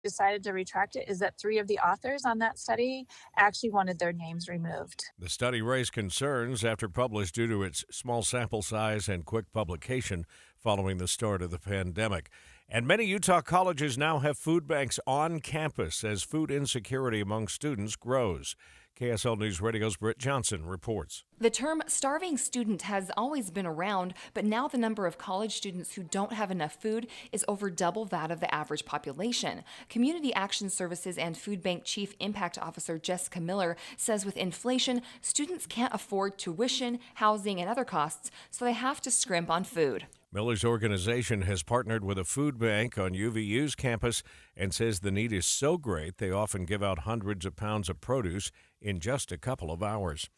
decided to retract it is that 3 of the authors on that study actually wanted their names removed. The study raised concerns after published due to its small sample size and quick publication following the start of the pandemic. And many Utah colleges now have food banks on campus as food insecurity among students grows. KSL News Radio's Britt Johnson reports. The term starving student has always been around, but now the number of college students who don't have enough food is over double that of the average population. Community Action Services and Food Bank Chief Impact Officer Jessica Miller says with inflation, students can't afford tuition, housing, and other costs, so they have to scrimp on food. Miller's organization has partnered with a food bank on UVU's campus and says the need is so great they often give out hundreds of pounds of produce in just a couple of hours.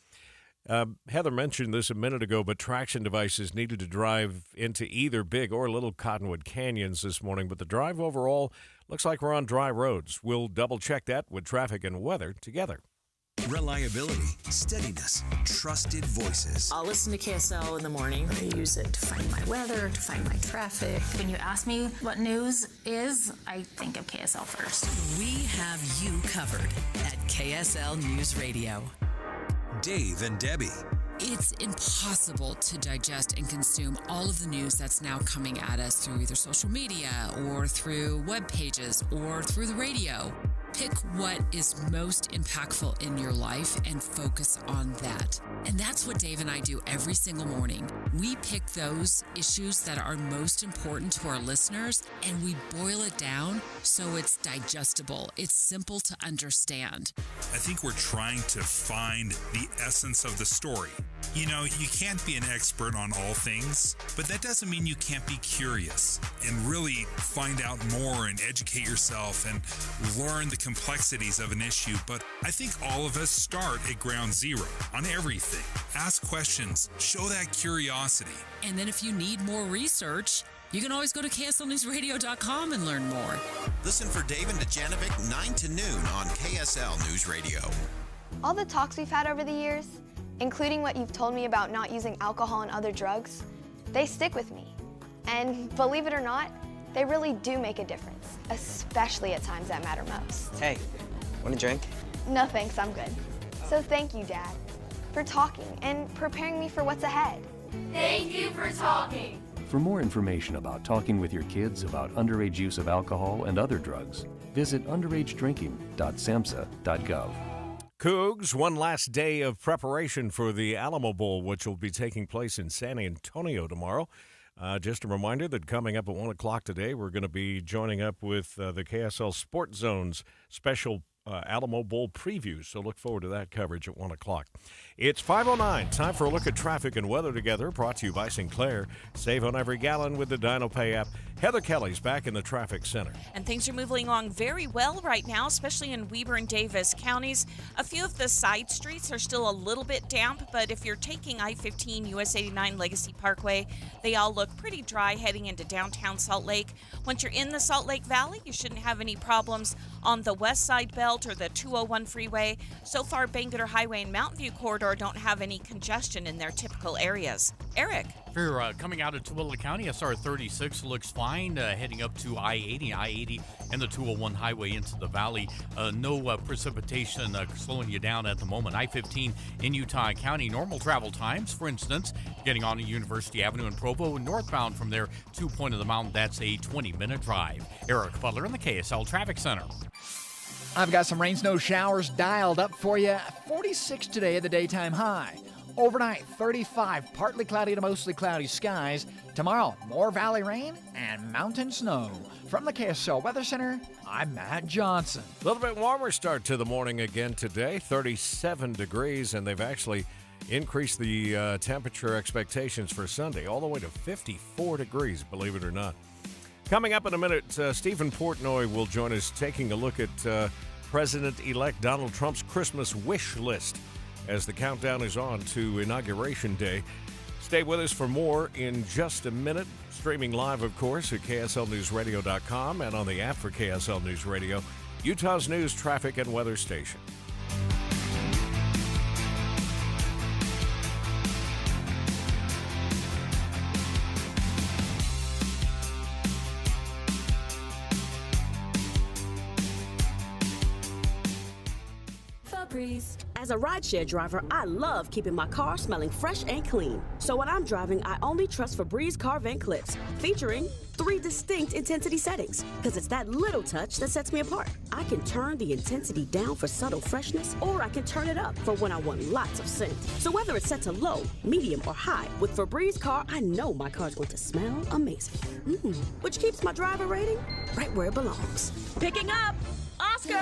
Heather mentioned this a minute ago, but traction devices needed to drive into either Big or Little Cottonwood Canyons this morning, but the drive overall looks like we're on dry roads. We'll double-check that with traffic and weather together. Reliability, steadiness, trusted voices. I'll listen to KSL in the morning. I use it to find my weather, to find my traffic. When you ask me what news is, I think of KSL first. We have you covered at KSL News Radio. Dave and Debbie. It's impossible to digest and consume all of the news that's now coming at us through either social media or through web pages or through the radio. Pick what is most impactful in your life and focus on that. And that's what Dave and I do every single morning. We pick those issues that are most important to our listeners and we boil it down so it's digestible. It's simple to understand. I think we're trying to find the essence of the story. You know, you can't be an expert on all things, but that doesn't mean you can't be curious and really find out more and educate yourself and learn the complexities of an issue. But I think all of us start at ground zero on everything. Ask questions, show that curiosity. And then if you need more research, you can always go to KSLNewsRadio.com and learn more. Listen for Dave and Dejanovic 9 to noon on KSL News Radio. All the talks we've had over the years, including what you've told me about not using alcohol and other drugs, they stick with me. And believe it or not, they really do make a difference, especially at times that matter most. Hey, want a drink? No thanks, I'm good. So thank you, Dad, for talking and preparing me for what's ahead. Thank you for talking. For more information about talking with your kids about underage use of alcohol and other drugs, visit underagedrinking.samhsa.gov. Cougs, one last day of preparation for the Alamo Bowl, which will be taking place in San Antonio tomorrow. Just a reminder that coming up at 1 o'clock today, we're going to be joining up with the KSL Sports Zone's special Alamo Bowl preview, so look forward to that coverage at 1 o'clock. It's 5:09, time for a look at traffic and weather together, brought to you by Sinclair. Save on every gallon with the DinoPay app. Heather Kelly's back in the traffic center. And things are moving along very well right now, especially in Weber and Davis counties. A few of the side streets are still a little bit damp, but if you're taking I-15 US 89 Legacy Parkway, they all look pretty dry heading into downtown Salt Lake. Once you're in the Salt Lake Valley, you shouldn't have any problems on the west side belt or the 201 freeway. So far, Bangerter Highway and Mountain View Corridor don't have any congestion in their typical areas. Eric? If you're coming out of Tooele County, SR 36 looks fine, heading up to I-80 and the 201 highway into the valley. No precipitation slowing you down at the moment. I-15 in Utah County, normal travel times, for instance, getting on to University Avenue in Provo, northbound from there to Point of the Mountain, that's a 20-minute drive. Eric Butler in the KSL Traffic Center. I've got some rain, snow showers dialed up for you. 46 today at the daytime high. Overnight, 35, partly cloudy to mostly cloudy skies. Tomorrow, more valley rain and mountain snow. From the KSL Weather Center, I'm Matt Johnson. A little bit warmer start to the morning again today, 37 degrees, and they've actually increased the temperature expectations for Sunday all the way to 54 degrees, believe it or not. Coming up in a minute, Stephen Portnoy will join us taking a look at President-elect Donald Trump's Christmas wish list as the countdown is on to Inauguration Day. Stay with us for more in just a minute. Streaming live, of course, at KSLNewsRadio.com and on the app for KSL News Radio, Utah's news, traffic, and weather station. Febreze. As a rideshare driver, I love keeping my car smelling fresh and clean. So when I'm driving, I only trust Febreze car vent clips, featuring 3 distinct intensity settings, because it's that little touch that sets me apart. I can turn the intensity down for subtle freshness, or I can turn it up for when I want lots of scent. So whether it's set to low, medium, or high, with Febreze car, I know my car's going to smell amazing. Which keeps my driver rating right where it belongs. Picking up Oscar!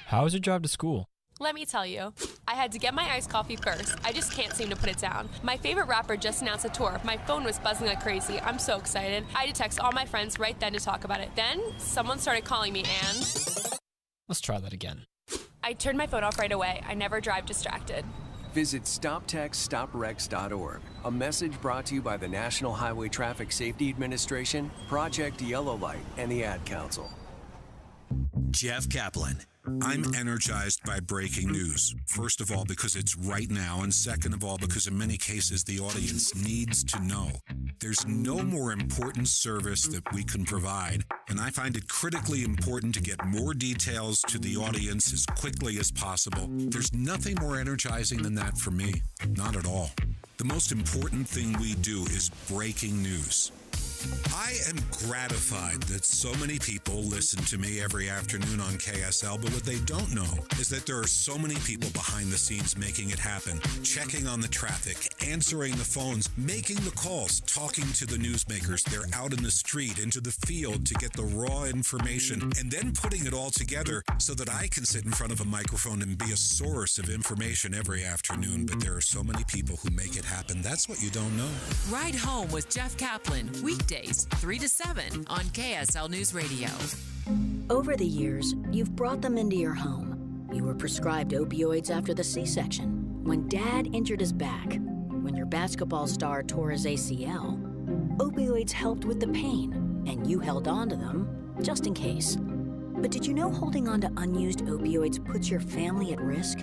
How was your drive to school? Let me tell you, I had to get my iced coffee first. I just can't seem to put it down. My favorite rapper just announced a tour. My phone was buzzing like crazy. I'm so excited. I had to text all my friends right then to talk about it. Then, someone started calling me and... Let's try that again. I turned my phone off right away. I never drive distracted. Visit StopTextStopWrecks.org. A message brought to you by the National Highway Traffic Safety Administration, Project Yellow Light, and the Ad Council. Jeff Kaplan. I'm energized by breaking news. First of all, because it's right now, and second of all, because in many cases the audience needs to know. There's no more important service that we can provide, and I find it critically important to get more details to the audience as quickly as possible. There's nothing more energizing than that for me. Not at all. The most important thing we do is breaking news. I am gratified that so many people listen to me every afternoon on KSL, but what they don't know is that there are so many people behind the scenes making it happen, checking on the traffic, answering the phones, making the calls, talking to the newsmakers. They're out in the street, into the field to get the raw information, and then putting it all together so that I can sit in front of a microphone and be a source of information every afternoon. But there are so many people who make it happen. That's what you don't know. Ride Home with Jeff Kaplan, weekdays 3 to 7 on KSL News Radio. Over the years, you've brought them into your home. You were prescribed opioids after the C-section, when Dad injured his back, when your basketball star tore his ACL. Opioids helped with the pain, and you held on to them just in case. But did you know holding on to unused opioids puts your family at risk?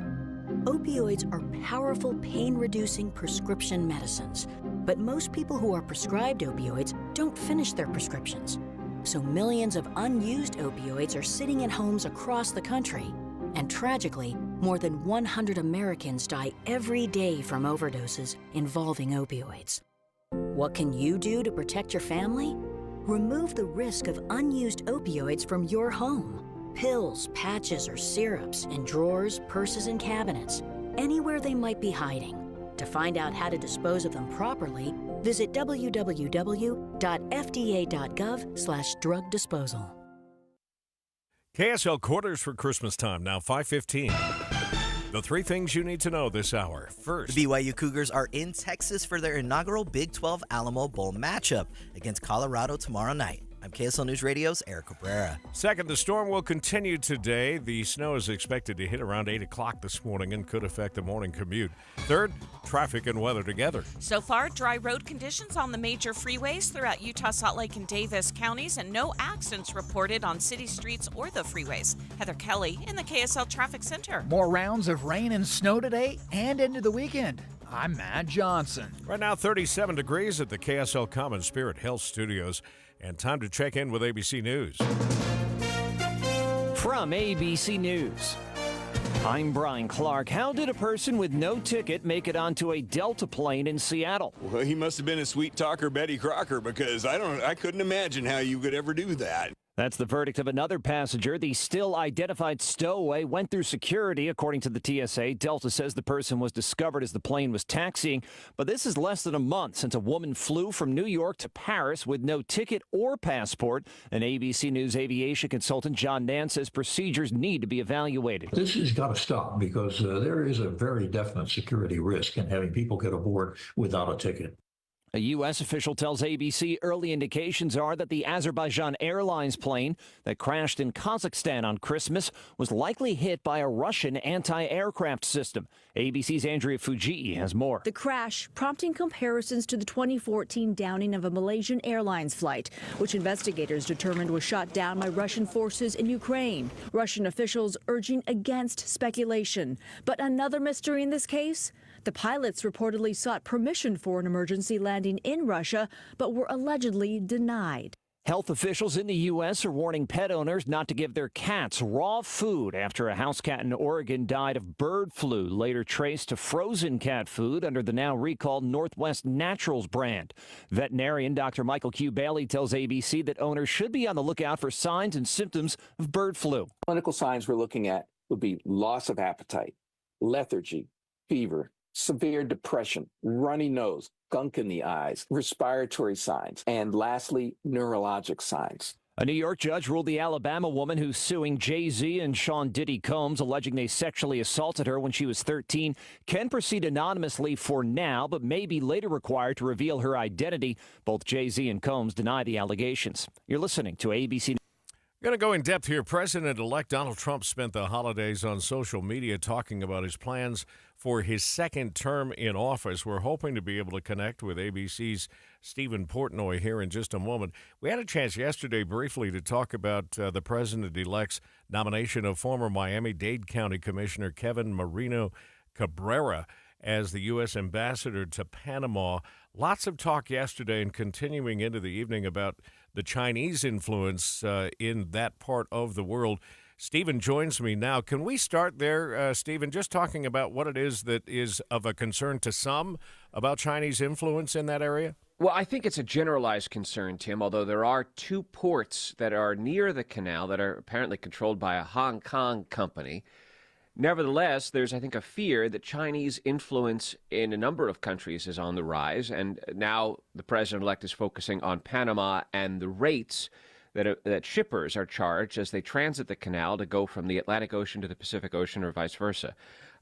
Opioids are powerful pain-reducing prescription medicines, but most people who are prescribed opioids don't finish their prescriptions. So millions of unused opioids are sitting in homes across the country. And tragically, more than 100 Americans die every day from overdoses involving opioids. What can you do to protect your family? Remove the risk of unused opioids from your home. Pills, patches, or syrups in drawers, purses, and cabinets, anywhere they might be hiding. To find out how to dispose of them properly, visit www.fda.gov/drug disposal. KSL quarters for Christmas time, now 5:15. The 3 things you need to know this hour. First, the BYU Cougars are in Texas for their inaugural Big 12 Alamo Bowl matchup against Colorado tomorrow night. I'm KSL News Radio's Eric Cabrera. Second, the storm will continue today. The snow is expected to hit around 8 o'clock this morning and could affect the morning commute. Third, traffic and weather together. So far, dry road conditions on the major freeways throughout Utah, Salt Lake, and Davis counties, and no accidents reported on city streets or the freeways. Heather Kelly in the KSL Traffic Center. More rounds of rain and snow today and into the weekend. I'm Matt Johnson. Right now, 37 degrees at the KSL Common Spirit Health Studios. And time to check in with ABC News. From ABC News, I'm Brian Clark. How did a person with no ticket make it onto a Delta plane in Seattle? Well, he must have been a sweet talker Betty Crocker, because I couldn't imagine how you could ever do that. That's the verdict of another passenger. The still identified stowaway went through security, according to the TSA. Delta says the person was discovered as the plane was taxiing, but this is less than a month since a woman flew from New York to Paris with no ticket or passport. An ABC News aviation consultant, John Nance, says procedures need to be evaluated. This has got to stop, because there is a very definite security risk in having people get aboard without a ticket. A U.S. official tells ABC early indications are that the Azerbaijan Airlines plane that crashed in Kazakhstan on Christmas was likely hit by a Russian anti-aircraft system. ABC's Andrea Fujii has more. The crash prompting comparisons to the 2014 downing of a Malaysian Airlines flight, which investigators determined was shot down by Russian forces in Ukraine. Russian officials urging against speculation. But another mystery in this case? The pilots reportedly sought permission for an emergency landing in Russia, but were allegedly denied. Health officials in the U.S. are warning pet owners not to give their cats raw food after a house cat in Oregon died of bird flu, later traced to frozen cat food under the now recalled Northwest Naturals brand. Veterinarian Dr. Michael Q. Bailey tells ABC that owners should be on the lookout for signs and symptoms of bird flu. Clinical signs we're looking at would be loss of appetite, lethargy, fever, severe depression, runny nose, gunk in the eyes, respiratory signs, and lastly, neurologic signs. A New York judge ruled the Alabama woman who's suing Jay-Z and Sean Diddy Combs, alleging they sexually assaulted her when she was 13, can proceed anonymously for now, but may be later required to reveal her identity. Both Jay-Z and Combs deny the allegations. You're listening to ABC. Going to go in depth here. President-elect Donald Trump spent the holidays on social media talking about his plans for his second term in office. We're hoping to be able to connect with ABC's Stephen Portnoy here in just a moment. We had a chance yesterday briefly to talk about the president-elect's nomination of former Miami-Dade County Commissioner Kevin Marino Cabrera as the U.S. ambassador to Panama. Lots of talk yesterday and continuing into the evening about the Chinese influence in that part of the world. Stephen joins me now. Can we start there, Stephen, just talking about what it is that is of a concern to some about Chinese influence in that area? Well, I think it's a generalized concern, Tim, although there are two ports that are near the canal that are apparently controlled by a Hong Kong company. Nevertheless, there's, I think, a fear that Chinese influence in a number of countries is on the rise, and now the president-elect is focusing on Panama and the rates that shippers are charged as they transit the canal to go from the Atlantic Ocean to the Pacific Ocean or vice versa.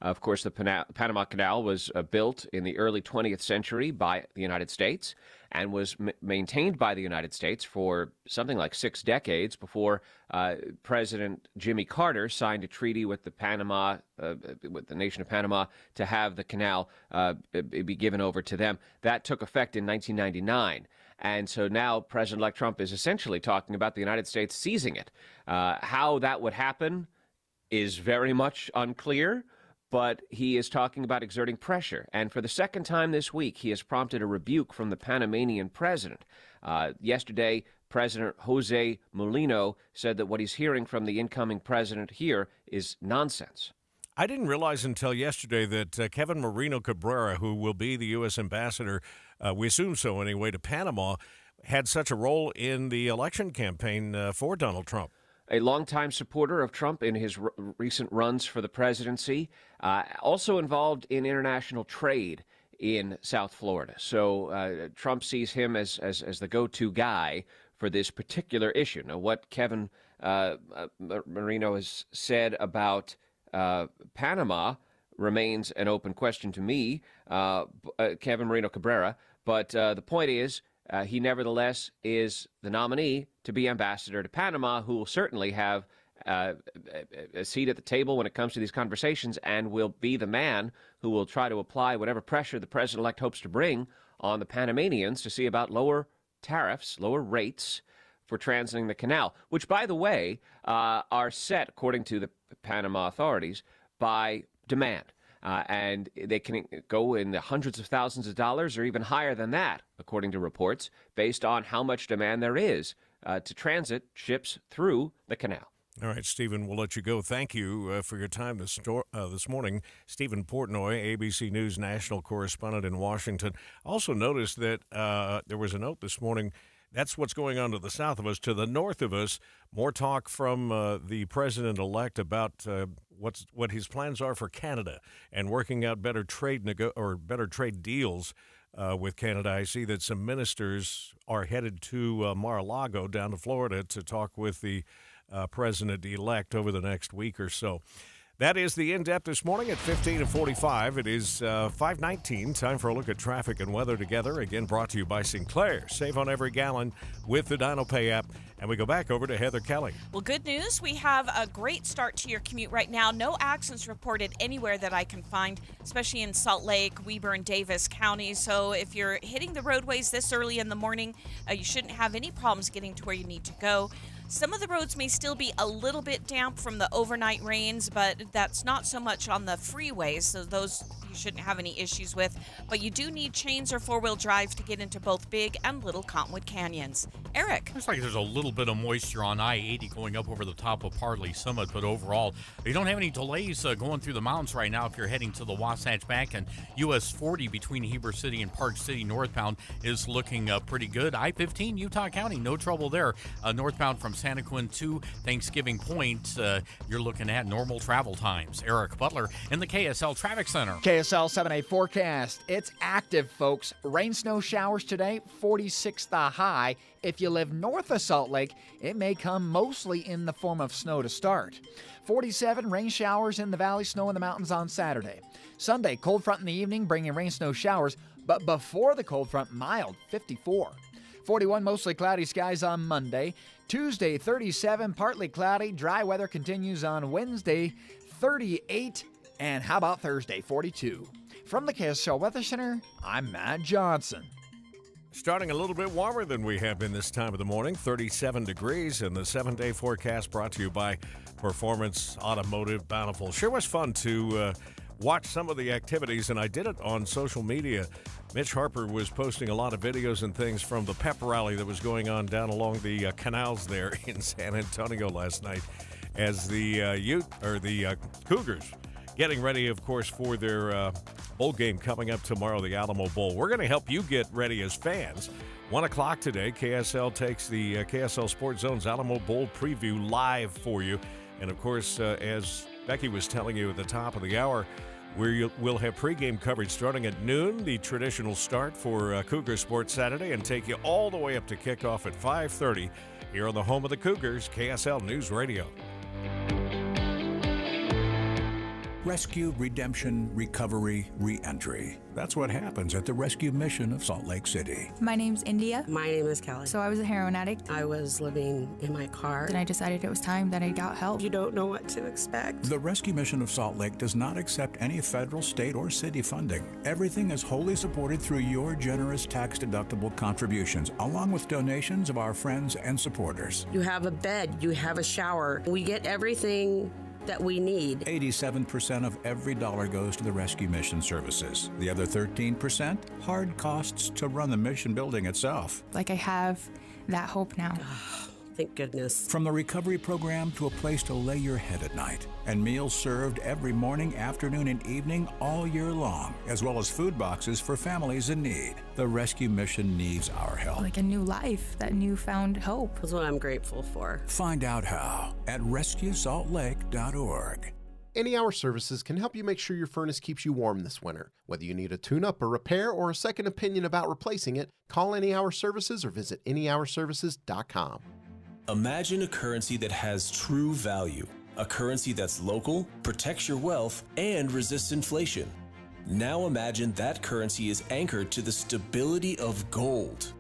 Of course, the Panama Canal was built in the early 20th century by the United States and was maintained by the United States for something like 6 decades before President Jimmy Carter signed a treaty with with the nation of Panama to have the canal be given over to them. That took effect in 1999. And so now President-elect Trump is essentially talking about the United States seizing it. How that would happen is very much unclear, but he is talking about exerting pressure. And for the second time this week, he has prompted a rebuke from the Panamanian president. Yesterday, President Jose Mulino said that what he's hearing from the incoming president here is nonsense. I didn't realize until yesterday that Kevin Marino Cabrera, who will be the U.S. ambassador, we assume so anyway, to Panama, had such a role in the election campaign for Donald Trump. A longtime supporter of Trump in his recent runs for the presidency, also involved in international trade in South Florida. So Trump sees him as the go-to guy for this particular issue. Now, what Kevin Marino has said about Panama remains an open question to me, Kevin Marino Cabrera. But the point is, he nevertheless is the nominee to be ambassador to Panama, who will certainly have a seat at the table when it comes to these conversations and will be the man who will try to apply whatever pressure the president-elect hopes to bring on the Panamanians to see about lower tariffs, lower rates for transiting the canal, which, by the way, are set, according to the Panama authorities, by demand. And they can go in the hundreds of thousands of dollars or even higher than that, according to reports, based on how much demand there is to transit ships through the canal. All right, Stephen, we'll let you go. Thank you for your time this morning. Stephen Portnoy, ABC News national correspondent in Washington. Also noticed that there was a note this morning. That's what's going on to the south of us. To the north of us, more talk from the president-elect about what his plans are for Canada and working out better trade deals with Canada. I see that some ministers are headed to Mar-a-Lago down to Florida to talk with the president-elect over the next week or so. That is the In-Depth this morning at 15:45. It is 5:19. Time for a look at traffic and weather together. Again, brought to you by Sinclair. Save on every gallon with the DinoPay app. And we go back over to Heather Kelly. Well, good news. We have a great start to your commute right now. No accidents reported anywhere that I can find, especially in Salt Lake, Weber, and Davis counties. So if you're hitting the roadways this early in the morning, you shouldn't have any problems getting to where you need to go. Some of the roads may still be a little bit damp from the overnight rains, but that's not so much on the freeways. So those you shouldn't have any issues with. But you do need chains or four-wheel drive to get into both Big and Little Cottonwood Canyons. Eric. Looks like there's a little bit of moisture on I-80 going up over the top of Parley Summit, but overall, you don't have any delays going through the mountains right now if you're heading to the Wasatch Bank, and US 40 between Heber City and Park City northbound is looking pretty good. I-15, Utah County, no trouble there. Northbound from Santaquin to Thanksgiving Point, you're looking at normal travel times. Eric Butler in the KSL Traffic Center. KSL 7-day forecast. It's active, folks. Rain, snow showers today, 46 the high. If you live north of Salt Lake, it may come mostly in the form of snow to start. 47 rain showers in the valley, snow in the mountains on Saturday. Sunday, cold front in the evening, bringing rain, snow showers, but before the cold front, mild, 54. 41 mostly cloudy skies on Monday. Tuesday, 37, partly cloudy. Dry weather continues on Wednesday, 38. And how about Thursday, 42? From the KSL Weather Center, I'm Matt Johnson. Starting a little bit warmer than we have been this time of the morning, 37 degrees, and the 7-day forecast brought to you by Performance Automotive Bountiful. Sure was fun to watch some of the activities, and I did it on social media. Mitch Harper was posting a lot of videos and things from the pep rally that was going on down along the canals there in San Antonio last night as the Cougars getting ready, of course, for their bowl game coming up tomorrow, the Alamo Bowl. We're going to help you get ready as fans. 1 o'clock today, KSL takes the KSL Sports Zone's Alamo Bowl preview live for you. And, of course, as Becky was telling you at the top of the hour, we'll have pregame coverage starting at noon, the traditional start for Cougar Sports Saturday, and take you all the way up to kickoff at 5:30 here on the home of the Cougars, KSL News Radio. Rescue, redemption, recovery, re-entry. That's what happens at the Rescue Mission of Salt Lake City. My name's India. My name is Kelly. So I was a heroin addict. I was living in my car. Then I decided it was time that I got help. You don't know what to expect. The Rescue Mission of Salt Lake does not accept any federal, state, or city funding. Everything is wholly supported through your generous tax-deductible contributions, along with donations of our friends and supporters. You have a bed. You have a shower. We get everything that we need. 87% of every dollar goes to the Rescue Mission services. The other 13%, hard costs to run the mission building itself. Like I have that hope now. Thank goodness. From the recovery program to a place to lay your head at night, and meals served every morning, afternoon, and evening all year long, as well as food boxes for families in need. The Rescue Mission needs our help. Like a new life, that newfound hope. That's what I'm grateful for. Find out how at rescuesaltlake.org. Any Hour Services can help you make sure your furnace keeps you warm this winter. Whether you need a tune-up, a repair, or a second opinion about replacing it, call Any Hour Services or visit anyhourservices.com. Imagine a currency that has true value, a currency that's local, protects your wealth, and resists inflation. Now imagine that currency is anchored to the stability of gold.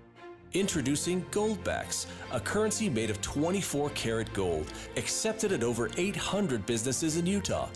Introducing Goldbacks, a currency made of 24-karat gold, accepted at over 800 businesses in Utah.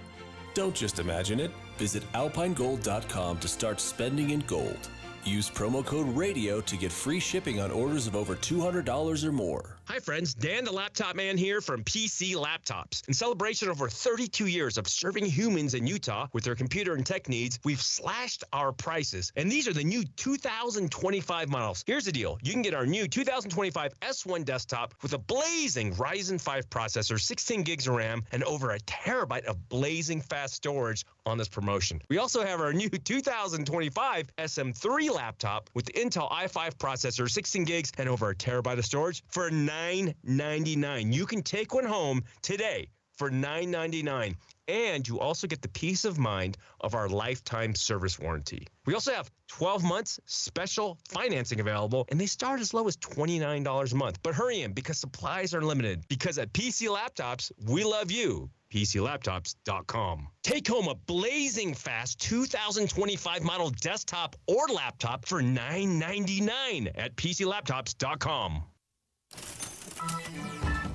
Don't just imagine it. Visit alpinegold.com to start spending in gold. Use promo code RADIO to get free shipping on orders of over $200 or more. Hi friends, Dan the Laptop Man here from PC Laptops. In celebration of over 32 years of serving humans in Utah with their computer and tech needs, we've slashed our prices. And these are the new 2025 models. Here's the deal. You can get our new 2025 S1 desktop with a blazing Ryzen 5 processor, 16 gigs of RAM, and over a terabyte of blazing fast storage on this promotion. We also have our new 2025 SM3 laptop with the Intel i5 processor, 16 gigs, and over a terabyte of storage for $999. You can take one home today for $999. And you also get the peace of mind of our lifetime service warranty. We also have 12 months special financing available, and they start as low as $29 a month. But hurry in because supplies are limited. Because at PC Laptops, we love you. PCLaptops.com. Take home a blazing fast 2025 model desktop or laptop for $999 at PCLaptops.com.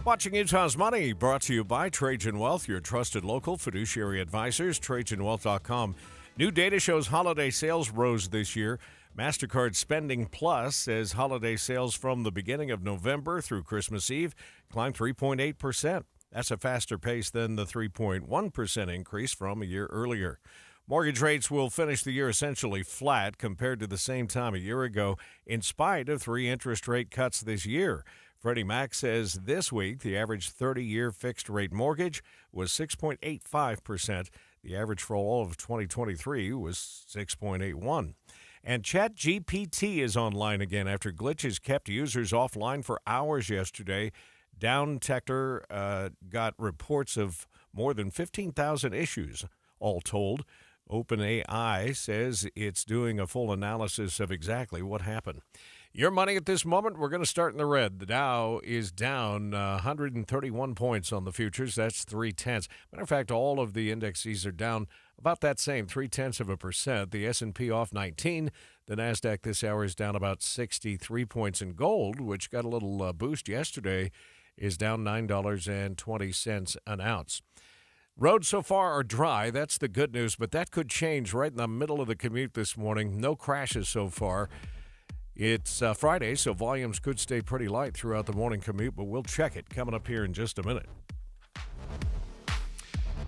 Watching Utah's Money, brought to you by Trajan Wealth, your trusted local fiduciary advisors, TrajanWealth.com. New data shows holiday sales rose this year. MasterCard Spending Plus says holiday sales from the beginning of November through Christmas Eve climbed 3.8%. That's a faster pace than the 3.1% increase from a year earlier. Mortgage rates will finish the year essentially flat compared to the same time a year ago, in spite of 3 interest rate cuts this year. Freddie Mac says this week the average 30-year fixed-rate mortgage was 6.85%. The average for all of 2023 was 6.81%. And ChatGPT is online again after glitches kept users offline for hours yesterday. Downtector got reports of more than 15,000 issues, all told. OpenAI says it's doing a full analysis of exactly what happened. Your money at this moment, we're going to start in the red. The Dow is down 131 points on the futures. That's 0.3. Matter of fact, all of the indexes are down about that same 0.3%. The S&P off 19. The NASDAQ this hour is down about 63 points. In gold, which got a little boost yesterday, is down $9.20 an ounce. Roads so far are dry. That's the good news, but that could change right in the middle of the commute this morning. No crashes so far. It's Friday, so volumes could stay pretty light throughout the morning commute, but we'll check it coming up here in just a minute.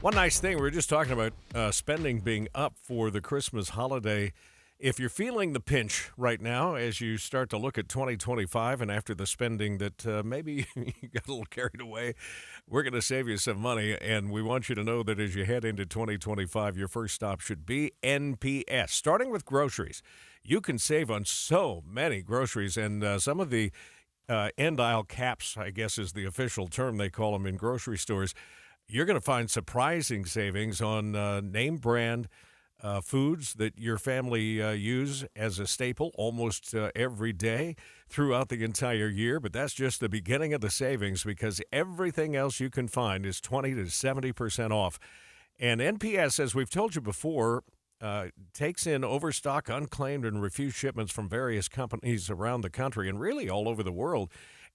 One nice thing, we were just talking about spending being up for the Christmas holiday. If you're feeling the pinch right now as you start to look at 2025 and after the spending that maybe you got a little carried away, we're going to save you some money, and we want you to know that as you head into 2025, your first stop should be NPS. Starting with groceries, you can save on so many groceries, and some of the end aisle caps, I guess is the official term they call them in grocery stores. You're going to find surprising savings on name brand foods that your family use as a staple almost every day throughout the entire year. But that's just the beginning of the savings, because everything else you can find is 20 to 70% off. And NPS, as we've told you before, takes in overstock, unclaimed, and refused shipments from various companies around the country and really all over the world.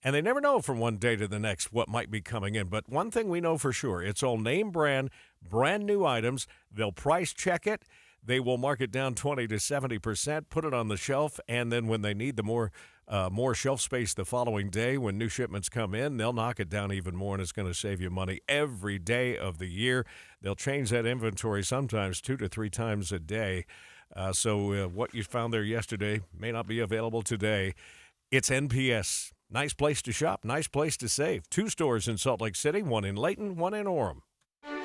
And they never know from one day to the next what might be coming in. But one thing we know for sure, it's all name brand, brand new items. They'll price check it. They will mark it down 20 to 70%, put it on the shelf, and then when they need the more shelf space the following day, when new shipments come in, they'll knock it down even more, and it's going to save you money every day of the year. They'll change that inventory sometimes 2 to 3 times a day. So what you found there yesterday may not be available today. It's NPS. Nice place to shop, nice place to save. 2 stores in Salt Lake City, 1 in Layton, 1 in Orem.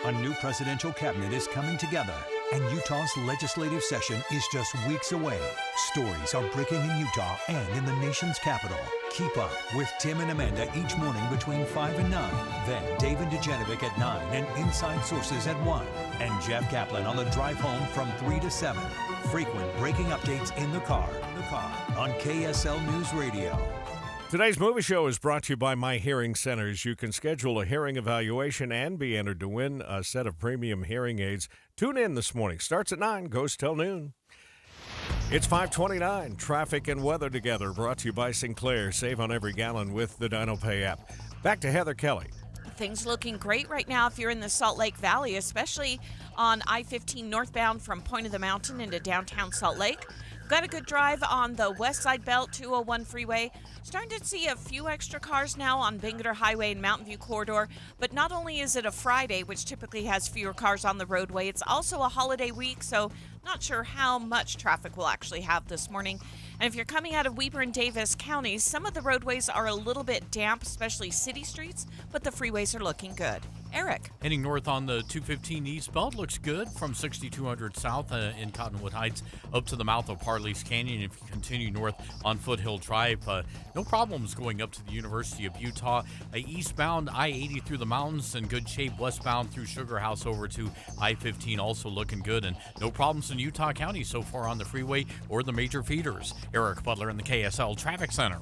A new presidential cabinet is coming together, and Utah's legislative session is just weeks away. Stories are breaking in Utah and in the nation's capital. Keep up with Tim and Amanda each morning between 5 and 9. Then David DeGenovic at 9 and Inside Sources at 1. And Jeff Kaplan on the drive home from 3 to 7. Frequent breaking updates in the car on KSL News Radio. Today's movie show is brought to you by My Hearing Centers. You can schedule a hearing evaluation and be entered to win a set of premium hearing aids. Tune in this morning. Starts at 9, goes till noon. It's 5:29. Traffic and weather together. Brought to you by Sinclair. Save on every gallon with the DinoPay app. Back to Heather Kelly. Things looking great right now if you're in the Salt Lake Valley, especially on I-15 northbound from Point of the Mountain into downtown Salt Lake. Got a good drive on the West Side Belt 201 freeway. Starting to see a few extra cars now on Bangerter Highway and Mountain View Corridor. But not only is it a Friday, which typically has fewer cars on the roadway, it's also a holiday week, so not sure how much traffic we'll actually have this morning. And if you're coming out of Weber and Davis counties, some of the roadways are a little bit damp, especially city streets, but the freeways are looking good. Eric. Heading north on the 215 eastbound looks good from 6200 south in Cottonwood Heights up to the mouth of Parley's Canyon. If you continue north on Foothill Drive, no problems going up to the University of Utah. Eastbound I-80 through the mountains in good shape. Westbound through Sugar House over to I-15 also looking good. And no problems in Utah County so far on the freeway or the major feeders. Eric Butler in the KSL Traffic Center.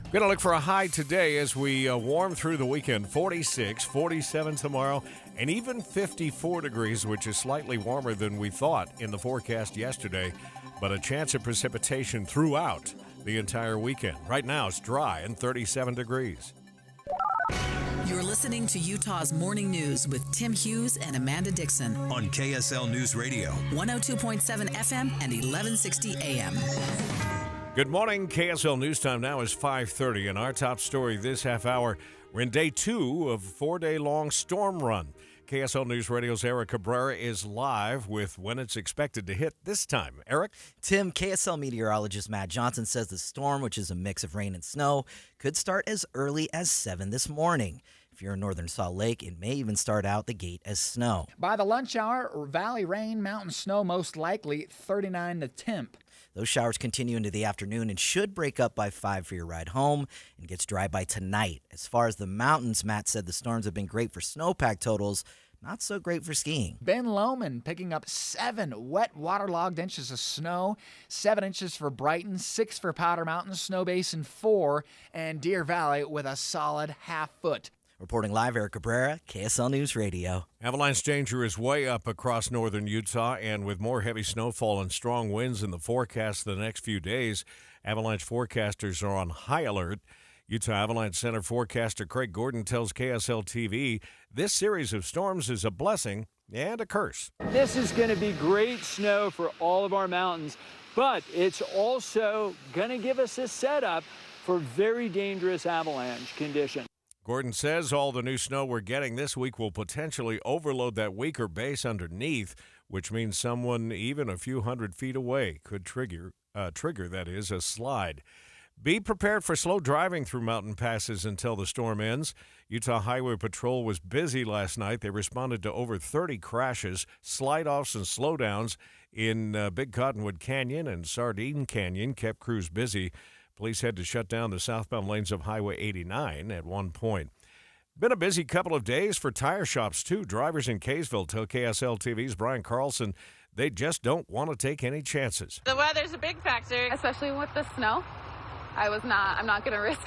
We're going to look for a high today as we warm through the weekend. 46, 47 tomorrow, and even 54 degrees, which is slightly warmer than we thought in the forecast yesterday, but a chance of precipitation throughout the entire weekend. Right now, it's dry and 37 degrees. You're listening to Utah's Morning News with Tim Hughes and Amanda Dixon on KSL News Radio. 102.7 FM and 1160 AM. Good morning. KSL News Time now is 5:30, and our top story this half hour, we're in day 2 of a 4-day-long storm run. KSL News Radio's Eric Cabrera is live with when it's expected to hit this time. Eric? Tim, KSL meteorologist Matt Johnson says the storm, which is a mix of rain and snow, could start as early as 7 this morning. If you're in northern Salt Lake, it may even start out the gate as snow. By the lunch hour, valley rain, mountain snow most likely, 39 the temp. Those showers continue into the afternoon and should break up by 5 for your ride home and gets dry by tonight. As far as the mountains, Matt said the storms have been great for snowpack totals, not so great for skiing. Ben Lomond picking up 7 wet, waterlogged inches of snow, 7 inches for Brighton, 6 for Powder Mountain, Snow Basin 4, and Deer Valley with a solid ½ foot. Reporting live, Eric Cabrera, KSL News Radio. Avalanche danger is way up across northern Utah, and with more heavy snowfall and strong winds in the forecast the next few days, avalanche forecasters are on high alert. Utah Avalanche Center forecaster Craig Gordon tells KSL TV this series of storms is a blessing and a curse. This is going to be great snow for all of our mountains, but it's also going to give us a setup for very dangerous avalanche conditions. Gordon says all the new snow we're getting this week will potentially overload that weaker base underneath, which means someone even a few hundred feet away could trigger that is, a slide. Be prepared for slow driving through mountain passes until the storm ends. Utah Highway Patrol was busy last night. They responded to over 30 crashes, slide-offs, and slowdowns in Big Cottonwood Canyon and Sardine Canyon, kept crews busy. Police had to shut down the southbound lanes of Highway 89 at one point. Been a busy couple of days for tire shops, too. Drivers in Kaysville tell KSL TV's Brian Carlson they just don't want to take any chances. The weather's a big factor, especially with the snow. I'm not going to risk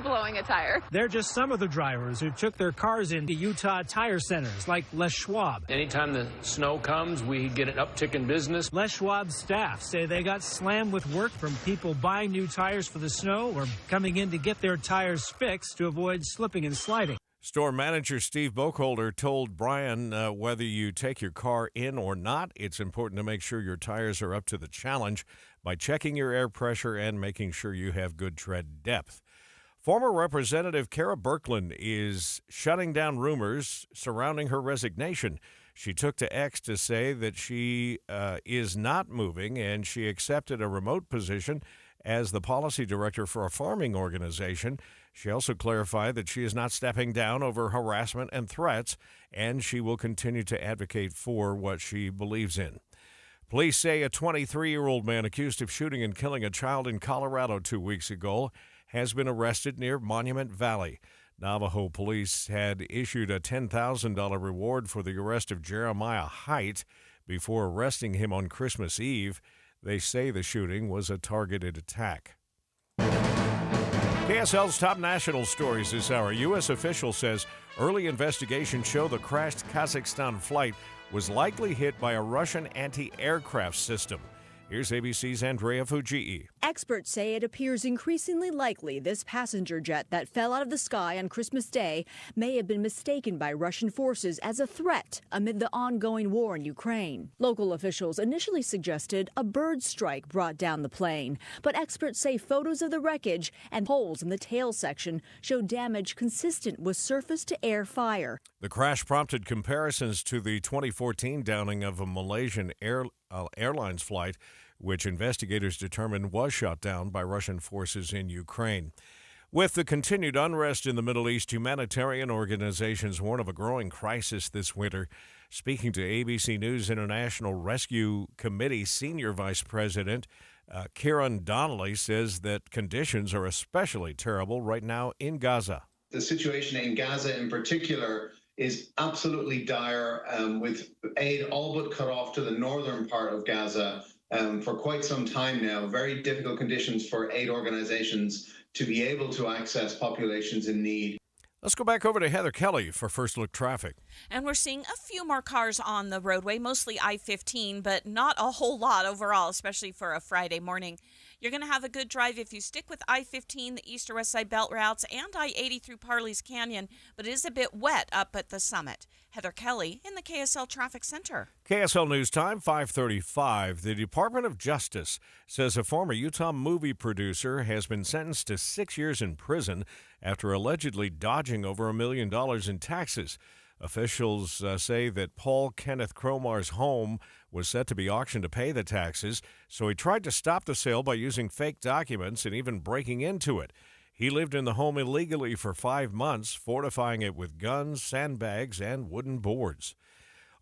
blowing a tire. They're just some of the drivers who took their cars into Utah tire centers like Les Schwab. Anytime the snow comes, we get an uptick in business. Les Schwab's staff say they got slammed with work from people buying new tires for the snow or coming in to get their tires fixed to avoid slipping and sliding. Store manager Steve Boakholder told Brian whether you take your car in or not, it's important to make sure your tires are up to the challenge by checking your air pressure and making sure you have good tread depth. Former Representative Kara Birkeland is shutting down rumors surrounding her resignation. She took to X to say that she is not moving, and she accepted a remote position as the policy director for a farming organization. She also clarified that she is not stepping down over harassment and threats, and she will continue to advocate for what she believes in. Police say a 23-year-old man accused of shooting and killing a child in Colorado 2 weeks ago has been arrested near Monument Valley. Navajo police had issued a $10,000 reward for the arrest of Jeremiah Height before arresting him on Christmas Eve. They say the shooting was a targeted attack. KSL's top national stories this hour. U.S. official says early investigations show the crashed Kazakhstan flight was likely hit by a Russian anti-aircraft system. Here's ABC's Andrea Fujii. Experts say it appears increasingly likely this passenger jet that fell out of the sky on Christmas Day may have been mistaken by Russian forces as a threat amid the ongoing war in Ukraine. Local officials initially suggested a bird strike brought down the plane, but experts say photos of the wreckage and holes in the tail section show damage consistent with surface-to-air fire. The crash prompted comparisons to the 2014 downing of a Malaysian Airlines flight, which investigators determined was shot down by Russian forces in Ukraine. With the continued unrest in the Middle East, humanitarian organizations warn of a growing crisis this winter. Speaking to ABC News International Rescue Committee Senior Vice President Kieran Donnelly says that conditions are especially terrible right now in Gaza. The situation in Gaza in particular is absolutely dire, with aid all but cut off to the northern part of Gaza for quite some time now. Very difficult conditions for aid organizations to be able to access populations in need. Let's go back over to Heather Kelly for First Look Traffic. And we're seeing a few more cars on the roadway, mostly I-15, but not a whole lot overall, especially for a Friday morning. You're going to have a good drive if you stick with I-15, the east or west side belt routes, and I-80 through Parley's Canyon, but it is a bit wet up at the summit. Heather Kelly in the KSL Traffic Center. KSL News Time, 5:35. The Department of Justice says a former Utah movie producer has been sentenced to 6 years in prison after allegedly dodging over $1 million in taxes. Officials say that Paul Kenneth Cromar's home was set to be auctioned to pay the taxes, so he tried to stop the sale by using fake documents and even breaking into it. He lived in the home illegally for 5 months, fortifying it with guns, sandbags, and wooden boards.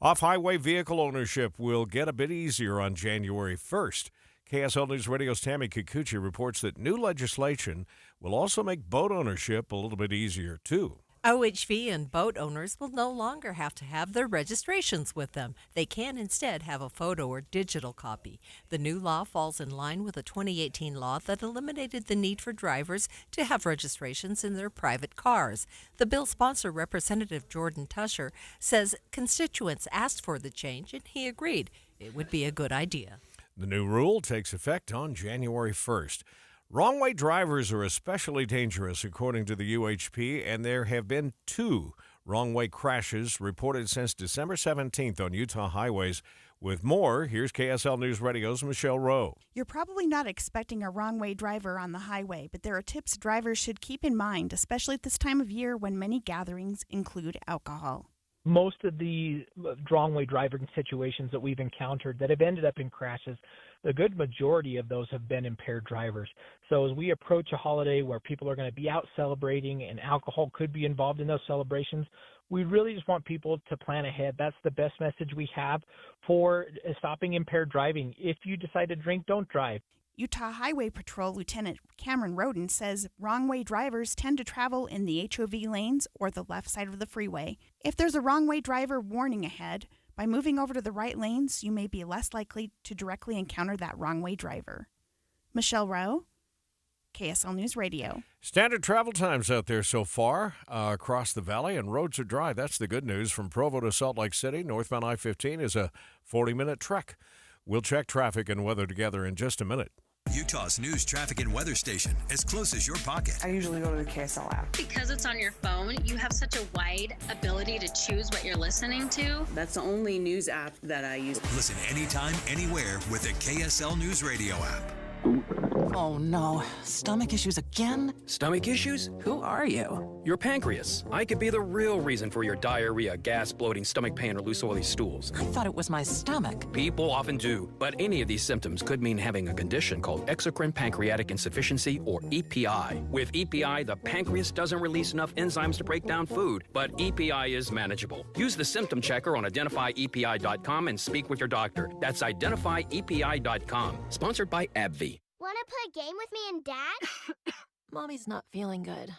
Off-highway vehicle ownership will get a bit easier on January 1st. KSL News Radio's Tammy Kikuchi reports that new legislation will also make boat ownership a little bit easier, too. OHV and boat owners will no longer have to have their registrations with them. They can instead have a photo or digital copy. The new law falls in line with a 2018 law that eliminated the need for drivers to have registrations in their private cars. The bill sponsor, Representative Jordan Tusher, says constituents asked for the change and he agreed it would be a good idea. The new rule takes effect on January 1st. Wrong-way drivers are especially dangerous, according to the UHP, and there have been 2 wrong-way crashes reported since December 17th on Utah highways. With more, here's KSL News Radio's Michelle Rowe. You're probably not expecting a wrong-way driver on the highway, but there are tips drivers should keep in mind, especially at this time of year when many gatherings include alcohol. Most of the wrong-way driving situations that we've encountered that have ended up in crashes, the good majority of those have been impaired drivers. So as we approach a holiday where people are going to be out celebrating and alcohol could be involved in those celebrations, we really just want people to plan ahead. That's the best message we have for stopping impaired driving. If you decide to drink, don't drive. Utah Highway Patrol Lieutenant Cameron Roden says wrong-way drivers tend to travel in the HOV lanes or the left side of the freeway. If there's a wrong-way driver warning ahead, by moving over to the right lanes, you may be less likely to directly encounter that wrong-way driver. Michelle Rowe, KSL News Radio. Standard travel times out there so far across the valley, and roads are dry. That's the good news. From Provo to Salt Lake City, northbound I-15 is a 40-minute trek. We'll check traffic and weather together in just a minute. Utah's news, traffic, and weather station, as close as your pocket. I usually go to the KSL app. Because it's on your phone, you have such a wide ability to choose what you're listening to. That's the only news app that I use. Listen anytime, anywhere with the KSL News Radio app. Oh no, stomach issues again? Stomach issues? Who are you? Your pancreas. I could be the real reason for your diarrhea, gas, bloating, stomach pain, or loose oily stools. I thought it was my stomach. People often do, but any of these symptoms could mean having a condition called exocrine pancreatic insufficiency, or EPI. With EPI, the pancreas doesn't release enough enzymes to break down food, but EPI is manageable. Use the symptom checker on identifyepi.com and speak with your doctor. That's identifyepi.com. Sponsored by AbbVie. Want to play a game with me and Dad? Mommy's not feeling good.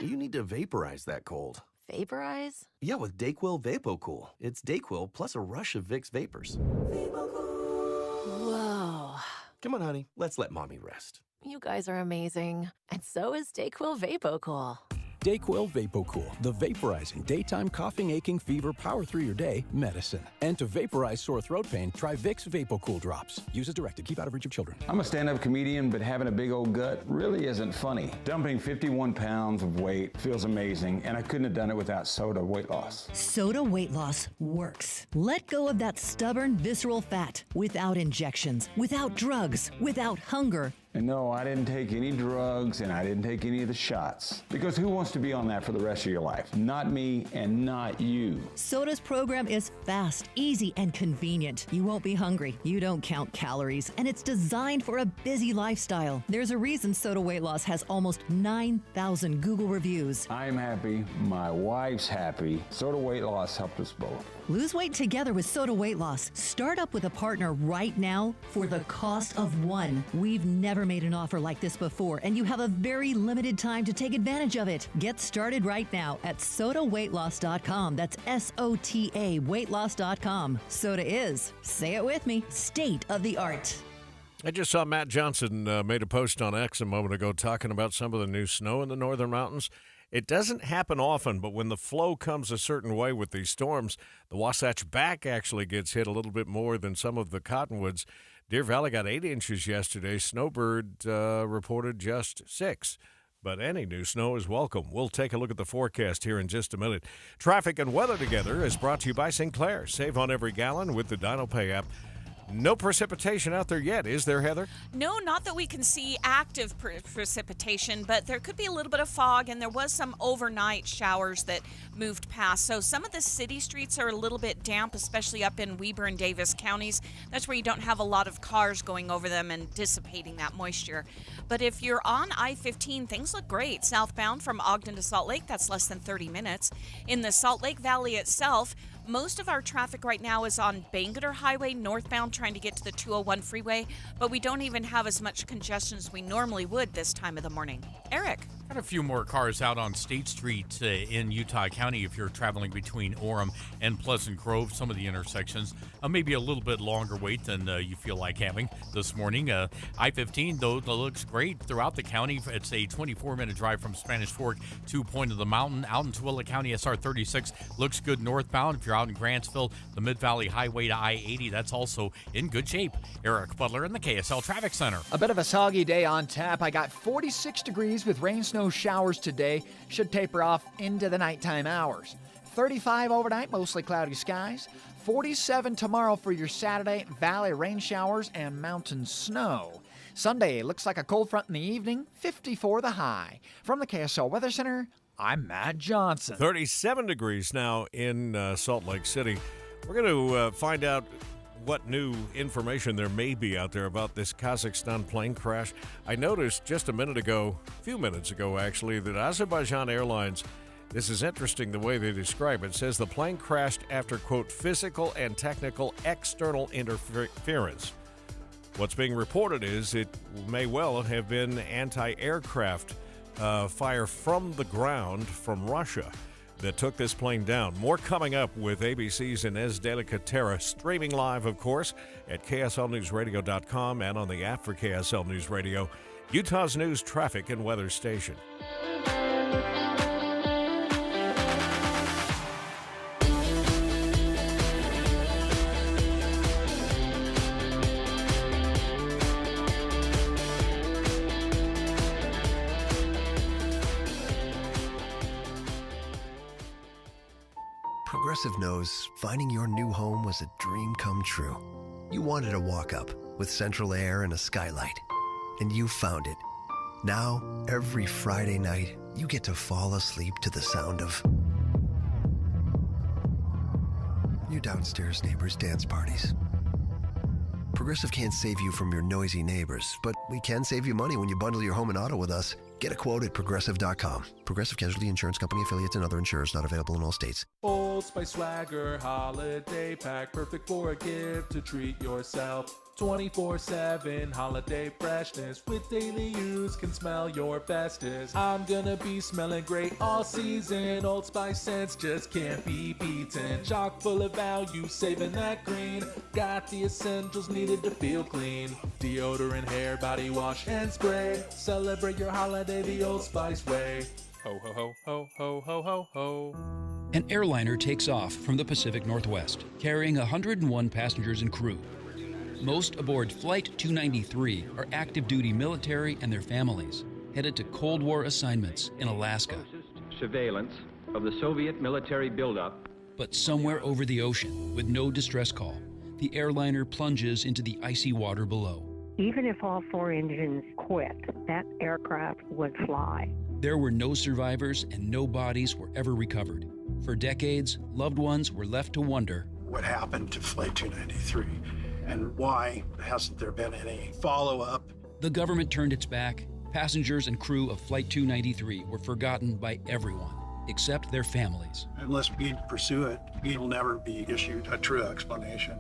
You need to vaporize that cold. Vaporize? Yeah, with DayQuil VapoCool. It's DayQuil plus a rush of Vicks vapors. Whoa. Come on, honey. Let's let Mommy rest. You guys are amazing. And so is DayQuil VapoCool. DayQuil VapoCool, the vaporizing daytime coughing, aching, fever, power through your day medicine. And to vaporize sore throat pain, try Vicks VapoCool drops. Use as directed. Keep out of reach of children. I'm a stand-up comedian, but having a big old gut really isn't funny. Dumping 51 pounds of weight feels amazing, and I couldn't have done it without Soda weight loss. Soda weight loss works. Let go of that stubborn, visceral fat without injections, without drugs, without hunger. And no, I didn't take any drugs, and I didn't take any of the shots. Because who wants to be on that for the rest of your life? Not me and not you. Soda's program is fast, easy, and convenient. You won't be hungry. You don't count calories. And it's designed for a busy lifestyle. There's a reason Soda Weight Loss has almost 9,000 Google reviews. I'm happy. My wife's happy. Soda Weight Loss helped us both. Lose weight together with Soda Weight Loss. Start up with a partner right now for the cost of one. We've never made an offer like this before, and you have a very limited time to take advantage of it. Get started right now at sodaweightloss.com. That's SOTA weightloss.com. Soda is, say it with me, state of the art. I just saw Matt Johnson made a post on X a moment ago talking about some of the new snow in the northern mountains. It doesn't happen often, but when the flow comes a certain way with these storms, the Wasatch Back actually gets hit a little bit more than some of the cottonwoods. Deer Valley got 8 inches yesterday. Snowbird reported just 6. But any new snow is welcome. We'll take a look at the forecast here in just a minute. Traffic and weather together is brought to you by Sinclair. Save on every gallon with the DinoPay app. No precipitation out there yet, is there, Heather? No, not that we can see active precipitation, but there could be a little bit of fog, and there was some overnight showers that moved past. So some of the city streets are a little bit damp, especially up in Weber and Davis counties. That's where you don't have a lot of cars going over them and dissipating that moisture. But if you're on I-15, things look great. Southbound from Ogden to Salt Lake, that's less than 30 minutes. In the Salt Lake Valley itself, most of our traffic right now is on Bangerter Highway northbound trying to get to the 201 freeway, but we don't even have as much congestion as we normally would this time of the morning. Eric. Got a few more cars out on State Street in Utah County if you're traveling between Orem and Pleasant Grove, some of the intersections. Maybe a little bit longer wait than you feel like having this morning. I-15, though, looks great throughout the county. It's a 24-minute drive from Spanish Fork to Point of the Mountain. Out in Tooele County, SR 36 looks good northbound. If you're out in Grantsville, the Mid-Valley Highway to I-80, that's also in good shape. Eric Butler in the KSL Traffic Center. A bit of a soggy day on tap. I got 46 degrees with rain, snow showers today. Should taper off into the nighttime hours. 35 overnight, mostly cloudy skies. 47 tomorrow for your Saturday, valley rain showers and mountain snow. Sunday looks like a cold front in the evening, 54 the high. From the KSL Weather Center, I'm Matt Johnson. 37 degrees now in Salt Lake City. We're going to find out what new information there may be out there about this Kazakhstan plane crash. I noticed just a few minutes ago actually, that Azerbaijan Airlines, this is interesting the way they describe it, says the plane crashed after, quote, physical and technical external interference. What's being reported is it may well have been anti-aircraft fire from the ground from Russia that took this plane down. More coming up with ABC's Inez Delicatera, streaming live, of course, at KSLNewsRadio.com and on the app for KSL News Radio, Utah's news, traffic, and weather station. Progressive knows finding your new home was a dream come true. You wanted a walk-up with central air and a skylight, and you found it. Now, every Friday night, you get to fall asleep to the sound of your downstairs neighbors' dance parties. Progressive can't save you from your noisy neighbors, but we can save you money when you bundle your home and auto with us. Get a quote at Progressive.com. Progressive Casualty Insurance Company affiliates and other insurers not available in all states. Old Spice Swagger Holiday Pack, perfect for a gift to treat yourself. 24/7 holiday freshness with daily use can smell your bestest. I'm gonna be smelling great all season. Old Spice scents just can't be beaten. Chock full of value, saving that green. Got the essentials needed to feel clean. Deodorant, hair, body wash, and spray. Celebrate your holiday the Old Spice way. Ho ho ho ho ho ho ho ho. An airliner takes off from the Pacific Northwest, carrying 101 passengers and crew. Most aboard Flight 293 are active-duty military and their families, headed to Cold War assignments in Alaska. Surveillance of the Soviet military buildup. But somewhere over the ocean, with no distress call, the airliner plunges into the icy water below. Even if all 4 engines quit, that aircraft would fly. There were no survivors and no bodies were ever recovered. For decades, loved ones were left to wonder what happened to Flight 293. And why hasn't there been any follow-up? The government turned its back. Passengers and crew of Flight 293 were forgotten by everyone, except their families. Unless we pursue it, we will never be issued a true explanation.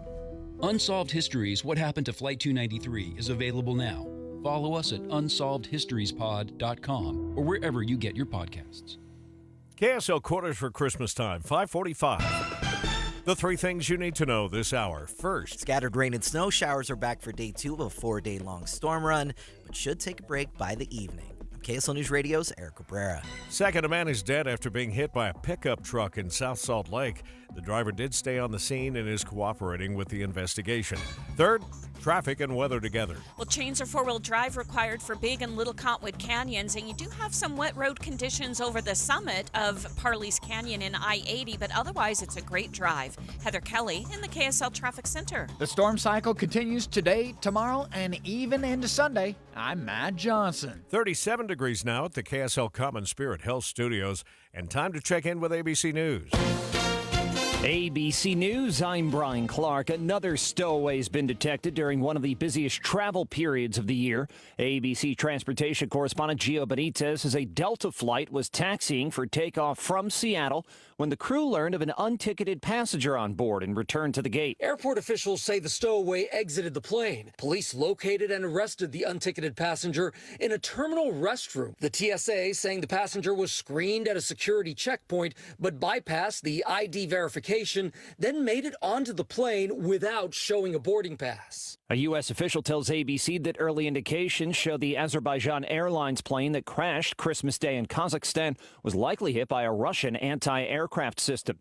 Unsolved Histories, What Happened to Flight 293 is available now. Follow us at unsolvedhistoriespod.com or wherever you get your podcasts. KSL quarters for Christmas time, 5:45. The 3 things you need to know this hour. First, scattered rain and snow showers are back for day 2 of a 4-day-long storm run, but should take a break by the evening. I'm KSL News Radio's Eric Cabrera. Second, a man is dead after being hit by a pickup truck in South Salt Lake. The driver did stay on the scene and is cooperating with the investigation. Third, traffic and weather together. Well, chains or four-wheel drive required for Big and Little Cottonwood Canyons, and you do have some wet road conditions over the summit of Parley's Canyon in I-80, but otherwise it's a great drive. Heather Kelly in the KSL Traffic Center. The storm cycle continues today, tomorrow, and even into Sunday. I'm Matt Johnson. 37 degrees now at the KSL Common Spirit Health Studios, and time to check in with ABC News. ABC News, I'm Brian Clark. Another stowaway has been detected during one of the busiest travel periods of the year. ABC transportation correspondent Gio Benitez says a Delta flight was taxiing for takeoff from Seattle when the crew learned of an unticketed passenger on board and returned to the gate. Airport officials say the stowaway exited the plane. Police located and arrested the unticketed passenger in a terminal restroom. The TSA saying the passenger was screened at a security checkpoint but bypassed the ID verification, then made it onto the plane without showing a boarding pass. A U.S. official tells ABC that early indications show the Azerbaijan Airlines plane that crashed Christmas Day in Kazakhstan was likely hit by a Russian anti-aircraft system.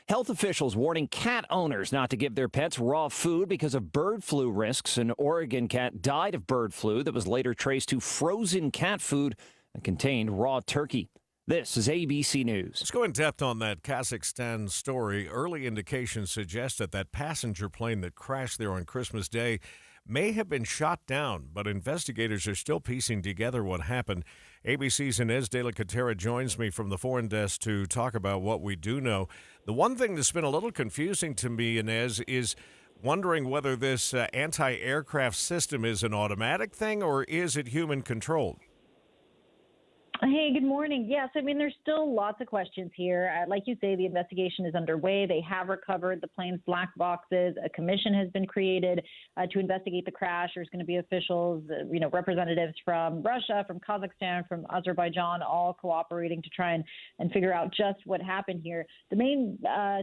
Health officials warning cat owners not to give their pets raw food because of bird flu risks. An Oregon cat died of bird flu that was later traced to frozen cat food that contained raw turkey. This is ABC News. Let's go in depth on that Kazakhstan story. Early indications suggest that that passenger plane that crashed there on Christmas Day may have been shot down, but investigators are still piecing together what happened. ABC's Inez de la Catera joins me from the foreign desk to talk about what we do know. The one thing that's been a little confusing to me, Inez, is wondering whether this anti-aircraft system is an automatic thing or is it human-controlled? Hey, good morning. Yes, I mean, there's still lots of questions here. Like you say, the investigation is underway. They have recovered the plane's black boxes. A commission has been created to investigate the crash. There's going to be officials, representatives from Russia, from Kazakhstan, from Azerbaijan, all cooperating to try and figure out just what happened here. The main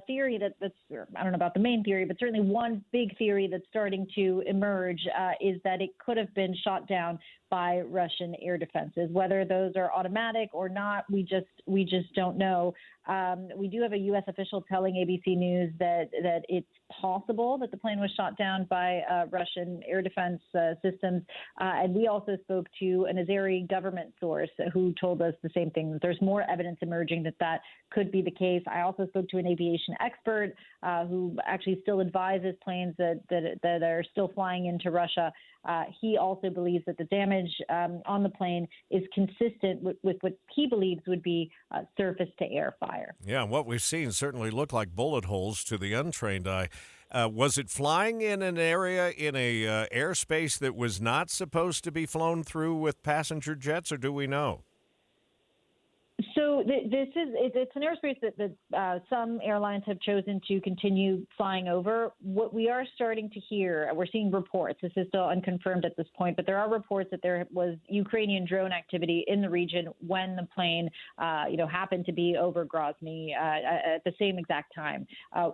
theory I don't know about the main theory, but certainly one big theory that's starting to emerge is that it could have been shot down by Russian air defenses. Whether those are automatic or not, we just don't know. We do have a U.S. official telling ABC News that it's possible that the plane was shot down by Russian air defense systems. And we also spoke to an Azeri government source who told us the same thing, that there's more evidence emerging that could be the case. I also spoke to an aviation expert who actually still advises planes that are still flying into Russia. He also believes that the damage on the plane is consistent with what he believes would be surface-to-air fire. Yeah, what we've seen certainly look like bullet holes to the untrained eye. Was it flying in an area in a airspace that was not supposed to be flown through with passenger jets, or do we know? So it's an airspace that some airlines have chosen to continue flying over. What we are starting to hear, we're seeing reports, this is still unconfirmed at this point, but there are reports that there was Ukrainian drone activity in the region when the plane, happened to be over Grozny at the same exact time.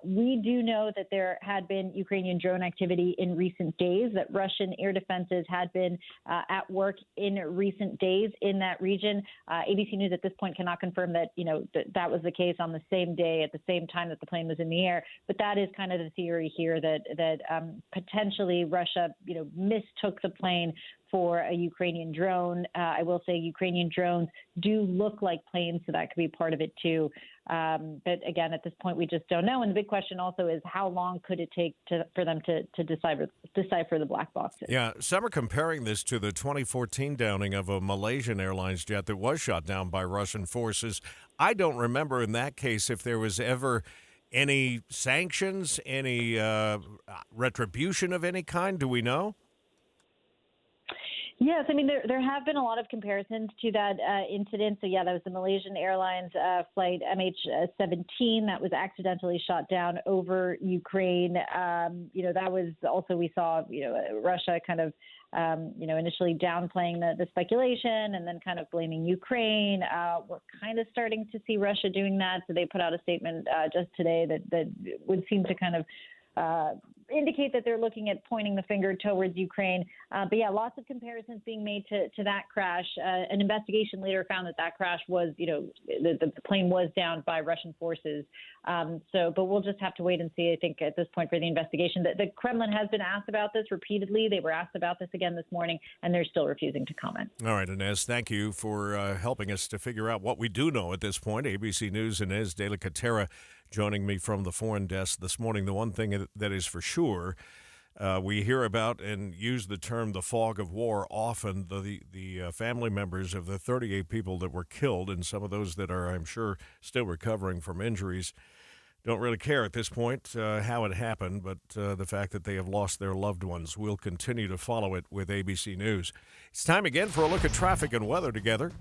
We do know that there had been Ukrainian drone activity in recent days, that Russian air defenses had been at work in recent days in that region. ABC News at this point cannot confirm that, that was the case on the same day at the same time that the plane was in the air. But that is kind of the theory here that potentially Russia, mistook the plane for a Ukrainian drone. I will say Ukrainian drones do look like planes, so that could be part of it too. But again, at this point, we just don't know. And the big question also is how long could it take for them to decipher the black boxes? Yeah, some are comparing this to the 2014 downing of a Malaysian Airlines jet that was shot down by Russian forces. I don't remember in that case if there was ever any sanctions, any retribution of any kind. Do we know? Yes, I mean, there have been a lot of comparisons to that incident. So, yeah, that was the Malaysian Airlines flight MH17 that was accidentally shot down over Ukraine. That was also, we saw, Russia kind of, initially downplaying the speculation and then kind of blaming Ukraine. We're kind of starting to see Russia doing that. So they put out a statement just today that would seem to kind of indicate that they're looking at pointing the finger towards Ukraine. But yeah, lots of comparisons being made to that crash. An investigation later found that crash was, the plane was downed by Russian forces. But we'll just have to wait and see, I think, at this point for the investigation. The Kremlin has been asked about this repeatedly. They were asked about this again this morning, and they're still refusing to comment. All right, Inez, thank you for helping us to figure out what we do know at this point. ABC News' Inez de la Catera joining me from the foreign desk this morning. The one thing that is for sure, we hear about and use the term the fog of war often. The family members of the 38 people that were killed, and some of those that are, I'm sure, still recovering from injuries, don't really care at this point how it happened, but the fact that they have lost their loved ones. We'll continue to follow it with ABC News. It's time again for a look at traffic and weather together.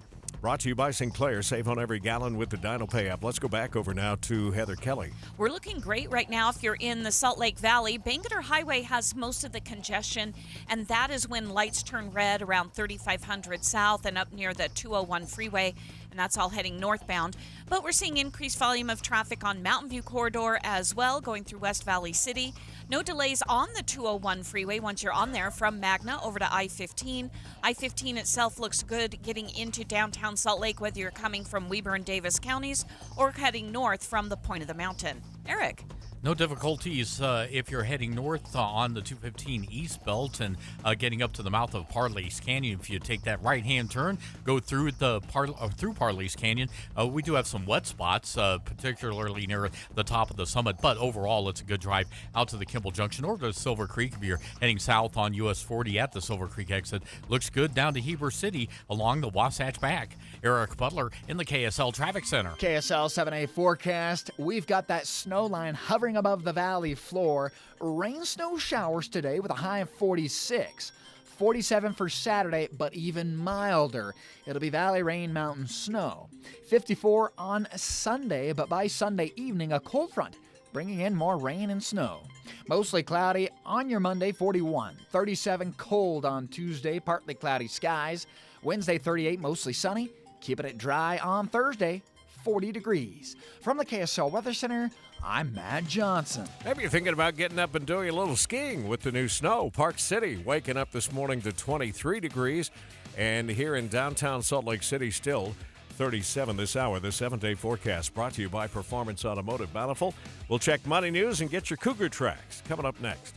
Brought to you by Sinclair. Save on every gallon with the DinoPay app. Let's go back over now to Heather Kelly. We're looking great right now if you're in the Salt Lake Valley. Bangerter Highway has most of the congestion, and that is when lights turn red around 3500 south and up near the 201 freeway, and that's all heading northbound. But we're seeing increased volume of traffic on Mountain View Corridor as well, going through West Valley City. No delays on the 201 freeway once you're on there from Magna over to I-15. I-15 itself looks good getting into downtown Salt Lake, whether you're coming from Weber and Davis counties or heading north from the point of the mountain. Eric. No difficulties if you're heading north on the 215 East Belt and getting up to the mouth of Parley's Canyon. If you take that right-hand turn, go through through Parley's Canyon. We do have some wet spots, particularly near the top of the summit, but overall it's a good drive out to the Kimball Junction or to Silver Creek. If you're heading south on US 40 at the Silver Creek exit, looks good down to Heber City along the Wasatch Back. Eric Butler in the KSL Traffic Center. KSL 7-day forecast. We've got that snow line hovering above the valley floor. Rain, snow showers today with a high of 46. 47 for Saturday, but even milder. It'll be valley rain, mountain snow. 54 on Sunday, but by Sunday evening, a cold front bringing in more rain and snow. Mostly cloudy on your Monday, 41. 37 cold on Tuesday, partly cloudy skies. Wednesday, 38, mostly sunny. Keeping it dry on Thursday, 40 degrees. From the KSL Weather Center, I'm Matt Johnson. Maybe you're thinking about getting up and doing a little skiing with the new snow. Park City waking up this morning to 23 degrees. And here in downtown Salt Lake City, still 37 this hour. The 7-day forecast brought to you by Performance Automotive Bountiful. We'll check money news and get your Cougar tracks coming up next.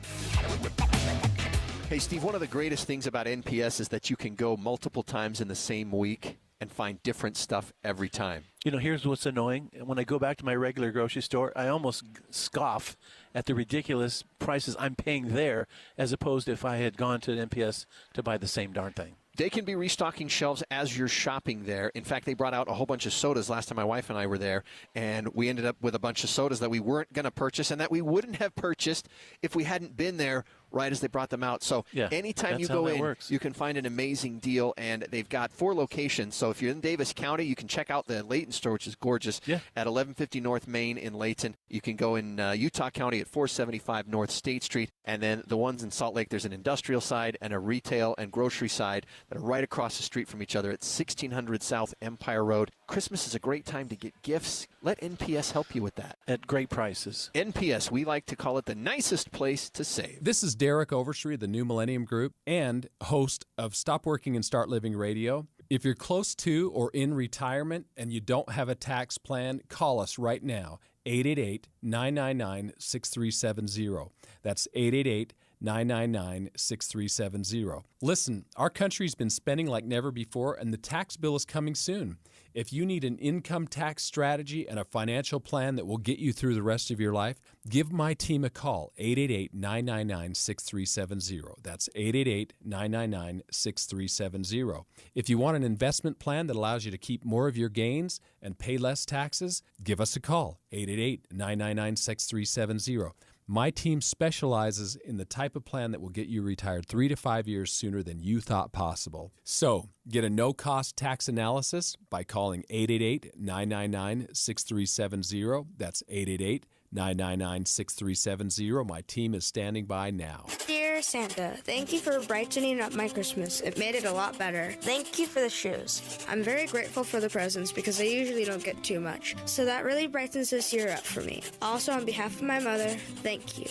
Hey, Steve, one of the greatest things about NPS is that you can go multiple times in the same week and find different stuff every time. You know, here's what's annoying. When I go back to my regular grocery store, I almost scoff at the ridiculous prices I'm paying there as opposed to if I had gone to NPS to buy the same darn thing. They can be restocking shelves as you're shopping there. In fact, they brought out a whole bunch of sodas last time my wife and I were there, and we ended up with a bunch of sodas that we weren't going to purchase and that we wouldn't have purchased if we hadn't been there right as they brought them out. So anytime you go in, you can find an amazing deal, and they've got 4 locations. So if you're in Davis County, you can check out the Layton store, which is gorgeous, at 1150 North Main in Layton. You can go in Utah County at 475 North State Street, and then the ones in Salt Lake, there's an industrial side and a retail and grocery side that are right across the street from each other at 1600 South Empire Road. Christmas is a great time to get gifts. Let NPS help you with that. At great prices. NPS, we like to call it the nicest place to save. This is Derek Overstreet of the New Millennium Group and host of Stop Working and Start Living Radio. If you're close to or in retirement and you don't have a tax plan, call us right now, 888-999-6370. That's 888-999-6370. Listen, our country's been spending like never before, and the tax bill is coming soon. If you need an income tax strategy and a financial plan that will get you through the rest of your life, give my team a call, 888-999-6370. That's 888-999-6370. If you want an investment plan that allows you to keep more of your gains and pay less taxes, give us a call, 888-999-6370. My team specializes in the type of plan that will get you retired 3 to 5 years sooner than you thought possible. So, get a no-cost tax analysis by calling 888-999-6370. That's 888-999-6370. My team is standing by now. Dear Dear Santa, thank you for brightening up my Christmas. It made it a lot better. Thank you for the shoes. I'm very grateful for the presents because I usually don't get too much. So that really brightens this year up for me. Also, on behalf of my mother, thank you.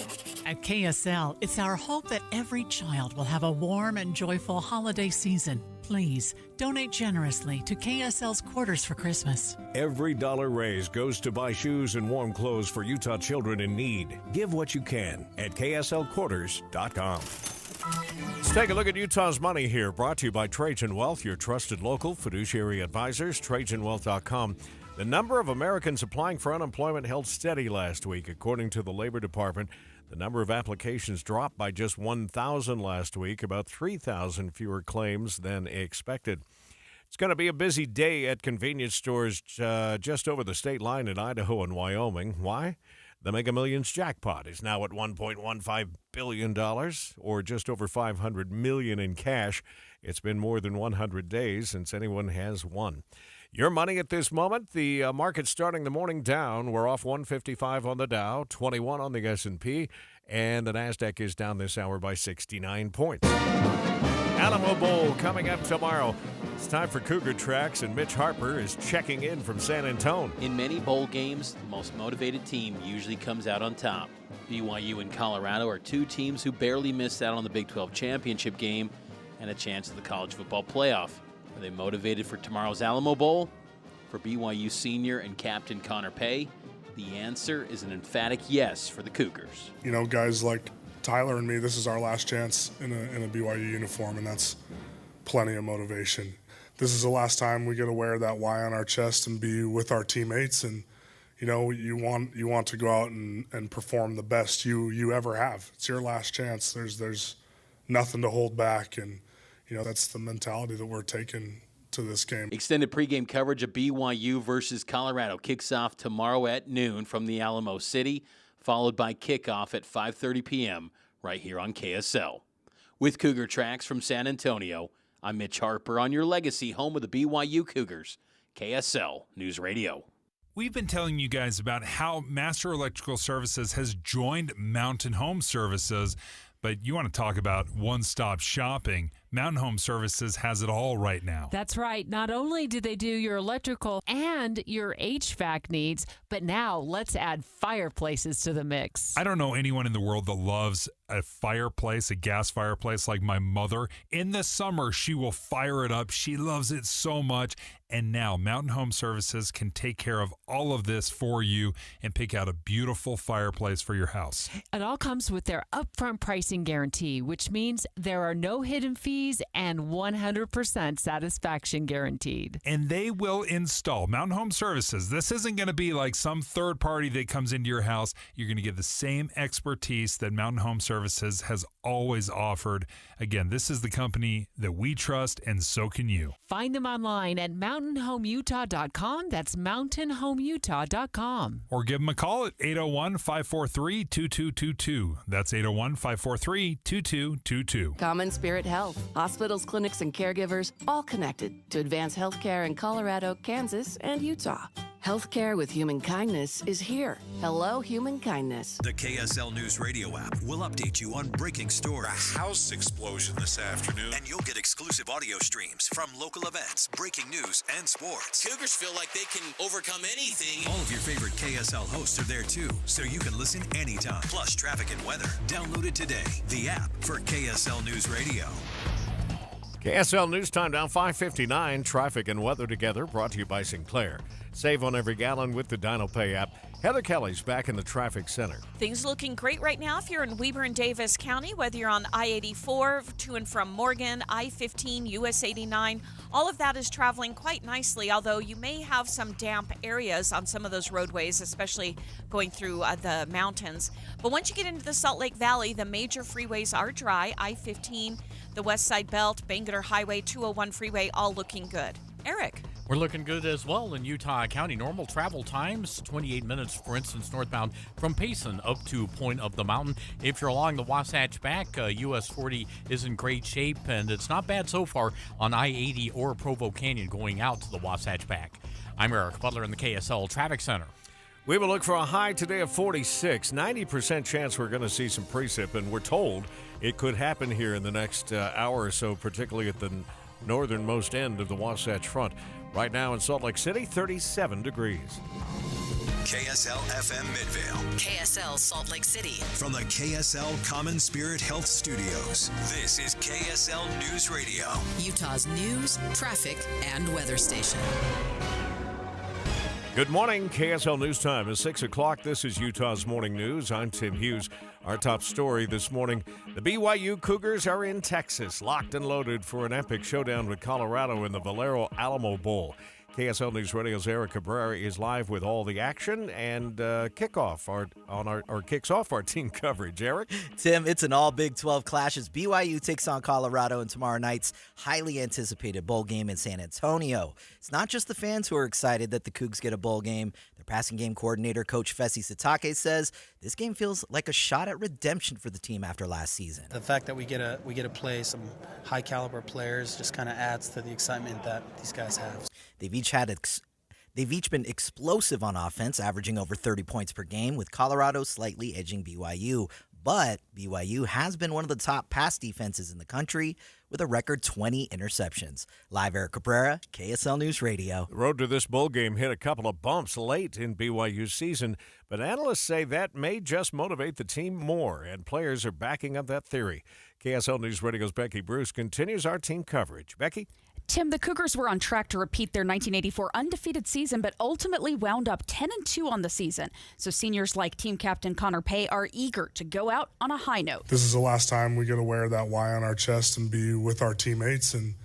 At KSL, it's our hope that every child will have a warm and joyful holiday season. Please donate generously to KSL's Quarters for Christmas. Every dollar raised goes to buy shoes and warm clothes for Utah children in need. Give what you can at KSLQuarters.com. Let's take a look at Utah's money here, brought to you by Trajan Wealth, your trusted local fiduciary advisors, TrajanWealth.com. The number of Americans applying for unemployment held steady last week, according to the Labor Department. The number of applications dropped by just 1,000 last week, about 3,000 fewer claims than expected. It's going to be a busy day at convenience stores just over the state line in Idaho and Wyoming. Why? The Mega Millions jackpot is now at $1.15 billion, or just over $500 million in cash. It's been more than 100 days since anyone has won. Your money at this moment, the market starting the morning down. We're off 155 on the Dow, 21 on the S&P, and the NASDAQ is down this hour by 69 points. Alamo Bowl coming up tomorrow. It's time for Cougar Tracks, and Mitch Harper is checking in from San Antonio. In many bowl games, the most motivated team usually comes out on top. BYU and Colorado are two teams who barely missed out on the Big 12 championship game and a chance at the college football playoff. Are they motivated for tomorrow's Alamo Bowl? For BYU senior and captain Connor Pay, the answer is an emphatic yes for the Cougars. You know, guys like Tyler and me, this is our last chance in a BYU uniform, and that's plenty of motivation. This is the last time we get to wear that Y on our chest and be with our teammates, and you know, you want to go out and perform the best you ever have. It's your last chance. There's nothing to hold back, and you know, that's the mentality that we're taking to this game. Extended pregame coverage of BYU versus Colorado kicks off tomorrow at noon from the Alamo City, followed by kickoff at 5:30 p.m. right here on KSL. With Cougar Tracks from San Antonio, I'm Mitch Harper on your legacy home of the BYU Cougars, KSL News Radio. We've been telling you guys about how Master Electrical Services has joined Mountain Home Services, but you want to talk about one-stop shopping. Mountain Home Services has it all right now. That's right. Not only do they do your electrical and your HVAC needs, but now let's add fireplaces to the mix. I don't know anyone in the world that loves a fireplace, a gas fireplace like my mother. In the summer, she will fire it up. She loves it so much. And now Mountain Home Services can take care of all of this for you and pick out a beautiful fireplace for your house. It all comes with their upfront pricing guarantee, which means there are no hidden fees and 100% satisfaction guaranteed. And they will install. Mountain Home Services, this isn't going to be like some third party that comes into your house. You're going to get the same expertise that Mountain Home Services has always offered. Again, this is the company that we trust, and so can you. Find them online at mountainhomeutah.com. That's mountainhomeutah.com. Or give them a call at 801-543-2222. That's 801-543-2222. Common Spirit Health. Hospitals, clinics, and caregivers all connected to advance healthcare in Colorado, Kansas, and Utah. Healthcare with human kindness is here. Hello, human kindness. The KSL News Radio app will update you on breaking stories. A house explosion this afternoon. And you'll get exclusive audio streams from local events, breaking news, and sports. Cougars feel like they can overcome anything. All of your favorite KSL hosts are there too, so you can listen anytime. Plus traffic and weather. Download it today. The app for KSL News Radio. KSL News Time down 5:59. Traffic and weather together, brought to you by Sinclair. Save on every gallon with the DinoPay app. Heather Kelly's back in the traffic center. Things looking great right now if you're in Weber and Davis County, whether you're on I-84 to and from Morgan, I-15, US 89. All of that is traveling quite nicely, although you may have some damp areas on some of those roadways, especially going through the mountains. But once you get into the Salt Lake Valley, the major freeways are dry. I-15, the West Side Belt, Bangerter Highway, 201 freeway, all looking good. Eric. We're looking good as well in Utah County. Normal travel times, 28 minutes, for instance, northbound from Payson up to Point of the Mountain. If you're along the Wasatch Back, US 40 is in great shape, and it's not bad so far on I-80 or Provo Canyon going out to the Wasatch Back. I'm Eric Butler in the KSL Traffic Center. We will look for a high today of 46. 90% chance we're going to see some precip, and we're told it could happen here in the next hour or so, particularly at the northernmost end of the Wasatch Front. Right now in Salt Lake City, 37 degrees. KSL FM Midvale. KSL Salt Lake City. From the KSL Common Spirit Health Studios, this is KSL News Radio. Utah's news, traffic, and weather station. Good morning. KSL News Time is 6 o'clock. This is Utah's Morning News. I'm Tim Hughes. Our top story this morning, the BYU Cougars are in Texas, locked and loaded for an epic showdown with Colorado in the Valero Alamo Bowl. KSL News Radio's Eric Cabrera is live with all the action and kicks off our team coverage. Eric? Tim, it's an all Big 12 clashes. BYU takes on Colorado in tomorrow night's highly anticipated bowl game in San Antonio. It's not just the fans who are excited that the Cougs get a bowl game. Their passing game coordinator, Coach Fesi Sitake, says this game feels like a shot at redemption for the team after last season. The fact that we get to play some high caliber players just kind of adds to the excitement that these guys have. They've each been explosive on offense, averaging over 30 points per game, with Colorado slightly edging BYU. But BYU has been one of the top pass defenses in the country with a record 20 interceptions. Live, Eric Cabrera, KSL News Radio. The road to this bowl game hit a couple of bumps late in BYU's season, but analysts say that may just motivate the team more, and players are backing up that theory. KSL News Radio's Becky Bruce continues our team coverage. Becky? Tim, the Cougars were on track to repeat their 1984 undefeated season, but ultimately wound up 10-2 on the season. So seniors like team captain Connor Pay are eager to go out on a high note. This is the last time we get to wear that Y on our chest and be with our teammates, and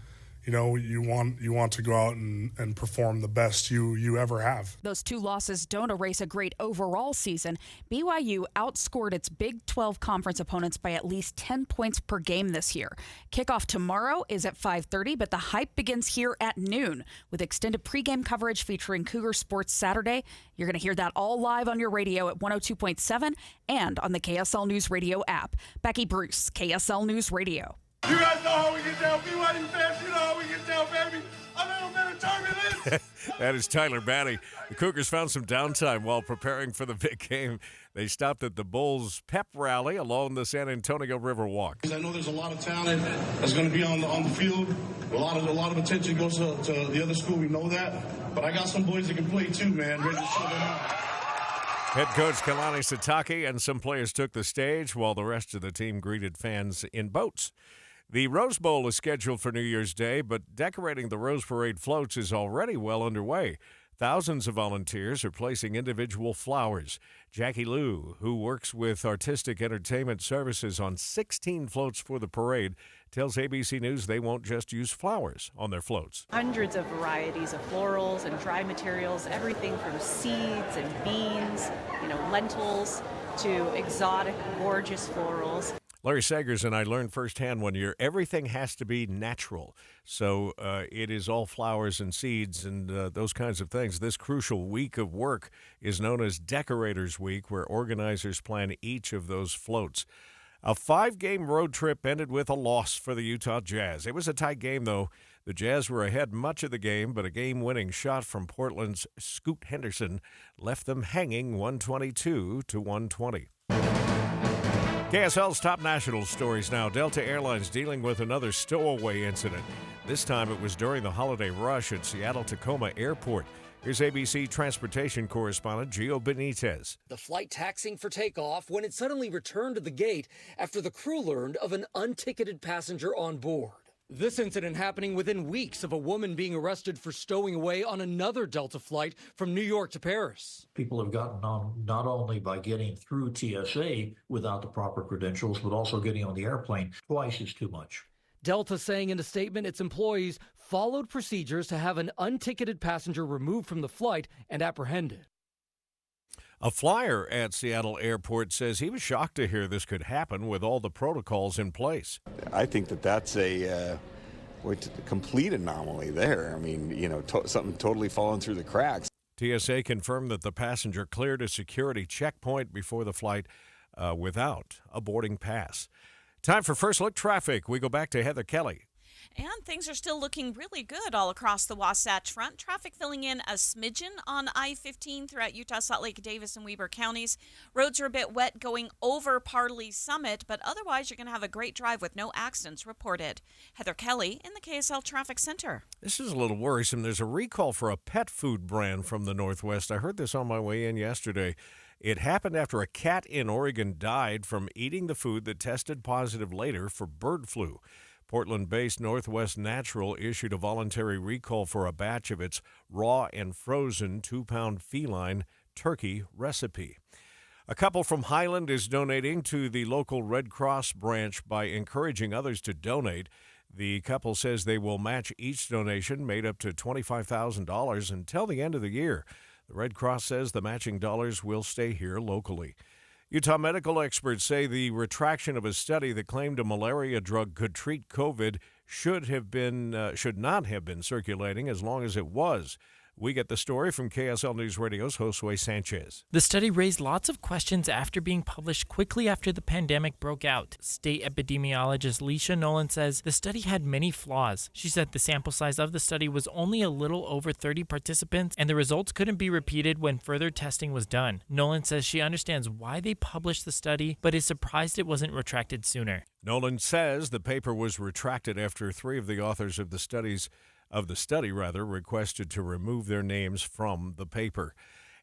you know, you want to go out and perform the best you ever have. Those two losses don't erase a great overall season. BYU outscored its Big 12 conference opponents by at least 10 points per game this year. Kickoff tomorrow is at 5:30, but the hype begins here at noon with extended pregame coverage featuring Cougar Sports Saturday. You're going to hear that all live on your radio at 102.7 and on the KSL News Radio app. Becky Bruce, KSL News Radio. You guys know how we get down, BYU fans. You know how we get down, baby. A little bit of turbulence. That is Tyler Batty. The Cougars found some downtime while preparing for the big game. They stopped at the Bulls pep rally along the San Antonio River Walk. I know there's a lot of talent that's going to be on the field. A lot of attention goes to the other school. We know that. But I got some boys that can play too, man. Ready to show them out. Head coach Kalani Sitake and some players took the stage while the rest of the team greeted fans in boats. The Rose Bowl is scheduled for New Year's Day, but decorating the Rose Parade floats is already well underway. Thousands of volunteers are placing individual flowers. Jackie Liu, who works with Artistic Entertainment Services on 16 floats for the parade, tells ABC News they won't just use flowers on their floats. Hundreds of varieties of florals and dry materials, everything from seeds and beans, lentils, to exotic, gorgeous florals. Larry Sagers and I learned firsthand one year, everything has to be natural. So it is all flowers and seeds and those kinds of things. This crucial week of work is known as Decorators Week, where organizers plan each of those floats. A 5-game road trip ended with a loss for the Utah Jazz. It was a tight game, though. The Jazz were ahead much of the game, but a game-winning shot from Portland's Scoot Henderson left them hanging 122-120. KSL's top national stories now. Delta Airlines dealing with another stowaway incident. This time it was during the holiday rush at Seattle-Tacoma Airport. Here's ABC transportation correspondent Gio Benitez. The flight taxiing for takeoff when it suddenly returned to the gate after the crew learned of an unticketed passenger on board. This incident happening within weeks of a woman being arrested for stowing away on another Delta flight from New York to Paris. People have gotten on not only by getting through TSA without the proper credentials, but also getting on the airplane twice is too much. Delta saying in a statement its employees followed procedures to have an unticketed passenger removed from the flight and apprehended. A flyer at Seattle Airport says he was shocked to hear this could happen with all the protocols in place. I think that's a complete anomaly there. I mean, something totally falling through the cracks. TSA confirmed that the passenger cleared a security checkpoint before the flight without a boarding pass. Time for First Look Traffic. We go back to Heather Kelly. And things are still looking really good all across the Wasatch Front. Traffic filling in a smidgen on I-15 throughout Utah, Salt Lake, Davis, and Weber counties. Roads are a bit wet going over Parley Summit, but otherwise you're going to have a great drive with no accidents reported. Heather Kelly in the KSL Traffic Center. This is a little worrisome. There's a recall for a pet food brand from the Northwest. I heard this on my way in yesterday. It happened after a cat in Oregon died from eating the food that tested positive later for bird flu. Portland-based Northwest Natural issued a voluntary recall for a batch of its raw and frozen 2-pound feline turkey recipe. A couple from Highland is donating to the local Red Cross branch by encouraging others to donate. The couple says they will match each donation, made up to $25,000, until the end of the year. The Red Cross says the matching dollars will stay here locally. Utah medical experts say the retraction of a study that claimed a malaria drug could treat COVID should not have been circulating as long as it was. We get the story from KSL News Radio's Josue Sanchez. The study raised lots of questions after being published quickly after the pandemic broke out. State epidemiologist Leisha Nolan says the study had many flaws. She said the sample size of the study was only a little over 30 participants, and the results couldn't be repeated when further testing was done. Nolan says she understands why they published the study, but is surprised it wasn't retracted sooner. Nolan says the paper was retracted after 3 of the authors of the study requested to remove their names from the paper.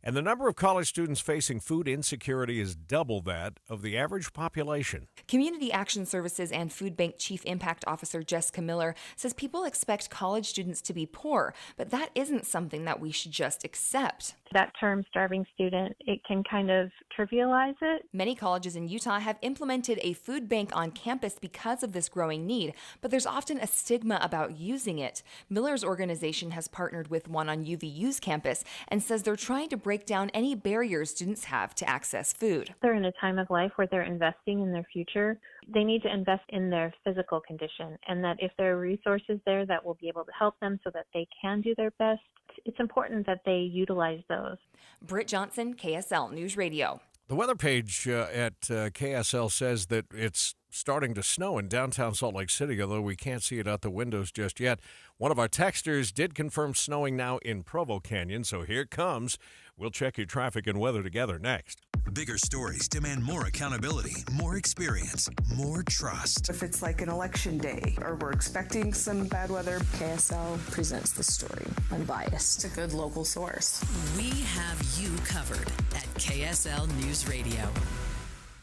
And the number of college students facing food insecurity is double that of the average population. Community Action Services and Food Bank Chief Impact Officer Jessica Miller says people expect college students to be poor, but that isn't something that we should just accept. That term, starving student, it can kind of trivialize it. Many colleges in Utah have implemented a food bank on campus because of this growing need, but there's often a stigma about using it. Miller's organization has partnered with one on UVU's campus and says they're trying to break down any barriers students have to access food. They're in a time of life where they're investing in their future. They need to invest in their physical condition, and that if there are resources there that will be able to help them so that they can do their best, it's important that they utilize those. Britt Johnson, KSL News Radio. The weather page at KSL says that it's starting to snow in downtown Salt Lake City, although we can't see it out the windows just yet. One of our texters did confirm snowing now in Provo Canyon, so here it comes. We'll check your traffic and weather together next. Bigger stories demand more accountability, more experience, more trust. If it's like an election day or we're expecting some bad weather, KSL presents the story. Unbiased. It's a good local source. We have you covered at KSL News Radio.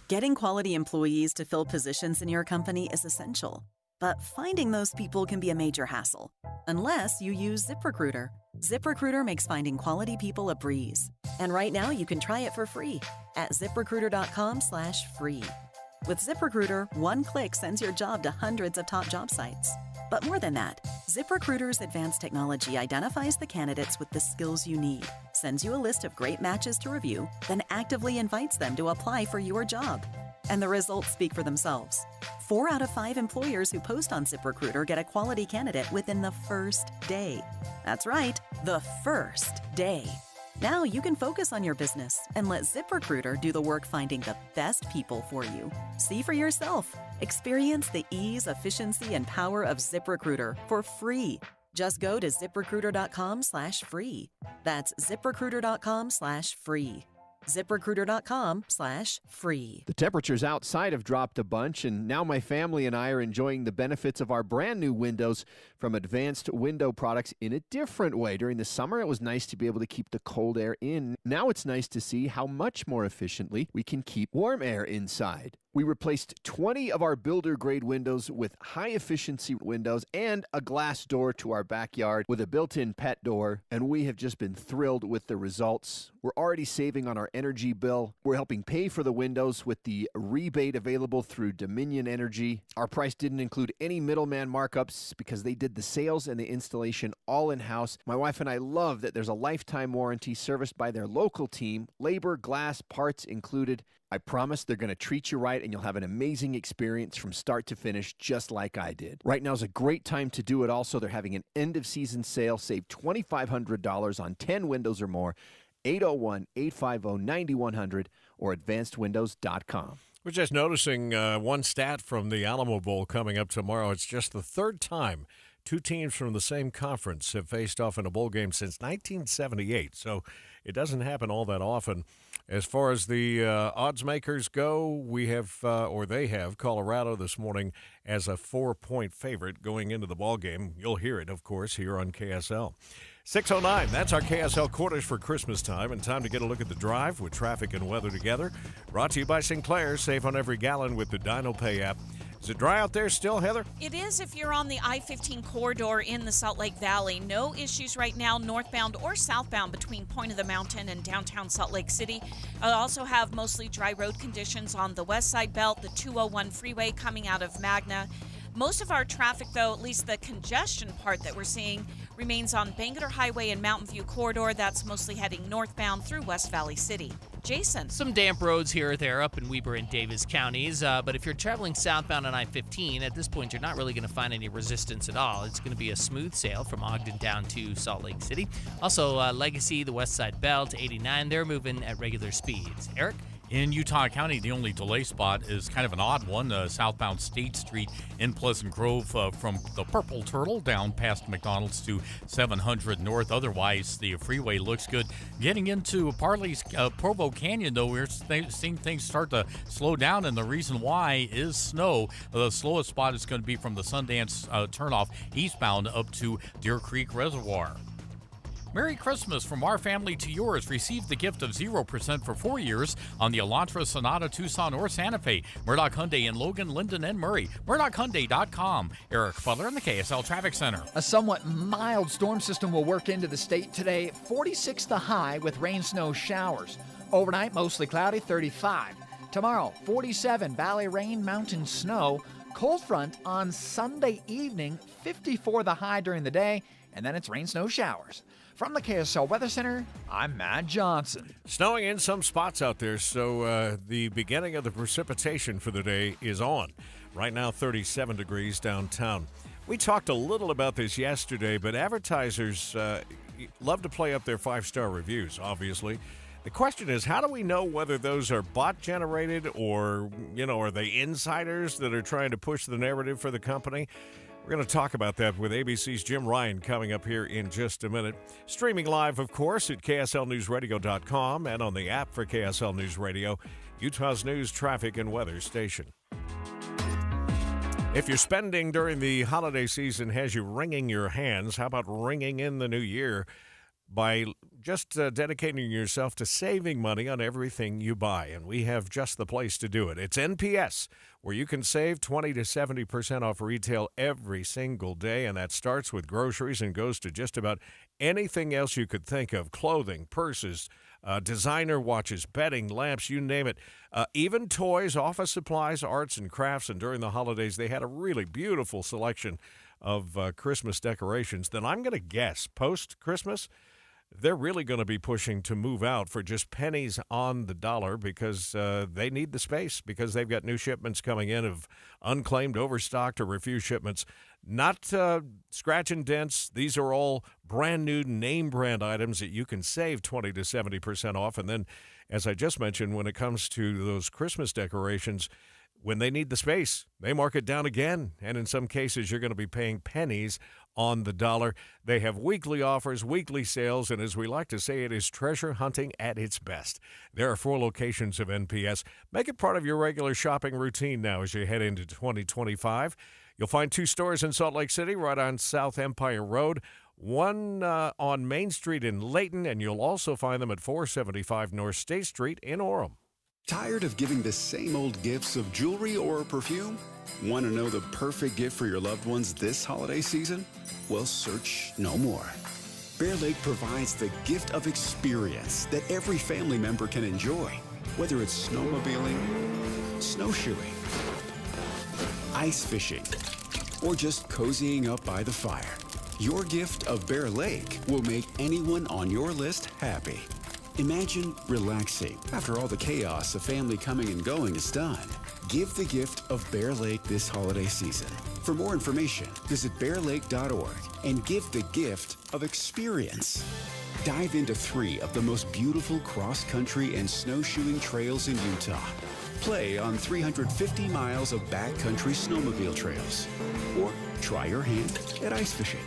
Getting quality employees to fill positions in your company is essential, but finding those people can be a major hassle, unless you use ZipRecruiter. ZipRecruiter makes finding quality people a breeze. And right now you can try it for free at ZipRecruiter.com/free. With ZipRecruiter, one click sends your job to hundreds of top job sites. But more than that, ZipRecruiter's advanced technology identifies the candidates with the skills you need, sends you a list of great matches to review, then actively invites them to apply for your job. And the results speak for themselves. 4 out of 5 employers who post on ZipRecruiter get a quality candidate within the first day. That's right, the first day. Now you can focus on your business and let ZipRecruiter do the work finding the best people for you. See for yourself. Experience the ease, efficiency, and power of ZipRecruiter for free. Just go to ZipRecruiter.com/free. That's ZipRecruiter.com/free. ZipRecruiter.com/free. The temperatures outside have dropped a bunch, and now my family and I are enjoying the benefits of our brand new windows from Advanced Window Products in a different way. During the summer, it was nice to be able to keep the cold air in. Now it's nice to see how much more efficiently we can keep warm air inside. We replaced 20 of our builder-grade windows with high-efficiency windows and a glass door to our backyard with a built-in pet door, and we have just been thrilled with the results. We're already saving on our energy bill. We're helping pay for the windows with the rebate available through Dominion Energy. Our price didn't include any middleman markups because they did the sales and the installation all in-house. My wife and I love that there's a lifetime warranty serviced by their local team, labor, glass, parts included. I promise they're going to treat you right, and you'll have an amazing experience from start to finish, just like I did. Right now is a great time to do it. Also, they're having an end-of-season sale. Save $2,500 on 10 windows or more. 801-850-9100 or advancedwindows.com. We're just noticing one stat from the Alamo Bowl coming up tomorrow. It's just the third time two teams from the same conference have faced off in a bowl game since 1978. So it doesn't happen all that often. As far as the odds makers go, we have, or they have, Colorado this morning as a 4-point favorite going into the ball game. You'll hear it, of course, here on KSL. 6:09, that's our KSL quarters for Christmas time, and time to get a look at the drive with traffic and weather together. Brought to you by Sinclair. Save on every gallon with the DinoPay app. Is it dry out there still, Heather? It is if you're on the I-15 corridor in the Salt Lake Valley. No issues right now northbound or southbound between Point of the Mountain and downtown Salt Lake City. I also have mostly dry road conditions on the west side belt, the 201 freeway coming out of Magna. Most of our traffic, though, at least the congestion part that we're seeing, remains on Bangerter Highway and Mountain View corridor. That's mostly heading northbound through West Valley City. Jason. Some damp roads here or there up in Weber and Davis counties, but if you're traveling southbound on I-15, at this point you're not really going to find any resistance at all. It's going to be a smooth sail from Ogden down to Salt Lake City. Also, Legacy, the west side belt, 89, they're moving at regular speeds. Eric? In Utah County, the only delay spot is kind of an odd one, southbound State Street in Pleasant Grove from the Purple Turtle down past McDonald's to 700 North. Otherwise, the freeway looks good. Getting into Parley's Provo Canyon, though, we're seeing things start to slow down, and the reason why is snow. The slowest spot is going to be from the Sundance turnoff eastbound up to Deer Creek Reservoir. Merry Christmas from our family to yours. Receive the gift of 0% for 4 years on the Elantra, Sonata, Tucson, or Santa Fe. Murdoch Hyundai in Logan, Linden, and Murray. MurdochHyundai.com. Eric Butler in the KSL Traffic Center. A somewhat mild storm system will work into the state today. 46 the high with rain, snow, showers. Overnight, mostly cloudy, 35. Tomorrow, 47, valley rain, mountain snow. Cold front on Sunday evening, 54 the high during the day, and then it's rain, snow, showers. From the KSL Weather Center, I'm Matt Johnson. Snowing in some spots out there, so the beginning of the precipitation for the day is on. Right now, 37 degrees downtown. We talked a little about this yesterday, but advertisers love to play up their 5-star reviews, obviously. The question is, how do we know whether those are bot-generated or, are they insiders that are trying to push the narrative for the company? We're going to talk about that with ABC's Jim Ryan coming up here in just a minute. Streaming live, of course, at KSLNewsRadio.com and on the app for KSL News Radio, Utah's news, traffic, and weather station. If your spending during the holiday season has you wringing your hands, how about ringing in the new year by just dedicating yourself to saving money on everything you buy? And we have just the place to do it. It's NPS, where you can save 20 to 70% off retail every single day, and that starts with groceries and goes to just about anything else you could think of: clothing, purses, designer watches, bedding, lamps, you name it. Even toys, office supplies, arts and crafts. And during the holidays, they had a really beautiful selection of Christmas decorations. Then I'm going to guess post-Christmas, they're really going to be pushing to move out for just pennies on the dollar because they need the space, because they've got new shipments coming in of unclaimed, overstocked, or refused shipments. Not scratch and dents. These are all brand new name brand items that you can save 20 to 70% off. And then, as I just mentioned, when it comes to those Christmas decorations, when they need the space, they mark it down again. And in some cases, you're going to be paying pennies on the dollar. They have weekly offers, weekly sales, and as we like to say, it is treasure hunting at its best. There are 4 locations of NPS. Make it part of your regular shopping routine now as you head into 2025. You'll find 2 stores in Salt Lake City, right on South Empire Road, one on Main Street in Layton, and you'll also find them at 475 North State Street in Orem. Tired of giving the same old gifts of jewelry or perfume? Want to know the perfect gift for your loved ones this holiday season? Well, search no more. Bear Lake provides the gift of experience that every family member can enjoy, whether it's snowmobiling, snowshoeing, ice fishing, or just cozying up by the fire. Your gift of Bear Lake will make anyone on your list happy. Imagine relaxing after all the chaos of family coming and going is done. Give the gift of Bear Lake this holiday season. For more information, visit bearlake.org and give the gift of experience. Dive into 3 of the most beautiful cross-country and snowshoeing trails in Utah. Play on 350 miles of backcountry snowmobile trails. Or try your hand at ice fishing.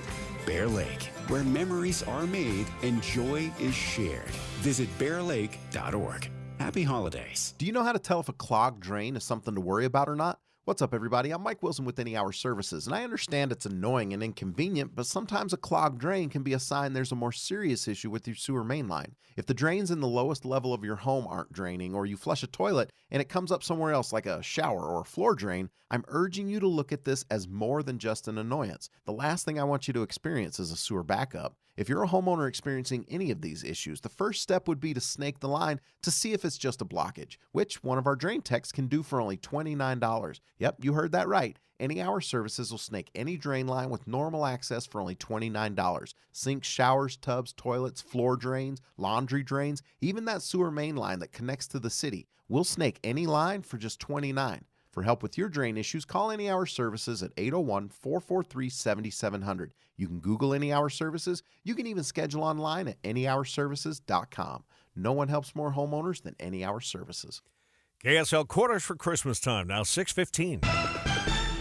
Bear Lake, where memories are made and joy is shared. Visit bearlake.org. Happy holidays. Do you know how to tell if a clogged drain is something to worry about or not? What's up, everybody? I'm Mike Wilson with Any Hour Services, and I understand it's annoying and inconvenient, but sometimes a clogged drain can be a sign there's a more serious issue with your sewer main line. If the drains in the lowest level of your home aren't draining, or you flush a toilet and it comes up somewhere else like a shower or a floor drain, I'm urging you to look at this as more than just an annoyance. The last thing I want you to experience is a sewer backup. If you're a homeowner experiencing any of these issues, the first step would be to snake the line to see if it's just a blockage, which one of our drain techs can do for only $29. Yep, you heard that right. Any Hour Services will snake any drain line with normal access for only $29. Sinks, showers, tubs, toilets, floor drains, laundry drains, even that sewer main line that connects to the city. We'll snake any line for just $29. For help with your drain issues, call Any Hour Services at 801-443-7700. You can Google Any Hour Services. You can even schedule online at anyhourservices.com. No one helps more homeowners than Any Hour Services. KSL quarters for Christmas time, now 6:15.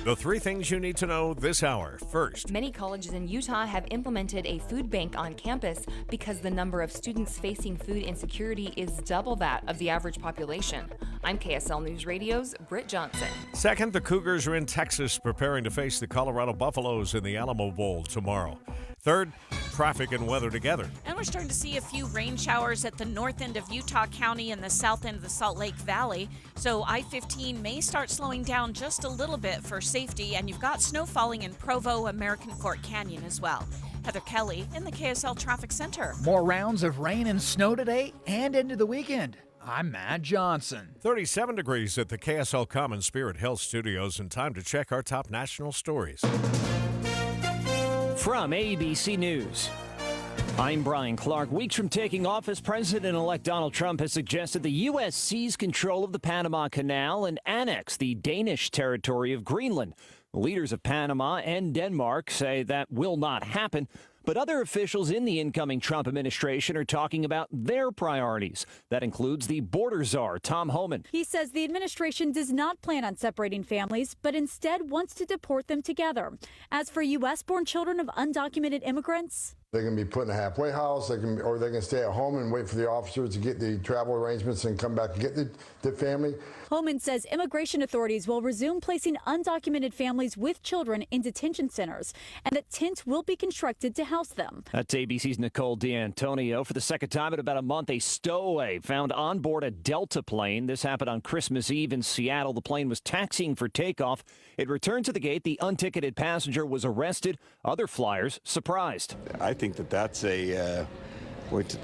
The three things you need to know this hour. First, many colleges in Utah have implemented a food bank on campus because the number of students facing food insecurity is double that of the average population. I'm KSL News Radio's Britt Johnson. Second, the Cougars are in Texas preparing to face the Colorado Buffaloes in the Alamo Bowl tomorrow. Third, traffic and weather together. And we're starting to see a few rain showers at the north end of Utah County and the south end of the Salt Lake Valley. So I-15 may start slowing down just a little bit for safety. And you've got snow falling in Provo, American Fork Canyon as well. Heather Kelly in the KSL Traffic Center. More rounds of rain and snow today and into the weekend. I'm Matt Johnson. 37 degrees at the KSL Common Spirit Health Studios, and time to check our top national stories. From ABC News, I'm Brian Clark. Weeks from taking office, President-elect Donald Trump has suggested the U.S. seize control of the Panama Canal and annex the Danish territory of Greenland. The leaders of Panama and Denmark say that will not happen. But other officials in the incoming Trump administration are talking about their priorities. That includes the border czar, Tom Homan. He says the administration does not plan on separating families, but instead wants to deport them together. As for U.S.-born children of undocumented immigrants, they can be put in a halfway house, they can stay at home and wait for the officers to get the travel arrangements and come back and get the family. Homan says immigration authorities will resume placing undocumented families with children in detention centers and that tents will be constructed to house them. That's ABC's Nicole D'Antonio. For the second time in about a month, a stowaway found on board a Delta plane. This happened on Christmas Eve in Seattle. The plane was taxiing for takeoff. It returned to the gate. The unticketed passenger was arrested. Other flyers surprised. I think that's a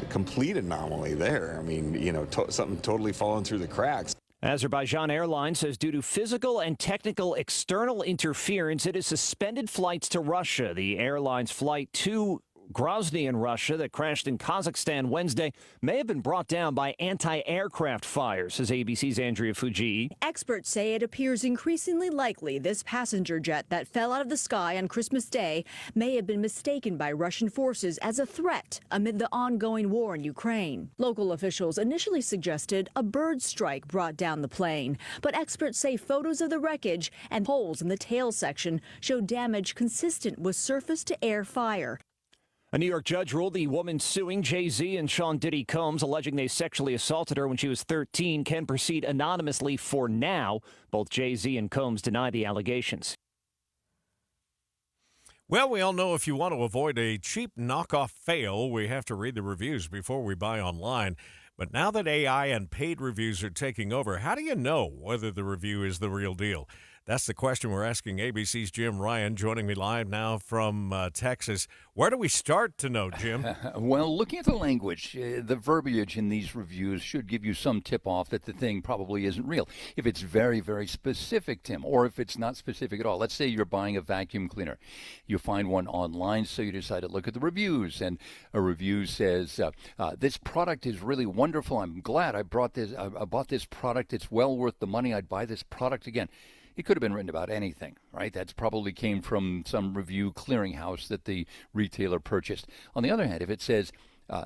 complete anomaly there. I mean, something totally falling through the cracks. Azerbaijan Airlines says due to physical and technical external interference, it has suspended flights to Russia. The airline's flight to Grozny in Russia that crashed in Kazakhstan Wednesday may have been brought down by anti-aircraft fire, says ABC's Andrea Fujii. Experts say it appears increasingly likely this passenger jet that fell out of the sky on Christmas Day may have been mistaken by Russian forces as a threat amid the ongoing war in Ukraine. Local officials initially suggested a bird strike brought down the plane, but experts say photos of the wreckage and holes in the tail section show damage consistent with surface-to-air fire. A New York judge ruled the woman suing Jay-Z and Sean Diddy Combs, alleging they sexually assaulted her when she was 13, can proceed anonymously for now. Both Jay-Z and Combs deny the allegations. Well, we all know if you want to avoid a cheap knockoff fail, we have to read the reviews before we buy online. But now that AI and paid reviews are taking over, how do you know whether the review is the real deal? That's the question we're asking ABC's Jim Ryan, joining me live now from Texas. Where do we start to know, Jim? Well, looking at the language, the verbiage in these reviews should give you some tip-off that the thing probably isn't real. If it's very, very specific, Tim, or if it's not specific at all. Let's say you're buying a vacuum cleaner. You find one online, so you decide to look at the reviews. And a review says, this product is really wonderful. I'm glad I bought this product. It's well worth the money. I'd buy this product again. It could have been written about anything, right? That's probably came from some review clearinghouse that the retailer purchased. On the other hand, if it says,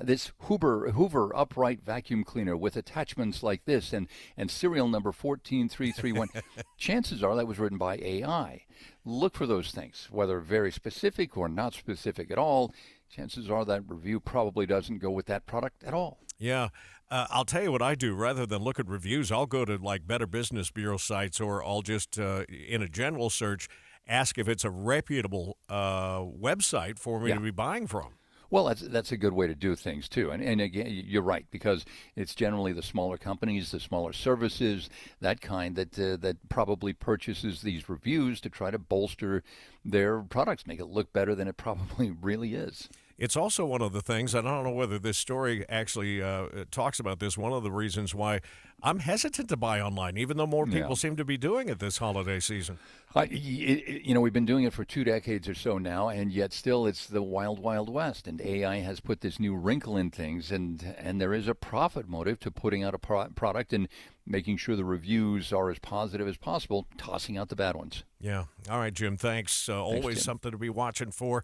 This Hoover upright vacuum cleaner with attachments like this and serial number 14331. Chances are that was written by AI. Look for those things, whether very specific or not specific at all. Chances are that review probably doesn't go with that product at all. Yeah. I'll tell you what I do. Rather than look at reviews, I'll go to like Better Business Bureau sites, or I'll just, in a general search, ask if it's a reputable website for me to be buying from. Well, that's a good way to do things, too. And again, you're right, because it's generally the smaller companies, the smaller services, that kind, that probably purchases these reviews to try to bolster their products, make it look better than it probably really is. It's also one of the things, and I don't know whether this story actually talks about this, one of the reasons why I'm hesitant to buy online, even though more people seem to be doing it this holiday season. We've been doing it for 2 decades or so now, and yet still it's the wild, wild west. And AI has put this new wrinkle in things, and there is a profit motive to putting out a product and making sure the reviews are as positive as possible, tossing out the bad ones. Yeah. All right, Jim, thanks. Always Jim. something to be watching for.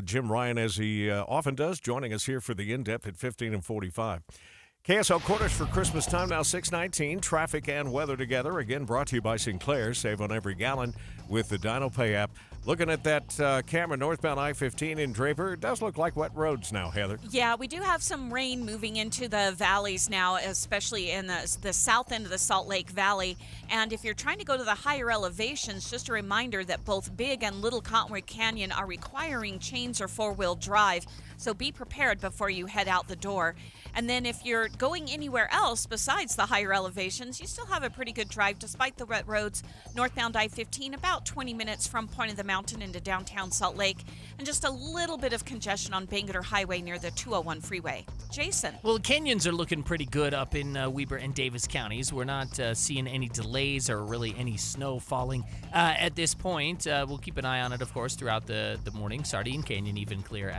Jim Ryan, as he often does, joining us here for the In-Depth at 15 and 45. KSL Quarters for Christmas time now, 6:19. Traffic and weather together. Again, brought to you by Sinclair. Save on every gallon with the DinoPay app. Looking at that camera northbound I-15 in Draper, it does look like wet roads now, Heather. Yeah, we do have some rain moving into the valleys now, especially in the south end of the Salt Lake Valley. And if you're trying to go to the higher elevations, just a reminder that both Big and Little Cottonwood Canyon are requiring chains or four-wheel drive. So be prepared before you head out the door. And then if you're going anywhere else besides the higher elevations, you still have a pretty good drive despite the wet roads. Northbound I-15, about 20 minutes from Point of the Mountain into downtown Salt Lake, and just a little bit of congestion on Bangerter Highway near the 201 freeway. Jason. Well, the canyons are looking pretty good up in Weber and Davis counties. We're not seeing any delays or really any snow falling at this point. We'll keep an eye on it, of course, throughout the morning. Sardine Canyon even clear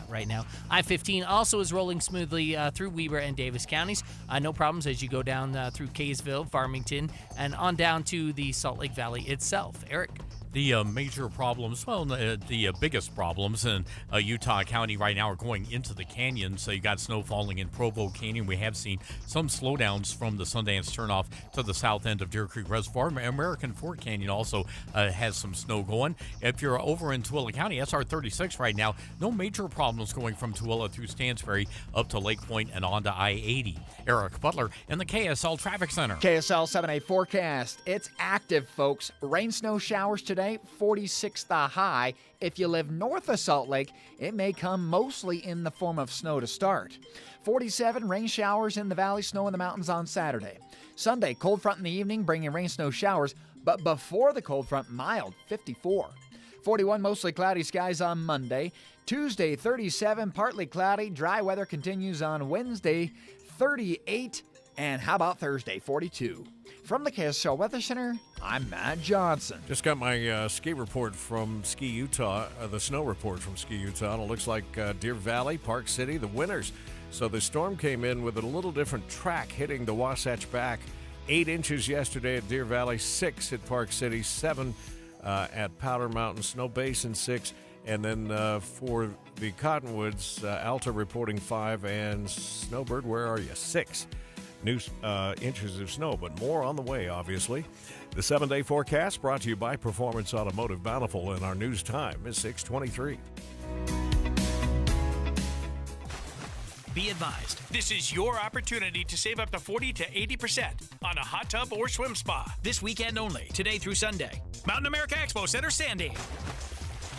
right now. I-15 also is rolling smoothly through Weber and Davis counties. No problems as you go down through Kaysville, Farmington, and on down to the Salt Lake Valley itself. Eric? The major problems, the biggest problems in Utah County right now are going into the canyons. So you got snow falling in Provo Canyon. We have seen some slowdowns from the Sundance turnoff to the south end of Deer Creek Reservoir. American Fork Canyon also has some snow going. If you're over in Tooele County, SR 36 right now, no major problems going from Tooele through Stansbury up to Lake Point and on to I-80. Eric Butler in the KSL Traffic Center. KSL 7-day forecast. It's active, folks. Rain, snow showers today. 46 the high. If you live north of Salt Lake, it may come mostly in the form of snow to start. 47 rain showers in the valley, snow in the mountains on Saturday. Sunday, cold front in the evening, bringing rain, snow showers, but before the cold front, mild, 54. 41 mostly cloudy skies on Monday. Tuesday, 37, partly cloudy. Dry weather continues on Wednesday, 38. And how about Thursday, 42? From the KSL Weather Center, I'm Matt Johnson. Just got my ski report from Ski Utah, the snow report from Ski Utah. And it looks like Deer Valley, Park City, the winners. So the storm came in with a little different track hitting the Wasatch Back. 8 inches yesterday at Deer Valley, 6 at Park City, 7 at Powder Mountain, Snow Basin 6. And then for the Cottonwoods, Alta reporting 5, and Snowbird, where are you? 6. New inches of snow, but more on the way, obviously. The 7-day forecast brought to you by Performance Automotive Bountiful, and our news time is 6:23. Be advised, this is your opportunity to save up to 40 to 80% on a hot tub or swim spa this weekend only, today through Sunday. Mountain America Expo Center, Sandy.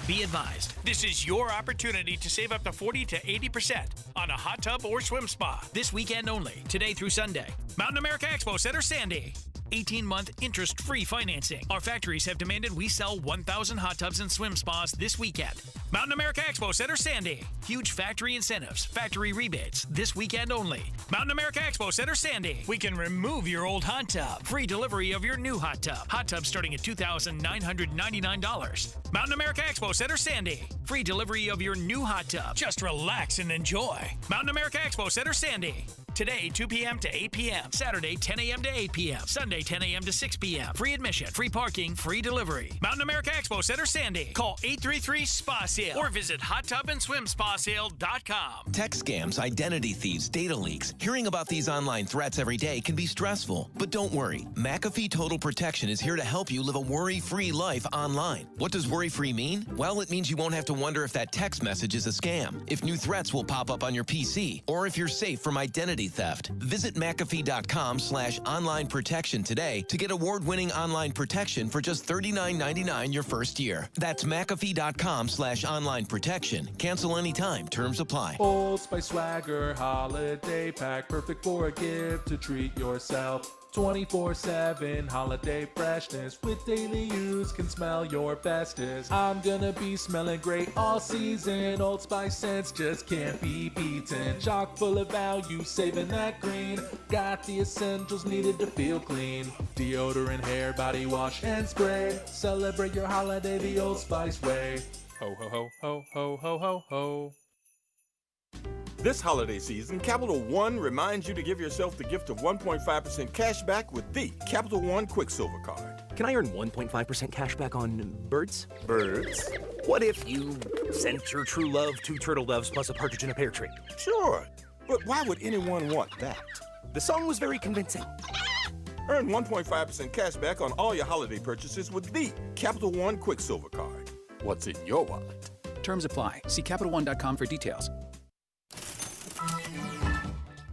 Be advised, this is your opportunity to save up to 40 to 80% on a hot tub or swim spa this weekend only, today through Sunday. Mountain America Expo Center, Sandy. 18-month interest-free financing. Our factories have demanded we sell 1,000 hot tubs and swim spas this weekend. Mountain America Expo Center, Sandy. Huge factory incentives, factory rebates, this weekend only. Mountain America Expo Center, Sandy. We can remove your old hot tub. Free delivery of your new hot tub. Hot tub starting at $2,999. Mountain America Expo Center, Sandy. Free delivery of your new hot tub. Just relax and enjoy. Mountain America Expo Center, Sandy. Today, 2 p.m. to 8 p.m. Saturday, 10 a.m. to 8 p.m. Sunday, Saturday, 10 a.m. to 6 p.m. Free admission, free parking, free delivery. Mountain America Expo Center, Sandy. Call 833-SPA-SALE or visit hottubandSwimSpaSale.com. Tech scams, identity thieves, data leaks. Hearing about these online threats every day can be stressful. But don't worry. McAfee Total Protection is here to help you live a worry-free life online. What does worry-free mean? Well, it means you won't have to wonder if that text message is a scam, if new threats will pop up on your PC, or if you're safe from identity theft. Visit McAfee.com/online protection today to get award-winning online protection for just $39.99 your first year. That's McAfee.com/online protection. Cancel anytime. Terms apply. Old Spice Swagger Holiday Pack. Perfect for a gift to treat yourself. 24/7 holiday freshness with daily use can smell your bestest. I'm gonna be smelling great all season. Old Spice scents just can't be beaten. Chock full of value, saving that green. Got the essentials needed to feel clean. Deodorant, hair, body wash, and spray. Celebrate your holiday the Old Spice way. Ho ho ho ho ho ho ho ho. This holiday season, Capital One reminds you to give yourself the gift of 1.5% cash back with the Capital One Quicksilver Card. Can I earn 1.5% cash back on birds? Birds? What if you sent your true love 2 turtle doves plus a partridge in a pear tree? Sure, but why would anyone want that? The song was very convincing. Earn 1.5% cash back on all your holiday purchases with the Capital One Quicksilver Card. What's in your wallet? Terms apply. See CapitalOne.com for details.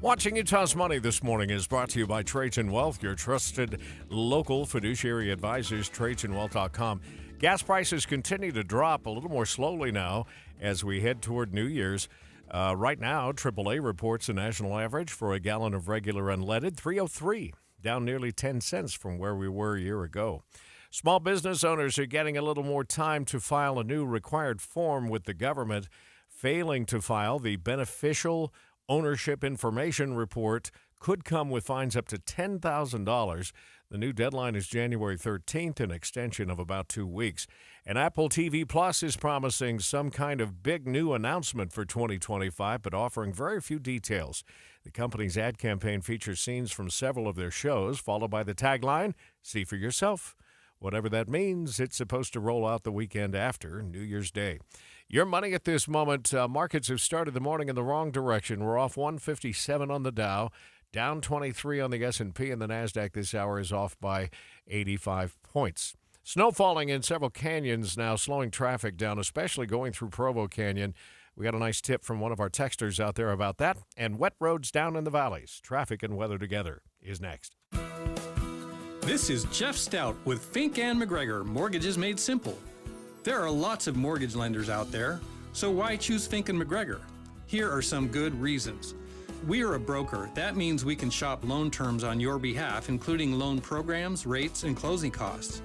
Watching Utah's Money this morning is brought to you by Trajan Wealth, your trusted local fiduciary advisors, TrajanWealth.com. Gas prices continue to drop a little more slowly now as we head toward New Year's. Right now, AAA reports a national average for a gallon of regular unleaded, $3.03, down nearly 10 cents from where we were a year ago. Small business owners are getting a little more time to file a new required form with the government. Failing to file the beneficial ownership information report could come with fines up to $10,000. The new deadline is January 13th, an extension of about 2 weeks. And Apple TV Plus is promising some kind of big new announcement for 2025, but offering very few details. The company's ad campaign features scenes from several of their shows, followed by the tagline, "See for yourself." Whatever that means, it's supposed to roll out the weekend after New Year's Day. Your money at this moment, markets have started the morning in the wrong direction. We're off 157 on the Dow, down 23 on the S&P, and the NASDAQ this hour is off by 85 points. Snow falling in several canyons now, slowing traffic down, especially going through Provo Canyon. We got a nice tip from one of our texters out there about that. And wet roads down in the valleys. Traffic and weather together is next. This is Jeff Stout with Fink and McGregor, Mortgages Made Simple. There are lots of mortgage lenders out there, so why choose Fink and McGregor? Here are some good reasons. We are a broker. That means we can shop loan terms on your behalf, including loan programs, rates, and closing costs.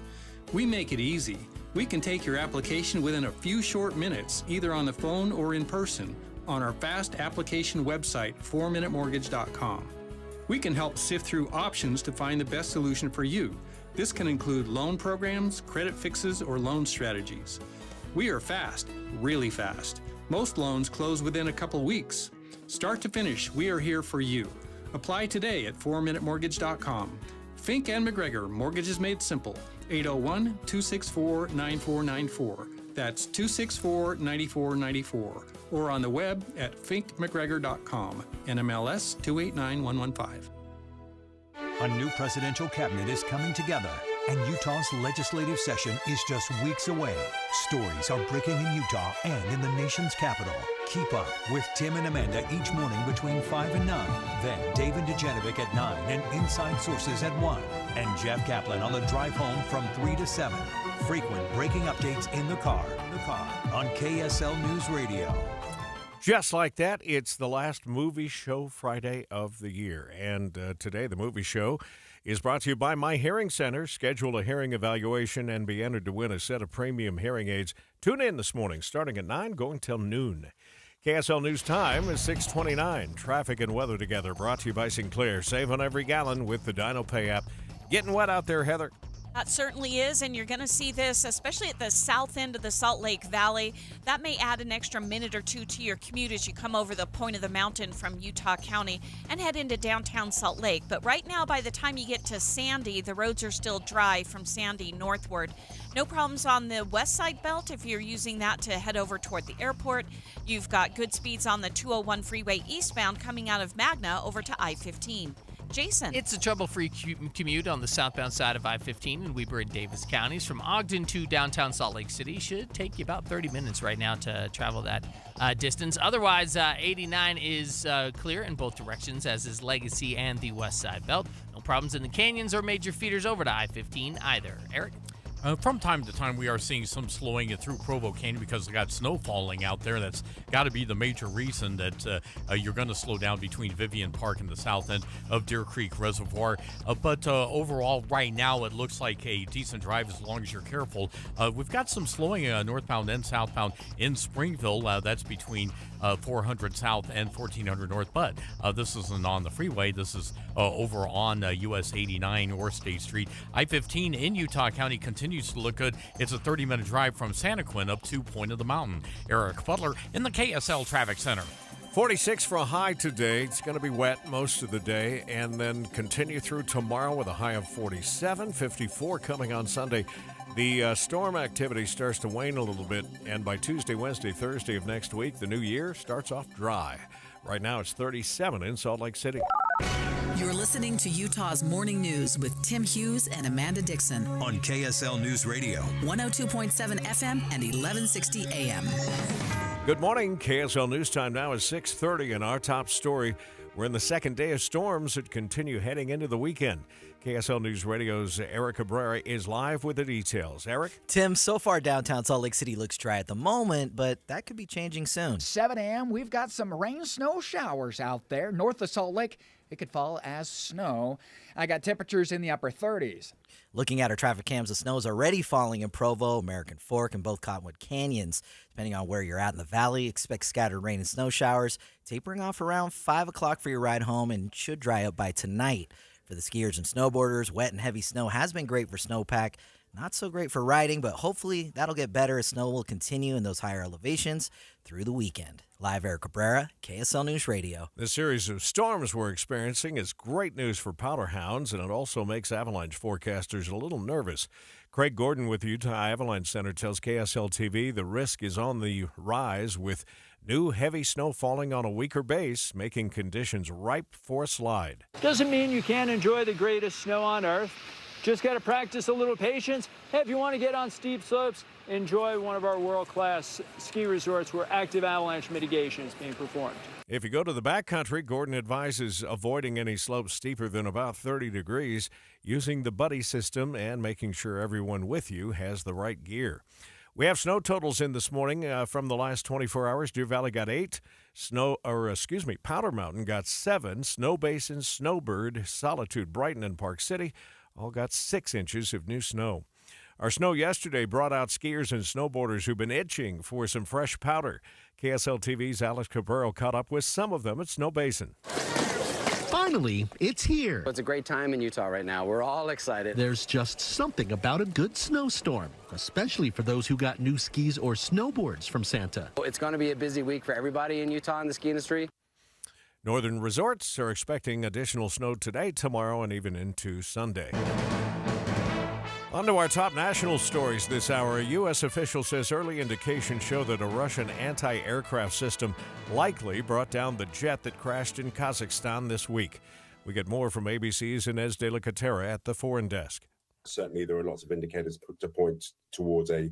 We make it easy. We can take your application within a few short minutes, either on the phone or in person, on our fast application website, 4minutemortgage.com. We can help sift through options to find the best solution for you. This can include loan programs, credit fixes, or loan strategies. We are fast, really fast. Most loans close within a couple weeks. Start to finish, we are here for you. Apply today at 4minutemortgage.com. Fink and McGregor, Mortgages Made Simple, 801-264-9494. That's 264-9494. Or on the web at finkmcgregor.com. NMLS 289115. A new presidential cabinet is coming together, and Utah's legislative session is just weeks away. Stories are breaking in Utah and in the nation's capital. Keep up with Tim and Amanda each morning between 5 and 9. Then David DeGenovic at 9 and Inside Sources at 1. And Jeff Kaplan on the drive home from 3 to 7. Frequent breaking updates in the car on KSL News Radio. Just like that, it's the last movie show Friday of the year. And today, the movie show is brought to you by My Hearing Center. Schedule a hearing evaluation and be entered to win a set of premium hearing aids. Tune in this morning, starting at 9, going till noon. KSL News Time is 6:29. Traffic and weather together, brought to you by Sinclair. Save on every gallon with the Dino Pay app. Getting wet out there, Heather? That certainly is, and you're going to see this, especially at the south end of the Salt Lake Valley. That may add an extra minute or two to your commute as you come over the point of the mountain from Utah County and head into downtown Salt Lake. But right now, by the time you get to Sandy, the roads are still dry from Sandy northward. No problems on the west side belt if you're using that to head over toward the airport. You've got good speeds on the 201 freeway eastbound coming out of Magna over to I-15. Jason. It's a trouble-free commute on the southbound side of I-15 in Weber and Davis counties. From Ogden to downtown Salt Lake City should take you about 30 minutes right now to travel that distance. Otherwise, 89 is clear in both directions, as is Legacy and the west side belt. No problems in the canyons or major feeders over to I-15 either. Eric? From time to time, we are seeing some slowing through Provo Canyon because they got snow falling out there. That's got to be the major reason that you're going to slow down between Vivian Park and the south end of Deer Creek Reservoir. But overall, right now, it looks like a decent drive as long as you're careful. We've got some slowing northbound and southbound in Springville. That's between 400 south and 1400 north. But this isn't on the freeway. This is over on US 89 or State Street. I-15 in Utah County continues to look good. It's a 30-minute drive from Santa Quinn up to Point of the Mountain. Eric Butler in the KSL Traffic Center. 46 for a high today. It's going to be wet most of the day and then continue through tomorrow with a high of 47, 54 coming on Sunday. The storm activity starts to wane a little bit, and by Tuesday, Wednesday, Thursday of next week, the new year starts off dry. Right now, it's 37 in Salt Lake City. You're listening to Utah's Morning News with Tim Hughes and Amanda Dixon on KSL News Radio, 102.7 FM and 1160 AM. Good morning. KSL News Time now is 6:30, and our top story. We're in the second day of storms that continue heading into the weekend. KSL News Radio's Eric Cabrera is live with the details. Eric? Tim, so far downtown Salt Lake City looks dry at the moment, but that could be changing soon. 7 a.m., we've got some rain snow showers out there. North of Salt Lake, it could fall as snow. I got temperatures in the upper 30s. Looking at our traffic cams, the snow is already falling in Provo, American Fork, and both Cottonwood Canyons. Depending on where you're at in the valley, expect scattered rain and snow showers, tapering off around 5 o'clock for your ride home and should dry up by tonight. For the skiers and snowboarders, wet and heavy snow has been great for snowpack. Not so great for riding, but hopefully that'll get better as snow will continue in those higher elevations through the weekend. Live, Eric Cabrera, KSL News Radio. The series of storms we're experiencing is great news for powder hounds, and it also makes avalanche forecasters a little nervous. Craig Gordon with the Utah Avalanche Center tells KSL TV the risk is on the rise with new heavy snow falling on a weaker base, making conditions ripe for a slide. Doesn't mean you can't enjoy the greatest snow on earth. Just got to practice a little patience. Hey, if you want to get on steep slopes, enjoy one of our world-class ski resorts where active avalanche mitigation is being performed. If you go to the backcountry, Gordon advises avoiding any slopes steeper than about 30 degrees, using the buddy system and making sure everyone with you has the right gear. We have snow totals in this morning from the last 24 hours. Deer Valley got 8. Powder Mountain got 7. Snow Basin, Snowbird, Solitude, Brighton, and Park City all got 6 inches of new snow. Our snow yesterday brought out skiers and snowboarders who've been itching for some fresh powder. KSL TV's Alex Cabrero caught up with some of them at Snow Basin. Finally, it's here. It's a great time in Utah right now. We're all excited. There's just something about a good snowstorm, especially for those who got new skis or snowboards from Santa. It's going to be a busy week for everybody in Utah in the ski industry. Northern resorts are expecting additional snow today, tomorrow, and even into Sunday. On to our top national stories this hour. A U.S. official says early indications show that a Russian anti-aircraft system likely brought down the jet that crashed in Kazakhstan this week. We get more from ABC's Inez de la Catera at the foreign desk. Certainly there are lots of indicators to point towards a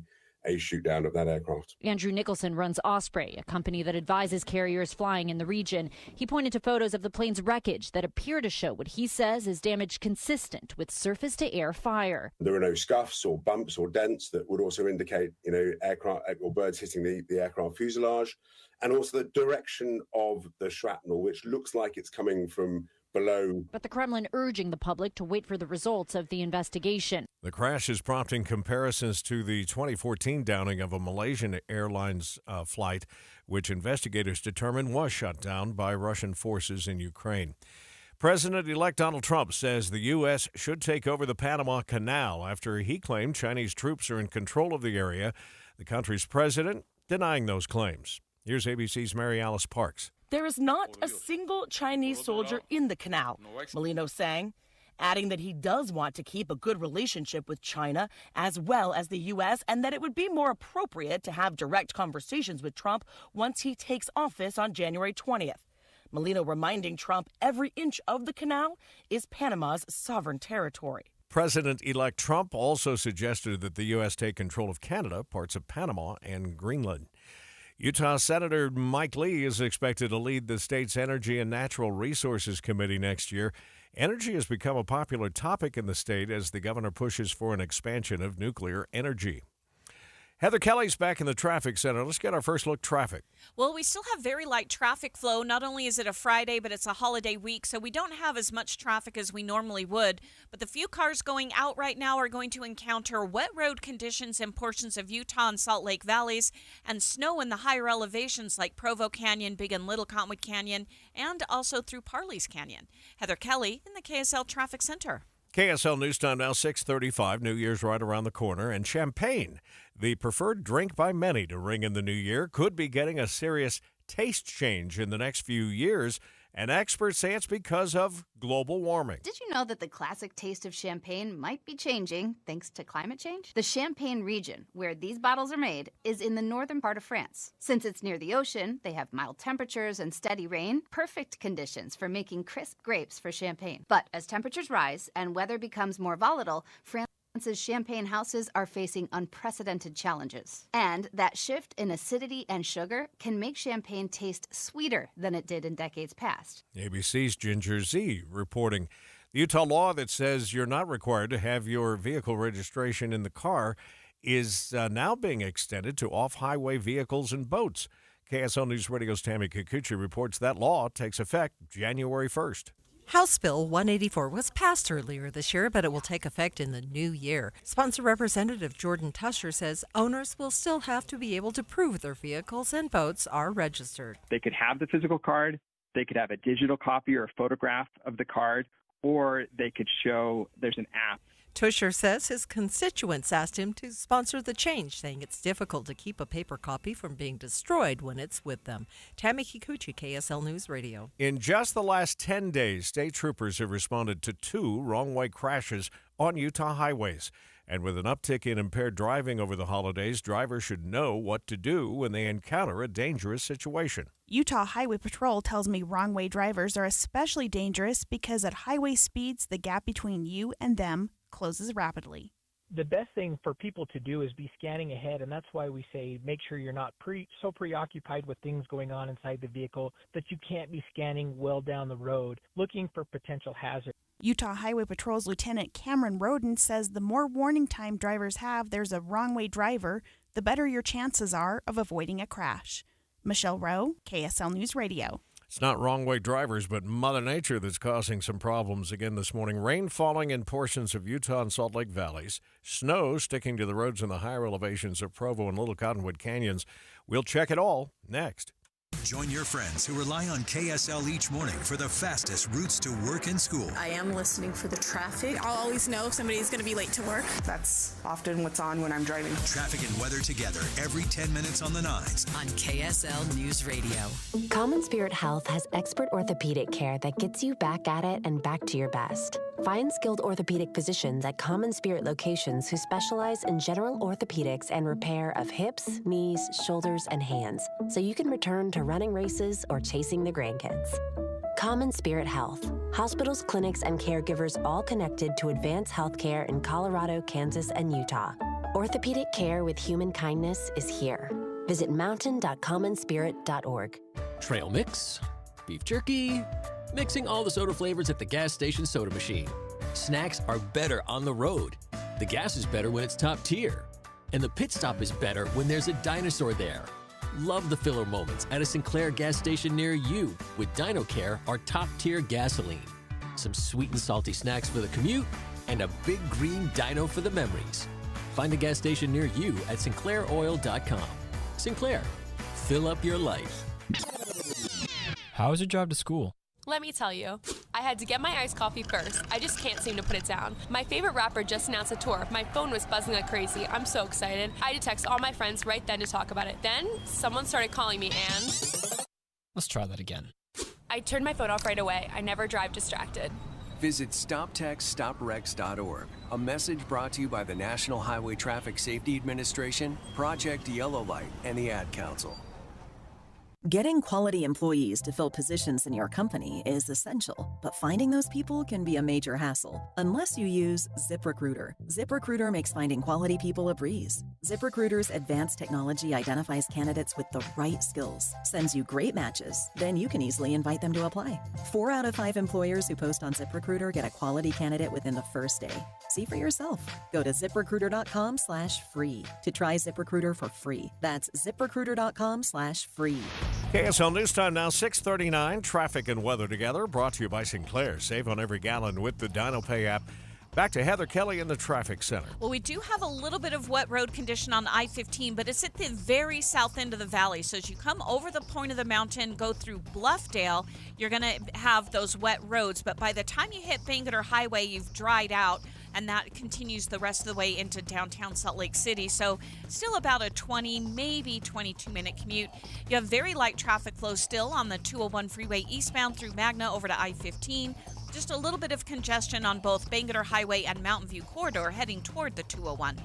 shoot down of that aircraft. Andrew Nicholson runs Osprey, a company that advises carriers flying in the region. He pointed to photos of the plane's wreckage that appear to show what he says is damage consistent with surface-to-air fire. There are no scuffs or bumps or dents that would also indicate, aircraft or birds hitting the aircraft fuselage, and also the direction of the shrapnel, which looks like it's coming from below. But the Kremlin urging the public to wait for the results of the investigation. The crash is prompting comparisons to the 2014 downing of a Malaysian Airlines flight, which investigators determined was shut down by Russian forces in Ukraine. President-elect Donald Trump says the U.S. should take over the Panama Canal after he claimed Chinese troops are in control of the area. The country's president denying those claims. Here's ABC's Mary Alice Parks. There is not a single Chinese soldier in the canal, Molino saying, adding that he does want to keep a good relationship with China as well as the U.S. and that it would be more appropriate to have direct conversations with Trump once he takes office on January 20th. Molino reminding Trump every inch of the canal is Panama's sovereign territory. President-elect Trump also suggested that the U.S. take control of Canada, parts of Panama, and Greenland. Utah Senator Mike Lee is expected to lead the state's Energy and Natural Resources Committee next year. Energy has become a popular topic in the state as the governor pushes for an expansion of nuclear energy. Heather Kelly's back in the traffic center. Let's get our first look traffic. Well, we still have very light traffic flow. Not only is it a Friday, but it's a holiday week, so we don't have as much traffic as we normally would. But the few cars going out right now are going to encounter wet road conditions in portions of Utah and Salt Lake valleys and snow in the higher elevations like Provo Canyon, Big and Little Cottonwood Canyon, and also through Parley's Canyon. Heather Kelly in the KSL Traffic Center. KSL News Time now 6:35. New Year's right around the corner. And champagne, the preferred drink by many to ring in the new year, could be getting a serious taste change in the next few years. And experts say it's because of global warming. Did you know that the classic taste of champagne might be changing thanks to climate change? The Champagne region, where these bottles are made, is in the northern part of France. Since it's near the ocean, they have mild temperatures and steady rain, perfect conditions for making crisp grapes for champagne. But as temperatures rise and weather becomes more volatile, France's champagne houses are facing unprecedented challenges. And that shift in acidity and sugar can make champagne taste sweeter than it did in decades past. ABC's Ginger Z reporting. The Utah law that says you're not required to have your vehicle registration in the car is now being extended to off-highway vehicles and boats. KSL News Radio's Tammy Kikuchi reports that law takes effect January 1st. House Bill 184 was passed earlier this year, but it will take effect in the new year. Sponsor Representative Jordan Tusher says owners will still have to be able to prove their vehicles and boats are registered. They could have the physical card, they could have a digital copy or a photograph of the card, or they could show there's an app. Tusher says his constituents asked him to sponsor the change, saying it's difficult to keep a paper copy from being destroyed when it's with them. Tammy Kikuchi, KSL News Radio. In just the last 10 days, state troopers have responded to 2 wrong-way crashes on Utah highways. And with an uptick in impaired driving over the holidays, drivers should know what to do when they encounter a dangerous situation. Utah Highway Patrol tells me wrong-way drivers are especially dangerous because at highway speeds, the gap between you and them closes rapidly. The best thing for people to do is be scanning ahead, and that's why we say make sure you're not so preoccupied with things going on inside the vehicle that you can't be scanning well down the road, looking for potential hazards. Utah Highway Patrol's Lieutenant Cameron Roden says the more warning time drivers have there's a wrong-way driver, the better your chances are of avoiding a crash. Michelle Rowe, KSL News Radio. It's not wrong-way drivers, but Mother Nature that's causing some problems again this morning. Rain falling in portions of Utah and Salt Lake valleys. Snow sticking to the roads in the higher elevations of Provo and Little Cottonwood Canyons. We'll check it all next. Join your friends who rely on KSL each morning for the fastest routes to work and school. I am listening for the traffic. I'll always know if somebody's going to be late to work. That's often what's on when I'm driving. Traffic and weather together every 10 minutes on the 9s. On KSL News Radio. Common Spirit Health has expert orthopedic care that gets you back at it and back to your best. Find skilled orthopedic physicians at Common Spirit locations who specialize in general orthopedics and repair of hips, knees, shoulders, and hands, so you can return to running races or chasing the grandkids. Common Spirit Health. Hospitals, clinics, and caregivers all connected to advance healthcare in Colorado, Kansas, and Utah. Orthopedic care with human kindness is here. Visit mountain.commonspirit.org. Trail mix, beef jerky, mixing all the soda flavors at the gas station soda machine. Snacks are better on the road. The gas is better when it's top tier. And the pit stop is better when there's a dinosaur there. Love the filler moments at a Sinclair gas station near you with DinoCare, our top-tier gasoline. Some sweet and salty snacks for the commute, and a big green dino for the memories. Find a gas station near you at sinclairoil.com. Sinclair, fill up your life. How is your job to school? Let me tell you. I had to get my iced coffee first. I just can't seem to put it down. My favorite rapper just announced a tour. My phone was buzzing like crazy. I'm so excited. I had to text all my friends right then to talk about it. Then, someone started calling me and... Let's try that again. I turned my phone off right away. I never drive distracted. Visit StopTextStopWrecks.org. A message brought to you by the National Highway Traffic Safety Administration, Project Yellow Light, and the Ad Council. Getting quality employees to fill positions in your company is essential, but finding those people can be a major hassle unless you use ZipRecruiter. ZipRecruiter makes finding quality people a breeze. ZipRecruiter's advanced technology identifies candidates with the right skills, sends you great matches, then you can easily invite them to apply. 4 out of 5 employers who post on ZipRecruiter get a quality candidate within the first day. See for yourself. Go to ZipRecruiter.com/free to try ZipRecruiter for free. That's ZipRecruiter.com/free. KSL News Time now, 6:39. Traffic and weather together, brought to you by Sinclair. Save on every gallon with the DinoPay app. Back to Heather Kelly in the traffic center. Well, we do have a little bit of wet road condition on I-15, but it's at the very south end of the valley. So as you come over the point of the mountain, go through Bluffdale, you're going to have those wet roads. But by the time you hit Bangerter Highway, you've dried out, and that continues the rest of the way into downtown Salt Lake City. So still about a 20, maybe 22-minute commute. You have very light traffic flow still on the 201 freeway eastbound through Magna over to I-15. Just a little bit of congestion on both Bangerter Highway and Mountain View Corridor heading toward the 201.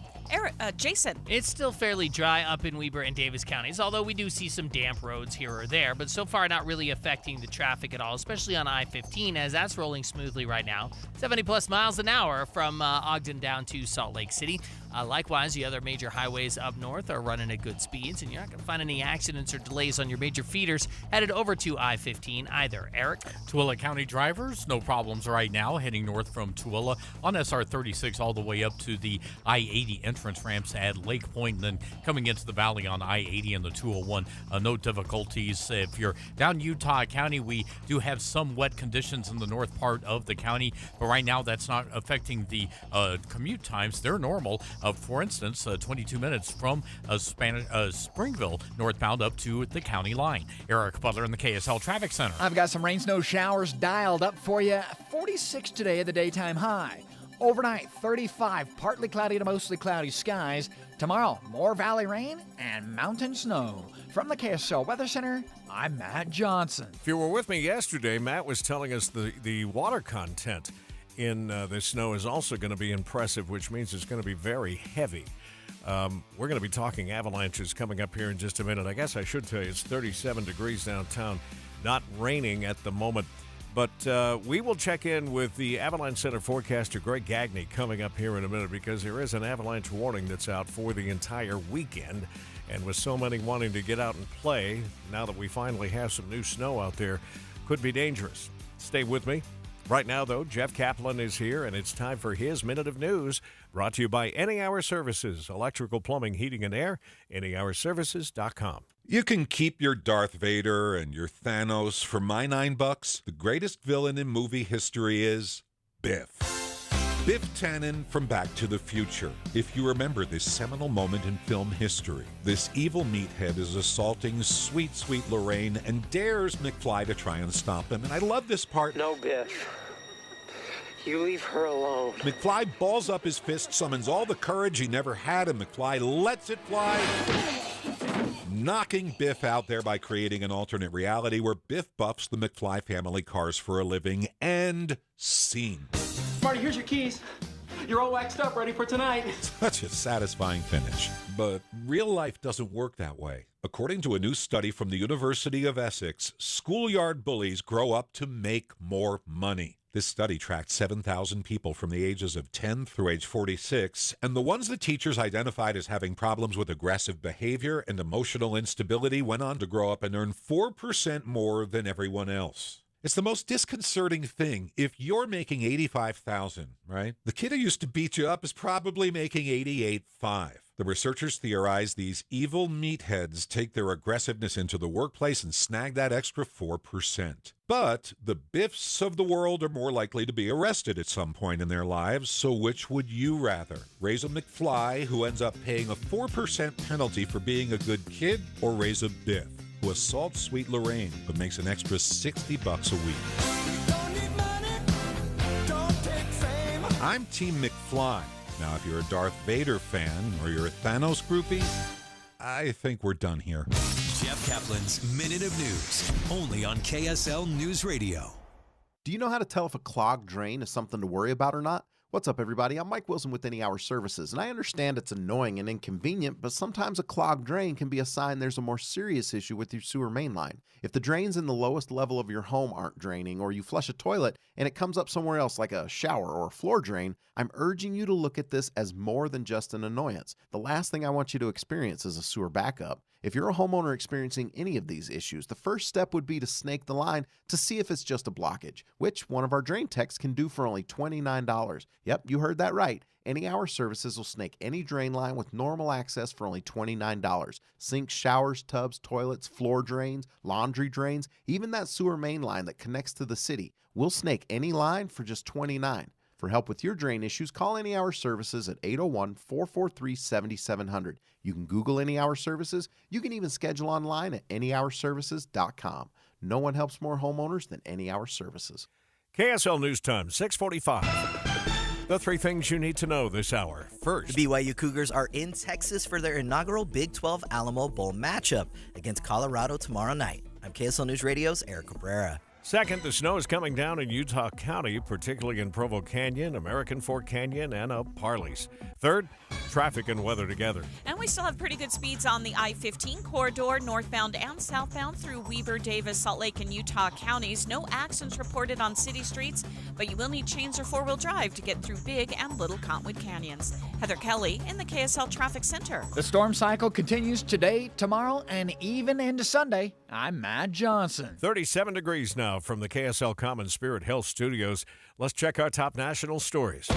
Jason. It's still fairly dry up in Weber and Davis counties, although we do see some damp roads here or there, but so far not really affecting the traffic at all, especially on I-15, as that's rolling smoothly right now. 70-plus miles an hour from Ogden down to Salt Lake City. Likewise, the other major highways up north are running at good speeds, and you're not going to find any accidents or delays on your major feeders headed over to I-15 either. Eric? Tooele County drivers, no problems right now heading north from Tooele on SR-36 all the way up to the I-80 entrance ramps at Lake Point, and then coming into the valley on I-80 and the 201. No difficulties. If you're down Utah County, we do have some wet conditions in the north part of the county, but right now that's not affecting the commute times. They're normal. For instance, 22 minutes from Springville northbound up to the county line. Eric Butler in the KSL Traffic Center. I've got some rain, snow showers dialed up for you. 46 today at the daytime high. Overnight, 35, partly cloudy to mostly cloudy skies. Tomorrow, more valley rain and mountain snow. From the KSL Weather Center, I'm Matt Johnson. If you were with me yesterday, Matt was telling us the water content in the snow is also going to be impressive, which means it's going to be very heavy. We're going to be talking avalanches coming up here in just a minute. I guess I should tell you it's 37 degrees downtown, not raining at the moment. But we will check in with the Avalanche Center forecaster, Greg Gagne, coming up here in a minute, because there is an avalanche warning that's out for the entire weekend. And with so many wanting to get out and play, now that we finally have some new snow out there, could be dangerous. Stay with me. Right now, though, Jeff Kaplan is here, and it's time for his Minute of News, brought to you by Any Hour Services, electrical, plumbing, heating, and air, anyhourservices.com. You can keep your Darth Vader and your Thanos for my $9. The greatest villain in movie history is Biff. Biff Tannen from Back to the Future. If you remember this seminal moment in film history, this evil meathead is assaulting sweet, sweet Lorraine and dares McFly to try and stop him. And I love this part. No, Biff. You leave her alone. McFly balls up his fist, summons all the courage he never had, and McFly lets it fly, knocking Biff out, thereby creating an alternate reality where Biff buffs the McFly family cars for a living. And scene. Marty, here's your keys. You're all waxed up, ready for tonight. Such a satisfying finish. But real life doesn't work that way. According to a new study from the University of Essex, schoolyard bullies grow up to make more money. This study tracked 7,000 people from the ages of 10 through age 46, and the ones the teachers identified as having problems with aggressive behavior and emotional instability went on to grow up and earn 4% more than everyone else. It's the most disconcerting thing. If you're making $85,000, right? The kid who used to beat you up is probably making $88,500. The researchers theorize these evil meatheads take their aggressiveness into the workplace and snag that extra 4%. But the Biffs of the world are more likely to be arrested at some point in their lives, so which would you rather? Raise a McFly who ends up paying a 4% penalty for being a good kid, or raise a Biff who assaults sweet Lorraine but makes an extra $60 a week? I'm Team McFly. Now, if you're a Darth Vader fan or you're a Thanos groupie, I think we're done here. Jeff Kaplan's Minute of News, only on KSL News Radio. Do you know how to tell if a clogged drain is something to worry about or not? What's up, everybody? I'm Mike Wilson with Any Hour Services, and I understand it's annoying and inconvenient, but sometimes a clogged drain can be a sign there's a more serious issue with your sewer main line. If the drains in the lowest level of your home aren't draining, or you flush a toilet and it comes up somewhere else like a shower or a floor drain, I'm urging you to look at this as more than just an annoyance. The last thing I want you to experience is a sewer backup. If you're a homeowner experiencing any of these issues, the first step would be to snake the line to see if it's just a blockage, which one of our drain techs can do for only $29. Yep, you heard that right. Any Hour Services will snake any drain line with normal access for only $29. Sinks, showers, tubs, toilets, floor drains, laundry drains, even that sewer main line that connects to the city. We'll snake any line for just $29. For help with your drain issues, call Any Hour Services at 801-443-7700. You can Google Any Hour Services. You can even schedule online at anyhourservices.com. No one helps more homeowners than Any Hour Services. KSL News Time, 6:45. The three things you need to know this hour. First, the BYU Cougars are in Texas for their inaugural Big 12 Alamo Bowl matchup against Colorado tomorrow night. I'm KSL News Radio's Eric Cabrera. Second, the snow is coming down in Utah County, particularly in Provo Canyon, American Fork Canyon, and Parleys. Third, traffic and weather together. And we still have pretty good speeds on the I-15 corridor, northbound and southbound through Weber, Davis, Salt Lake, and Utah counties. No accidents reported on city streets, but you will need chains or four-wheel drive to get through Big and Little Cottonwood Canyons. Heather Kelly in the KSL Traffic Center. The storm cycle continues today, tomorrow, and even into Sunday. I'm Matt Johnson. 37 degrees now from the KSL Common Spirit Health Studios. Let's check our top national stories.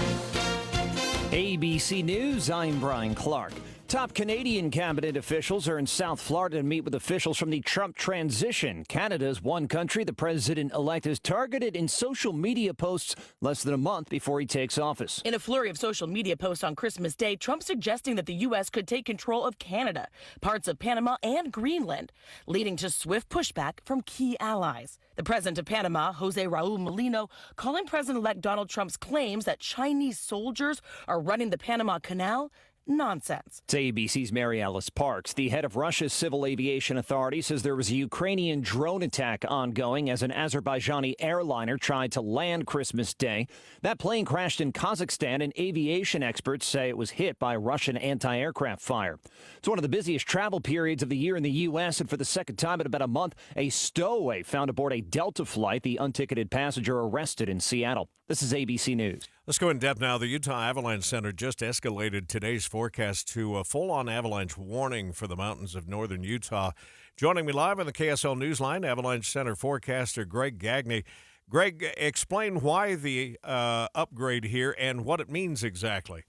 ABC News, I'm Brian Clark. Top Canadian cabinet officials are in South Florida to meet with officials from the Trump transition. Canada's one country the president-elect has targeted in social media posts less than a month before he takes office. In a flurry of social media posts on Christmas Day, Trump suggesting that the U.S. could take control of Canada, parts of Panama, and Greenland, leading to swift pushback from key allies. The president of Panama, Jose Raul Molino, calling President-elect Donald Trump's claims that Chinese soldiers are running the Panama Canal nonsense. It's ABC's Mary Alice Parks. The head of Russia's civil aviation authority says there was a Ukrainian drone attack ongoing as an Azerbaijani airliner tried to land Christmas Day. That plane crashed in Kazakhstan, and aviation experts say it was hit by Russian anti-aircraft fire. It's one of the busiest travel periods of the year in the U.S., and for the second time in about a month, a stowaway found aboard a Delta flight. The unticketed passenger arrested in Seattle. This is ABC News. Let's go in depth now. The Utah Avalanche Center just escalated today's forecast to a full-on avalanche warning for the mountains of northern Utah. Joining me live on the KSL Newsline, Avalanche Center forecaster Greg Gagne. Greg, explain why the upgrade here and what it means exactly.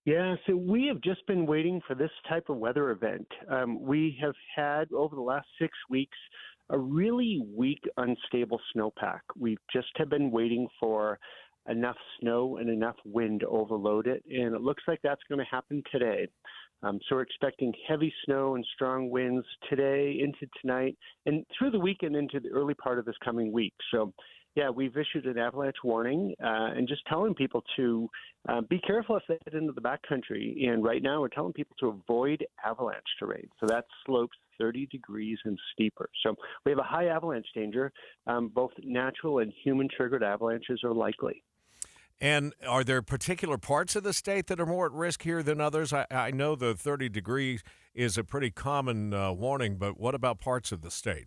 Yeah, so we have just been waiting for this type of weather event. We have had, over the last 6 weeks, a really weak, unstable snowpack. We just have been waiting for enough snow and enough wind to overload it, and it looks like that's going to happen today. So we're expecting heavy snow and strong winds today, into tonight, and through the weekend into the early part of this coming week. So, yeah, we've issued an avalanche warning and just telling people to be careful if they get into the backcountry. And right now we're telling people to avoid avalanche terrain. So that slopes 30 degrees and steeper. So we have a high avalanche danger. Both natural and human-triggered avalanches are likely. And are there particular parts of the state that are more at risk here than others? I know the 30 degrees is a pretty common warning, but what about parts of the state?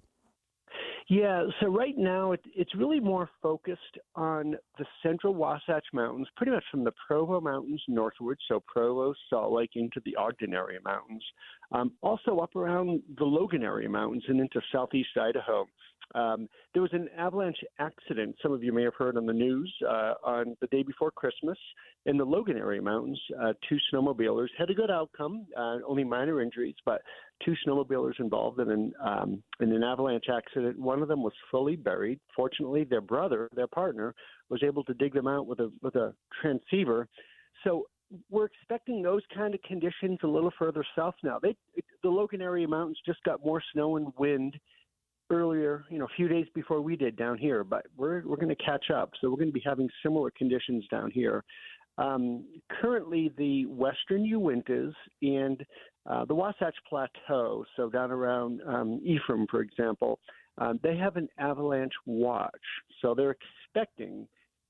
Yeah, so right now it's really more focused on the central Wasatch Mountains, pretty much from the Provo Mountains northward, so Provo, Salt Lake, into the Ogden area mountains. Also up around the Logan area mountains and into southeast Idaho. There was an avalanche accident, some of you may have heard on the news, on the day before Christmas in the Logan area mountains. Two snowmobilers had a good outcome, only minor injuries, but two snowmobilers involved in an avalanche accident. One of them was fully buried. Fortunately, their brother, their partner, was able to dig them out with a transceiver. So we're expecting those kind of conditions a little further south now. The Logan area mountains just got more snow and wind earlier, a few days before we did down here, but we're going to catch up. So we're going to be having similar conditions down here. Currently, the western Uintas and the Wasatch Plateau, so down around Ephraim, for example, they have an avalanche watch. So they're expecting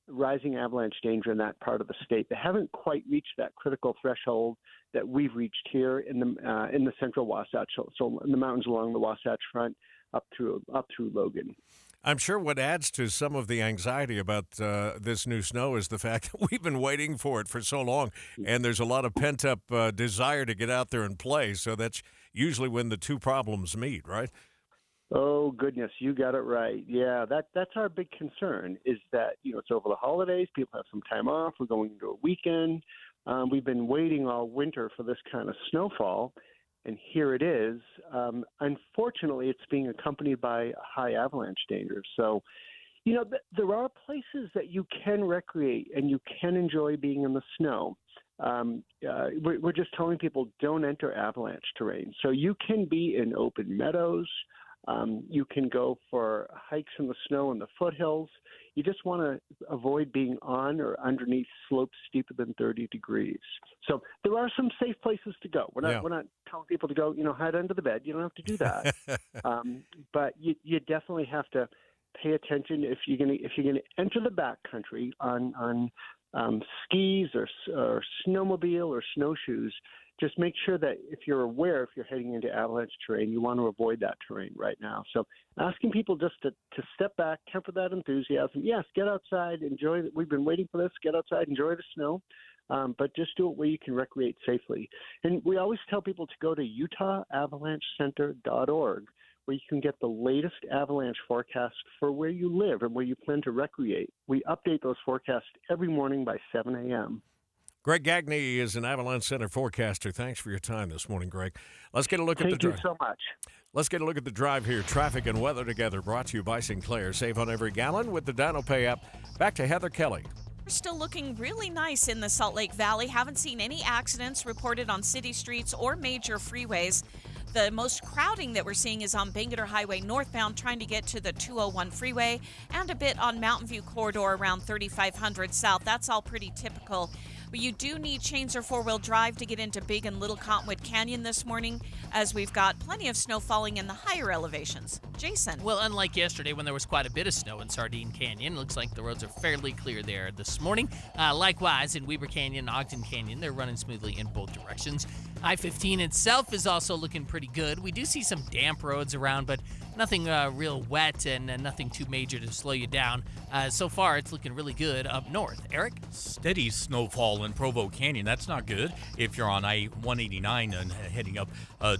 rising avalanche danger in that part of the state. They haven't quite reached that critical threshold that we've reached here in the central Wasatch, so in the mountains along the Wasatch Front up through Logan. I'm sure what adds to some of the anxiety about this new snow is the fact that we've been waiting for it for so long, and there's a lot of pent-up desire to get out there and play, so that's usually when the two problems meet, right? Oh, goodness, you got it right. Yeah, that's our big concern is that, it's over the holidays, people have some time off, we're going into a weekend. We've been waiting all winter for this kind of snowfall, and here it is. Unfortunately, it's being accompanied by high avalanche danger. So, there are places that you can recreate and you can enjoy being in the snow. We're just telling people don't enter avalanche terrain. So you can be in open meadows. You can go for hikes in the snow in the foothills. You just want to avoid being on or underneath slopes steeper than 30 degrees. So there are some safe places to go. We're not telling people to go, hide under the bed. You don't have to do that. But you definitely have to pay attention if you're going to enter the backcountry on skis or snowmobile or snowshoes. Just make sure that if you're heading into avalanche terrain, you want to avoid that terrain right now. So asking people just to step back, temper that enthusiasm. Yes, get outside, enjoy it. We've been waiting for this. Get outside, enjoy the snow, but just do it where you can recreate safely. And we always tell people to go to UtahAvalancheCenter.org, where you can get the latest avalanche forecast for where you live and where you plan to recreate. We update those forecasts every morning by 7 a.m. Greg Gagne is an Avalanche Center forecaster. Thanks for your time this morning, Greg. Let's get a look at the drive. Thank you so much. Let's get a look at the drive here. Traffic and weather together brought to you by Sinclair. Save on every gallon with the DinoPay app. Back to Heather Kelly. We're still looking really nice in the Salt Lake Valley. Haven't seen any accidents reported on city streets or major freeways. The most crowding that we're seeing is on Bangerter Highway northbound, trying to get to the 201 freeway, and a bit on Mountain View Corridor around 3500 south. That's all pretty typical. But you do need chains or four-wheel drive to get into Big and Little Cottonwood Canyon this morning, as we've got plenty of snow falling in the higher elevations. Jason. Well, unlike yesterday when there was quite a bit of snow in Sardine Canyon, looks like the roads are fairly clear there this morning. Likewise, in Weber Canyon and Ogden Canyon, they're running smoothly in both directions. I-15 itself is also looking pretty good. We do see some damp roads around, but nothing real wet and nothing too major to slow you down. So far, it's looking really good up north. Eric? Steady snowfall in Provo Canyon. That's not good if you're on I-189 and heading up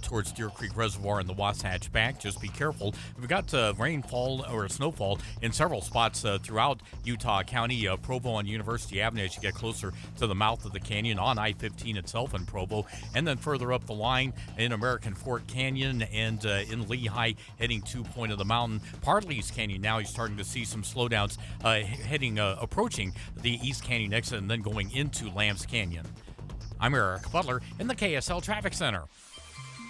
towards Deer Creek Reservoir and the Wasatch Back. Just be careful. We've got rainfall or snowfall in several spots throughout Utah County. Provo on University Avenue as you get closer to the mouth of the canyon, on I-15 itself in Provo, and then further up the line in American Fork Canyon and in Lehigh heading to Point of the Mountain. Partley's Canyon now, you're starting to see some slowdowns approaching the East Canyon exit and then going into Lambs Canyon. I'm Eric Butler in the KSL Traffic Center.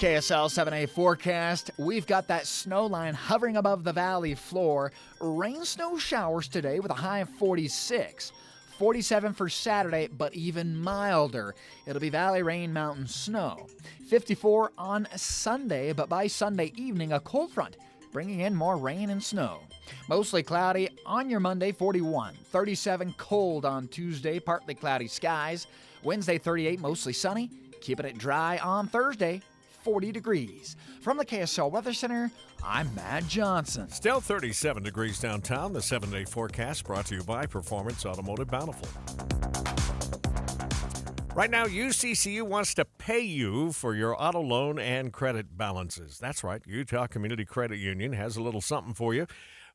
KSL 7A forecast. We've got that snow line hovering above the valley floor. Rain, snow showers today with a high of 46. 47 for Saturday, but even milder. It'll be valley rain, mountain snow. 54 on Sunday, but by Sunday evening, a cold front bringing in more rain and snow. Mostly cloudy on your Monday, 41. 37 cold on Tuesday, partly cloudy skies. Wednesday, 38, mostly sunny. Keeping it dry on Thursday, 40 degrees. From the KSL Weather Center, I'm Matt Johnson. Still 37 degrees downtown. The 7-day forecast brought to you by Performance Automotive Bountiful. Right now, UCCU wants to pay you for your auto loan and credit balances. That's right. Utah Community Credit Union has a little something for you.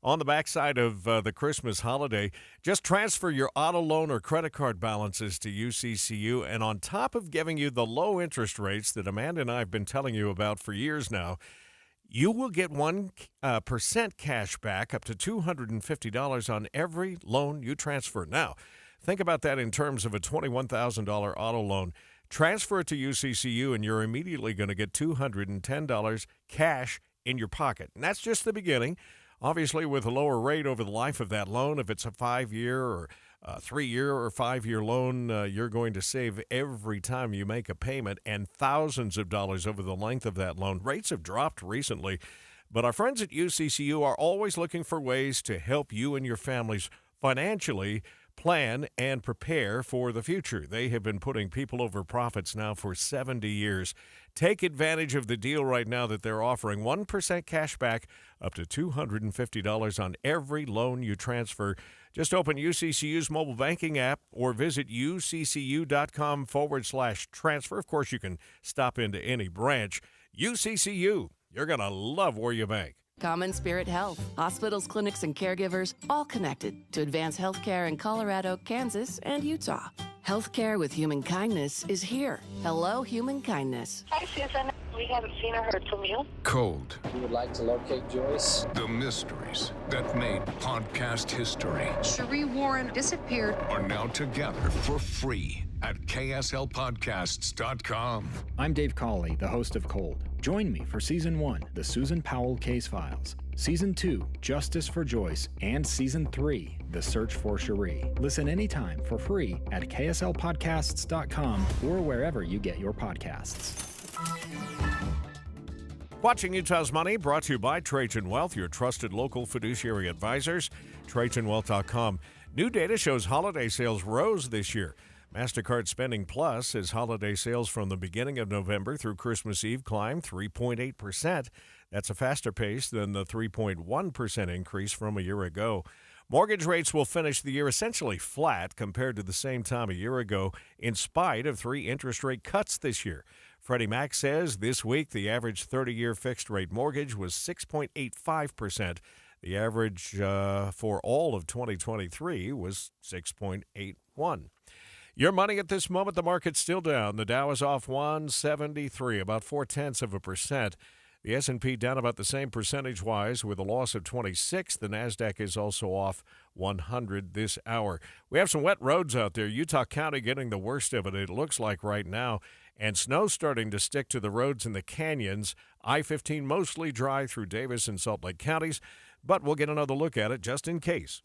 On the backside of the Christmas holiday, just transfer your auto loan or credit card balances to UCCU, and on top of giving you the low interest rates that Amanda and I have been telling you about for years now, you will get 1% cash back up to $250 on every loan you transfer. Now, think about that in terms of a $21,000 auto loan. Transfer it to UCCU, and you're immediately going to get $210 cash in your pocket. And that's just the beginning. Obviously, with a lower rate over the life of that loan, if it's a 5-year or 3-year or 5-year loan, you're going to save every time you make a payment and thousands of dollars over the length of that loan. Rates have dropped recently, but our friends at UCCU are always looking for ways to help you and your families financially plan and prepare for the future. They have been putting people over profits now for 70 years. Take advantage of the deal right now that they're offering. 1% cash back up to $250 on every loan you transfer. Just open UCCU's mobile banking app or visit uccu.com/transfer. Of course, you can stop into any branch. UCCU, you're going to love where you bank. Common Spirit Health. Hospitals, clinics, and caregivers all connected to advance healthcare in Colorado, Kansas, and Utah. Healthcare with human kindness is here. Hello, human kindness. Hi, Susan. We haven't seen or heard from you. Cold. We would like to locate Joyce. The mysteries that made podcast history Cherie Warren disappeared. are now together for free at KSLPodcasts.com. I'm Dave Cawley, the host of Cold. Join me for Season 1, The Susan Powell Case Files, Season 2, Justice for Joyce, and Season 3, The Search for Cherie. Listen anytime for free at KSLPodcasts.com or wherever you get your podcasts. Watching Utah's Money, brought to you by Trajan Wealth, your trusted local fiduciary advisors. TrajanWealth.com. New data shows holiday sales rose this year. MasterCard Spending Plus says holiday sales from the beginning of November through Christmas Eve climbed 3.8%. That's a faster pace than the 3.1% increase from a year ago. Mortgage rates will finish the year essentially flat compared to the same time a year ago, in spite of 3 interest rate cuts this year. Freddie Mac says this week the average 30-year fixed-rate mortgage was 6.85%. The average for all of 2023 was 6.81%. Your money at this moment, the market's still down. The Dow is off 173, about 0.4%. The S&P down about the same percentage-wise with a loss of 26. The NASDAQ is also off 100 this hour. We have some wet roads out there. Utah County getting the worst of it, it looks like right now. And snow starting to stick to the roads in the canyons. I-15 mostly dry through Davis and Salt Lake counties. But we'll get another look at it just in case.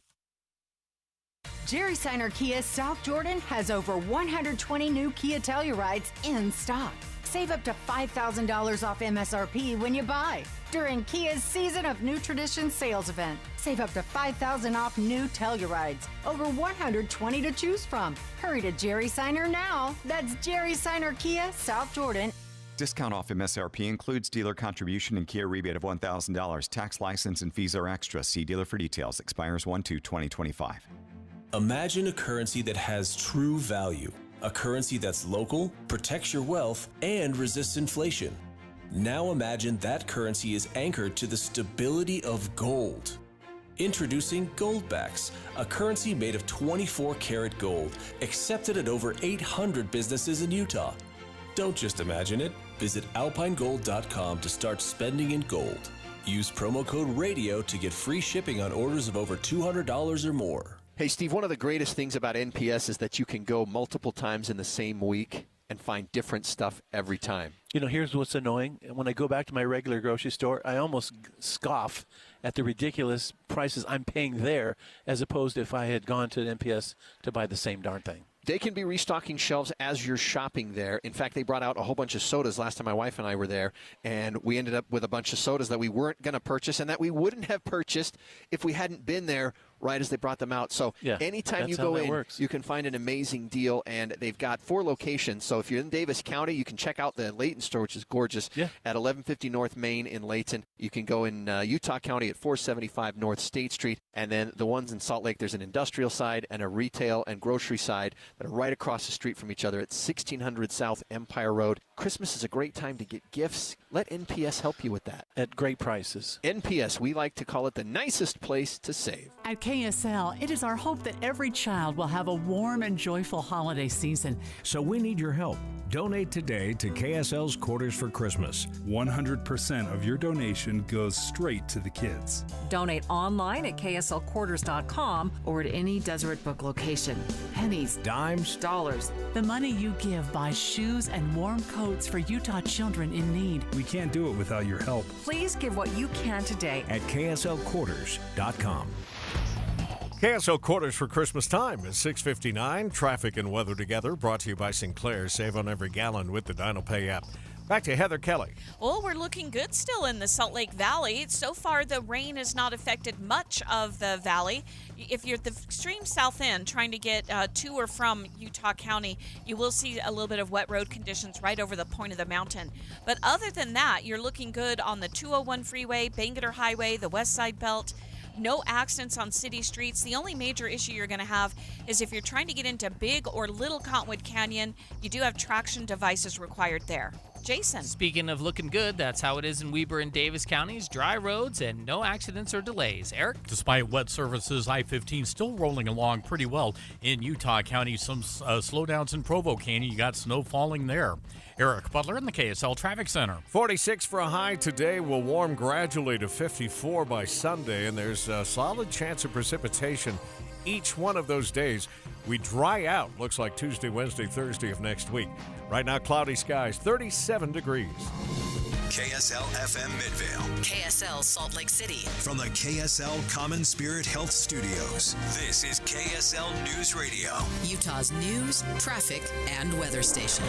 Jerry Seiner Kia South Jordan has over 120 new Kia Tellurides in stock. Save up to $5,000 off MSRP when you buy during Kia's Season of New Traditions sales event. Save up to $5,000 off new Tellurides. Over 120 to choose from. Hurry to Jerry Seiner now. That's Jerry Seiner Kia South Jordan. Discount off MSRP includes dealer contribution and Kia rebate of $1,000. Tax, license, and fees are extra. See dealer for details. Expires 1/2/2025. Imagine a currency that has true value. A currency that's local, protects your wealth, and resists inflation. Now imagine that currency is anchored to the stability of gold. Introducing Goldbacks, a currency made of 24-karat gold, accepted at over 800 businesses in Utah. Don't just imagine it. Visit alpinegold.com to start spending in gold. Use promo code RADIO to get free shipping on orders of over $200 or more. Hey, Steve, one of the greatest things about NPS is that you can go multiple times in the same week and find different stuff every time. You know, here's what's annoying. When I go back to my regular grocery store, I almost scoff at the ridiculous prices I'm paying there as opposed to if I had gone to NPS to buy the same darn thing. They can be restocking shelves as you're shopping there. In fact, they brought out a whole bunch of sodas last time my wife and I were there, and we ended up with a bunch of sodas that we weren't going to purchase and that we wouldn't have purchased if we hadn't been there right as they brought them out. So anytime you go in, you can find an amazing deal, and they've got 4 locations. So if you're in Davis County, you can check out the Layton store, which is gorgeous, at 1150 North Main in Layton. You can go in Utah County at 475 North State Street, and then the ones in Salt Lake, there's an industrial side and a retail and grocery side that are right across the street from each other at 1600 South Empire Road. Christmas is a great time to get gifts. Let NPS help you with that. At great prices. NPS, we like to call it the nicest place to save. At KSL, it is our hope that every child will have a warm and joyful holiday season. So we need your help. Donate today to KSL's Quarters for Christmas. 100% of your donation goes straight to the kids. Donate online at kslquarters.com or at any Deseret Book location. Pennies, dimes, dollars. The money you give buys shoes and warm coats boats for Utah children in need. We can't do it without your help. Please give what you can today At KSLQuarters.com. KSL Quarters for Christmas time is 6:59. Traffic and weather together, brought to you by Sinclair. Save on every gallon with the DinoPay app. Back to Heather Kelly. Well, we're looking good still in the Salt Lake Valley. So far, the rain has not affected much of the valley. If you're at the extreme south end trying to get to or from Utah County, you will see a little bit of wet road conditions right over the point of the mountain. But other than that, you're looking good on the 201 freeway, Bangerter Highway, the West Side Belt. No accidents on city streets. The only major issue you're going to have is if you're trying to get into Big or Little Cottonwood Canyon, you do have traction devices required there. Jason. Speaking of looking good, that's how it is in Weber and Davis counties. Dry roads and no accidents or delays. Eric? Despite wet surfaces, I-15 still rolling along pretty well in Utah County. Some slowdowns in Provo Canyon. You got snow falling there. Eric Butler in the KSL Traffic Center. 46 for a high today. Will warm gradually to 54 by Sunday, and there's a solid chance of precipitation each one of those days. We dry out, looks like Tuesday, Wednesday, Thursday of next week. Right now, cloudy skies, 37 degrees. KSL FM Midvale. KSL Salt Lake City. From the KSL Common Spirit Health Studios, this is KSL News Radio. Utah's news, traffic, and weather station.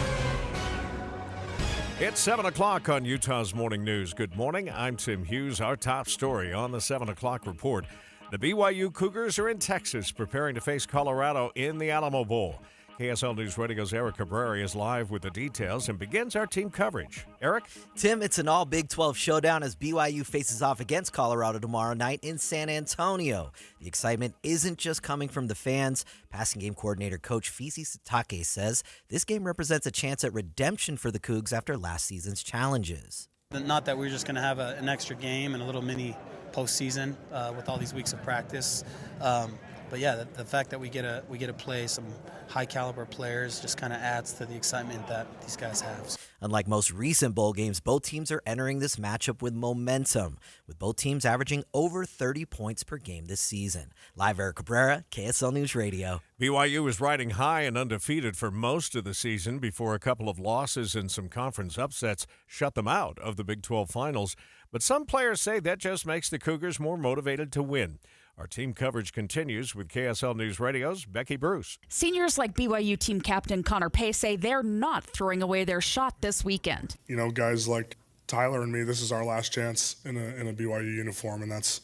It's 7 o'clock on Utah's Morning News. Good morning. I'm Tim Hughes. Our top story on the 7 o'clock report. The BYU Cougars are in Texas preparing to face Colorado in the Alamo Bowl. KSL News Radio's Eric Cabrera is live with the details and begins our team coverage. Eric? Tim, it's an all Big 12 showdown as BYU faces off against Colorado tomorrow night in San Antonio. The excitement isn't just coming from the fans. Passing game coordinator Coach Fisi Sitake says this game represents a chance at redemption for the Cougs after last season's challenges. Not that we're just going to have an extra game and a little mini postseason with all these weeks of practice. But yeah, the fact that we get to play some high caliber players just kind of adds to the excitement that these guys have. Unlike most recent bowl games, both teams are entering this matchup with momentum, with both teams averaging over 30 points per game this season. Live, Eric Cabrera, KSL News Radio. BYU was riding high and undefeated for most of the season before a couple of losses and some conference upsets shut them out of the Big 12 finals. But some players say that just makes the Cougars more motivated to win. Our team coverage continues with KSL News Radio's Becky Bruce. Seniors like BYU team captain Connor Pace say they're not throwing away their shot this weekend. You know, guys like Tyler and me, this is our last chance in a BYU uniform, and that's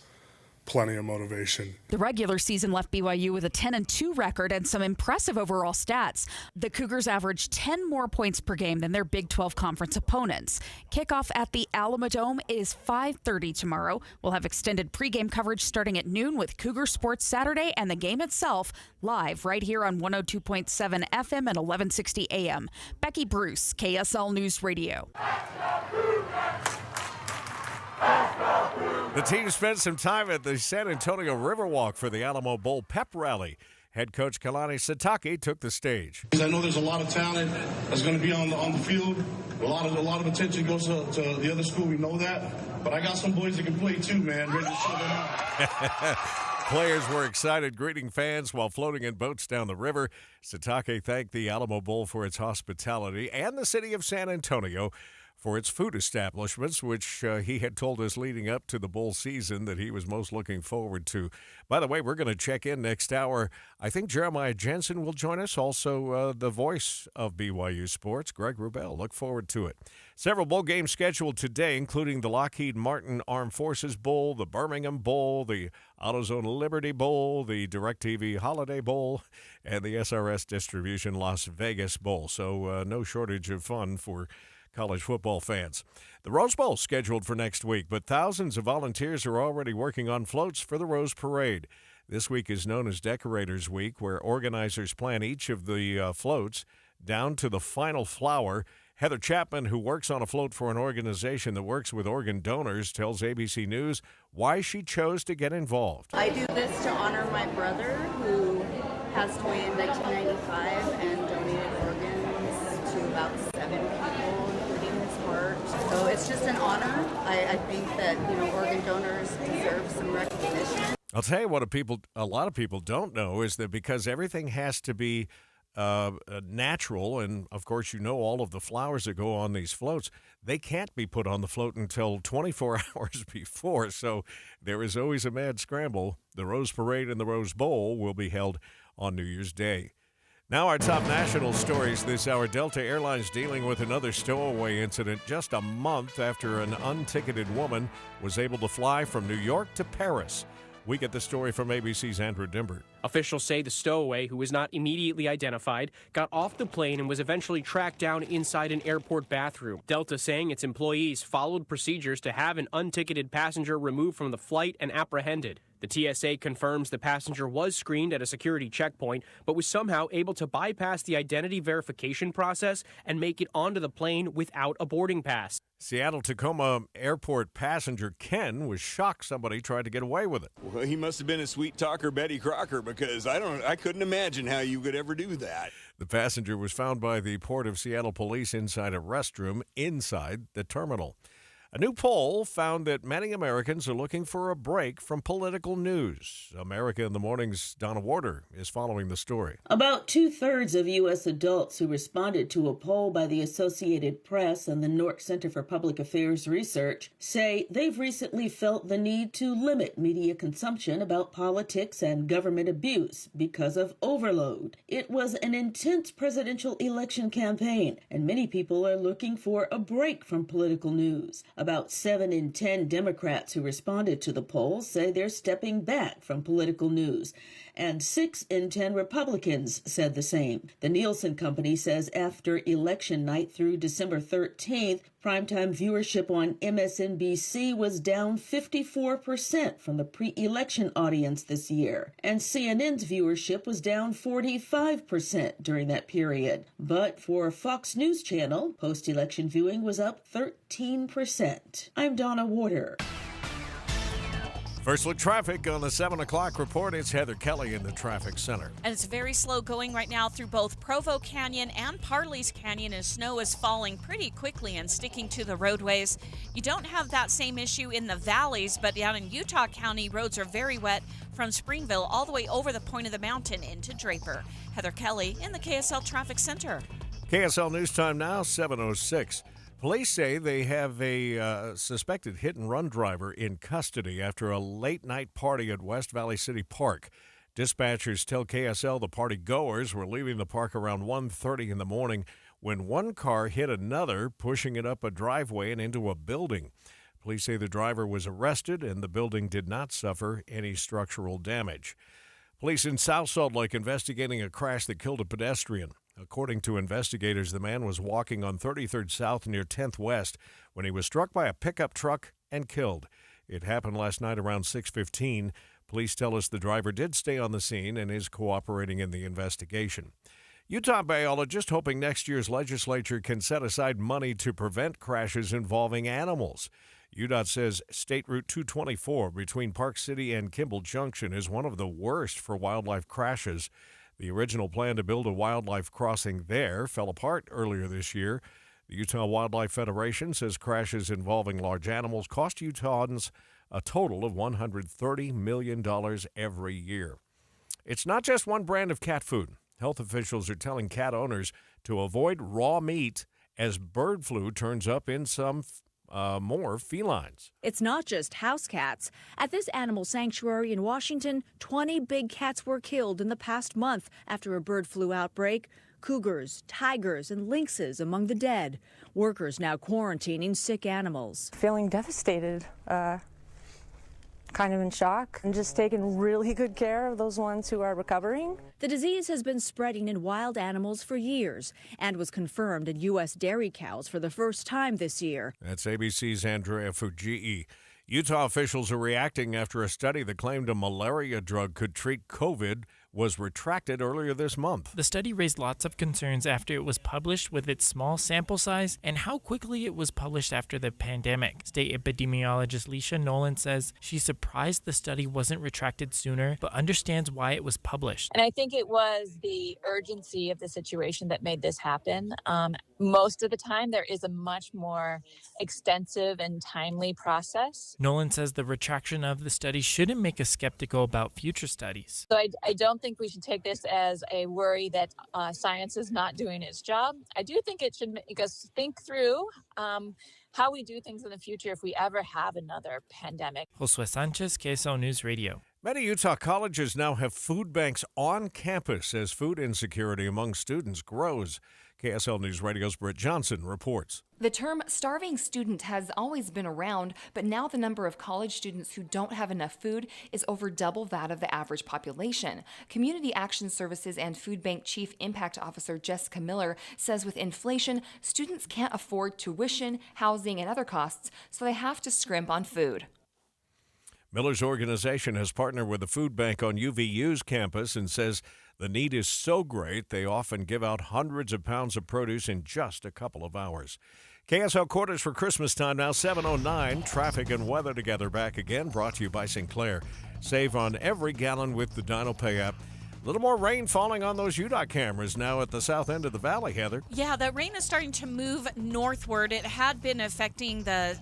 plenty of motivation. The regular season left BYU with a 10-2 record and some impressive overall stats. The Cougars averaged 10 more points per game than their Big 12 conference opponents. Kickoff at the Alamo Dome is 5:30 tomorrow. We'll have extended pregame coverage starting at noon with Cougar Sports Saturday and the game itself live right here on 102.7 FM and 1160 AM. Becky Bruce, KSL News Radio. The team spent some time at the San Antonio Riverwalk for the Alamo Bowl pep rally. Head coach Kalani Sitake took the stage. I know there's a lot of talent that's going to be on the field. A lot of attention goes to the other school. We know that, but I got some boys that can play too, man. Ready to show them out. Players were excited, greeting fans while floating in boats down the river. Sitake thanked the Alamo Bowl for its hospitality and the city of San Antonio for its food establishments, which he had told us leading up to the bowl season that he was most looking forward to. By the way, we're going to check in next hour. I think Jeremiah Jensen will join us, also the voice of BYU Sports, Greg Wrubell. Look forward to it. Several bowl games scheduled today, including the Lockheed Martin Armed Forces Bowl, the Birmingham Bowl, the AutoZone Liberty Bowl, the DirecTV Holiday Bowl, and the SRS Distribution Las Vegas Bowl. So no shortage of fun for college football fans. The Rose Bowl scheduled for next week, but thousands of volunteers are already working on floats for the Rose Parade. This week is known as Decorators Week, where organizers plan each of the floats down to the final flower. Heather Chapman, who works on a float for an organization that works with organ donors, tells ABC News why she chose to get involved. I do this to honor my brother, who passed away in 1995 and donated organs to about 7 people, including his heart. So it's just an honor. I think that, organ donors deserve some recognition. I'll tell you what a lot of people don't know is that because everything has to be natural, and of course you know all of the flowers that go on these floats, they can't be put on the float until 24 hours before, so there is always a mad scramble. The Rose Parade and the Rose Bowl will be held on New Year's Day. Now our top national stories this hour. Delta Airlines dealing with another stowaway incident just a month after an unticketed woman was able to fly from New York to Paris. We get the story from ABC's Andrew Dimber. Officials say the stowaway, who was not immediately identified, got off the plane and was eventually tracked down inside an airport bathroom. Delta saying its employees followed procedures to have an unticketed passenger removed from the flight and apprehended. The TSA confirms the passenger was screened at a security checkpoint, but was somehow able to bypass the identity verification process and make it onto the plane without a boarding pass. Seattle-Tacoma Airport passenger Ken was shocked somebody tried to get away with it. Well, he must have been a sweet talker, Betty Crocker, because I couldn't imagine how you could ever do that. The passenger was found by the Port of Seattle police inside a restroom inside the terminal. A new poll found that many Americans are looking for a break from political news. America in the Morning's Donna Warder is following the story. About 2/3 of U.S. adults who responded to a poll by the Associated Press and the Newark Center for Public Affairs Research say they've recently felt the need to limit media consumption about politics and government abuse because of overload. It was an intense presidential election campaign, and many people are looking for a break from political news. About 7 in 10 Democrats who responded to the poll say they're stepping back from political news, and 6 in 10 Republicans said the same. The Nielsen Company says after election night through December 13th, primetime viewership on MSNBC was down 54% from the pre-election audience this year, and CNN's viewership was down 45% during that period. But for Fox News Channel, post-election viewing was up 13%. I'm Donna Warder. First look traffic on the 7 o'clock report. It's Heather Kelly in the traffic center. And it's very slow going right now through both Provo Canyon and Parley's Canyon as snow is falling pretty quickly and sticking to the roadways. You don't have that same issue in the valleys, but down in Utah County, roads are very wet from Springville all the way over the point of the mountain into Draper. Heather Kelly in the KSL Traffic Center. KSL News Time now, 7:06. Police say they have a suspected hit-and-run driver in custody after a late-night party at West Valley City Park. Dispatchers tell KSL the party-goers were leaving the park around 1:30 in the morning when one car hit another, pushing it up a driveway and into a building. Police say the driver was arrested and the building did not suffer any structural damage. Police in South Salt Lake investigating a crash that killed a pedestrian. According to investigators, the man was walking on 33rd South near 10th West when he was struck by a pickup truck and killed. It happened last night around 6:15. Police tell us the driver did stay on the scene and is cooperating in the investigation. Utah biologists hoping next year's legislature can set aside money to prevent crashes involving animals. UDOT says State Route 224 between Park City and Kimball Junction is one of the worst for wildlife crashes. The original plan to build a wildlife crossing there fell apart earlier this year. The Utah Wildlife Federation says crashes involving large animals cost Utahns a total of $130 million every year. It's not just one brand of cat food. Health officials are telling cat owners to avoid raw meat as bird flu turns up in some more felines. It's not just house cats. At this animal sanctuary in Washington, 20 big cats were killed in the past month after a bird flu outbreak. Cougars, tigers, and lynxes among the dead. Workers now quarantining sick animals. Feeling devastated, kind of in shock, and just taking really good care of those ones who are recovering. The disease has been spreading in wild animals for years and was confirmed in U.S. dairy cows for the first time this year. That's ABC's Andrea Fujii. Utah officials are reacting after a study that claimed a malaria drug could treat COVID was retracted earlier this month. The study raised lots of concerns after it was published with its small sample size and how quickly it was published after the pandemic. State epidemiologist Leisha Nolan says she's surprised the study wasn't retracted sooner, but understands why it was published. And I think it was the urgency of the situation that made this happen. Most of the time, there is a much more extensive and timely process. Nolan says the retraction of the study shouldn't make us skeptical about future studies. So I don't think think we should take this as a worry that science is not doing its job. I do think it should make us think through how we do things in the future if we ever have another pandemic. Josue Sanchez, KSL News Radio. Many Utah colleges now have food banks on campus as food insecurity among students grows. KSL News Radio's Britt Johnson reports. The term starving student has always been around, but now the number of college students who don't have enough food is over double that of the average population. Community Action Services and Food Bank Chief Impact Officer Jessica Miller says with inflation, students can't afford tuition, housing, and other costs, so they have to scrimp on food. Miller's organization has partnered with the food bank on UVU's campus and says the need is so great they often give out hundreds of pounds of produce in just a couple of hours. KSL Quarters for Christmas time now, 7:09. Traffic and weather together back again, brought to you by Sinclair. Save on every gallon with the DinoPay app. A little more rain falling on those UDOT cameras now at the south end of the valley, Heather. Yeah, the rain is starting to move northward. It had been affecting the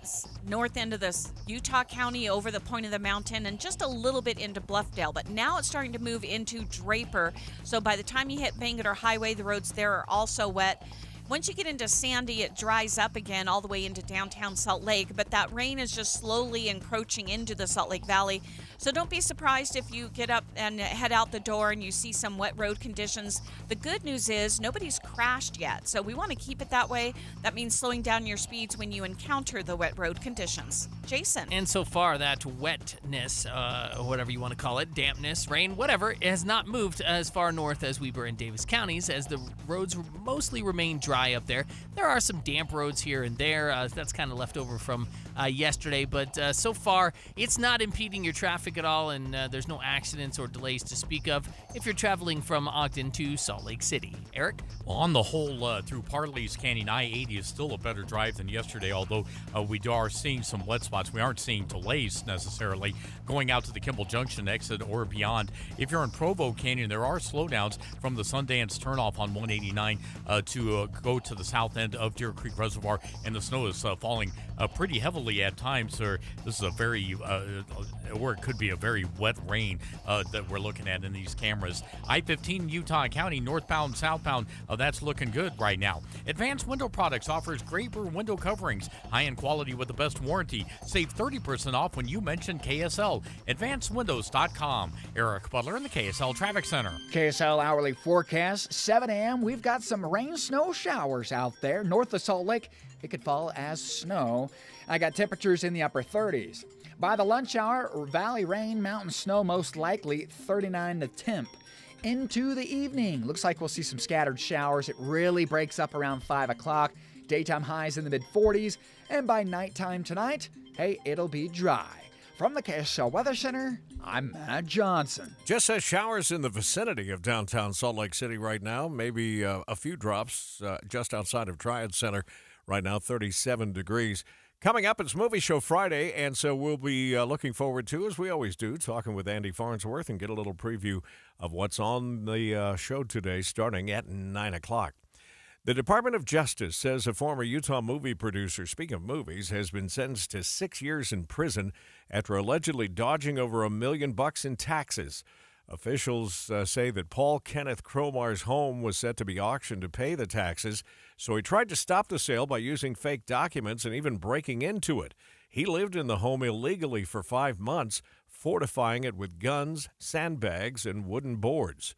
north end of the Utah County over the point of the mountain and just a little bit into Bluffdale. But now it's starting to move into Draper. So by the time you hit Bangerter Highway, the roads there are also wet. Once you get into Sandy, it dries up again all the way into downtown Salt Lake, but that rain is just slowly encroaching into the Salt Lake Valley. So don't be surprised if you get up and head out the door and you see some wet road conditions. The good news is nobody's crashed yet, so we want to keep it that way. That means slowing down your speeds when you encounter the wet road conditions. Jason. And so far, that wetness, or whatever you want to call it, dampness, rain, whatever, has not moved as far north as Weber and Davis counties, as the roads mostly remain dry up there. There are some damp roads here and there. That's kind of left over from yesterday, but so far it's not impeding your traffic at all, and there's no accidents or delays to speak of if you're traveling from Ogden to Salt Lake City. Eric? Well, on the whole, through Parley's Canyon, I-80 is still a better drive than yesterday, although we are seeing some wet spots. We aren't seeing delays necessarily going out to the Kimball Junction exit or beyond. If you're in Provo Canyon, there are slowdowns from the Sundance turnoff on 189 to go to the south end of Deer Creek Reservoir, and the snow is falling pretty heavily at times. This is a very, or it could be a very wet rain that we're looking at in these cameras. I-15 Utah County, northbound, southbound, that's looking good right now. Advanced Window Products offers Graber window coverings, high-end quality with the best warranty. Save 30% off when you mention KSL. AdvancedWindows.com. Eric Butler in the KSL Traffic Center. KSL hourly forecast, 7 a.m. We've got some rain, snow showers out there. North of Salt Lake, it could fall as snow. I got temperatures in the upper 30s. By the lunch hour, valley rain, mountain snow most likely, 39 the temp. Into the evening, looks like we'll see some scattered showers. It really breaks up around 5 o'clock. Daytime highs in the mid-40s. And by nighttime tonight, hey, it'll be dry. From the KSL Weather Center, I'm Matt Johnson. Just says showers in the vicinity of downtown Salt Lake City right now. Maybe a few drops just outside of Triad Center right now, 37 degrees. Coming up, it's Movie Show Friday, and so we'll be looking forward to, as we always do, talking with Andy Farnsworth and get a little preview of what's on the show today starting at 9 o'clock. The Department of Justice says a former Utah movie producer, speaking of movies, has been sentenced to 6 years in prison after allegedly dodging over $1 million in taxes. Officials say that Paul Kenneth Cromar's home was set to be auctioned to pay the taxes, so he tried to stop the sale by using fake documents and even breaking into it. He lived in the home illegally for 5 months, fortifying it with guns, sandbags, and wooden boards.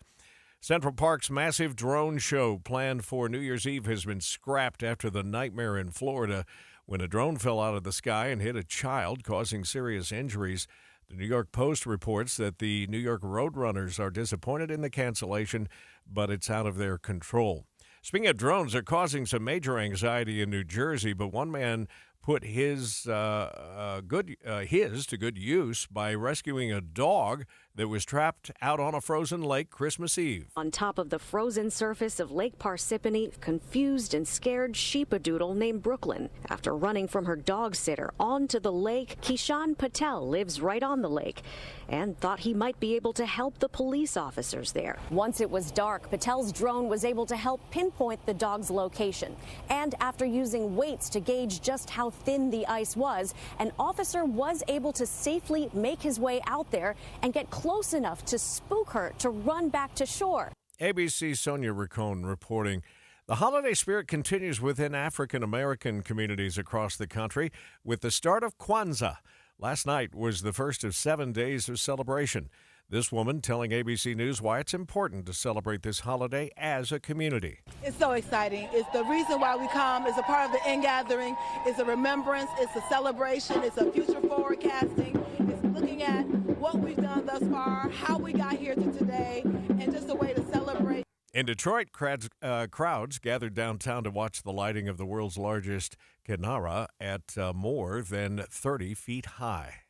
Central Park's massive drone show planned for New Year's Eve has been scrapped after the nightmare in Florida when a drone fell out of the sky and hit a child, causing serious injuries. The New York Post reports that the New York Roadrunners are disappointed in the cancellation, but it's out of their control. Speaking of drones, they're causing some major anxiety in New Jersey, but one man put his to good use by rescuing a dog that was trapped out on a frozen lake Christmas Eve. On top of the frozen surface of Lake Parsippany, confused and scared sheepadoodle named Brooklyn. After running from her dog sitter onto the lake, Kishan Patel lives right on the lake and thought he might be able to help the police officers there. Once it was dark, Patel's drone was able to help pinpoint the dog's location. And after using weights to gauge just how thin the ice was, an officer was able to safely make his way out there and get close enough to spook her to run back to shore. ABC's Sonia Ricone reporting. The holiday spirit continues within African American communities across the country with the start of Kwanzaa. Last night was the first of 7 days of celebration. This woman telling ABC News why it's important to celebrate this holiday as a community. It's so exciting. It's the reason why we come. It's a part of the ingathering. It's a remembrance. It's a celebration. It's a future forecasting. It's looking at what we've done thus far, how we got here to today, and just a way to celebrate. In Detroit, crowds gathered downtown to watch the lighting of the world's largest Kinara at more than 30 feet high.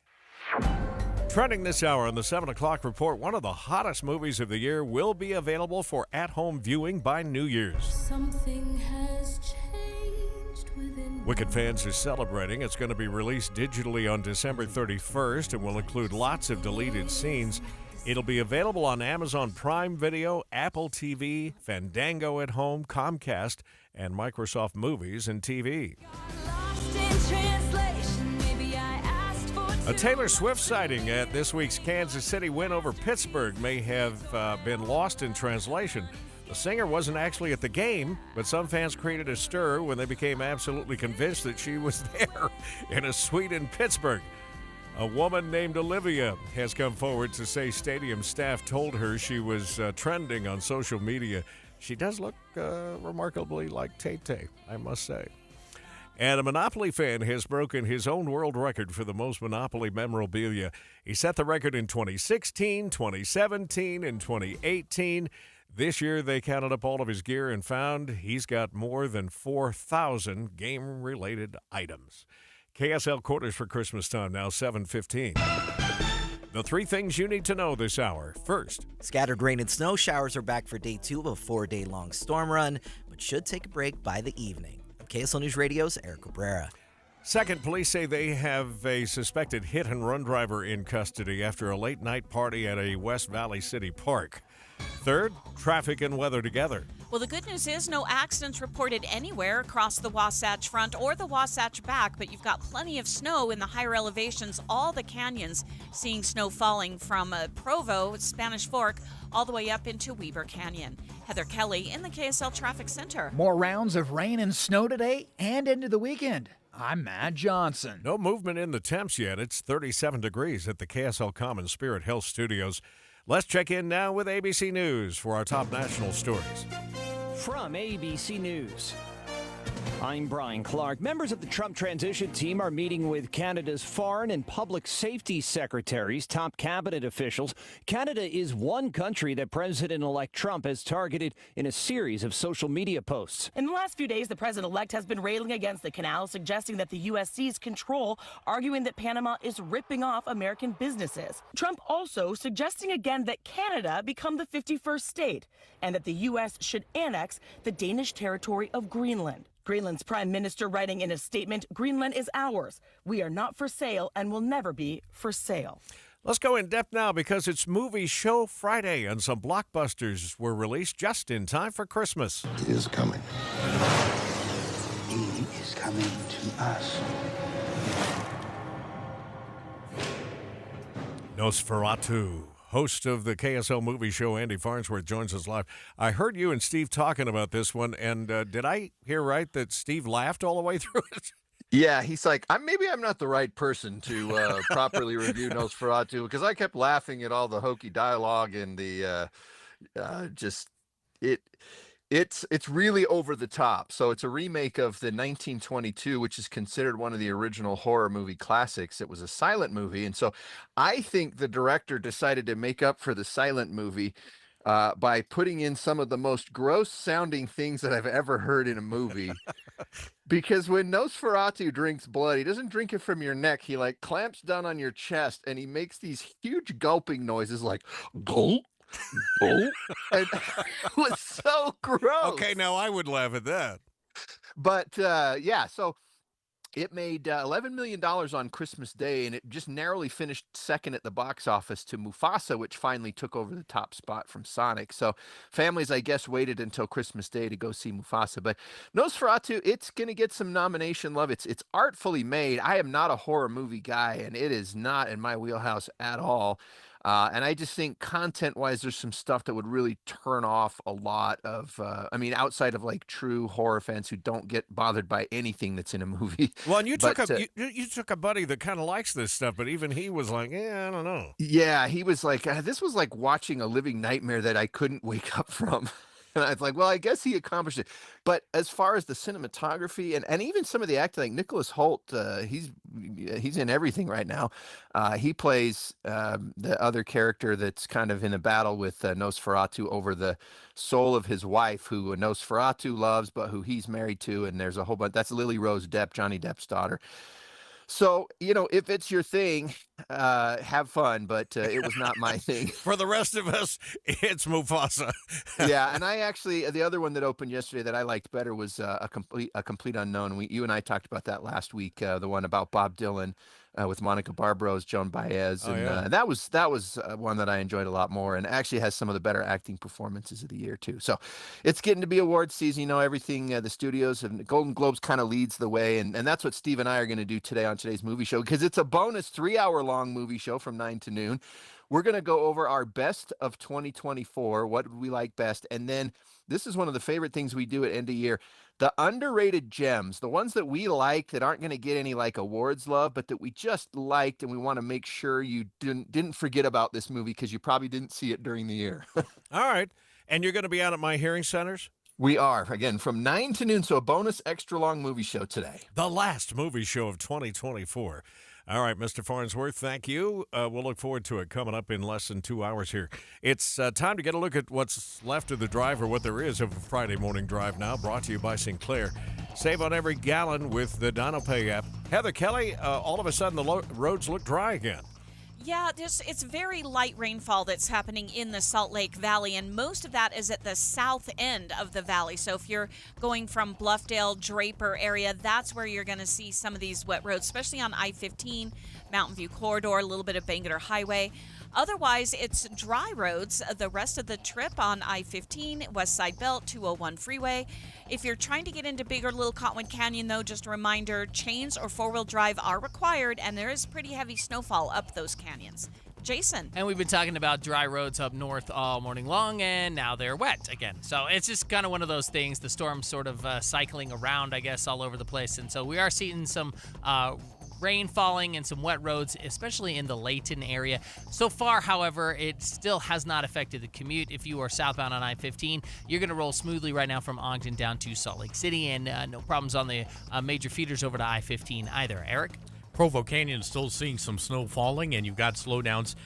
Trending this hour on the 7 o'clock report, one of the hottest movies of the year will be available for at-home viewing by New Year's. Something has changed within. Wicked fans are celebrating. It's going to be released digitally on December 31st and will include lots of deleted scenes. It'll be available on Amazon Prime Video, Apple TV, Fandango at Home, Comcast, and Microsoft Movies and TV. A Taylor Swift sighting at this week's Kansas City win over Pittsburgh may have been lost in translation. The singer wasn't actually at the game, but some fans created a stir when they became absolutely convinced that she was there in a suite in Pittsburgh. A woman named Olivia has come forward to say stadium staff told her she was trending on social media. She does look remarkably like Tay-Tay, I must say. And a Monopoly fan has broken his own world record for the most Monopoly memorabilia. He set the record in 2016, 2017, and 2018. This year, they counted up all of his gear and found he's got more than 4,000 game-related items. KSL quarters for Christmas time, now 7:15. The three things you need to know this hour. First, scattered rain and snow showers are back for day 2 of a 4-day-long storm run, but should take a break by the evening. KSL News Radio's Eric Cabrera. Second, police say they have a suspected hit-and-run driver in custody after a late-night party at a West Valley City park. Third, traffic and weather together. Well, the good news is no accidents reported anywhere across the Wasatch Front or the Wasatch Back, but you've got plenty of snow in the higher elevations, all the canyons, seeing snow falling from Provo, Spanish Fork, all the way up into Weber Canyon. Heather Kelly in the KSL Traffic Center. More rounds of rain and snow today and into the weekend. I'm Matt Johnson. No movement in the temps yet. It's 37 degrees at the KSL Common Spirit Health Studios. Let's check in now with ABC News for our top national stories. From ABC News, I'm Brian Clark. Members of the Trump transition team are meeting with Canada's foreign and public safety secretaries, top cabinet officials. Canada is one country that President-elect Trump has targeted in a series of social media posts. In the last few days, the president-elect has been railing against the canal, suggesting that the U.S. sees control, arguing that Panama is ripping off American businesses. Trump also suggesting again that Canada become the 51st state and that the U.S. should annex the Danish territory of Greenland. Greenland's prime minister writing in a statement, "Greenland is ours. We are not for sale and will never be for sale." Let's go in depth now because it's Movie Show Friday and some blockbusters were released just in time for Christmas. He is coming. He is coming to us. Nosferatu. Host of the KSL Movie Show, Andy Farnsworth, joins us live. I heard you and Steve talking about this one, and did I hear right that Steve laughed all the way through it? Yeah, he's like, maybe I'm not the right person to properly review Nosferatu, because I kept laughing at all the hokey dialogue and the It's really over the top. So it's a remake of the 1922, which is considered one of the original horror movie classics. It was a silent movie. And so I think the director decided to make up for the silent movie by putting in some of the most gross sounding things that I've ever heard in a movie. Because when Nosferatu drinks blood, he doesn't drink it from your neck. He like clamps down on your chest and he makes these huge gulping noises like gulp. Oh, and it was so gross. Okay, now I would laugh at that. But yeah, so It made $11 million on Christmas Day, and it just narrowly finished second at the box office to Mufasa, which finally took over the top spot from Sonic. So families, I guess, waited until Christmas Day to go see Mufasa. But Nosferatu, it's going to get some nomination love. It's artfully made. I am not a horror movie guy, and it is not in my wheelhouse at all. And I just think content-wise, there's some stuff that would really turn off a lot of, outside of like true horror fans who don't get bothered by anything that's in a movie. Well, and you took a buddy that kind of likes this stuff, but even he was like, I don't know. Yeah, he was like, this was like watching a living nightmare that I couldn't wake up from. And I was like, well, I guess he accomplished it. But as far as the cinematography and even some of the acting, like Nicholas Hoult, he's in everything right now. He plays the other character that's kind of in a battle with Nosferatu over the soul of his wife, who Nosferatu loves, but who he's married to. And there's a whole bunch. That's Lily Rose Depp, Johnny Depp's daughter. So, if it's your thing, have fun, but it was not my thing. For the rest of us, it's Mufasa. Yeah, and I actually, the other one that opened yesterday that I liked better was a complete unknown. You and I talked about that last week, the one about Bob Dylan with Monica Barbros, Joan Baez, and that was one that I enjoyed a lot more, and actually has some of the better acting performances of the year too. So it's getting to be awards season. Everything, the studios and the Golden Globes kind of leads the way, and that's what Steve and I are going to do today on today's movie show, because it's a bonus 3-hour-long movie show from 9 to noon. We're going to go over our best of 2024, what did we like best, and then this is one of the favorite things we do at end of year, the underrated gems, the ones that we like that aren't going to get any like awards love, but that we just liked, and we want to make sure you didn't forget about this movie because you probably didn't see it during the year. All right. And you're going to be out at my hearing centers? We are, again, from 9 to noon, so a bonus extra long movie show today. The last movie show of 2024. All right, Mr. Farnsworth, thank you. We'll look forward to it coming up in less than 2 hours here. It's time to get a look at what's left of the drive, or what there is of a Friday morning drive now, brought to you by Sinclair. Save on every gallon with the DynoPay app. Heather Kelly, all of a sudden the roads look dry again. Yeah, it's very light rainfall that's happening in the Salt Lake Valley, and most of that is at the south end of the valley. So if you're going from Bluffdale, Draper area, that's where you're going to see some of these wet roads, especially on I-15, Mountain View Corridor, a little bit of Bangerter Highway. Otherwise, it's dry roads the rest of the trip on I-15, West Side Belt, 201 Freeway. If you're trying to get into Big or Little Cottonwood Canyon, though, just a reminder, chains or four-wheel drive are required, and there is pretty heavy snowfall up those canyons. Jason. And we've been talking about dry roads up north all morning long, and now they're wet again. So it's just kind of one of those things. The storm's sort of cycling around, I guess, all over the place. And so we are seeing some rain falling and some wet roads, especially in the Layton area. So far, however, it still has not affected the commute. If you are southbound on I-15, you're going to roll smoothly right now from Ogden down to Salt Lake City, and no problems on the major feeders over to I-15 either. Eric? Provo Canyon still seeing some snow falling, and you've got slowdowns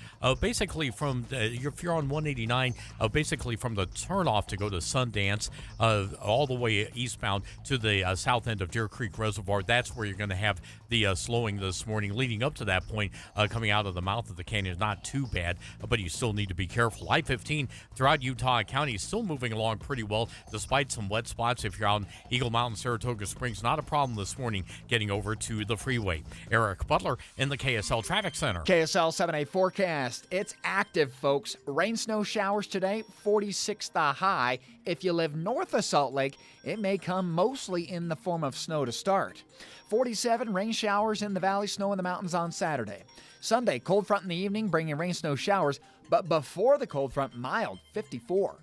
basically from if you're on 189, basically from the turnoff to go to Sundance, all the way eastbound to the south end of Deer Creek Reservoir. That's where you're going to have the slowing this morning. Leading up to that point, coming out of the mouth of the canyon is not too bad, but you still need to be careful. I-15 throughout Utah County is still moving along pretty well, despite some wet spots. If you're on Eagle Mountain, Saratoga Springs, not a problem this morning getting over to the freeway. Eric Butler in the KSL Traffic Center. KSL 7-day forecast. It's active, folks. Rain, snow showers today, 46 the high. If you live north of Salt Lake, it may come mostly in the form of snow to start. 47 rain showers in the valley, snow in the mountains on Saturday. Sunday, cold front in the evening, bringing rain, snow showers, but before the cold front, mild, 54.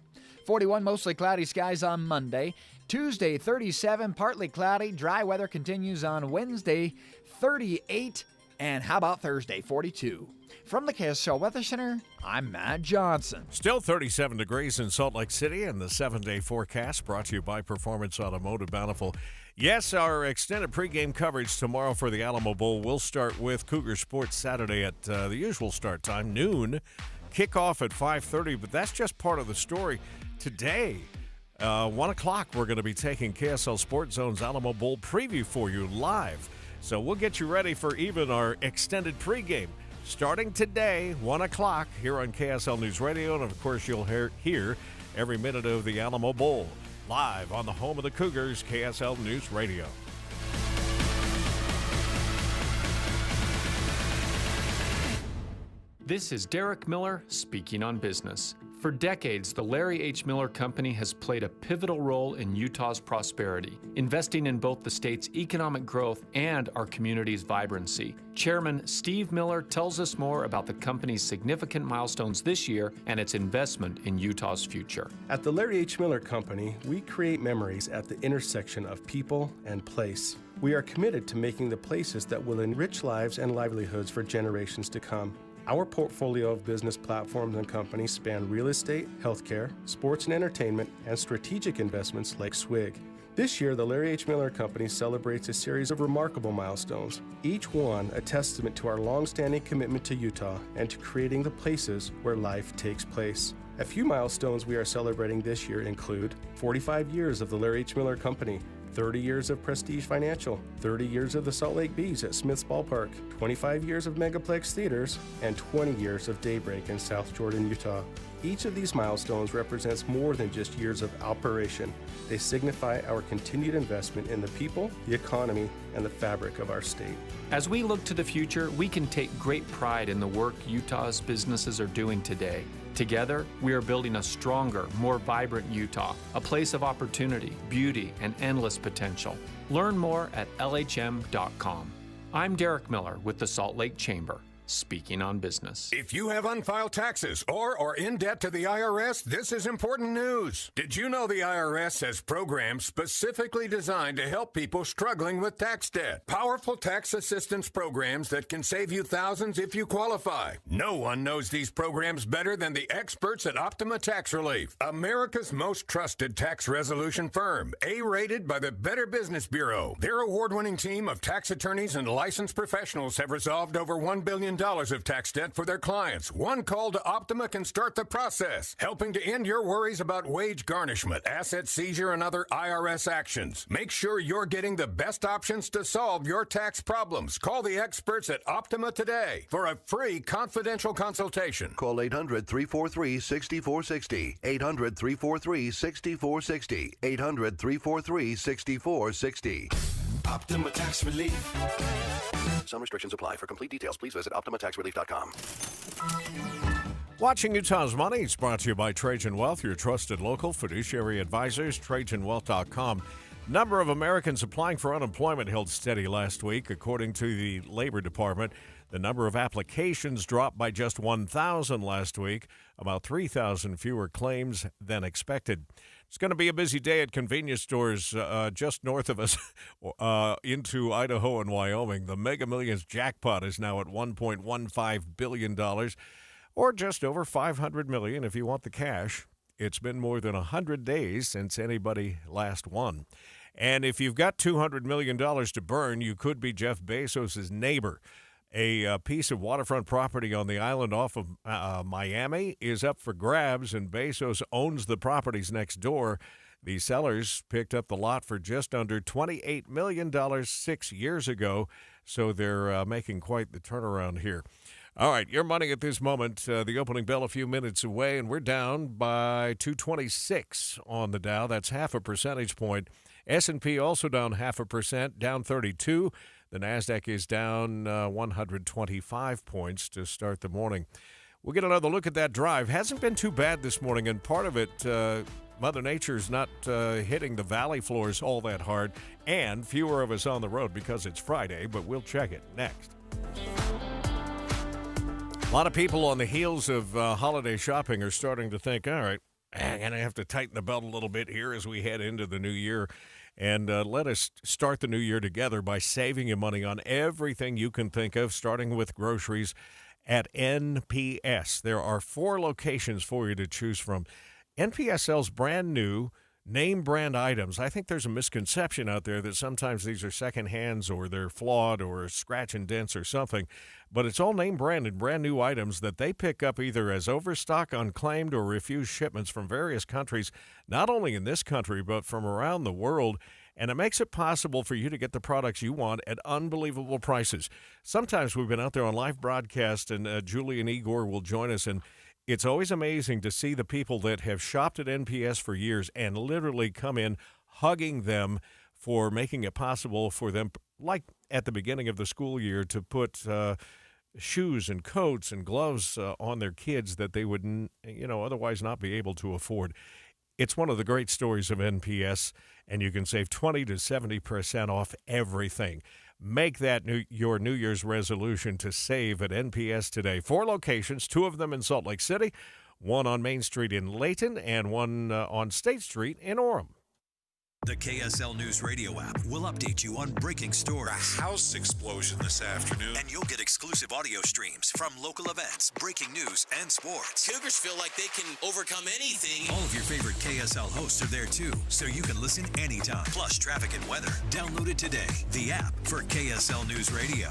41 mostly cloudy skies on Monday. Tuesday, 37, partly cloudy. Dry weather continues on Wednesday, 38. And how about Thursday, 42? From the KSL Weather Center, I'm Matt Johnson. Still 37 degrees in Salt Lake City, and the 7-day forecast brought to you by Performance Automotive Bountiful. Yes, our extended pregame coverage tomorrow for the Alamo Bowl will start with Cougar Sports Saturday at the usual start time, noon. Kickoff at 5:30, but that's just part of the story. Today, 1 o'clock, we're going to be taking KSL Sports Zone's Alamo Bowl preview for you live. So we'll get you ready for even our extended pregame. Starting today, 1 o'clock, here on KSL News Radio. And, of course, you'll hear every minute of the Alamo Bowl live on the home of the Cougars, KSL News Radio. This is Derek Miller speaking on business. For decades, the Larry H. Miller Company has played a pivotal role in Utah's prosperity, investing in both the state's economic growth and our community's vibrancy. Chairman Steve Miller tells us more about the company's significant milestones this year and its investment in Utah's future. At the Larry H. Miller Company, we create memories at the intersection of people and place. We are committed to making the places that will enrich lives and livelihoods for generations to come. Our portfolio of business platforms and companies span real estate, healthcare, sports and entertainment, and strategic investments like SWIG. This year, the Larry H. Miller Company celebrates a series of remarkable milestones, each one a testament to our long-standing commitment to Utah and to creating the places where life takes place. A few milestones we are celebrating this year include 45 years of the Larry H. Miller Company, 30 years of Prestige Financial, 30 years of the Salt Lake Bees at Smith's Ballpark, 25 years of Megaplex Theaters, and 20 years of Daybreak in South Jordan, Utah. Each of these milestones represents more than just years of operation. They signify our continued investment in the people, the economy, and the fabric of our state. As we look to the future, we can take great pride in the work Utah's businesses are doing today. Together, we are building a stronger, more vibrant Utah, a place of opportunity, beauty, and endless potential. Learn more at LHM.com. I'm Derek Miller with the Salt Lake Chamber, speaking on business. If you have unfiled taxes or are in debt to the IRS, this is important news. Did you know the IRS has programs specifically designed to help people struggling with tax debt? Powerful tax assistance programs that can save you thousands if you qualify. No one knows these programs better than the experts at Optima Tax Relief, America's most trusted tax resolution firm, A-rated by the Better Business Bureau. Their award-winning team of tax attorneys and licensed professionals have resolved over $1 billion of tax debt for their clients. One call to Optima can start the process, helping to end your worries about wage garnishment, asset seizure, and other IRS actions. Make sure you're getting the best options to solve your tax problems. Call the experts at Optima today for a free confidential consultation. Call 800-343-6460. 800-343-6460. 800-343-6460. Optima Tax Relief. Some restrictions apply. For complete details, please visit OptimaTaxRelief.com. Watching Utah's Money is brought to you by Trajan Wealth, your trusted local fiduciary advisors, TrajanWealth.com. Number of Americans applying for unemployment held steady last week. According to the Labor Department, the number of applications dropped by just 1,000 last week, about 3,000 fewer claims than expected. It's going to be a busy day at convenience stores just north of us into Idaho and Wyoming. The Mega Millions jackpot is now at $1.15 billion, or just over $500 million if you want the cash. It's been more than 100 days since anybody last won. And if you've got $200 million to burn, you could be Jeff Bezos' neighbor. A piece of waterfront property on the island off of Miami is up for grabs, and Bezos owns the properties next door. The sellers picked up the lot for just under $28 million 6 years ago, so they're making quite the turnaround here. All right, your money at this moment, the opening bell a few minutes away, and we're down by 226 on the Dow. That's half a percentage point. S&P also down 0.5%, down 32. The NASDAQ is down 125 points to start the morning. We'll get another look at that drive. Hasn't been too bad this morning, and part of it, Mother Nature's not hitting the valley floors all that hard, and fewer of us on the road because it's Friday, but we'll check it next. A lot of people on the heels of holiday shopping are starting to think, all right, I'm going to have to tighten the belt a little bit here as we head into the new year. And let us start the new year together by saving you money on everything you can think of, starting with groceries at NPS. There are 4 locations for you to choose from. NPS sells brand new name brand items. I think there's a misconception out there that sometimes these are secondhands or they're flawed or scratch and dents or something, but it's all name branded, brand new items that they pick up either as overstock, unclaimed, or refused shipments from various countries, not only in this country, but from around the world. And it makes it possible for you to get the products you want at unbelievable prices. Sometimes we've been out there on live broadcast, and Julie and Igor will join us, and it's always amazing to see the people that have shopped at NPS for years and literally come in hugging them for making it possible for them, like at the beginning of the school year, to put shoes and coats and gloves on their kids that they would, otherwise not be able to afford. It's one of the great stories of NPS, and you can save 20 to 70% off everything. Make that your New Year's resolution to save at NPS today. 4 locations, 2 of them in Salt Lake City, 1 on Main Street in Layton, and 1 on State Street in Orem. The KSL News Radio app will update you on breaking stories. A house explosion this afternoon. And you'll get exclusive audio streams from local events, breaking news, and sports. Cougars feel like they can overcome anything. All of your favorite KSL hosts are there too, so you can listen anytime. Plus traffic and weather. Download it today. The app for KSL News Radio.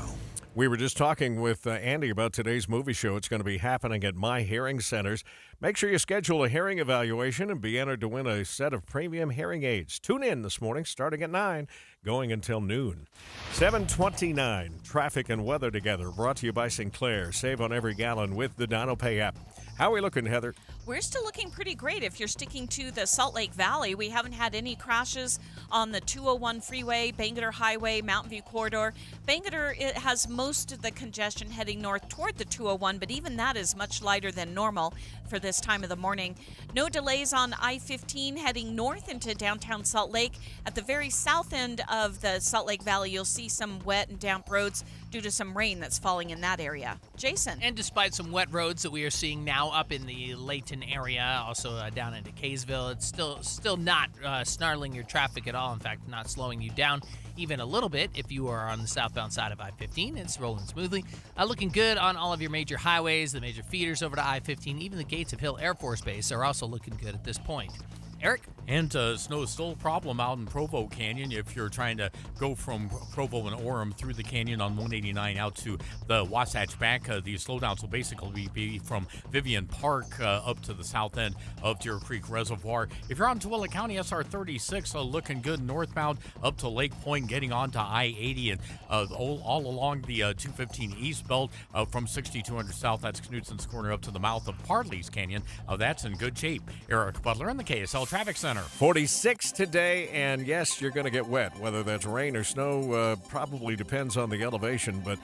We were just talking with Andy about today's movie show. It's going to be happening at My Hearing Centers. Make sure you schedule a hearing evaluation and be entered to win a set of premium hearing aids. Tune in this morning, starting at 9, going until noon. 7:29, traffic and weather together, brought to you by Sinclair. Save on every gallon with the DinoPay app. How are we looking, Heather? We're still looking pretty great. If you're sticking to the Salt Lake Valley, we haven't had any crashes on the 201 freeway, Bangerter Highway, Mountain View corridor. Bangerter, it has most of the congestion heading north toward the 201, but even that is much lighter than normal for this time of the morning. No delays on I-15 heading north into downtown Salt Lake. At the very south end of the Salt Lake Valley, you'll see some wet and damp roads due to some rain that's falling in that area. Jason. And despite some wet roads that we are seeing now up in the Layton area, also down into Kaysville, it's still not snarling your traffic at all. In fact, not slowing you down even a little bit. If you are on the southbound side of I-15, it's rolling smoothly. Looking good on all of your major highways, the major feeders over to I-15. Even the gates of Hill Air Force Base are also looking good at this point. Eric? And snow is still a problem out in Provo Canyon if you're trying to go from Provo and Orem through the canyon on 189 out to the Wasatch Back. The slowdowns will basically be from Vivian Park up to the south end of Deer Creek Reservoir. If you're on Tooele County, SR 36 looking good northbound up to Lake Point, getting on to I-80 and all along the 215 east belt from 6200 south. That's Knutson's Corner up to the mouth of Pardley's Canyon. That's in good shape. Eric Butler in the KSL Traffic Center. 46 today, and yes, you're going to get wet. Whether that's rain or snow probably depends on the elevation, but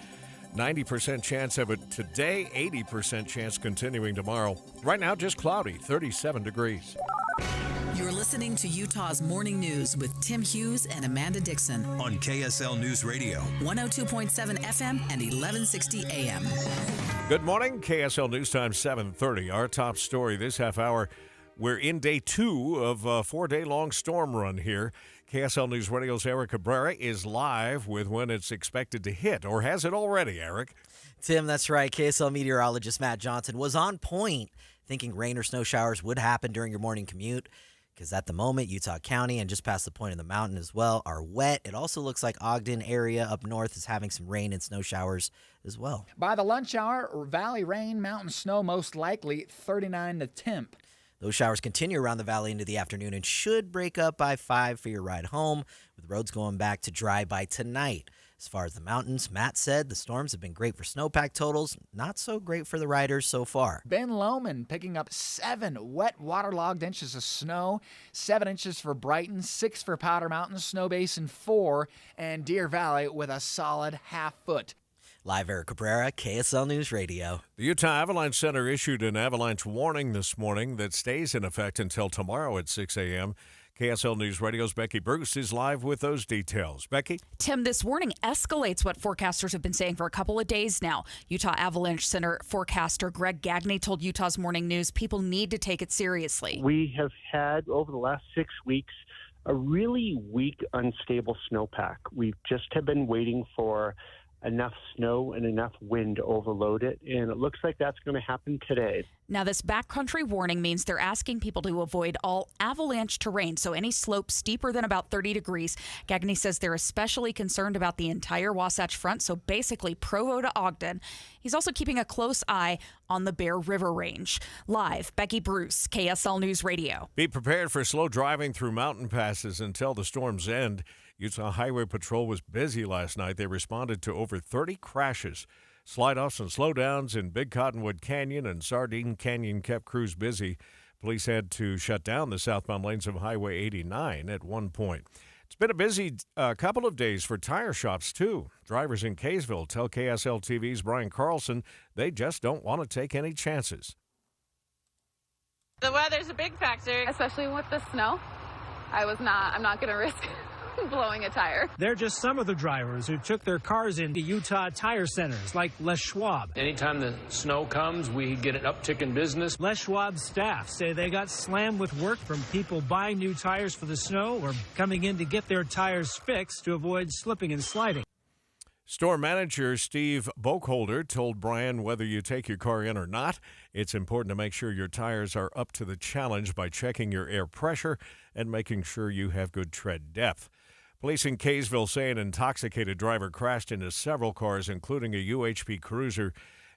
90% chance of it today, 80% chance continuing tomorrow. Right now, just cloudy, 37 degrees. You're listening to Utah's Morning News with Tim Hughes and Amanda Dixon on KSL News Radio. 102.7 FM and 1160 AM. Good morning, KSL News Time 7:30. Our top story this half hour. We're in day 2 of a 4-day-long storm run here. KSL News Radio's Eric Cabrera is live with when it's expected to hit, or has it already, Eric? Tim, that's right. KSL meteorologist Matt Johnson was on point, thinking rain or snow showers would happen during your morning commute, because at the moment, Utah County and just past the point in the mountain as well are wet. It also looks like Ogden area up north is having some rain and snow showers as well. By the lunch hour, valley rain, mountain snow most likely, 39 the temp. Those showers continue around the valley into the afternoon and should break up by 5 for your ride home, with roads going back to dry by tonight. As far as the mountains, Matt said the storms have been great for snowpack totals, not so great for the riders so far. Ben Lomond picking up 7 wet waterlogged inches of snow, 7 inches for Brighton, 6 for Powder Mountain, Snow Basin 4, and Deer Valley with a solid ½ foot. Live Eric Cabrera, KSL News Radio. The Utah Avalanche Center issued an avalanche warning this morning that stays in effect until tomorrow at 6 a.m. KSL News Radio's Becky Bruce is live with those details. Becky? Tim, this warning escalates what forecasters have been saying for a couple of days now. Utah Avalanche Center forecaster Greg Gagne told Utah's Morning News people need to take it seriously. We have had, over the last 6 weeks, a really weak, unstable snowpack. We just have been waiting for enough snow and enough wind to overload it, and it looks like that's going to happen today. Now, this backcountry warning means they're asking people to avoid all avalanche terrain, so any slope steeper than about 30 degrees. Gagne says they're especially concerned about the entire Wasatch Front, so basically Provo to Ogden. He's also keeping a close eye on the Bear River Range. Live, Becky Bruce, KSL News Radio. Be prepared for slow driving through mountain passes until the storms end. Utah Highway Patrol was busy last night. They responded to over 30 crashes. Slide-offs and slowdowns in Big Cottonwood Canyon and Sardine Canyon kept crews busy. Police had to shut down the southbound lanes of Highway 89 at one point. It's been a busy couple of days for tire shops, too. Drivers in Kaysville tell KSL TV's Brian Carlson they just don't want to take any chances. The weather's a big factor, especially with the snow. I'm not going to risk blowing a tire. They're just some of the drivers who took their cars into Utah tire centers like Les Schwab. Anytime the snow comes, we get an uptick in business. Les Schwab staff say they got slammed with work from people buying new tires for the snow or coming in to get their tires fixed to avoid slipping and sliding. Store manager Steve Boakholder told Brian whether you take your car in or not, it's important to make sure your tires are up to the challenge by checking your air pressure and making sure you have good tread depth. Police in Kaysville say an intoxicated driver crashed into several cars, including a UHP Cruiser.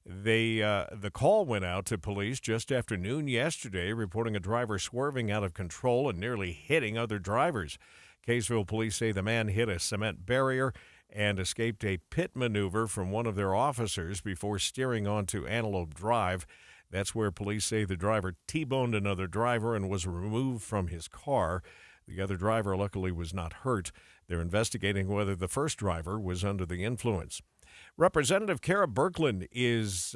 The call went out to police just after noon yesterday, reporting a driver swerving out of control and nearly hitting other drivers. Kaysville police say the man hit a cement barrier and escaped a pit maneuver from one of their officers before steering onto Antelope Drive. That's where police say the driver T-boned another driver and was removed from his car. The other driver luckily was not hurt. They're investigating whether the first driver was under the influence. Representative Kara Birkeland is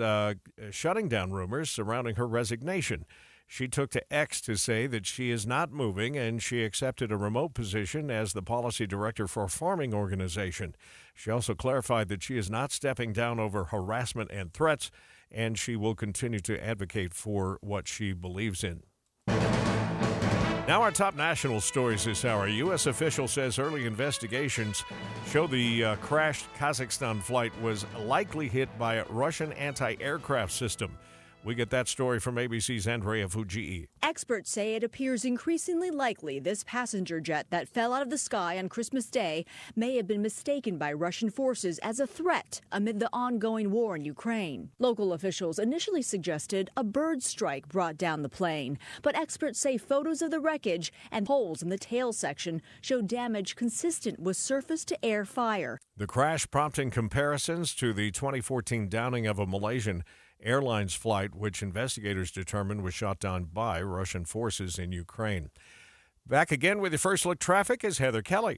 shutting down rumors surrounding her resignation. She took to X to say that she is not moving, and she accepted a remote position as the policy director for a farming organization. She also clarified that she is not stepping down over harassment and threats, and she will continue to advocate for what she believes in. Now our top national stories this hour. A U.S. official says early investigations show the crashed Kazakhstan flight was likely hit by a Russian anti-aircraft system. We get that story from ABC's Andrea Fujii. Experts say it appears increasingly likely this passenger jet that fell out of the sky on Christmas Day may have been mistaken by Russian forces as a threat amid the ongoing war in Ukraine. Local officials initially suggested a bird strike brought down the plane, but experts say photos of the wreckage and holes in the tail section show damage consistent with surface-to-air fire. The crash prompting comparisons to the 2014 downing of a Malaysian Airlines flight, which investigators determined was shot down by Russian forces in Ukraine. Back again with your first look traffic is Heather Kelly.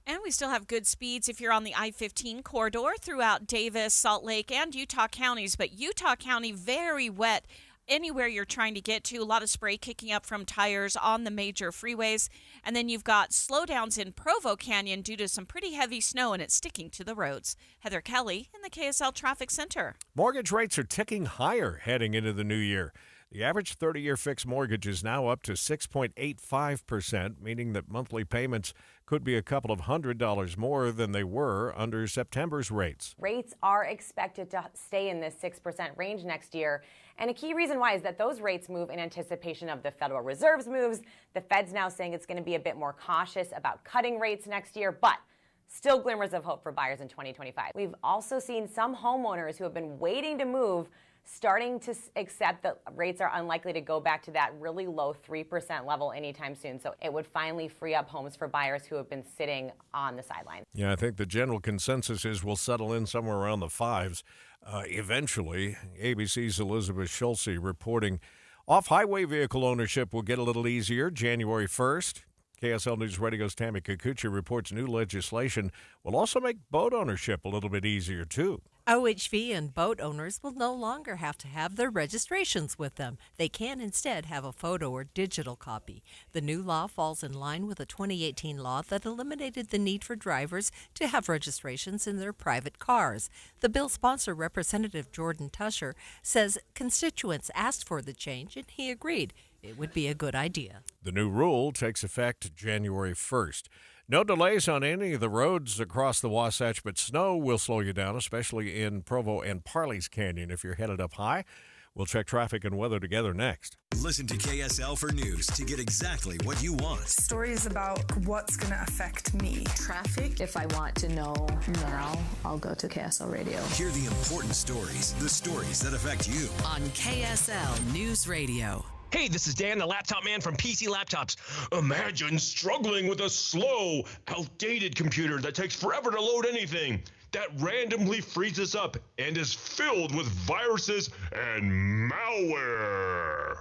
And we still have good speeds if you're on the I-15 corridor throughout Davis, Salt Lake, and Utah counties. But Utah County, very wet anywhere you're trying to get to. A lot of spray kicking up from tires on the major freeways. And then you've got slowdowns in Provo Canyon due to some pretty heavy snow, and it's sticking to the roads. Heather Kelly in the KSL Traffic Center. Mortgage rates are ticking higher heading into the new year. The average 30-year fixed mortgage is now up to 6.85%, meaning that monthly payments could be a couple of $100 more than they were under September's rates. Rates are expected to stay in this 6% range next year. And a key reason why is that those rates move in anticipation of the Federal Reserve's moves. The Fed's now saying it's going to be a bit more cautious about cutting rates next year, but still glimmers of hope for buyers in 2025. We've also seen some homeowners who have been waiting to move starting to accept that rates are unlikely to go back to that really low 3% level anytime soon. So it would finally free up homes for buyers who have been sitting on the sidelines. Yeah, I think the general consensus is we'll settle in somewhere around the fives eventually. ABC's Elizabeth Schultze reporting off-highway vehicle ownership will get a little easier January 1st. KSL News Radio's Tammy Kikuchi reports new legislation will also make boat ownership a little bit easier, too. OHV and boat owners will no longer have to have their registrations with them. They can instead have a photo or digital copy. The new law falls in line with a 2018 law that eliminated the need for drivers to have registrations in their private cars. The bill sponsor, Representative Jordan Tusher, says constituents asked for the change and he agreed it would be a good idea. The new rule takes effect January 1st. No delays on any of the roads across the Wasatch, but snow will slow you down, especially in Provo and Parley's Canyon if you're headed up high. We'll check traffic and weather together next. Listen to KSL for news to get exactly what you want. Stories about what's going to affect me. Traffic. If I want to know now, I'll go to KSL Radio. Hear the important stories, the stories that affect you. On KSL News Radio. Hey, this is Dan, the laptop man from PC Laptops. Imagine struggling with a slow, outdated computer that takes forever to load anything, that randomly freezes up and is filled with viruses and malware.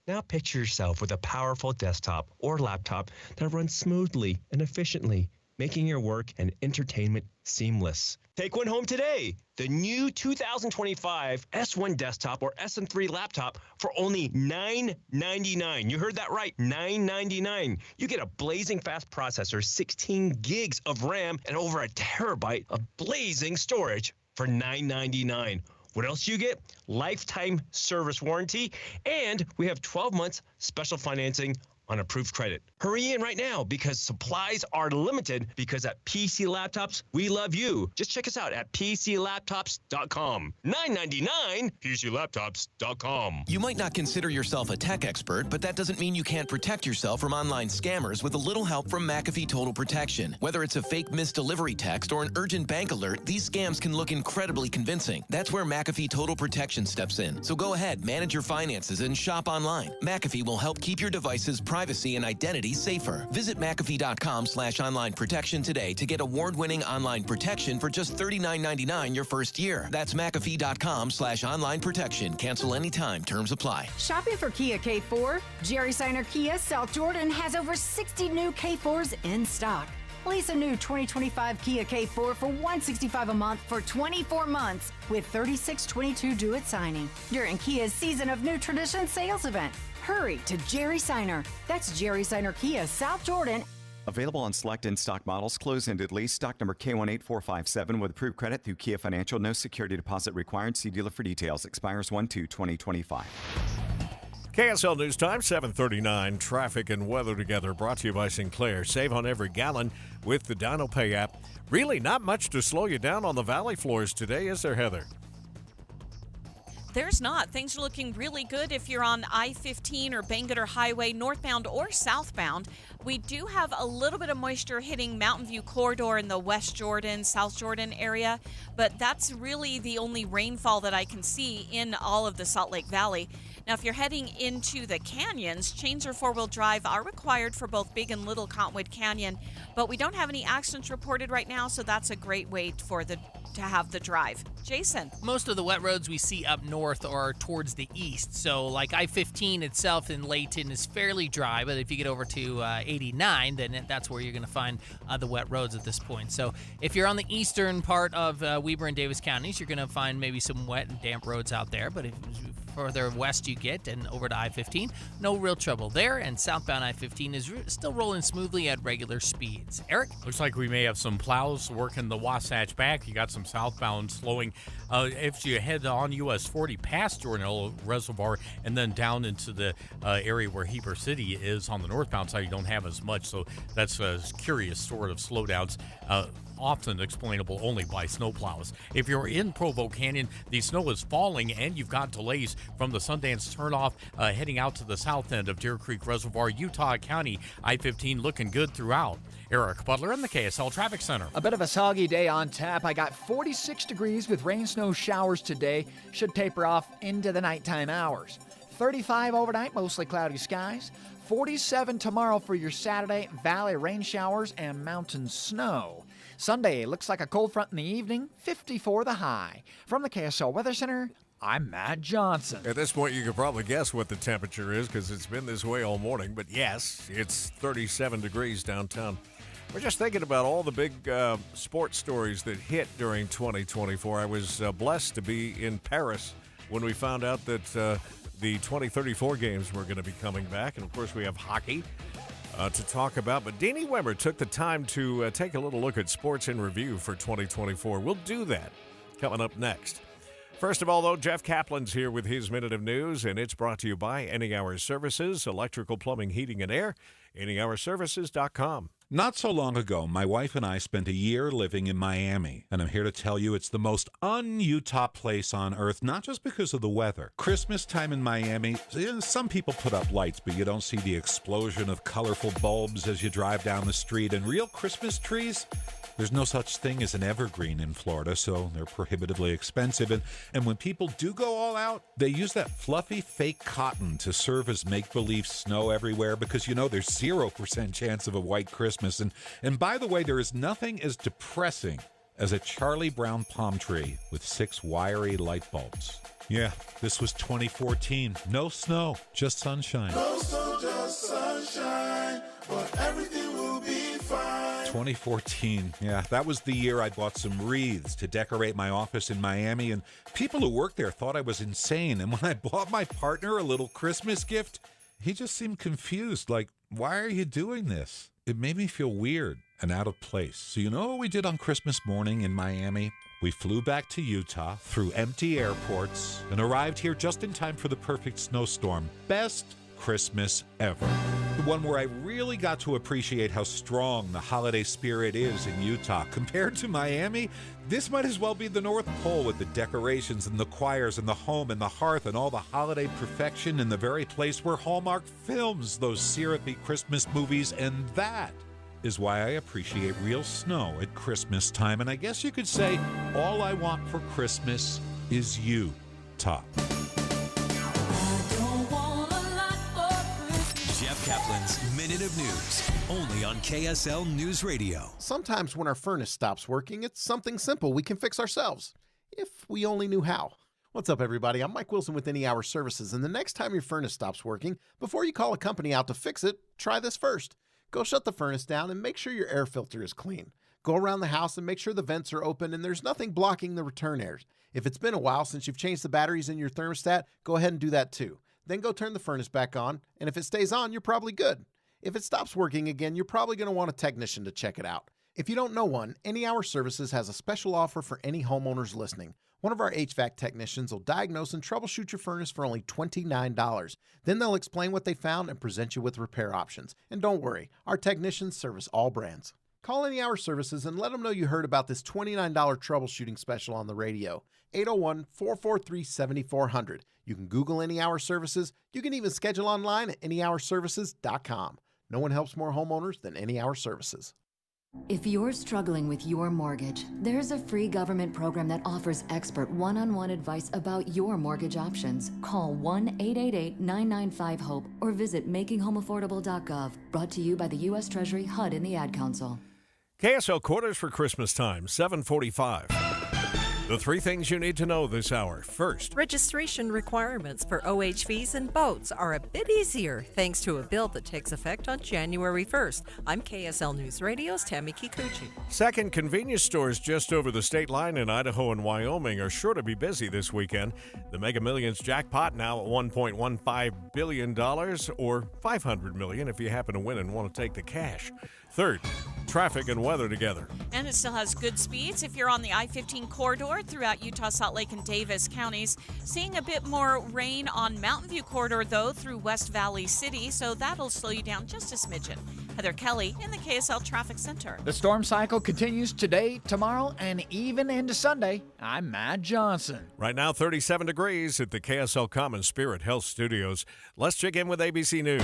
Now picture yourself with a powerful desktop or laptop that runs smoothly and efficiently, making your work and entertainment seamless. Take one home today. The new 2025 S1 desktop or SM3 laptop for only $999. You heard that right, $999. You get a blazing fast processor, 16 gigs of RAM, and over a terabyte of blazing storage for $999. What else do you get? Lifetime service warranty, and we have 12 months special financing on approved credit. Hurry in right now because supplies are limited, because at PC Laptops, we love you. Just check us out at PCLaptops.com. $999, PCLaptops.com. You might not consider yourself a tech expert, but that doesn't mean you can't protect yourself from online scammers with a little help from McAfee Total Protection. Whether it's a fake missed delivery text or an urgent bank alert, these scams can look incredibly convincing. That's where McAfee Total Protection steps in. So go ahead, manage your finances and shop online. McAfee will help keep your devices privacy and identity safer. Visit McAfee.com/online protection today to get award-winning online protection for just $39.99 your first year. That's McAfee.com/online protection. Cancel anytime. Terms apply. Shopping for Kia K4? Jerry Seiner Kia South Jordan has over 60 new K4s in stock. Lease a new 2025 Kia K4 for $165 a month for 24 months with $36.22 due at signing during Kia's Season of New Tradition sales event. Hurry to Jerry Seiner. That's Jerry Seiner Kia South Jordan. Available on select in-stock models, close-ended lease, stock number K18457 with approved credit through Kia Financial. No security deposit required. See dealer for details. Expires 1/2/2025. KSL News Time, 7:39. Traffic and weather together, brought to you by Sinclair. Save on every gallon with the DynoPay app. Really not much to slow you down on the valley floors today, is there, Heather? There's not. Things are looking really good if you're on I-15 or Bangerter Highway, northbound or southbound. We do have a little bit of moisture hitting Mountain View Corridor in the West Jordan, South Jordan area, but that's really the only rainfall that I can see in all of the Salt Lake Valley. Now, if you're heading into the canyons, chains or four-wheel drive are required for both Big and Little Cottonwood Canyon, but we don't have any accidents reported right now, so that's a great way to have the drive. Jason? Most of the wet roads we see up north are towards the east. So like I-15 itself in Layton is fairly dry, but if you get over to 89, then that's where you're going to find the wet roads at this point. So if you're on the eastern part of Weber and Davis counties, you're going to find maybe some wet and damp roads out there. But if further west you get and over to I-15, no real trouble there. And southbound I-15 is still rolling smoothly at regular speeds. Eric? Looks like we may have some plows working the Wasatch back. You got some southbound slowing. If you head on US 40 past Jordan Reservoir and then down into the area where Heber City is on the northbound side, you don't have as much. So that's a curious sort of slowdowns. Often explainable only by snowplows. If you're in Provo Canyon, the snow is falling and you've got delays from the Sundance turnoff heading out to the south end of Deer Creek Reservoir, Utah County. I-15 looking good throughout. Eric Butler in the KSL Traffic Center. A bit of a soggy day on tap. I got 46 degrees with rain snow showers today. Should taper off into the nighttime hours. 35 overnight, mostly cloudy skies. 47 tomorrow for your Saturday, valley rain showers and mountain snow. Sunday looks like a cold front in the evening, 54 the high. From the KSL Weather Center, I'm Matt Johnson. At this point, you could probably guess what the temperature is because it's been this way all morning. But yes, it's 37 degrees downtown. We're just thinking about all the big sports stories that hit during 2024. I was blessed to be in Paris when we found out that the 2034 games were going to be coming back. And, of course, we have hockey to talk about. But Deanie Weber took the time to take a little look at sports in review for 2024. We'll do that coming up next. First of all, though, Jeff Kaplan's here with his Minute of News, and it's brought to you by Any Hour Services, electrical, plumbing, heating, and air. AnyHourServices.com. Not so long ago, my wife and I spent a year living in Miami, and I'm here to tell you it's the most un-Utah place on earth, not just because of the weather. Christmas time in Miami, some people put up lights, but you don't see the explosion of colorful bulbs as you drive down the street, and real Christmas trees? There's no such thing as an evergreen in Florida, so they're prohibitively expensive. And when people do go all out, they use that fluffy fake cotton to serve as make-believe snow everywhere because, you know, there's 0% chance of a white Christmas. And by the way, there is nothing as depressing as a Charlie Brown palm tree with 6 wiry light bulbs. Yeah, this was 2014. No snow, just sunshine. No snow, just sunshine, but everything will be fine. 2014. Yeah, that was the year I bought some wreaths to decorate my office in Miami, and people who worked there thought I was insane. And when I bought my partner a little Christmas gift, he just seemed confused, like, why are you doing this? It made me feel weird and out of place. So you know what we did on Christmas morning in Miami? We flew back to Utah through empty airports and arrived here just in time for the perfect snowstorm. Best Christmas ever. The one where I really got to appreciate how strong the holiday spirit is in Utah. Compared to Miami, this might as well be the North Pole with the decorations and the choirs and the home and the hearth and all the holiday perfection in the very place where Hallmark films those syrupy Christmas movies, and that is why I appreciate real snow at Christmas time. And I guess you could say all I want for Christmas is you, Top. Jeff Kaplan's Minute of News, only on KSL News Radio. Sometimes when our furnace stops working, it's something simple we can fix ourselves, if we only knew how. What's up, everybody? I'm Mike Wilson with Any Hour Services, and the next time your furnace stops working, before you call a company out to fix it, try this first. Go shut the furnace down and make sure your air filter is clean. Go around the house and make sure the vents are open and there's nothing blocking the return air. If it's been a while since you've changed the batteries in your thermostat, go ahead and do that too. Then go turn the furnace back on, and if it stays on, you're probably good. If it stops working again, you're probably going to want a technician to check it out. If you don't know one, Any Hour Services has a special offer for any homeowners listening. One of our HVAC technicians will diagnose and troubleshoot your furnace for only $29. Then they'll explain what they found and present you with repair options. And don't worry, our technicians service all brands. Call Any Hour Services and let them know you heard about this $29 troubleshooting special on the radio. 801-443-7400. You can Google Any Hour Services. You can even schedule online at anyhourservices.com. No one helps more homeowners than Any Hour Services. If you're struggling with your mortgage, there's a free government program that offers expert one-on-one advice about your mortgage options. Call 1-888-995-HOPE or visit makinghomeaffordable.gov. Brought to you by the U.S. Treasury, HUD, and the Ad Council. KSL quarters for Christmas time, 7:45. The three things you need to know this hour. First, registration requirements for OHVs and boats are a bit easier thanks to a bill that takes effect on January 1st. I'm KSL News Radio's Tammy Kikuchi. Second, convenience stores just over the state line in Idaho and Wyoming are sure to be busy this weekend. The Mega Millions jackpot now at $1.15 billion, or $500 million if you happen to win and want to take the cash. Third, traffic and weather together. And it still has good speeds if you're on the I-15 corridor throughout Utah, Salt Lake, and Davis counties. Seeing a bit more rain on Mountain View corridor, though, through West Valley City, so that'll slow you down just a smidgen. Heather Kelly in the KSL Traffic Center. The storm cycle continues today, tomorrow, and even into Sunday. I'm Matt Johnson. Right now, 37 degrees at the KSL Common Spirit Health Studios. Let's check in with ABC News.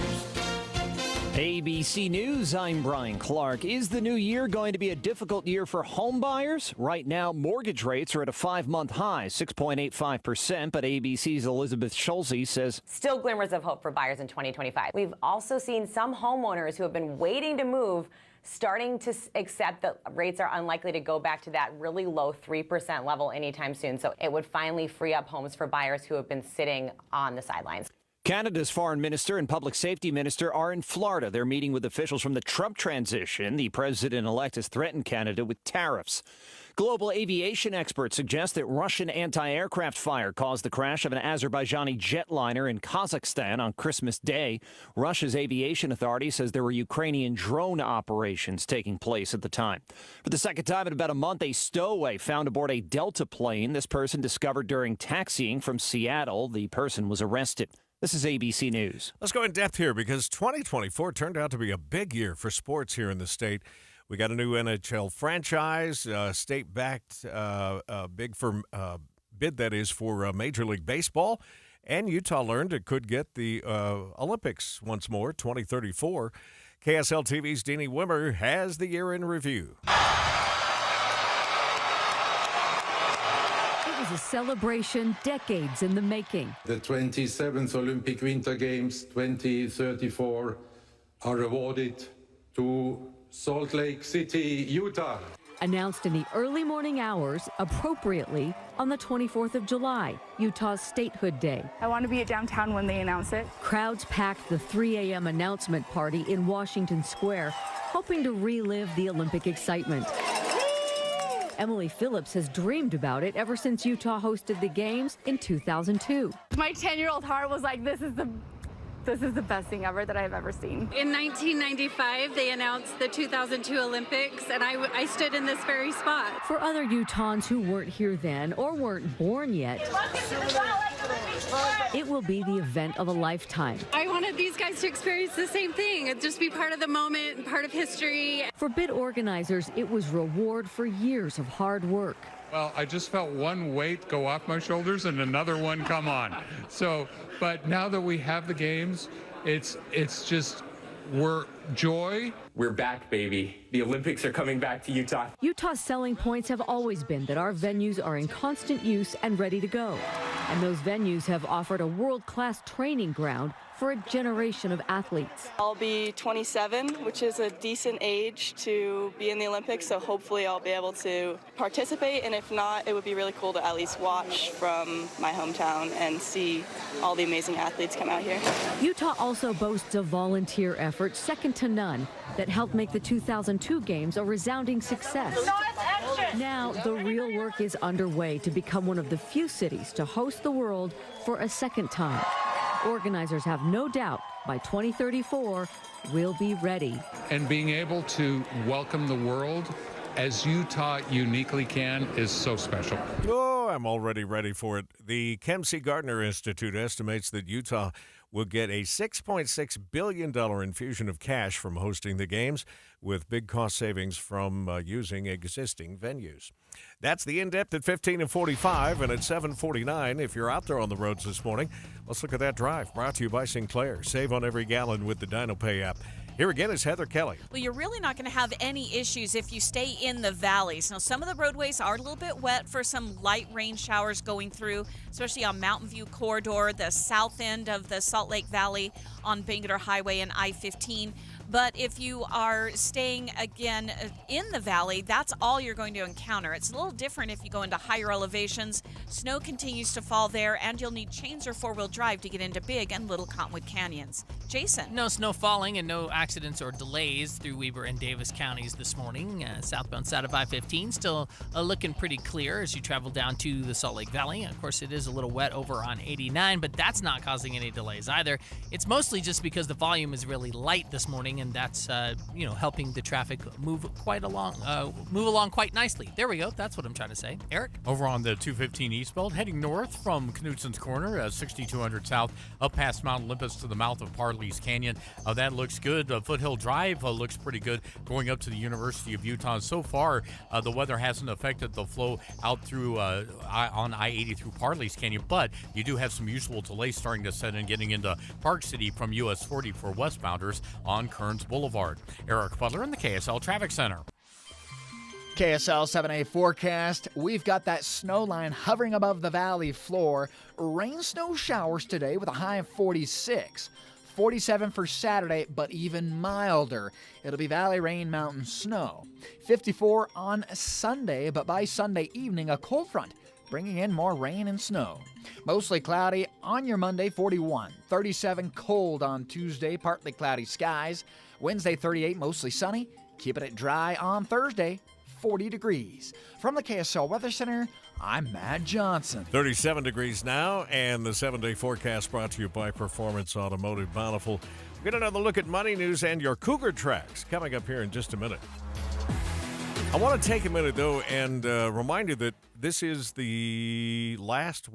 ABC News, I'm Brian Clark. Is the new year going to be a difficult year for home buyers? Right now, mortgage rates are at a 5-month high, 6.85%, but ABC's Elizabeth Schulze says still glimmers of hope for buyers in 2025. We've also seen some homeowners who have been waiting to move starting to accept that rates are unlikely to go back to that really low 3% level anytime soon. So it would finally free up homes for buyers who have been sitting on the sidelines. Canada's foreign minister and public safety minister are in Florida. They're meeting with officials from the Trump transition. The president-elect has threatened Canada with tariffs. Global aviation experts suggest that Russian anti-aircraft fire caused the crash of an Azerbaijani jetliner in Kazakhstan on Christmas Day. Russia's aviation authority says there were Ukrainian drone operations taking place at the time. For the second time in about a month, a stowaway found aboard a Delta plane. This person discovered during taxiing from Seattle. The person was arrested. This is ABC News. Let's go in depth here because 2024 turned out to be a big year for sports here in the state. We got a new NHL franchise, state-backed bid that is for Major League Baseball. And Utah learned it could get the Olympics once more, 2034. KSL TV's Deanie Wimmer has the year in review. A celebration decades in the making. The 27th Olympic Winter Games 2034 are awarded to Salt Lake City, Utah. announced in the early morning hours, appropriately, on the 24th of July, Utah's statehood day. I want to be at downtown when they announce it. Crowds packed the 3 a.m. announcement party in Washington Square, hoping to relive the Olympic excitement. Emily Phillips has dreamed about it ever since Utah hosted the games in 2002. My 10-year-old heart was like, this is the best thing ever that I've ever seen. In 1995, they announced the 2002 Olympics, and I stood in this very spot. For other Utahns who weren't here then or weren't born yet, it will be the event of a lifetime. I wanted these guys to experience the same thing and just be part of the moment and part of history. For bid organizers, it was reward for years of hard work. Well, I just felt one weight go off my shoulders and another one come on. But now that we have the games, it's just, we're joy. We're back, baby. The Olympics are coming back to Utah. Utah's selling points have always been that our venues are in constant use and ready to go. And those venues have offered a world-class training ground for a generation of athletes. I'll be 27, which is a decent age to be in the Olympics, so hopefully I'll be able to participate, and if not, it would be really cool to at least watch from my hometown and see all the amazing athletes come out here. Utah also boasts a volunteer effort second to none that helped make the 2002 games a resounding success. Now, the real work is underway to become one of the few cities to host the world for a second time. Organizers have no doubt by 2034, we'll be ready. And being able to welcome the world as Utah uniquely can is so special. Oh, I'm already ready for it. The Kempsey Gardner Institute estimates that Utah will get a $6.6 billion infusion of cash from hosting the games, with big cost savings from using existing venues. That's the In-Depth at 15 and 45, and at 7:49. If you're out there on the roads this morning, let's look at that drive. Brought to you by Sinclair. Save on every gallon with the DinoPay app. Here again is Heather Kelly. Well, you're really not going to have any issues if you stay in the valleys. Now, some of the roadways are a little bit wet for some light rain showers going through, especially on Mountain View Corridor, the south end of the Salt Lake Valley on Bangerter Highway and I-15. But if you are staying, again, in the valley, that's all you're going to encounter. It's a little different if you go into higher elevations. Snow continues to fall there, and you'll need chains or four-wheel drive to get into Big and Little Cottonwood Canyons. Jason. No snow falling and no accidents or delays through Weber and Davis counties this morning. Southbound side of I-15 still looking pretty clear as you travel down to the Salt Lake Valley. Of course, it is a little wet over on 89, but that's not causing any delays either. It's mostly just because the volume is really light this morning, and that's helping the traffic move along quite nicely. There we go. That's what I'm trying to say. Eric? Over on the 215 eastbound, heading north from Knutson's Corner, 6200 south, up past Mount Olympus to the mouth of Parley's Canyon. That looks good. Foothill Drive looks pretty good going up to the University of Utah. So far, the weather hasn't affected the flow out through on I-80 through Parley's Canyon, but you do have some usual delays starting to set in getting into Park City from US 40 for westbounders on Kearns Boulevard. Eric Butler in the KSL Traffic Center. KSL 7A forecast. We've got that snow line hovering above the valley floor. Rain snow showers today with a high of 46. 47 for Saturday, but even milder. It'll be valley rain, mountain snow. 54 on Sunday, but by Sunday evening, a cold front bringing in more rain and snow. Mostly cloudy on your Monday, 41. 37 cold on Tuesday, partly cloudy skies. Wednesday, 38, mostly sunny. Keeping it dry on Thursday, 40 degrees. From the KSL Weather Center, I'm Matt Johnson. 37 degrees now, and the 7-day forecast brought to you by Performance Automotive Bountiful. We'll get another look at money news and your Cougar tracks coming up here in just a minute. I want to take a minute, though, and remind you that this is the last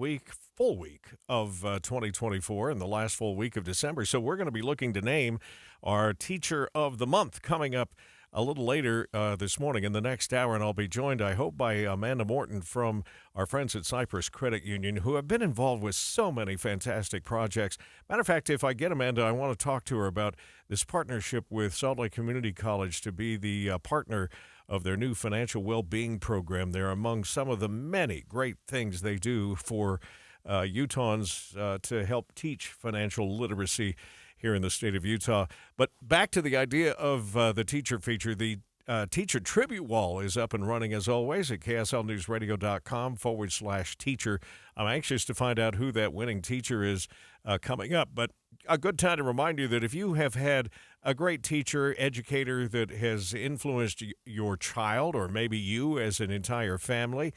full week of 2024 and the last full week of December. So we're going to be looking to name our Teacher of the Month coming up a little later this morning in the next hour, and I'll be joined, I hope, by Amanda Morton from our friends at Cypress Credit Union, who have been involved with so many fantastic projects. Matter of fact, if I get Amanda, I want to talk to her about this partnership with Salt Lake Community College to be the partner of their new financial well-being program. They're among some of the many great things they do for Utahns to help teach financial literacy here in the state of Utah. But back to the idea of the teacher feature, the Teacher Tribute Wall is up and running as always at kslnewsradio.com/teacher. I'm anxious to find out who that winning teacher is coming up, but a good time to remind you that if you have had a great teacher, educator that has influenced your child or maybe you as an entire family,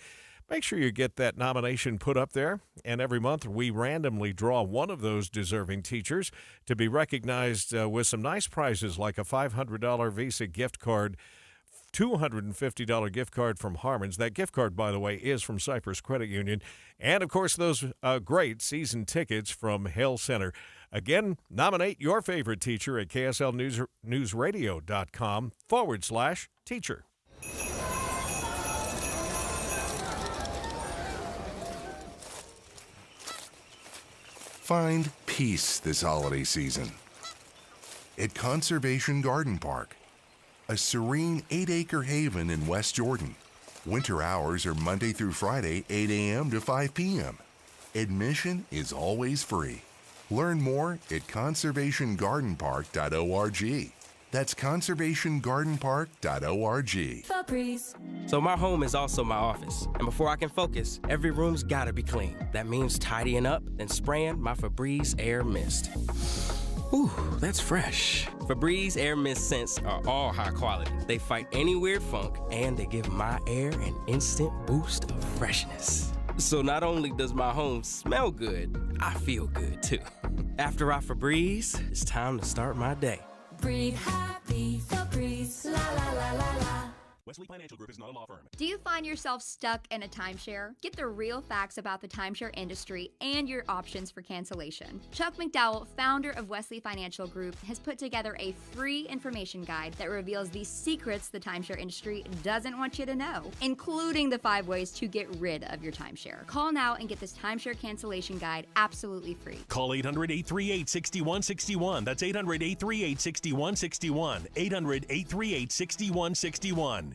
make sure you get that nomination put up there. And every month we randomly draw one of those deserving teachers to be recognized with some nice prizes like a $500 Visa gift card, $250 gift card from Harmon's. That gift card, by the way, is from Cyprus Credit Union. And, of course, those great season tickets from Hale Center. Again, nominate your favorite teacher at kslnewsradio.com/teacher. Find peace this holiday season at Conservation Garden Park, a serene 8-acre haven in West Jordan. Winter hours are Monday through Friday, 8 a.m. to 5 p.m. Admission is always free. Learn more at conservationgardenpark.org. That's conservationgardenpark.org. So my home is also my office, and before I can focus, every room's gotta be clean. That means tidying up, then spraying my Febreze Air Mist. Ooh, that's fresh. Febreze Air Mist scents are all high quality. They fight any weird funk, and they give my air an instant boost of freshness. So not only does my home smell good, I feel good too. After I Febreze, it's time to start my day. Breathe happy, Febreze, la la la la la. Wesley Financial Group is not a law firm. Do you find yourself stuck in a timeshare? Get the real facts about the timeshare industry and your options for cancellation. Chuck McDowell, founder of Wesley Financial Group, has put together a free information guide that reveals the secrets the timeshare industry doesn't want you to know, including the 5 ways to get rid of your timeshare. Call now and get this timeshare cancellation guide absolutely free. Call 800-838-6161. That's 800-838-6161. 800-838-6161.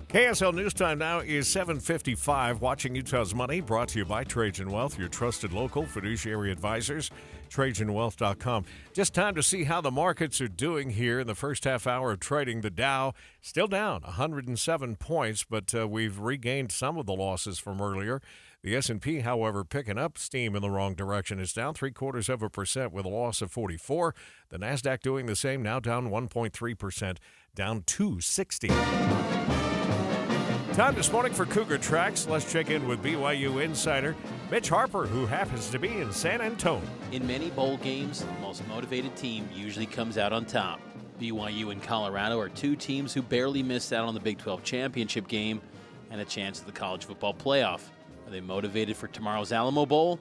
KSL News Time now is 7:55. Watching Utah's Money, brought to you by Trajan Wealth, your trusted local fiduciary advisors, TrajanWealth.com. Just time to see how the markets are doing here in the first half hour of trading. The Dow still down 107 points, but we've regained some of the losses from earlier. The S&P, however, picking up steam in the wrong direction. It's down 0.75% with a loss of 44. The Nasdaq doing the same, now down 1.3%, down 260. Time this morning for Cougar Tracks. Let's check in with BYU insider Mitch Harper, who happens to be in San Antonio. In many bowl games, the most motivated team usually comes out on top. BYU and Colorado are two teams who barely missed out on the Big 12 championship game and a chance at the college football playoff. Are they motivated for tomorrow's Alamo Bowl?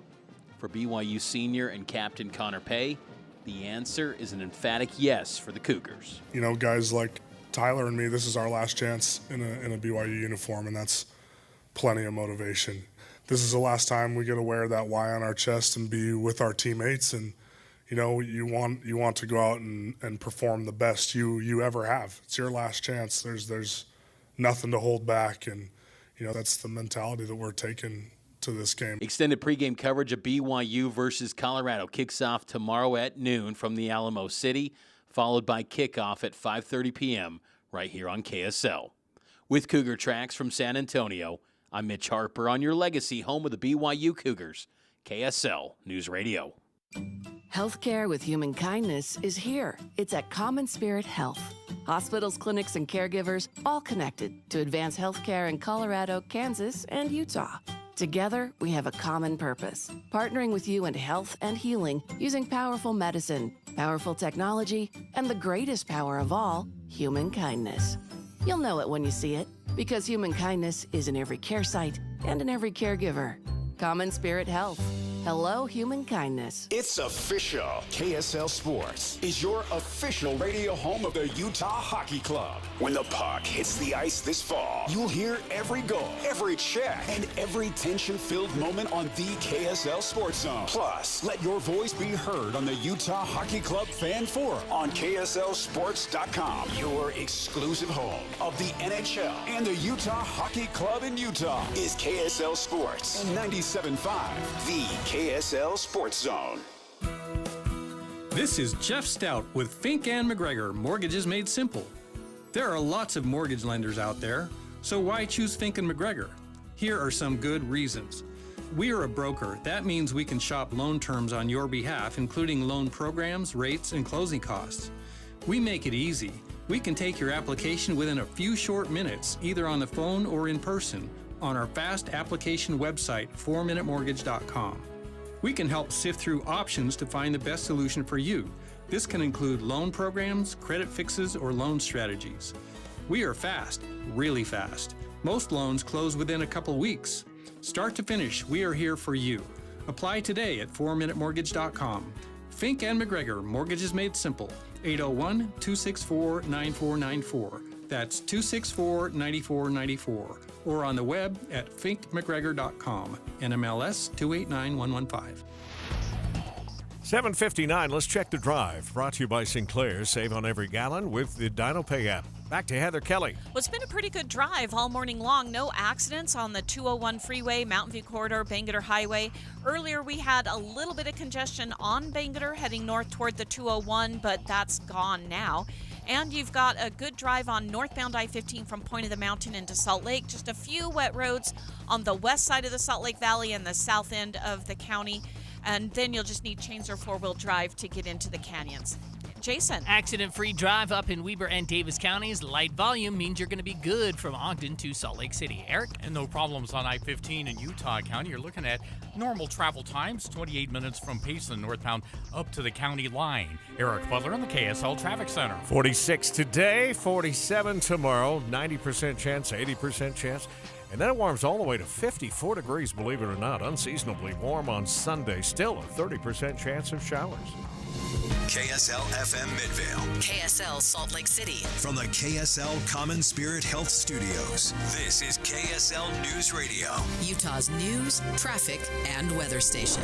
For BYU senior and captain Connor Pay, the answer is an emphatic yes for the Cougars. You know, guys like Tyler and me, this is our last chance in a BYU uniform, and that's plenty of motivation. This is the last time we get to wear that Y on our chest and be with our teammates, and you know, you want to go out and perform the best you ever have. It's your last chance. There's nothing to hold back, and you know, that's the mentality that we're taking to this game. Extended pregame coverage of BYU versus Colorado kicks off tomorrow at noon from the Alamo City, followed by kickoff at 5:30 p.m. right here on KSL. With Cougar Tracks from San Antonio, I'm Mitch Harper on your legacy home of the BYU Cougars, KSL News Radio. Healthcare with human kindness is here. It's at Common Spirit Health. Hospitals, clinics, and caregivers all connected to advance healthcare in Colorado, Kansas, and Utah. Together, we have a common purpose, partnering with you in health and healing using powerful medicine, powerful technology, and the greatest power of all, human kindness. You'll know it when you see it, because human kindness is in every care site and in every caregiver. Common Spirit Health. Hello, human kindness. It's official. KSL Sports is your official radio home of the Utah Hockey Club. When the puck hits the ice this fall, you'll hear every goal, every check, and every tension-filled moment on the KSL Sports Zone. Plus, let your voice be heard on the Utah Hockey Club Fan Forum on KSLSports.com, your exclusive home of the NHL and the Utah Hockey Club in Utah is KSL Sports and 97.5, the KSL Sports Zone. This is Jeff Stout with Fink and McGregor, Mortgages Made Simple. There are lots of mortgage lenders out there, so why choose Fink and McGregor? Here are some good reasons. We are a broker. That means we can shop loan terms on your behalf, including loan programs, rates, and closing costs. We make it easy. We can take your application within a few short minutes, either on the phone or in person, on our fast application website, 4minutemortgage.com. We can help sift through options to find the best solution for you. This can include loan programs, credit fixes, or loan strategies. We are fast, really fast. Most loans close within a couple weeks. Start to finish, we are here for you. Apply today at 4minutemortgage.com. Fink and McGregor, Mortgages Made Simple, 801-264-9494. That's 264-9494. Or on the web at finkmcgregor.com. NMLS 289115. 7:59. Let's check the drive. Brought to you by Sinclair. Save on every gallon with the DinoPay app. Back to Heather Kelly. Well, it's been a pretty good drive all morning long. No accidents on the 201 freeway, Mountain View Corridor, Bangerter Highway. Earlier, we had a little bit of congestion on Bangerter heading north toward the 201, but that's gone now. And you've got a good drive on northbound I-15 from Point of the Mountain into Salt Lake. Just a few wet roads on the west side of the Salt Lake Valley and the south end of the county. And then you'll just need chains or four-wheel drive to get into the canyons. Jason. Accident-free drive up in Weber and Davis counties. Light volume means you're going to be good from Ogden to Salt Lake City. Eric? And no problems on I-15 in Utah County. You're looking at normal travel times, 28 minutes from Payson northbound up to the county line. Eric Butler in the KSL Traffic Center. 46 today, 47 tomorrow, 90% chance, 80% chance. And then it warms all the way to 54 degrees, believe it or not. Unseasonably warm on Sunday. Still a 30% chance of showers. KSL FM Midvale. KSL Salt Lake City. From the KSL Common Spirit Health Studios, this is KSL News Radio. Utah's news, traffic, and weather station.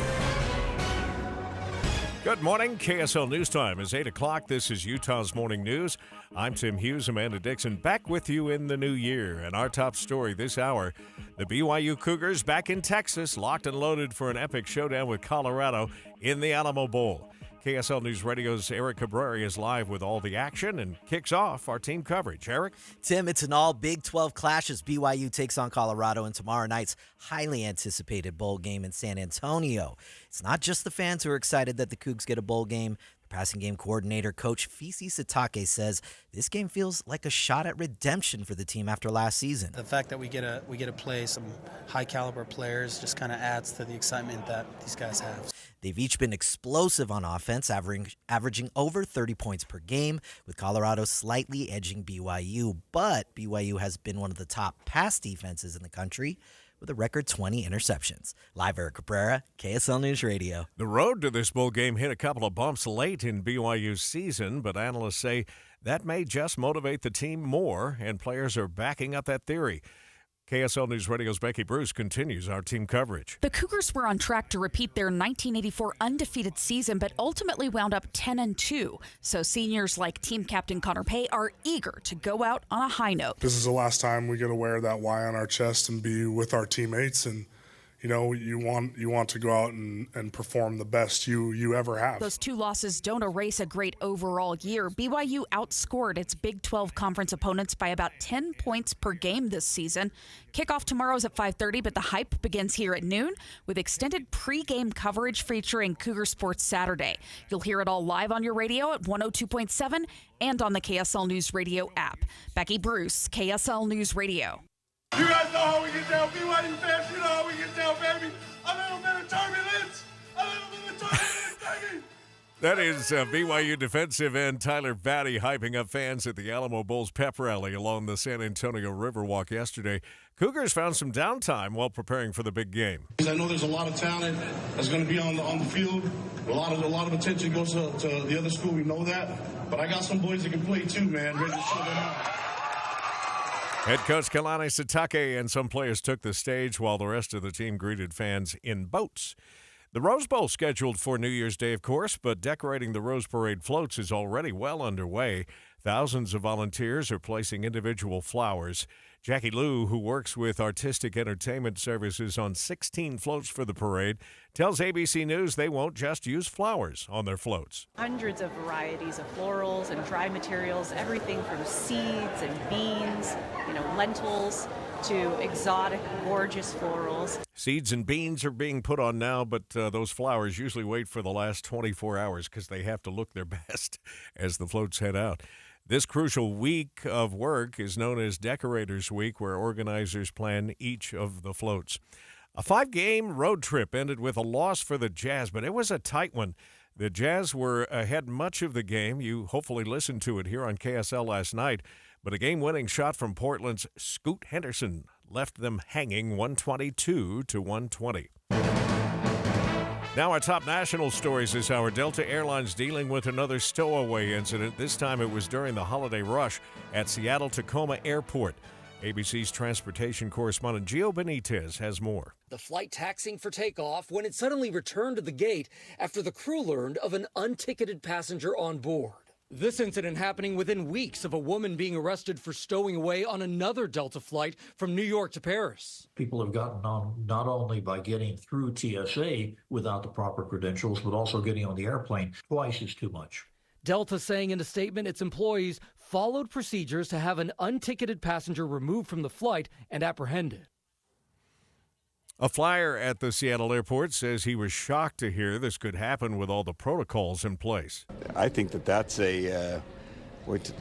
Good morning. KSL News Time is 8 o'clock. This is Utah's Morning News. I'm Tim Hughes, Amanda Dixon, back with you in the new year. And our top story this hour, the BYU Cougars back in Texas, locked and loaded for an epic showdown with Colorado in the Alamo Bowl. KSL News Radio's Eric Cabrera is live with all the action and kicks off our team coverage. Eric? Tim, it's an all Big 12 clash as BYU takes on Colorado in tomorrow night's highly anticipated bowl game in San Antonio. It's not just the fans who are excited that the Cougs get a bowl game. Passing game coordinator Coach Fisi Satake says this game feels like a shot at redemption for the team after last season. The fact that we get to play some high caliber players just kind of adds to the excitement that these guys have. They've each been explosive on offense, averaging over 30 points per game, with Colorado slightly edging BYU. But BYU has been one of the top pass defenses in the country, with a record 20 interceptions. Live, Eric Cabrera, KSL News Radio. The road to this bowl game hit a couple of bumps late in BYU's season, but analysts say that may just motivate the team more, and players are backing up that theory. KSL News Radio's Becky Bruce continues our team coverage. The Cougars were on track to repeat their 1984 undefeated season, but ultimately wound up 10-2. So seniors like team captain Connor Pay are eager to go out on a high note. This is the last time we get to wear that Y on our chest and be with our teammates, and you know, you want to go out and perform the best you ever have. Those two losses don't erase a great overall year. BYU outscored its Big 12 conference opponents by about 10 points per game this season. Kickoff tomorrow's at 5:30, but the hype begins here at noon with extended pregame coverage featuring Cougar Sports Saturday. You'll hear it all live on your radio at 102.7 and on the KSL News Radio app. Becky Bruce, KSL News Radio. You guys know how we get down, BYU fans. You know how we get down, baby. A little bit of turbulence. Baby. That is BYU defensive end Tyler Batty hyping up fans at the Alamo Bowls pep rally along the San Antonio Riverwalk yesterday. Cougars found some downtime while preparing for the big game. I know there's a lot of talent that's going to be on the field. A lot of attention goes to the other school. We know that. But I got some boys that can play too, man. Ready to show them out. Head coach Kalani Sitake and some players took the stage while the rest of the team greeted fans in boats. The Rose Bowl scheduled for New Year's Day, of course, but decorating the Rose Parade floats is already well underway. Thousands of volunteers are placing individual flowers. Jackie Lou, who works with Artistic Entertainment Services on 16 floats for the parade, tells ABC News they won't just use flowers on their floats. Hundreds of varieties of florals and dry materials, everything from seeds and beans, lentils, to exotic, gorgeous florals. Seeds and beans are being put on now, but those flowers usually wait for the last 24 hours because they have to look their best as the floats head out. This crucial week of work is known as Decorators Week, where organizers plan each of the floats. A 5-game road trip ended with a loss for the Jazz, but it was a tight one. The Jazz were ahead much of the game. You hopefully listened to it here on KSL last night, but a game-winning shot from Portland's Scoot Henderson left them hanging 122-120. Now our top national stories this hour. Delta Airlines dealing with another stowaway incident. This time it was during the holiday rush at Seattle-Tacoma Airport. ABC's transportation correspondent Gio Benitez has more. The flight taxiing for takeoff when it suddenly returned to the gate after the crew learned of an unticketed passenger on board. This incident happening within weeks of a woman being arrested for stowing away on another Delta flight from New York to Paris. People have gotten on not only by getting through TSA without the proper credentials, but also getting on the airplane. Twice is too much. Delta saying in a statement its employees followed procedures to have an unticketed passenger removed from the flight and apprehended. A flyer at the Seattle airport says he was shocked to hear this could happen with all the protocols in place. I think that's a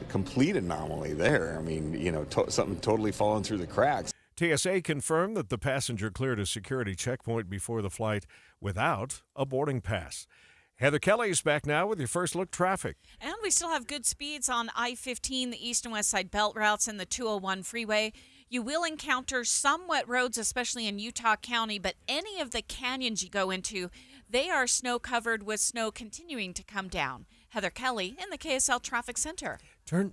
complete anomaly there. I mean, something totally falling through the cracks. TSA confirmed that the passenger cleared a security checkpoint before the flight without a boarding pass. Heather Kelly is back now with your first look traffic. And we still have good speeds on I-15, the east and west side belt routes, and the 201 freeway. You will encounter some wet roads, especially in Utah County, but any of the canyons you go into, they are snow covered with snow continuing to come down. Heather Kelly in the KSL Traffic Center.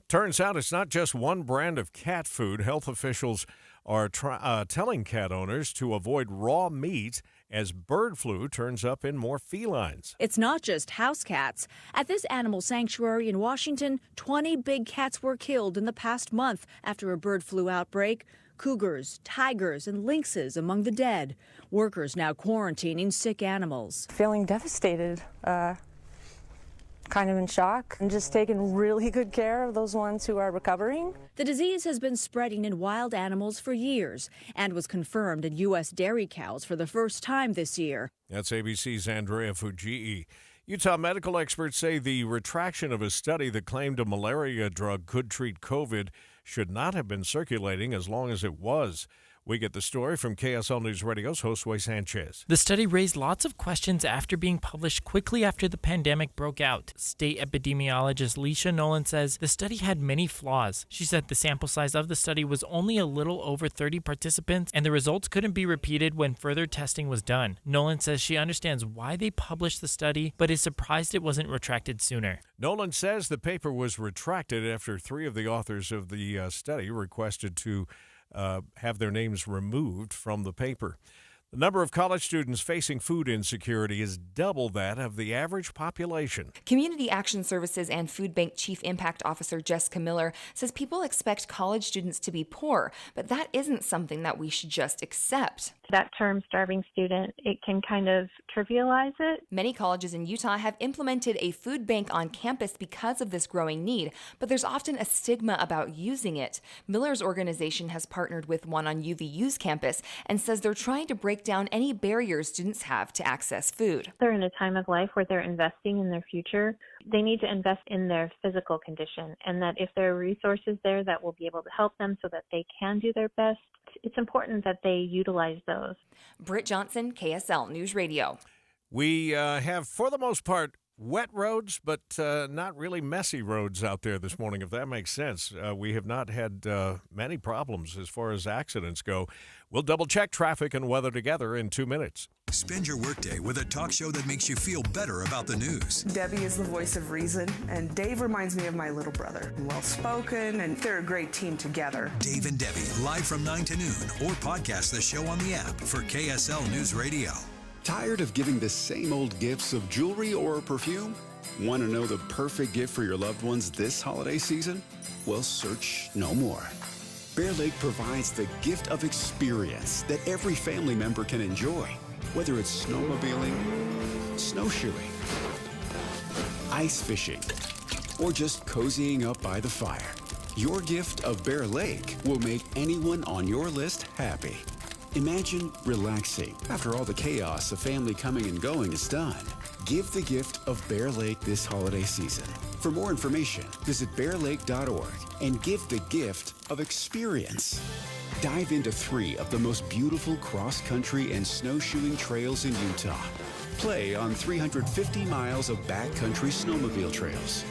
Turns out it's not just one brand of cat food. Health officials are telling cat owners to avoid raw meat as bird flu turns up in more felines. It's not just house cats. At this animal sanctuary in Washington, 20 big cats were killed in the past month after a bird flu outbreak. Cougars, tigers, and lynxes among the dead. Workers now quarantining sick animals. Feeling devastated, kind of in shock, and just taking really good care of those ones who are recovering. The disease has been spreading in wild animals for years and was confirmed in U.S. dairy cows for the first time this year. That's ABC's Andrea Fujii. Utah medical experts say the retraction of a study that claimed a malaria drug could treat COVID should not have been circulating as long as it was. We get the story from KSL News Radio's Josue Sanchez. The study raised lots of questions after being published quickly after the pandemic broke out. State epidemiologist Leisha Nolan says the study had many flaws. She said the sample size of the study was only a little over 30 participants, and the results couldn't be repeated when further testing was done. Nolan says she understands why they published the study, but is surprised it wasn't retracted sooner. Nolan says the paper was retracted after 3 of the authors of the study requested to have their names removed from the paper. The number of college students facing food insecurity is double that of the average population. Community Action Services and Food Bank Chief Impact Officer Jessica Miller says people expect college students to be poor, but that isn't something that we should just accept. That term, starving student, it can kind of trivialize it. Many colleges in Utah have implemented a food bank on campus because of this growing need, but there's often a stigma about using it. Miller's organization has partnered with one on UVU's campus and says they're trying to break down any barriers students have to access food. They're in a time of life where they're investing in their future. They need to invest in their physical condition, and that if there are resources there that will be able to help them so that they can do their best, it's important that they utilize those. Britt Johnson, KSL News Radio. We have, for the most part, wet roads, but not really messy roads out there this morning, if that makes sense. We have not had many problems as far as accidents go. We'll double-check traffic and weather together in 2 minutes. Spend your workday with a talk show that makes you feel better about the news. Debbie is the voice of reason, and Dave reminds me of my little brother. Well-spoken, and they're a great team together. Dave and Debbie, live from 9 to noon, or podcast the show on the app for KSL News Radio. Tired of giving the same old gifts of jewelry or perfume? Want to know the perfect gift for your loved ones this holiday season? Well, search no more. Bear Lake provides the gift of experience that every family member can enjoy, whether it's snowmobiling, snowshoeing, ice fishing, or just cozying up by the fire. Your gift of Bear Lake will make anyone on your list happy. Imagine relaxing after all the chaos of family coming and going is done. Give the gift of Bear Lake this holiday season. For more information, visit bearlake.org and give the gift of experience. Dive into 3 of the most beautiful cross-country and snowshoeing trails in Utah. Play on 350 miles of backcountry snowmobile trails.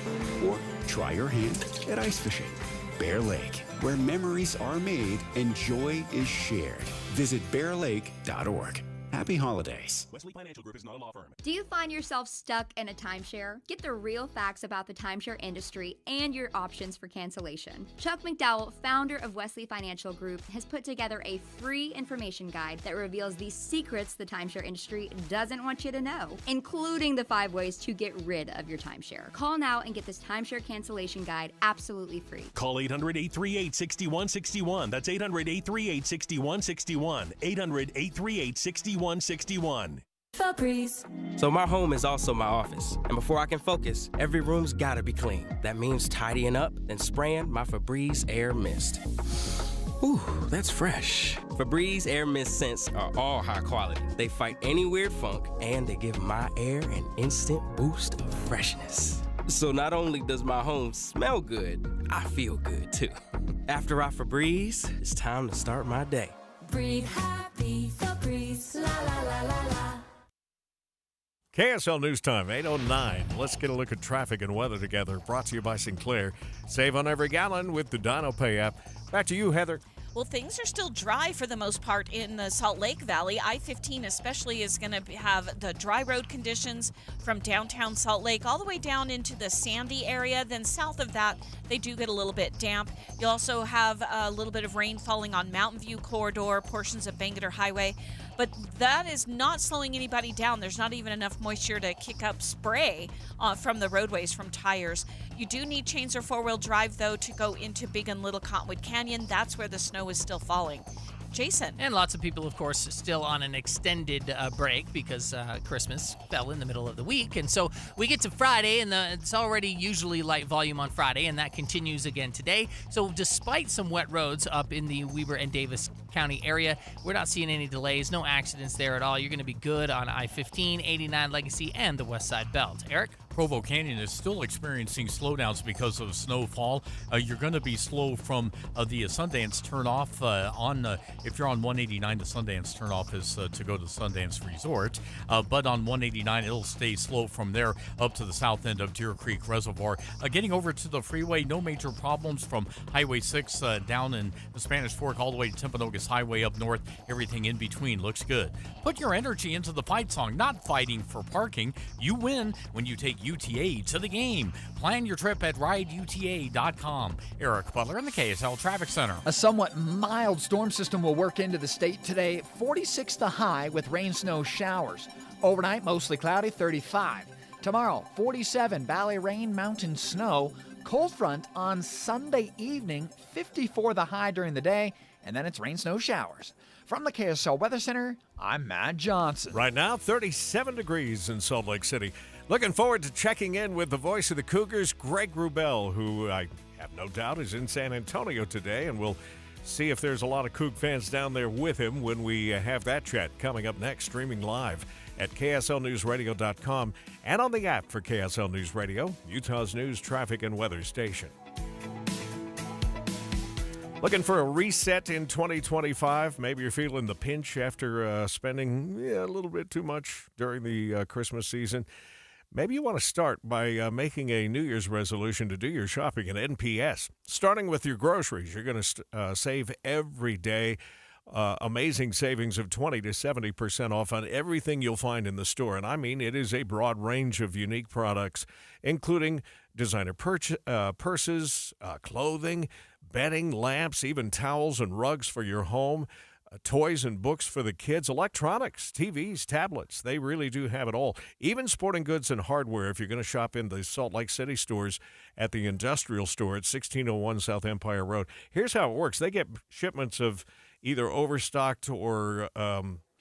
Or try your hand at ice fishing. Bear Lake, where memories are made and joy is shared. Visit bearlake.org. Happy holidays. Wesley Financial Group is not a law firm. Do you find yourself stuck in a timeshare? Get the real facts about the timeshare industry and your options for cancellation. Chuck McDowell, founder of Wesley Financial Group, has put together a free information guide that reveals the secrets the timeshare industry doesn't want you to know, including the 5 ways to get rid of your timeshare. Call now and get this timeshare cancellation guide absolutely free. Call 800-838-6161. That's 800-838-6161. 800-838-6161. Febreze. So my home is also my office, and before I can focus, every room's gotta be clean. That means tidying up, then spraying my Febreze Air Mist. Ooh, that's fresh. Febreze Air Mist scents are all high quality. They fight any weird funk, and they give my air an instant boost of freshness. So not only does my home smell good, I feel good too. After I Febreze, it's time to start my day. Breathe happy, Febreze, la la la la la. KSL News Time, 8:09. Let's get a look at traffic and weather together. Brought to you by Sinclair. Save on every gallon with the DinoPay app. Back to you, Heather. Well, things are still dry for the most part in the Salt Lake Valley. I-15 especially is going to have the dry road conditions from downtown Salt Lake all the way down into the Sandy area. Then south of that, they do get a little bit damp. You also have a little bit of rain falling on Mountain View Corridor, portions of Bangerter Highway. But that is not slowing anybody down. There's not even enough moisture to kick up spray from the roadways, from tires. You do need chains or four-wheel drive, though, to go into Big and Little Cottonwood Canyon. That's where the snow is still falling. Jason. And lots of people, of course, still on an extended break because Christmas fell in the middle of the week. And so we get to Friday, and it's already usually light volume on Friday, and that continues again today. So despite some wet roads up in the Weber and Davis County area, we're not seeing any delays, no accidents there at all. You're going to be good on I-15, 89 Legacy, and the West Side Belt. Eric? Provo Canyon is still experiencing slowdowns because of snowfall. You're going to be slow from the Sundance turnoff if you're on 189, the Sundance turnoff is to go to Sundance Resort. But on 189, it'll stay slow from there up to the south end of Deer Creek Reservoir. Getting over to the freeway, no major problems from Highway 6 down in the Spanish Fork all the way to Timpanogos Highway up north. Everything in between looks good. Put your energy into the fight song, not fighting for parking. You win when you take UTA to the game. Plan your trip at rideuta.com. Eric Butler in the KSL Traffic Center. A somewhat mild storm system will work into the state today. 46 the high with rain, snow, showers. Overnight, mostly cloudy, 35. Tomorrow, 47, valley rain, mountain snow. Cold front on Sunday evening, 54 the high during the day, and then it's rain, snow, showers. From the KSL Weather Center, I'm Matt Johnson. Right now, 37 degrees in Salt Lake City. Looking forward to checking in with the voice of the Cougars, Greg Wrubell, who I have no doubt is in San Antonio today, and we'll see if there's a lot of Coug fans down there with him when we have that chat coming up next, streaming live at KSLNewsRadio.com and on the app for KSL News Radio, Utah's news, traffic, and weather station. Looking for a reset in 2025? Maybe you're feeling the pinch after spending a little bit too much during the Christmas season. Maybe you want to start by making a New Year's resolution to do your shopping at NPS. Starting with your groceries, you're going to save every day. Amazing savings of 20 to 70% off on everything you'll find in the store. And I mean, it is a broad range of unique products, including designer purses, clothing, bedding, lamps, even towels and rugs for your home. toys and books for the kids, electronics, TVs, tablets. They really do have it all. Even sporting goods and hardware if you're going to shop in the Salt Lake City stores at the industrial store at 1601 South Empire Road. Here's how it works. They get shipments of either overstocked or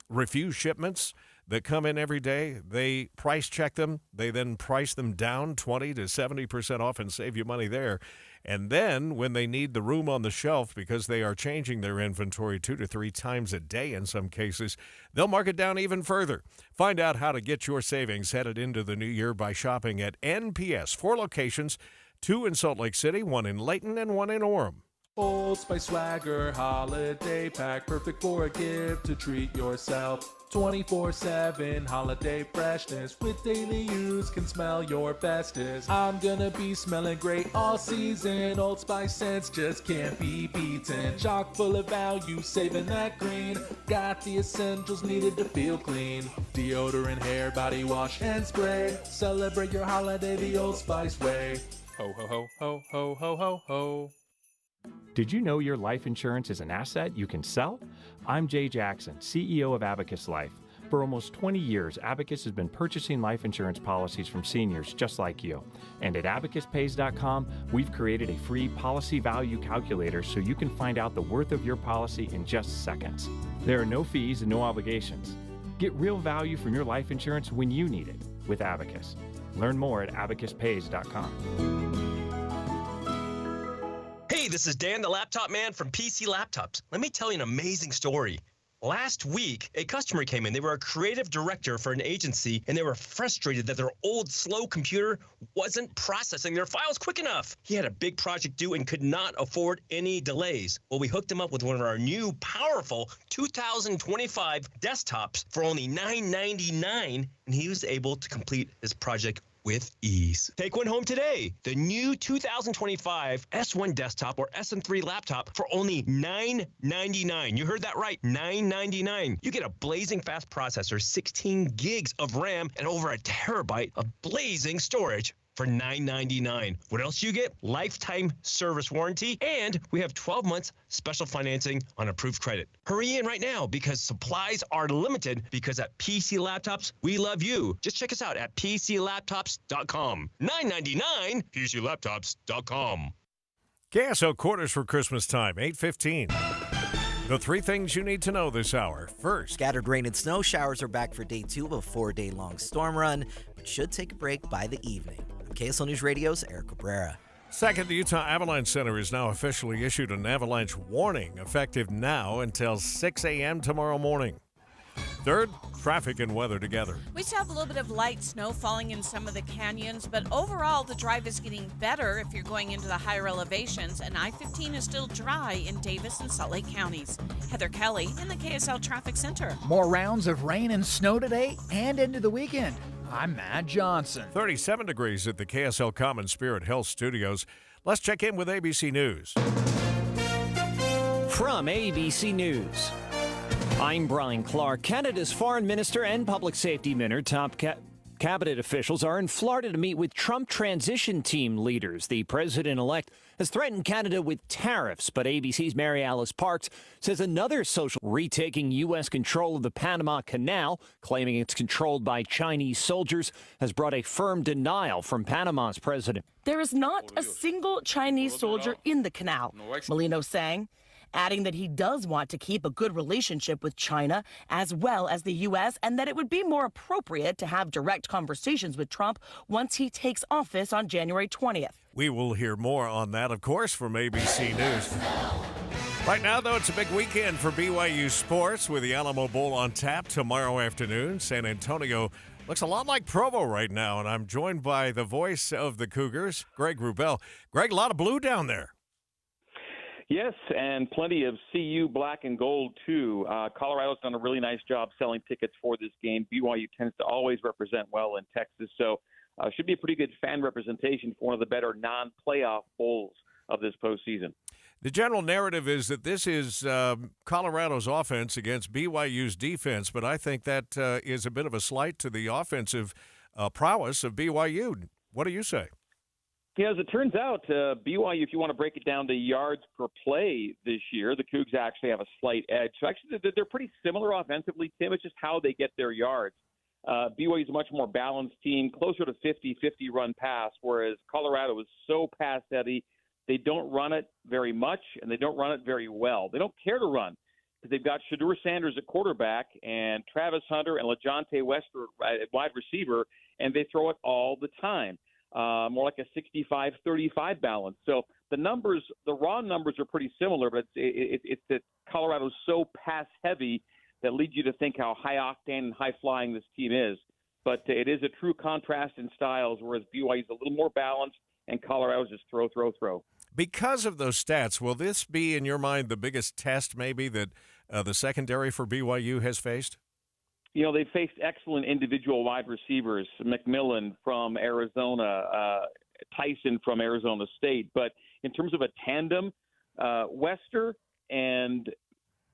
refused shipments that come in every day. They price check them. They then price them down 20 to 70% off and save you money there. And then when they need the room on the shelf because they are changing their inventory 2 to 3 times a day in some cases, they'll mark it down even further. Find out how to get your savings headed into the new year by shopping at NPS. 4 locations, 2 in Salt Lake City, 1 in Layton, and 1 in Orem. Old Spice Swagger Holiday Pack, perfect for a gift to treat yourself. 24/7 holiday freshness with daily use can smell your bestest. I'm gonna be smelling great all season. Old Spice scents just can't be beaten. Chock full of value, saving that green. Got the essentials needed to feel clean. Deodorant, hair, body wash, and spray. Celebrate your holiday the Old Spice way. Ho ho ho ho ho ho ho ho. Did you know your life insurance is an asset you can sell? I'm Jay Jackson, CEO of Abacus Life. For almost 20 years, Abacus has been purchasing life insurance policies from seniors just like you. And at abacuspays.com, we've created a free policy value calculator so you can find out the worth of your policy in just seconds. There are no fees and no obligations. Get real value from your life insurance when you need it with Abacus. Learn more at abacuspays.com. Hey, this is Dan, the laptop man from PC Laptops. Let me tell you an amazing story. Last week, a customer came in. They were a creative director for an agency, and they were frustrated that their old, slow computer wasn't processing their files quick enough. He had a big project due and could not afford any delays. Well, we hooked him up with one of our new, powerful 2025 desktops for only $999, and he was able to complete his project with ease. Take one home today. The new 2025 S1 desktop or SM3 laptop for only $999. You heard that right, $999. You get a blazing fast processor, 16 gigs of RAM, and over a terabyte of blazing storage for $999. What else do you get? Lifetime service warranty, and we have 12 months special financing on approved credit. Hurry in right now because supplies are limited, because at PC Laptops, we love you. Just check us out at PCLaptops.com. $999, PCLaptops.com. KSL quarters for Christmas time, 8:15. The 3 things you need to know this hour. First, scattered rain and snow showers are back for day 2 of a 4-day-long storm run, but should take a break by the evening. I'm KSL News Radio's Eric Cabrera. Second, the Utah Avalanche Center has now officially issued an avalanche warning effective now until 6 a.m. tomorrow morning. Third, traffic and weather together. We still have a little bit of light snow falling in some of the canyons, but overall the drive is getting better if you're going into the higher elevations, and I-15 is still dry in Davis and Salt Lake counties. Heather Kelly in the KSL Traffic Center. More rounds of rain and snow today and into the weekend. I'm Matt Johnson. 37 degrees at the KSL Common Spirit Health Studios. Let's check in with ABC News. From ABC News, I'm Brian Clark. Canada's Foreign Minister and Public Safety Minister, top cabinet officials are in Florida to meet with Trump transition team leaders. The president-elect has threatened Canada with tariffs, but ABC's Mary Alice Parks says another social retaking U.S. control of the Panama Canal, claiming it's controlled by Chinese soldiers, has brought a firm denial from Panama's president. There is not a single Chinese soldier in the canal, Molino saying, adding that he does want to keep a good relationship with China as well as the U.S. and that it would be more appropriate to have direct conversations with Trump once he takes office on January 20th. We will hear more on that, of course, from ABC News. Right now, though, it's a big weekend for BYU sports with the Alamo Bowl on tap tomorrow afternoon. San Antonio looks a lot like Provo right now, and I'm joined by the voice of the Cougars, Greg Wrubell. Greg, a lot of blue down there. Yes, and plenty of CU black and gold, too. Colorado's done a really nice job selling tickets for this game. BYU tends to always represent well in Texas, so should be a pretty good fan representation for one of the better non-playoff bowls of this postseason. The general narrative is that this is Colorado's offense against BYU's defense, but I think that is a bit of a slight to the offensive prowess of BYU. What do you say? Yeah, as it turns out, BYU, if you want to break it down to yards per play this year, the Cougs actually have a slight edge. So actually, they're pretty similar offensively, Tim. It's just how they get their yards. BYU is a much more balanced team, closer to 50-50 run pass, whereas Colorado is so pass heavy. They don't run it very much, and they don't run it very well. They don't care to run because they've got Shedeur Sanders at quarterback and Travis Hunter and LaJohntay Wester at wide receiver, and they throw it all the time. More like a 65-35 balance. So the numbers, the raw numbers are pretty similar, but it's that Colorado's so pass-heavy that leads you to think how high-octane and high-flying this team is. But it is a true contrast in styles, whereas BYU's a little more balanced and Colorado's just throw. Because of those stats, will this be, in your mind, the biggest test maybe that the secondary for BYU has faced? You know, they faced excellent individual wide receivers, McMillan from Arizona, Tyson from Arizona State. But in terms of a tandem, Wester and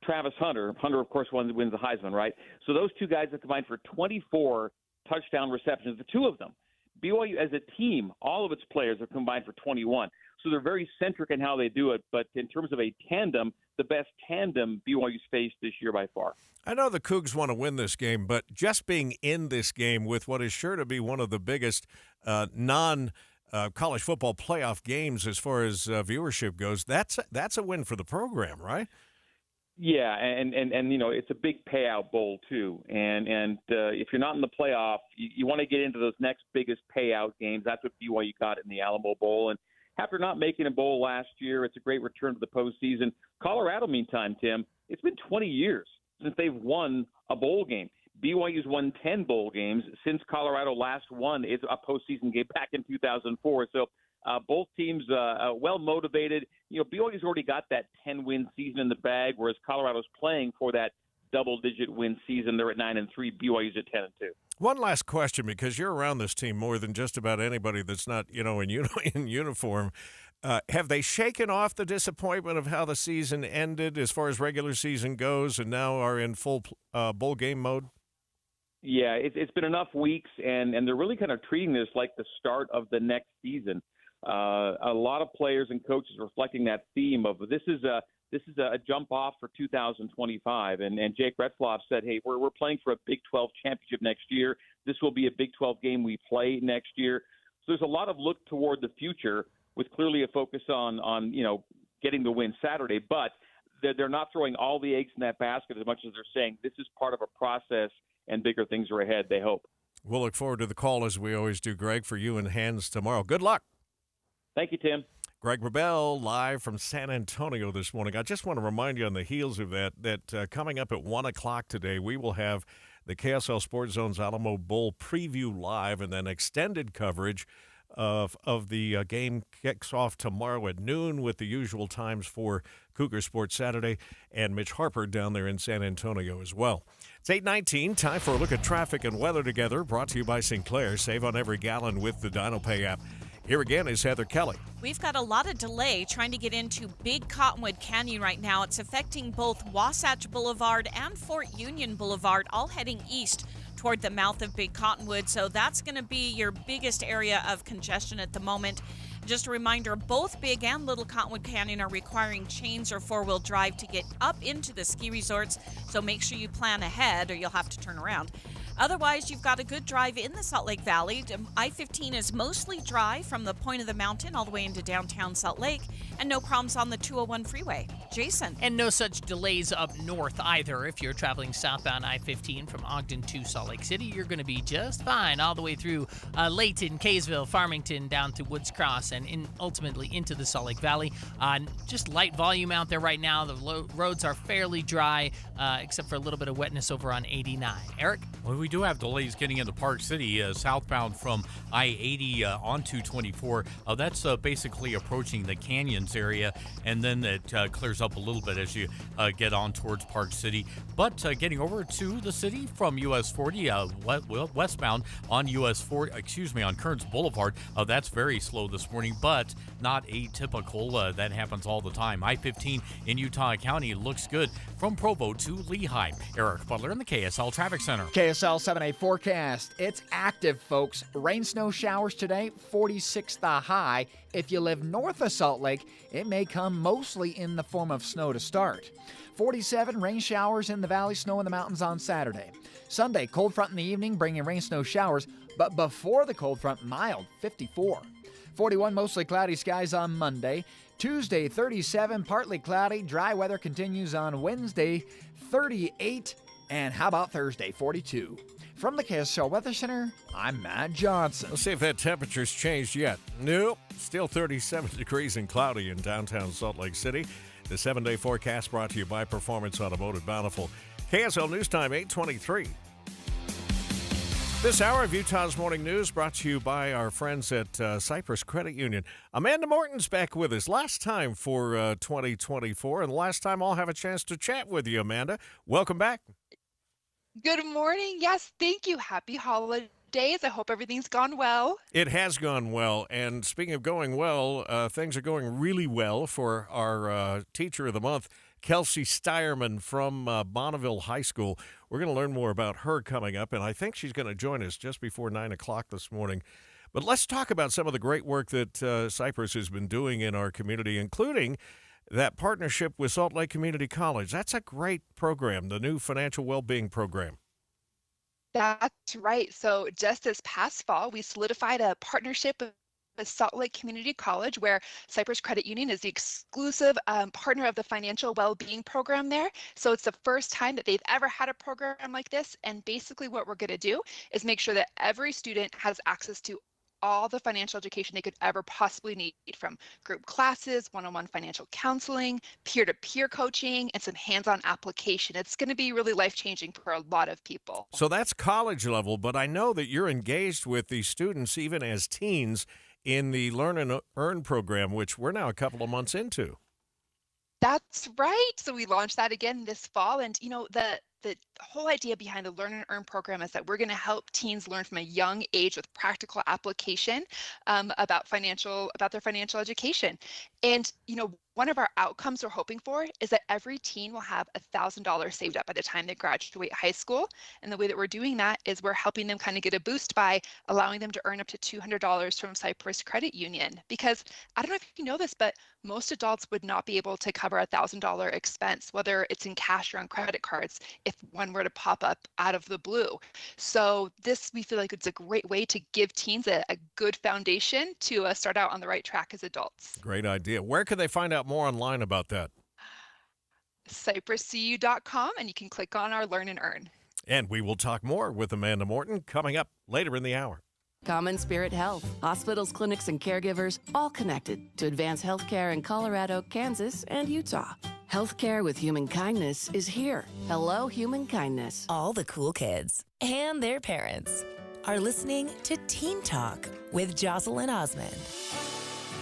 Travis Hunter, of course, wins the Heisman, right? So those two guys have combined for 24 touchdown receptions, the two of them. BYU as a team, all of its players have combined for 21. So they're very centric in how they do it. But in terms of a tandem, the best tandem BYU's faced this year by far. I know the Cougs want to win this game, but just being in this game with what is sure to be one of the biggest non-college football playoff games as far as viewership goes, that's a win for the program, right? Yeah, and you know, it's a big payout bowl too. And if you're not in the playoff, you want to get into those next biggest payout games. That's what BYU got in the Alamo Bowl. And after not making a bowl last year, it's a great return to the postseason. Colorado, meantime, Tim, it's been 20 years since they've won a bowl game. BYU's won 10 bowl games since Colorado last won a postseason game back in 2004. So both teams well motivated. You know, BYU's already got that 10-win season in the bag, whereas Colorado's playing for that double-digit win season. They're at 9-3. BYU's at 10-2. One last question, because you're around this team more than just about anybody that's not, in uniform. Have they shaken off the disappointment of how the season ended as far as regular season goes and now are in full bowl game mode? Yeah, it's been enough weeks, and they're really kind of treating this like the start of the next season. A lot of players and coaches reflecting that theme of this is a jump off for 2025. And Jake Retzloff said, hey, we're playing for a Big 12 championship next year. This will be a Big 12 game we play next year. So there's a lot of look toward the future with clearly a focus on getting the win Saturday. But they're not throwing all the eggs in that basket as much as they're saying this is part of a process and bigger things are ahead, they hope. We'll look forward to the call as we always do, Greg, for you and Hans tomorrow. Good luck. Thank you, Tim. Greg Wrubell live from San Antonio this morning. I just want to remind you on the heels of that coming up at 1 o'clock today, we will have the KSL Sports Zone's Alamo Bowl preview live, and then extended coverage of the game kicks off tomorrow at noon with the usual times for Cougar Sports Saturday, and Mitch Harper down there in San Antonio as well. It's 8:19, time for a look at traffic and weather together, brought to you by Sinclair. Save on every gallon with the DinoPay app. Here again is Heather Kelly. We've got a lot of delay trying to get into Big Cottonwood Canyon right now. It's affecting both Wasatch Boulevard and Fort Union Boulevard, all heading east toward the mouth of Big Cottonwood. So that's going to be your biggest area of congestion at the moment. Just a reminder, both Big and Little Cottonwood Canyon are requiring chains or four-wheel drive to get up into the ski resorts. So make sure you plan ahead or you'll have to turn around. Otherwise, you've got a good drive in the Salt Lake Valley. I-15 is mostly dry from the point of the mountain all the way into downtown Salt Lake, and no problems on the 201 freeway. Jason. And no such delays up north either. If you're traveling southbound I-15 from Ogden to Salt Lake City, you're going to be just fine all the way through Layton, Kaysville, Farmington, down to Woods Cross, and ultimately into the Salt Lake Valley. Just light volume out there right now. The roads are fairly dry, except for a little bit of wetness over on 89. Eric? Well, we do have delays getting into Park City, southbound from I-80 on 224. That's basically approaching the Canyons area, and then it clears up a little bit as you get on towards Park City. But getting over to the city from US 40 westbound on on Kearns Boulevard, that's very slow this morning, but not atypical. That happens all the time. I-15 in Utah County looks good from Provo to Lehigh. Eric Butler in the KSL Traffic Center. KSL KSL 7-day forecast. It's active, folks. Rain, snow showers today, 46 the high. If you live north of Salt Lake, it may come mostly in the form of snow to start. 47 rain showers in the valley, snow in the mountains on Saturday. Sunday, cold front in the evening, bringing rain, snow showers, but before the cold front, mild, 54. 41 mostly cloudy skies on Monday. Tuesday, 37, partly cloudy. Dry weather continues on Wednesday, 38. And how about Thursday, 42? From the KSL Weather Center, I'm Matt Johnson. Let's see if that temperature's changed yet. Nope. Still 37 degrees and cloudy in downtown Salt Lake City. The 7-day forecast brought to you by Performance Automotive Bountiful. KSL News Time, 8:23. This hour of Utah's Morning News brought to you by our friends at Cyprus Credit Union. Amanda Morton's back with us. Last time for 2024, and the last time I'll have a chance to chat with you, Amanda. Welcome back. Good morning. Yes, thank you. Happy holidays. I hope everything's gone well. It has gone well. And speaking of going well, things are going really well for our Teacher of the Month, Kelsey Steyerman from Bonneville High School. We're going to learn more about her coming up, and I think she's going to join us just before 9 o'clock this morning. But let's talk about some of the great work that Cyprus has been doing in our community, including that partnership with Salt Lake Community College. That's a great program, the new financial well-being program. That's right. So just this past fall, we solidified a partnership with Salt Lake Community College, where Cyprus Credit Union is the exclusive partner of the financial well-being program there. So it's the first time that they've ever had a program like this. And basically what we're going to do is make sure that every student has access to all the financial education they could ever possibly need, from group classes, one-on-one financial counseling, peer-to-peer coaching, and some hands-on application. It's going to be really life-changing for a lot of people. So that's college level, but I know that you're engaged with these students even as teens in the Learn and Earn program, which we're now a couple of months into. That's right. So we launched that again this fall. And, you know, the whole idea behind the Learn and Earn program is that we're going to help teens learn from a young age with practical application about their financial education. And, you know, one of our outcomes we're hoping for is that every teen will have $1,000 saved up by the time they graduate high school. And the way that we're doing that is we're helping them kind of get a boost by allowing them to earn up to $200 from Cyprus Credit Union. Because I don't know if you know this, but most adults would not be able to cover a $1,000 expense, whether it's in cash or on credit cards, if one were to pop up out of the blue. So this, we feel like it's a great way to give teens a good foundation to start out on the right track as adults. Great idea. Where can they find out more online about that? cypruscu.com, and you can click on our Learn and Earn. And we will talk more with Amanda Morton coming up later in the hour. Common Spirit Health. Hospitals, clinics, and caregivers all connected to advance healthcare in Colorado, Kansas, and Utah. Healthcare with human kindness is here. Hello, human kindness. All the cool kids and their parents are listening to Teen Talk with Jocelyn Osmond.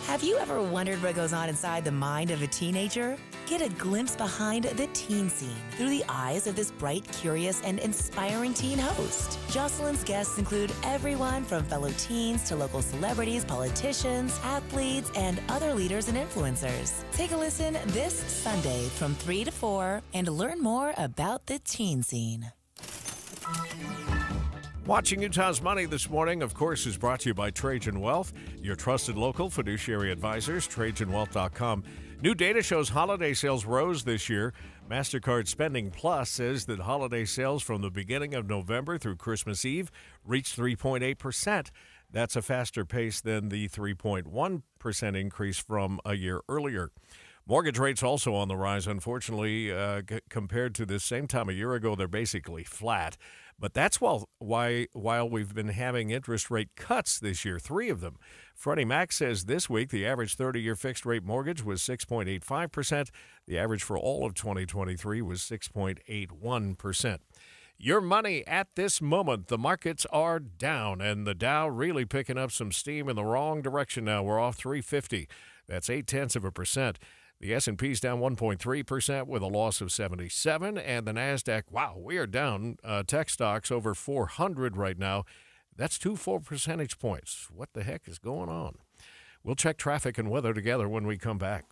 Have you ever wondered what goes on inside the mind of a teenager? Get a glimpse behind the teen scene through the eyes of this bright, curious, and inspiring teen host. Jocelyn's guests include everyone from fellow teens to local celebrities, politicians, athletes, and other leaders and influencers. Take a listen this Sunday from 3 to 4 and learn more about the teen scene. Watching Utah's Money this morning, of course, is brought to you by Trajan Wealth, your trusted local fiduciary advisors, TrajanWealth.com. New data shows holiday sales rose this year. MasterCard Spending Plus says that holiday sales from the beginning of November through Christmas Eve reached 3.8%. That's a faster pace than the 3.1% increase from a year earlier. Mortgage rates also on the rise, unfortunately. Compared to the same time a year ago, they're basically flat. But that's while we've been having interest rate cuts this year, 3 of them. Freddie Mac says this week the average 30-year fixed-rate mortgage was 6.85%. The average for all of 2023 was 6.81%. Your money at this moment, the markets are down, and the Dow really picking up some steam in the wrong direction now. We're off 350. That's 0.8%. The S&P's down 1.3% with a loss of 77, and the NASDAQ, wow, we are down. Tech stocks over 400 right now. That's 2 full percentage points. What the heck is going on? We'll check traffic and weather together when we come back.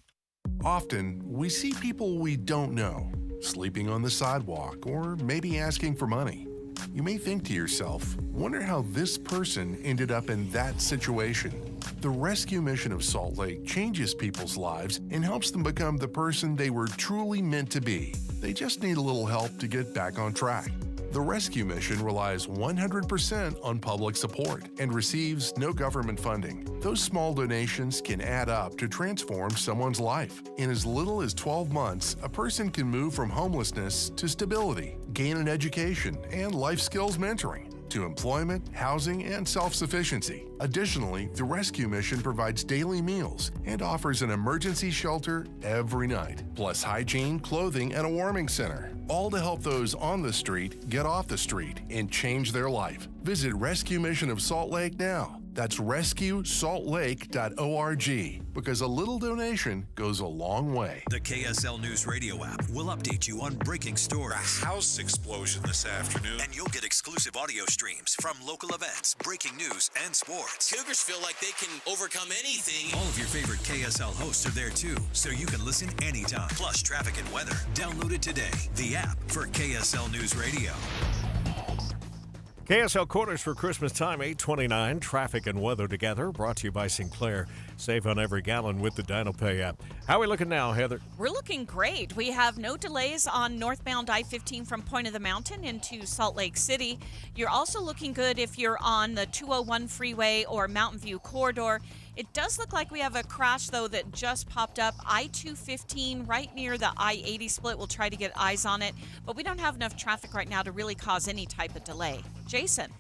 Often, we see people we don't know sleeping on the sidewalk or maybe asking for money. You may think to yourself, wonder how this person ended up in that situation. The rescue mission of Salt Lake changes people's lives and helps them become the person they were truly meant to be. They just need a little help to get back on track. The rescue mission relies 100% on public support and receives no government funding. Those small donations can add up to transform someone's life. In as little as 12 months, a person can move from homelessness to stability, gain an education and life skills mentoring, to employment, housing, and self-sufficiency. Additionally, the rescue mission provides daily meals and offers an emergency shelter every night, plus hygiene, clothing, and a warming center, all to help those on the street get off the street and change their life. Visit Rescue Mission of Salt Lake now. That's rescuesaltlake.org, because a little donation goes a long way. The KSL News Radio app will update you on breaking stories. A house explosion this afternoon. And you'll get exclusive audio streams from local events, breaking news, and sports. Cougars feel like they can overcome anything. All of your favorite KSL hosts are there too, so you can listen anytime. Plus traffic and weather. Download it today. The app for KSL News Radio. KSL Quarters for Christmas time, 8:29. Traffic and weather together. Brought to you by Sinclair. Save on every gallon with the DinoPay app. How are we looking now, Heather? We're looking great. We have no delays on northbound I-15 from Point of the Mountain into Salt Lake City. You're also looking good if you're on the 201 freeway or Mountain View corridor. It does look like we have a crash, though, that just popped up. I-215 right near the I-80 split. We'll try to get eyes on it, but we don't have enough traffic right now to really cause any type of delay. Jason.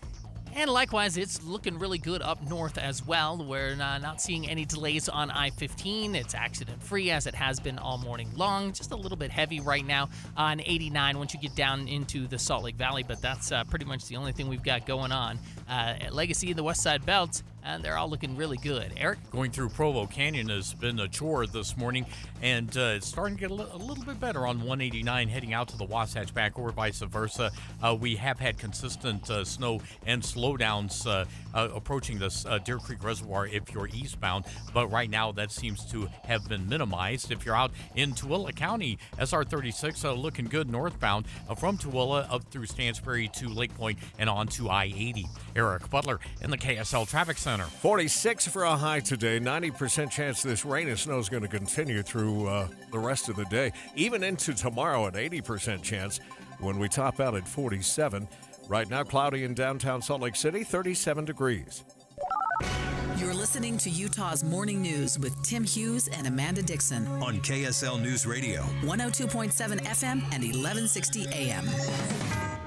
And likewise, it's looking really good up north as well. We're not seeing any delays on I-15. It's accident-free as it has been all morning long. Just a little bit heavy right now on 89 once you get down into the Salt Lake Valley, but that's pretty much the only thing we've got going on. At Legacy and the West Side Belt, and they're all looking really good. Eric? Going through Provo Canyon has been a chore this morning, and it's starting to get a little bit better on 189 heading out to the Wasatch back or vice versa. We have had consistent snow and slowdowns approaching this Deer Creek Reservoir if you're eastbound, but right now that seems to have been minimized. If you're out in Tooele County, SR 36 looking good northbound from Tooele up through Stansbury to Lake Point and on to I-80. Eric Butler in the KSL Traffic Center. 46 for a high today. 90% chance this rain and snow is going to continue through the rest of the day, even into tomorrow at 80% chance when we top out at 47. Right now, cloudy in downtown Salt Lake City, 37 degrees. You're listening to Utah's Morning News with Tim Hughes and Amanda Dixon on KSL News Radio, 102.7 FM and 1160 AM.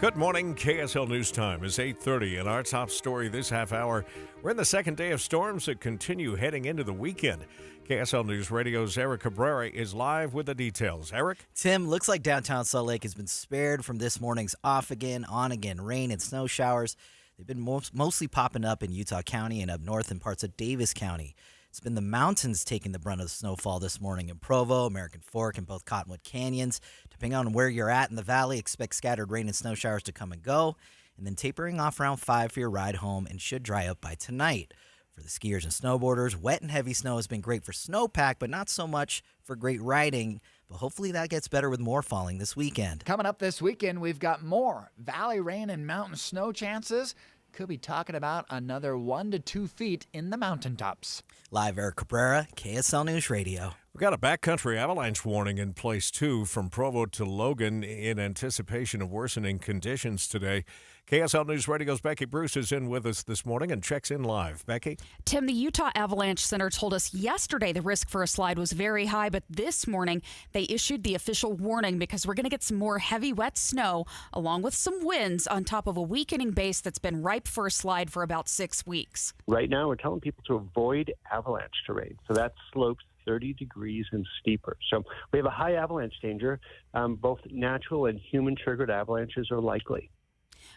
Good morning. KSL News Time is 8:30, and our top story this half hour. We're in the second day of storms that continue heading into the weekend. KSL News Radio's Eric Cabrera is live with the details. Eric? Tim, looks like downtown Salt Lake has been spared from this morning's off again, on again rain and snow showers. They've been mostly popping up in Utah County and up north in parts of Davis County. It's been the mountains taking the brunt of the snowfall this morning in Provo, American Fork, and both Cottonwood Canyons. Depending on where you're at in the valley, expect scattered rain and snow showers to come and go, and then tapering off around 5 for your ride home and should dry up by tonight. For the skiers and snowboarders, wet and heavy snow has been great for snowpack, but not so much for great riding. But hopefully that gets better with more falling this weekend. Coming up this weekend, we've got more valley rain and mountain snow chances. Could be talking about another 1 to 2 feet in the mountaintops. Live, Eric Cabrera, KSL News Radio. We've got a backcountry avalanche warning in place, too, from Provo to Logan in anticipation of worsening conditions today. KSL News Radio's Becky Bruce is in with us this morning and checks in live. Becky? Tim, the Utah Avalanche Center told us yesterday the risk for a slide was very high, but this morning they issued the official warning because we're going to get some more heavy, wet snow along with some winds on top of a weakening base that's been ripe for a slide for about 6 weeks. Right now, we're telling people to avoid avalanche terrain. So that slopes 30 degrees and steeper. So we have a high avalanche danger. Both natural and human-triggered avalanches are likely.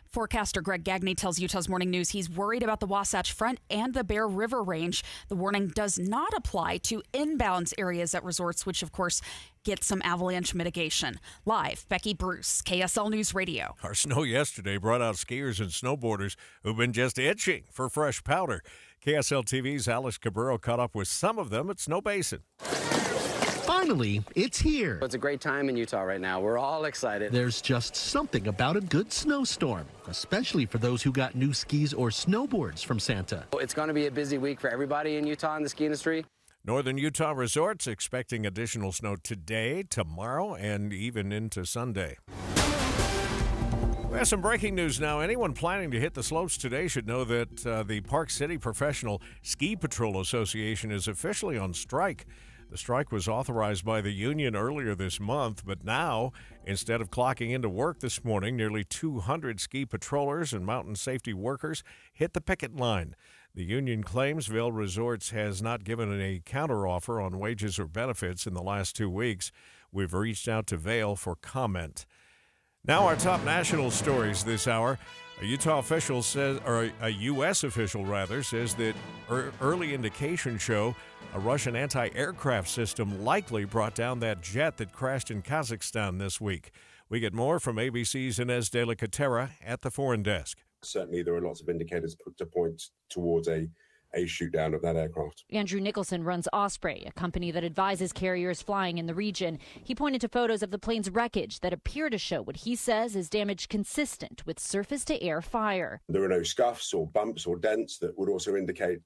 Forecaster Greg Gagne tells Utah's Morning News he's worried about the Wasatch Front and the Bear River Range. The warning does not apply to inbounds areas at resorts, which, of course, get some avalanche mitigation. Live, Becky Bruce, KSL News Radio. Our snow yesterday brought out skiers and snowboarders who've been just itching for fresh powder. KSL TV's Alex Cabrillo caught up with some of them at Snow Basin. Finally, it's here. It's a great time in Utah right now. We're all excited. There's just something about a good snowstorm, especially for those who got new skis or snowboards from Santa. It's going to be a busy week for everybody in Utah in the ski industry. Northern Utah resorts expecting additional snow today, tomorrow, and even into Sunday. We have some breaking news now. Anyone planning to hit the slopes today should know that the Park City Professional Ski Patrol Association is officially on strike. The strike was authorized by the union earlier this month, but now, instead of clocking into work this morning, nearly 200 ski patrollers and mountain safety workers hit the picket line. The union claims Vail Resorts has not given a counteroffer on wages or benefits in the last 2 weeks. We've reached out to Vail for comment. Now our top national stories this hour. A Utah official says, or a U.S. official rather, says that early indications show a Russian anti-aircraft system likely brought down that jet that crashed in Kazakhstan this week. We get more from ABC's Inez de la Catera at the Foreign Desk. Certainly, there are lots of indicators to point towards a shoot down of that aircraft. Andrew Nicholson runs Osprey, a company that advises carriers flying in the region. He pointed to photos of the plane's wreckage that appear to show what he says is damage consistent with surface-to-air fire. There are no scuffs or bumps or dents that would also indicate,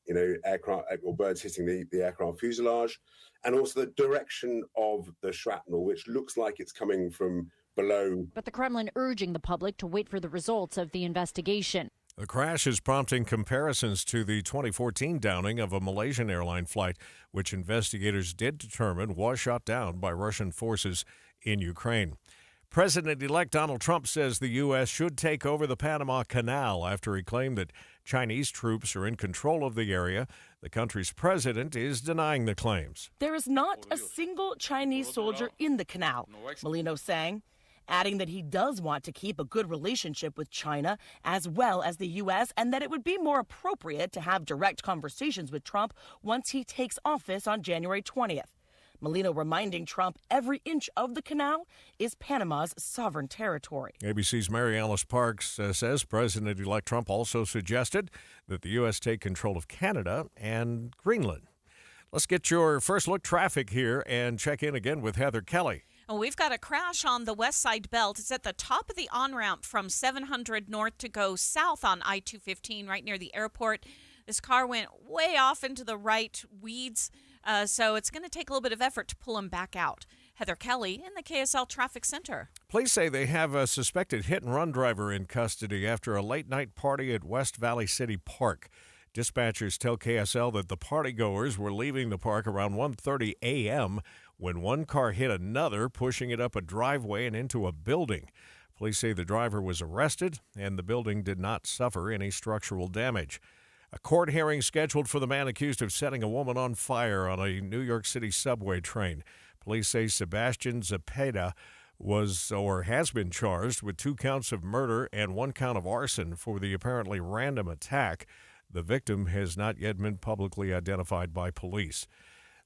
aircraft or birds hitting the aircraft fuselage, and also the direction of the shrapnel, which looks like it's coming from below. But the Kremlin urging the public to wait for the results of the investigation. The crash is prompting comparisons to the 2014 downing of a Malaysian airline flight, which investigators did determine was shot down by Russian forces in Ukraine. President-elect Donald Trump says the U.S. should take over the Panama Canal after he claimed that Chinese troops are in control of the area. The country's president is denying the claims. There is not a single Chinese soldier in the canal, Molino saying, adding that he does want to keep a good relationship with China as well as the U.S. and that it would be more appropriate to have direct conversations with Trump once he takes office on January 20th. Molino reminding Trump every inch of the canal is Panama's sovereign territory. ABC's Mary Alice Parks says President-elect Trump also suggested that the U.S. take control of Canada and Greenland. Let's get your first look traffic here and check in again with Heather Kelly. We've got a crash on the west side belt. It's at the top of the on-ramp from 700 north to go south on I-215 right near the airport. This car went way off into the right weeds, so it's going to take a little bit of effort to pull him back out. Heather Kelly in the KSL Traffic Center. Police say they have a suspected hit-and-run driver in custody after a late-night party at West Valley City Park. Dispatchers tell KSL that the partygoers were leaving the park around 1:30 a.m. when one car hit another, pushing it up a driveway and into a building. Police say the driver was arrested and the building did not suffer any structural damage. A court hearing scheduled for the man accused of setting a woman on fire on a New York City subway train. Police say Sebastian Zepeda has been charged with 2 counts of murder and 1 count of arson for the apparently random attack. The victim has not yet been publicly identified by police.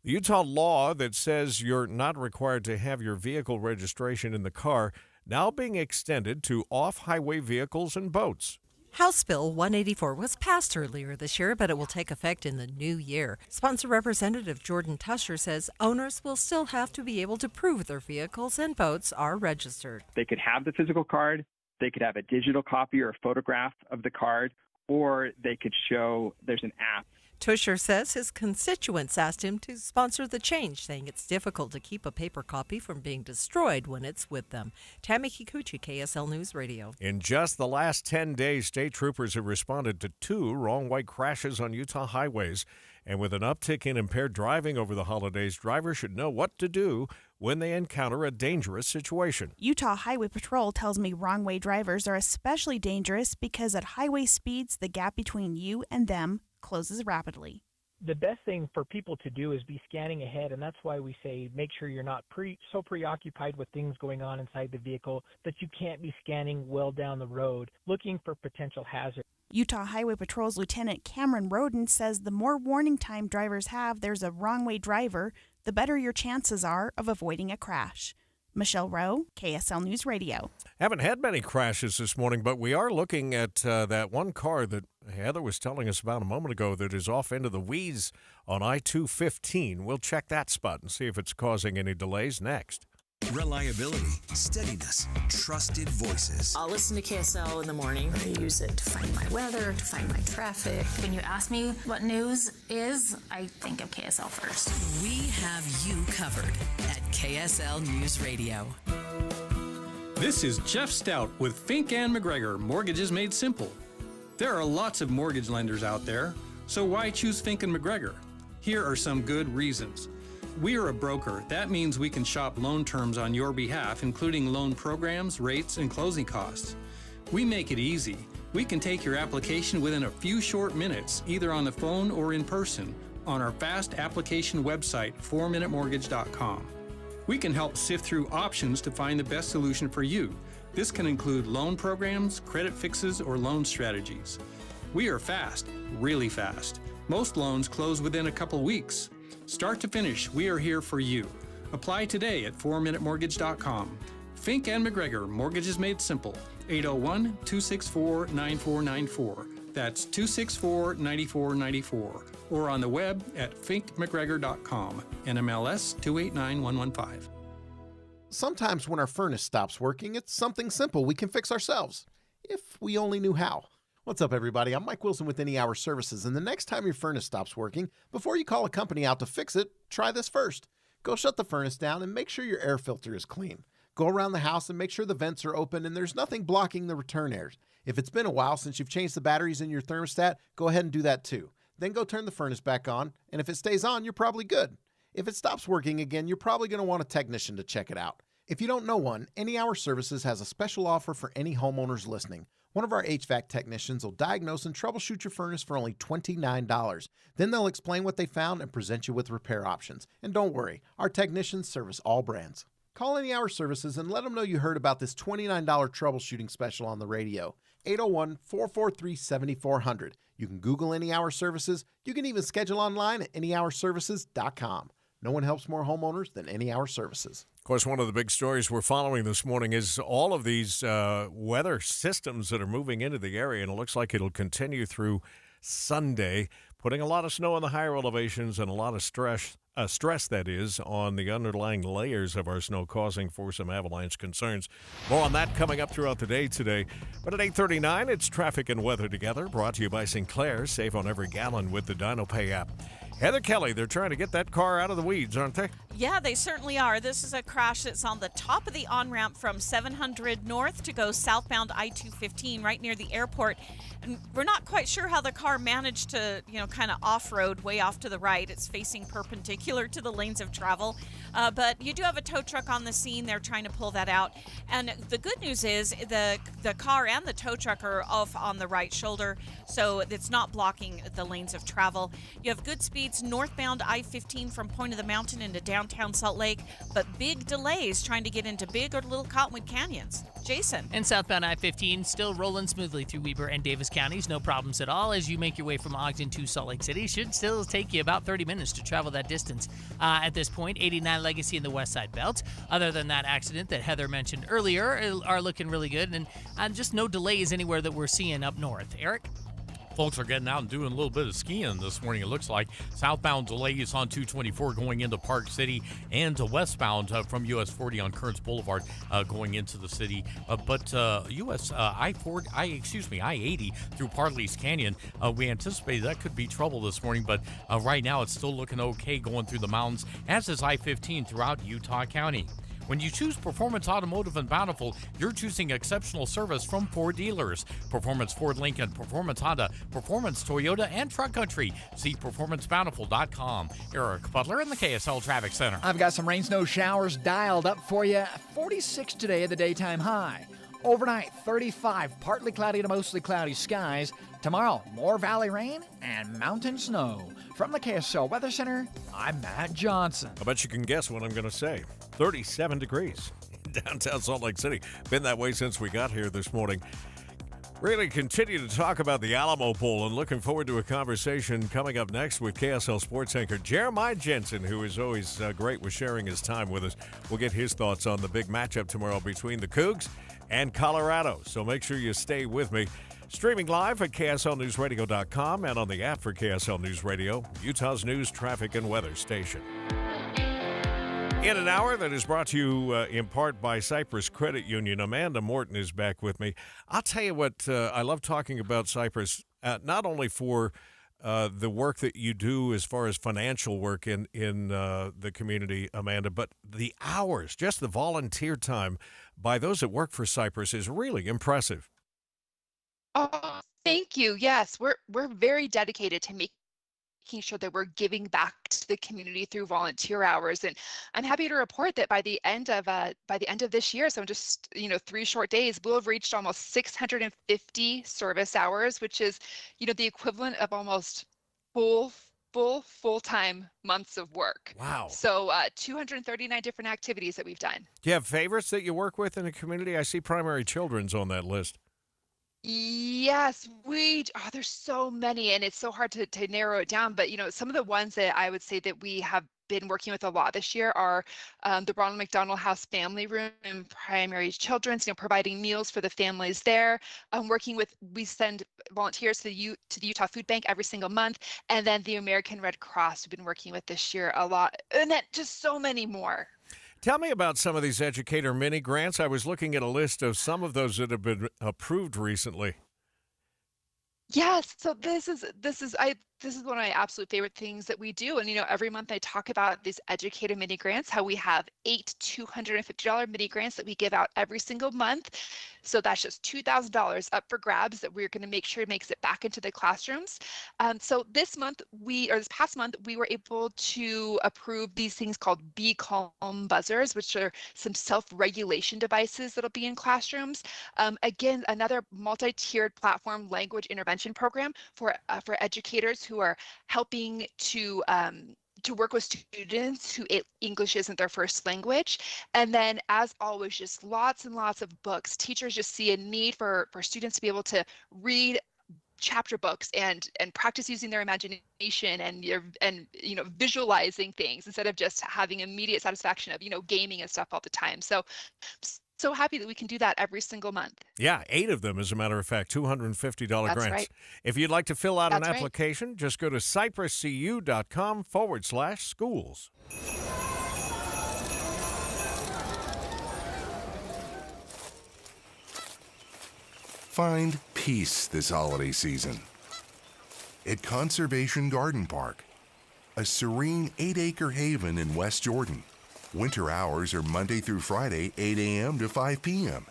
The Utah law that says you're not required to have your vehicle registration in the car now being extended to off-highway vehicles and boats. House Bill 184 was passed earlier this year, but it will take effect in the new year. Sponsor Representative Jordan Tusher says owners will still have to be able to prove their vehicles and boats are registered. They could have the physical card, they could have a digital copy or a photograph of the card, or they could show there's an app. Tusher says his constituents asked him to sponsor the change, saying it's difficult to keep a paper copy from being destroyed when it's with them. Tammy Kikuchi, KSL News Radio. In just the last 10 days, state troopers have responded to 2 wrong way crashes on Utah highways. And with an uptick in impaired driving over the holidays, drivers should know what to do when they encounter a dangerous situation. Utah Highway Patrol tells me wrong-way drivers are especially dangerous because at highway speeds, the gap between you and them closes rapidly. The best thing for people to do is be scanning ahead, and that's why we say make sure you're not so preoccupied with things going on inside the vehicle that you can't be scanning well down the road, looking for potential hazards. Utah Highway Patrol's Lieutenant Cameron Roden says the more warning time drivers have there's a wrong-way driver, the better your chances are of avoiding a crash. Michelle Rowe, KSL News Radio. Haven't had many crashes this morning, but we are looking at that one car that Heather was telling us about a moment ago that is off into the weeds on I-215. We'll check that spot and see if it's causing any delays next. Reliability, steadiness, trusted voices. I'll listen to KSL in the morning. I use it to find my weather, to find my traffic. When you ask me what news is, I think of KSL first. We have you covered at KSL News Radio. This is Jeff Stout with Fink and McGregor, Mortgages Made Simple. There are lots of mortgage lenders out there, so why choose Fink and McGregor? Here are some good reasons. We are a broker. That means we can shop loan terms on your behalf, including loan programs, rates, and closing costs. We make it easy. We can take your application within a few short minutes, either on the phone or in person, on our fast application website, 4minutemortgage.com. We can help sift through options to find the best solution for you. This can include loan programs, credit fixes, or loan strategies. We are fast, really fast. Most loans close within a couple weeks. Start to finish, we are here for you. Apply today at 4minutemortgage.com. Fink and McGregor, Mortgages Made Simple, 801-264-9494. That's 264-9494. Or on the web at finkmcgregor.com, NMLS 289115. Sometimes when our furnace stops working, it's something simple we can fix ourselves, if we only knew how. What's up, everybody? I'm Mike Wilson with Any Hour Services, and the next time your furnace stops working, before you call a company out to fix it, try this first. Go shut the furnace down and make sure your air filter is clean. Go around the house and make sure the vents are open and there's nothing blocking the return air. If it's been a while since you've changed the batteries in your thermostat, go ahead and do that too. Then go turn the furnace back on, and if it stays on, you're probably good. If it stops working again, you're probably going to want a technician to check it out. If you don't know one, Any Hour Services has a special offer for any homeowners listening. One of our HVAC technicians will diagnose and troubleshoot your furnace for only $29. Then they'll explain what they found and present you with repair options. And don't worry, our technicians service all brands. Call Any Hour Services and let them know you heard about this $29 troubleshooting special on the radio. 801-443-7400. You can Google Any Hour Services. You can even schedule online at anyhourservices.com. No one helps more homeowners than Any Hour Services. Of course, one of the big stories we're following this morning is all of these weather systems that are moving into the area, and it looks like it'll continue through Sunday, putting a lot of snow on the higher elevations and a lot of stress, that is, on the underlying layers of our snow, causing for some avalanche concerns. More on that coming up throughout the day today. But at 8:39, it's Traffic and Weather Together, brought to you by Sinclair. Save on every gallon with the DinoPay app. Heather Kelly, they're trying to get that car out of the weeds, aren't they? Yeah, they certainly are. This is a crash that's on the top of the on-ramp from 700 north to go southbound I-215 right near the airport. And we're not quite sure how the car managed to, kind of off-road way off to the right. It's facing perpendicular to the lanes of travel. But you do have a tow truck on the scene. They're trying to pull that out. And the good news is the car and the tow truck are off on the right shoulder, so it's not blocking the lanes of travel. You have good speeds northbound I-15 from Point of the Mountain into downtown Salt Lake, but big delays trying to get into Big or Little Cottonwood Canyons. Jason. And southbound I-15 still rolling smoothly through Weber and Davis counties. No problems at all as you make your way from Ogden to Salt Lake City. Should still take you about 30 minutes to travel that distance. At this point, 89 Legacy in the West Side Belt. Other than that accident that Heather mentioned earlier, are looking really good. And just no delays anywhere that we're seeing up north. Eric? Folks are getting out and doing a little bit of skiing this morning, it looks like. Southbound delays on 224 going into Park City, and westbound from US 40 on Kearns Boulevard going into the city. But US I-80 through Parley's Canyon, we anticipated that could be trouble this morning, but right now it's still looking okay going through the mountains, as is I-15 throughout Utah County. When you choose Performance Automotive in Bountiful, you're choosing exceptional service from Ford dealers. Performance Ford Lincoln, Performance Honda, Performance Toyota, and Truck Country. See performancebountiful.com. Eric Butler in the KSL Traffic Center. I've got some rain, snow showers dialed up for you. 46 today at the daytime high. Overnight, 35, partly cloudy to mostly cloudy skies. Tomorrow, more valley rain and mountain snow. From the KSL Weather Center, I'm Matt Johnson. I bet you can guess what I'm going to say. 37 degrees in downtown Salt Lake City. Been that way since we got here this morning. Really continue to talk about the Alamo Bowl, and looking forward to a conversation coming up next with KSL sports anchor Jeremiah Jensen, who is always great with sharing his time with us. We'll get his thoughts on the big matchup tomorrow between the Cougs and Colorado. So make sure you stay with me. Streaming live at KSLNewsRadio.com and on the app for KSL News Radio, Utah's news, traffic, and weather station. In an hour that is brought to you in part by Cyprus Credit Union, Amanda Morton is back with me. I'll tell you what, I love talking about Cyprus, not only for the work that you do as far as financial work in the community, Amanda, but the hours, just the volunteer time by those that work for Cyprus is really impressive. Oh, thank you. Yes, we're very dedicated to making sure that we're giving back to the community through volunteer hours. And I'm happy to report that by the end of this year, so in just 3 short days, we'll have reached almost 650 service hours, which is the equivalent of almost full-time months of work. Wow. So 239 different activities that we've done. Do you have favorites that you work with in the community? I see Primary Children's on that list. Yes, there's so many, and it's so hard to narrow it down. But some of the ones that I would say that we have been working with a lot this year are the Ronald McDonald House Family Room and Primary Children's, providing meals for the families there. We send volunteers to the Utah Food Bank every single month, and then the American Red Cross we've been working with this year a lot, and then just so many more. Tell me about some of these educator mini grants. I was looking at a list of some of those that have been approved recently. Yes, so this is one of my absolute favorite things that we do. And every month I talk about these educator mini grants, how we have 8 $250 mini grants that we give out every single month. So that's just $2,000 up for grabs that we're going to make sure makes it back into the classrooms. So this past month, we were able to approve these things called Be Calm buzzers, which are some self-regulation devices that'll be in classrooms. Again, another multi-tiered platform language intervention program for educators who are helping to work with students who English isn't their first language. And then, as always, just lots and lots of books. Teachers just see a need for students to be able to read chapter books and practice using their imagination and visualizing things instead of just having immediate satisfaction of gaming and stuff all the time. So happy that we can do that every single month. Yeah, 8 of them, as a matter of fact, $250 That's grants. right. If you'd like to fill out That's an right. application, just go to cypruscu.com/schools. Find peace this holiday season at Conservation Garden Park, a serene 8-acre haven in West Jordan. Winter hours are Monday through Friday, 8 a.m. to 5 p.m.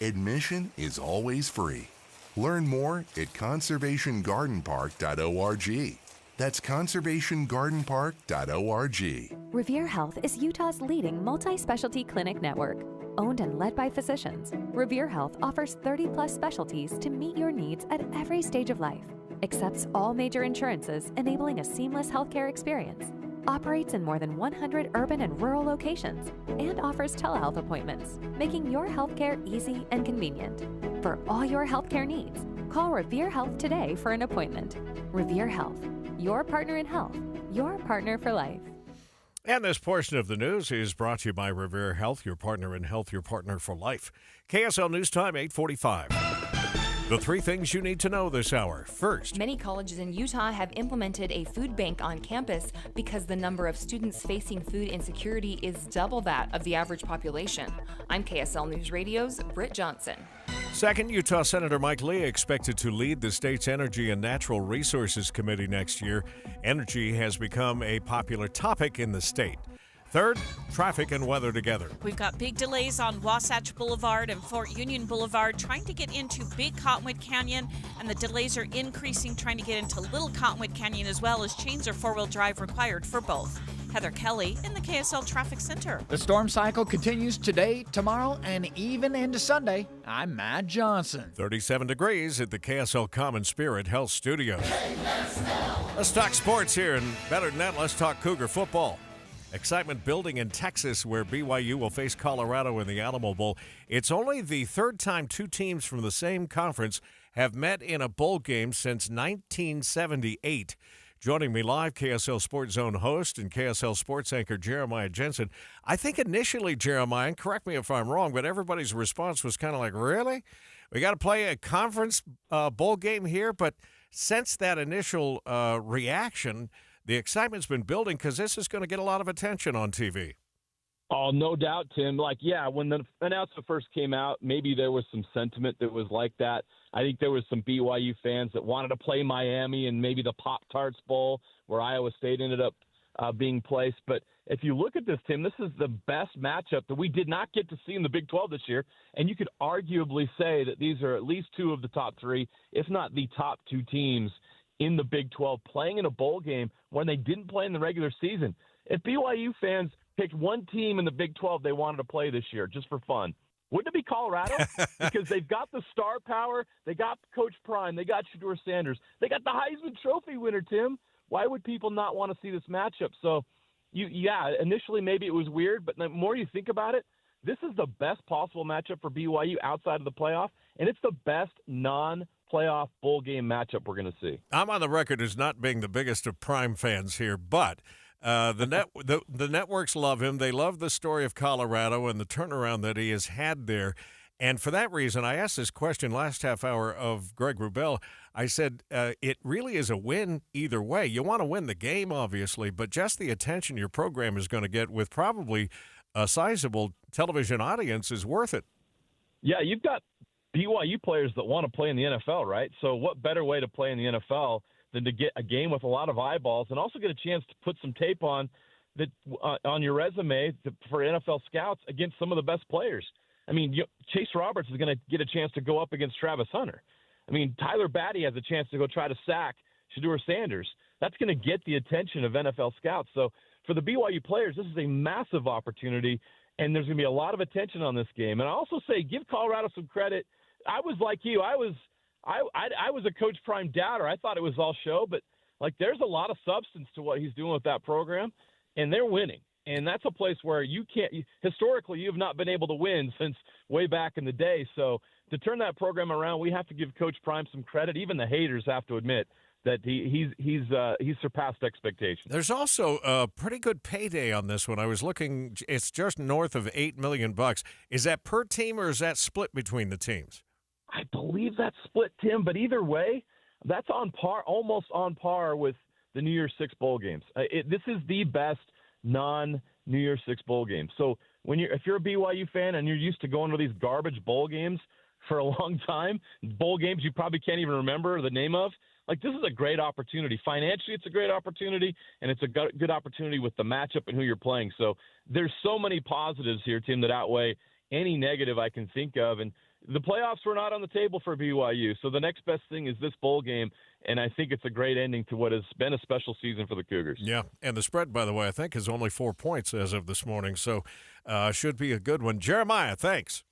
Admission is always free. Learn more at conservationgardenpark.org. That's conservationgardenpark.org. Revere Health is Utah's leading multi-specialty clinic network. Owned and led by physicians, Revere Health offers 30-plus specialties to meet your needs at every stage of life. Accepts all major insurances, enabling a seamless healthcare experience. Operates in more than 100 urban and rural locations, and offers telehealth appointments, making your healthcare easy and convenient. For all your healthcare needs, call Revere Health today for an appointment. Revere Health, your partner in health, your partner for life. And this portion of the news is brought to you by Revere Health, your partner in health, your partner for life. KSL News Time, 8:45. The 3 things you need to know this hour. First, many colleges in Utah have implemented a food bank on campus because the number of students facing food insecurity is double that of the average population. I'm KSL News Radio's Britt Johnson. Second, Utah Senator Mike Lee expected to lead the state's Energy and Natural Resources Committee next year. Energy has become a popular topic in the state. Third, traffic and weather together. We've got big delays on Wasatch Boulevard and Fort Union Boulevard trying to get into Big Cottonwood Canyon, and the delays are increasing trying to get into Little Cottonwood Canyon as well, as chains or 4-wheel drive required for both. Heather Kelly in the KSL Traffic Center. The storm cycle continues today, tomorrow, and even into Sunday. I'm Matt Johnson. 37 degrees at the KSL Common Spirit Health Studios. Let's talk sports here, and better than that, let's talk Cougar football. Excitement building in Texas, where BYU will face Colorado in the Alamo Bowl. It's only the 3rd time 2 teams from the same conference have met in a bowl game since 1978. Joining me live, KSL Sports Zone host and KSL Sports anchor Jeremiah Jensen. I think initially, Jeremiah, and correct me if I'm wrong, but everybody's response was kind of like, really? we got to play a conference bowl game here, but since that initial reaction, the excitement's been building because this is going to get a lot of attention on TV. Oh, no doubt, Tim. When the announcement first came out, maybe there was some sentiment that was like that. I think there was some BYU fans that wanted to play Miami and maybe the Pop-Tarts Bowl where Iowa State ended up being placed. But if you look at this, Tim, this is the best matchup that we did not get to see in the Big 12 this year. And you could arguably say that these are at least two of the top three, if not the top two teams in the Big 12 playing in a bowl game when they didn't play in the regular season. If BYU fans picked one team in the Big 12 they wanted to play this year just for fun, wouldn't it be Colorado? Because they've got the star power. They got Coach Prime. They got Shedeur Sanders. They got the Heisman Trophy winner, Tim. Why would people not want to see this matchup? So, initially maybe it was weird, but the more you think about it, this is the best possible matchup for BYU outside of the playoff, and it's the best non-playoff bowl game matchup we're going to see. I'm on the record as not being the biggest of Prime fans here, but the networks love him. They love the story of Colorado and the turnaround that he has had there. And for that reason, I asked this question last half hour of Greg Wrubell. I said, it really is a win either way. You want to win the game, obviously, but just the attention your program is going to get with probably a sizable television audience is worth it. Yeah, you've got BYU players that want to play in the NFL, right? So what better way to play in the NFL than to get a game with a lot of eyeballs and also get a chance to put some tape on that on your resume for NFL scouts against some of the best players. I mean, Chase Roberts is going to get a chance to go up against Travis Hunter. I mean, Tyler Batty has a chance to go try to sack Shedeur Sanders. That's going to get the attention of NFL scouts. So for the BYU players, this is a massive opportunity, and there's going to be a lot of attention on this game. And I also say give Colorado some credit. I was like you. I was a Coach Prime doubter. I thought it was all show, but there's a lot of substance to what he's doing with that program, and they're winning. And that's a place where historically, you have not been able to win since way back in the day. So to turn that program around, we have to give Coach Prime some credit. Even the haters have to admit that he's surpassed expectations. There's also a pretty good payday on this one. I was looking; it's just north of $8 million. Is that per team or is that split between the teams? I believe that's split, Tim. But either way, that's on par, almost on par with the New Year's Six bowl games. This is the best non-New Year's Six bowl games. So if you're a BYU fan and you're used to going to these garbage bowl games for a long time, bowl games you probably can't even remember the name of, this is a great opportunity. Financially, it's a great opportunity, and it's a good opportunity with the matchup and who you're playing. So there's so many positives here, Tim, that outweigh any negative I can think of. And the playoffs were not on the table for BYU. So the next best thing is this bowl game, and I think it's a great ending to what has been a special season for the Cougars. Yeah, and the spread, by the way, I think is only 4 points as of this morning, so should be a good one. Jeremiah, thanks.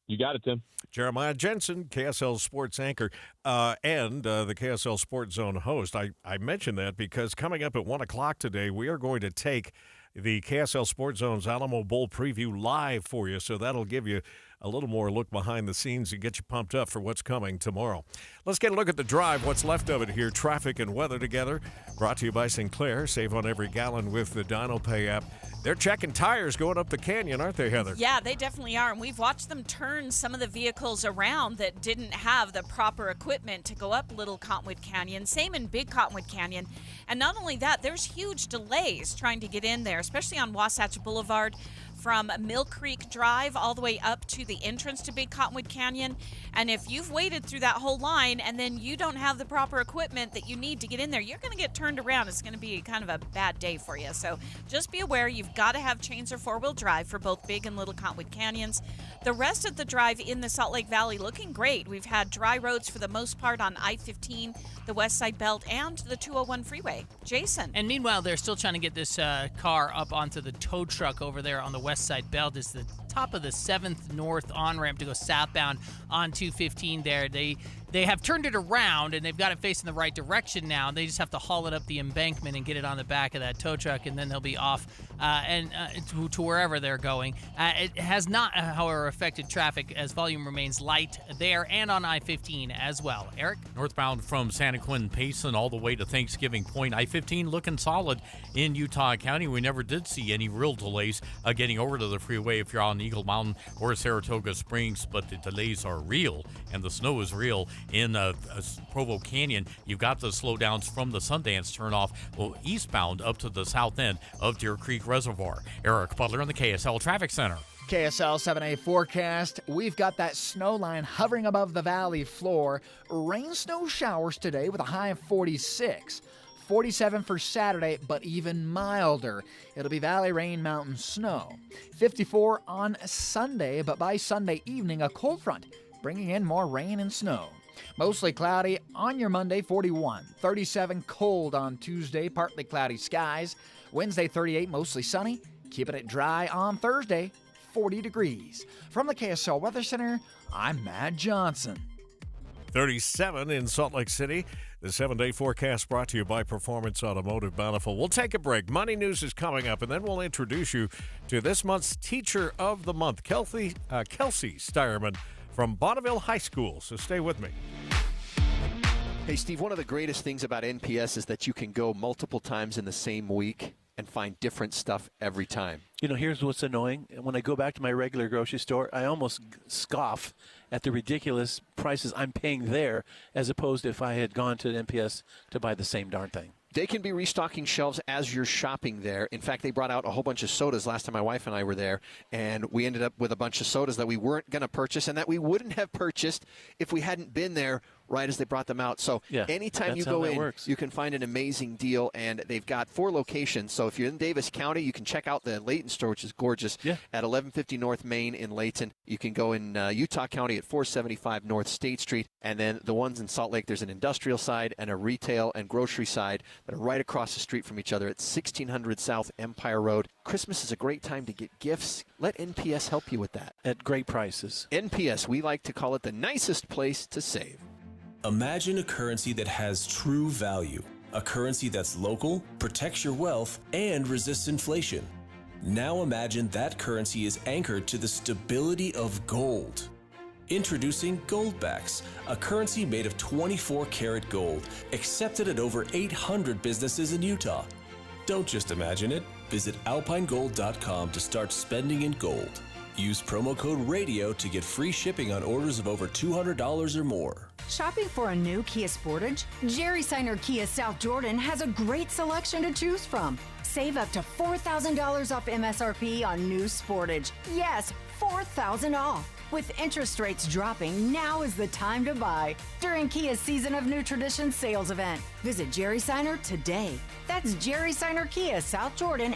You got it, Tim. Jeremiah Jensen, KSL Sports anchor, and the KSL Sports Zone host. I mentioned that because coming up at 1 o'clock today, we are going to take the KSL Sports Zone's Alamo Bowl preview live for you, so that'll give you a little more look behind the scenes and get you pumped up for what's coming tomorrow. Let's get a look at the drive, what's left of it here, traffic and weather together. Brought to you by Sinclair. Save on every gallon with the DynoPay app. They're checking tires going up the canyon, aren't they, Heather? Yeah, they definitely are. And we've watched them turn some of the vehicles around that didn't have the proper equipment to go up Little Cottonwood Canyon. Same in Big Cottonwood Canyon. And not only that, there's huge delays trying to get in there, especially on Wasatch Boulevard from Mill Creek Drive all the way up to the entrance to Big Cottonwood Canyon. And if you've waited through that whole line and then you don't have the proper equipment that you need to get in there, you're going to get turned around. It's going to be kind of a bad day for you. So just be aware you've got to have chains or four-wheel drive for both Big and Little Cottonwood Canyons. The rest of the drive in the Salt Lake Valley looking great. We've had dry roads for the most part on I-15, the West Side Belt, and the 201 freeway. Jason. And meanwhile, they're still trying to get this car up onto the tow truck over there on the West Side Belt. It's the top of the 7th North on-ramp to go southbound on 215 there. They have turned it around, and they've got it facing the right direction now. They just have to haul it up the embankment and get it on the back of that tow truck, and then they'll be off to wherever they're going. It has not, however, affected traffic as volume remains light there and on I-15 as well. Eric? Northbound from Santa Quin Payson all the way to Thanksgiving Point. I-15 looking solid in Utah County. We never did see any real delays getting over to the freeway if you're on Eagle Mountain or Saratoga Springs, but the delays are real and the snow is real. In Provo Canyon, you've got the slowdowns from the Sundance turnoff eastbound up to the south end of Deer Creek Reservoir. Eric Butler in the KSL Traffic Center. KSL 7A forecast. We've got that snow line hovering above the valley floor. Rain snow showers today with a high of 46. 47 for Saturday, but even milder. It'll be valley rain, mountain snow. 54 on Sunday, but by Sunday evening, a cold front bringing in more rain and snow. Mostly cloudy on your Monday, 41. 37 cold on Tuesday, partly cloudy skies. Wednesday, 38, mostly sunny. Keeping it dry on Thursday, 40 degrees. From the KSL Weather Center, I'm Matt Johnson. 37 in Salt Lake City. The 7-day forecast brought to you by Performance Automotive Bountiful. We'll take a break. Money News is coming up, and then we'll introduce you to this month's Teacher of the Month, Kelsey Steierman from Bonneville High School. So stay with me. Hey, Steve, one of the greatest things about NPS is that you can go multiple times in the same week and find different stuff every time. You know, here's what's annoying. When I go back to my regular grocery store, I almost scoff at the ridiculous prices I'm paying there as opposed to if I had gone to NPS to buy the same darn thing. They can be restocking shelves as you're shopping there. In fact, they brought out a whole bunch of sodas last time my wife and I were there, and we ended up with a bunch of sodas that we weren't going to purchase and that we wouldn't have purchased if we hadn't been there right as they brought them out. So anytime you go in, you can find an amazing deal, and they've got 4 locations. So if you're in Davis County, you can check out the Layton store, which is gorgeous, at 1150 North Main in Layton. You can go in Utah County at 475 North State Street, and then the ones in Salt Lake, there's an industrial side and a retail and grocery side that are right across the street from each other at 1600 South Empire Road. Christmas is a great time to get gifts. Let NPS help you with that. At great prices. NPS, we like to call it the nicest place to save. Imagine a currency that has true value, a currency that's local, protects your wealth, and resists inflation. Now imagine that currency is anchored to the stability of gold. Introducing Goldbacks, a currency made of 24-karat gold, accepted at over 800 businesses in Utah. Don't just imagine it. Visit alpinegold.com to start spending in gold. Use promo code RADIO to get free shipping on orders of over $200 or more. Shopping for a new Kia Sportage? Jerry Seiner Kia South Jordan has a great selection to choose from. Save up to $4,000 off MSRP on new Sportage. Yes, $4,000 off. With interest rates dropping, now is the time to buy during Kia's Season of New Traditions sales event. Visit Jerry Seiner today. That's Jerry Seiner Kia South Jordan.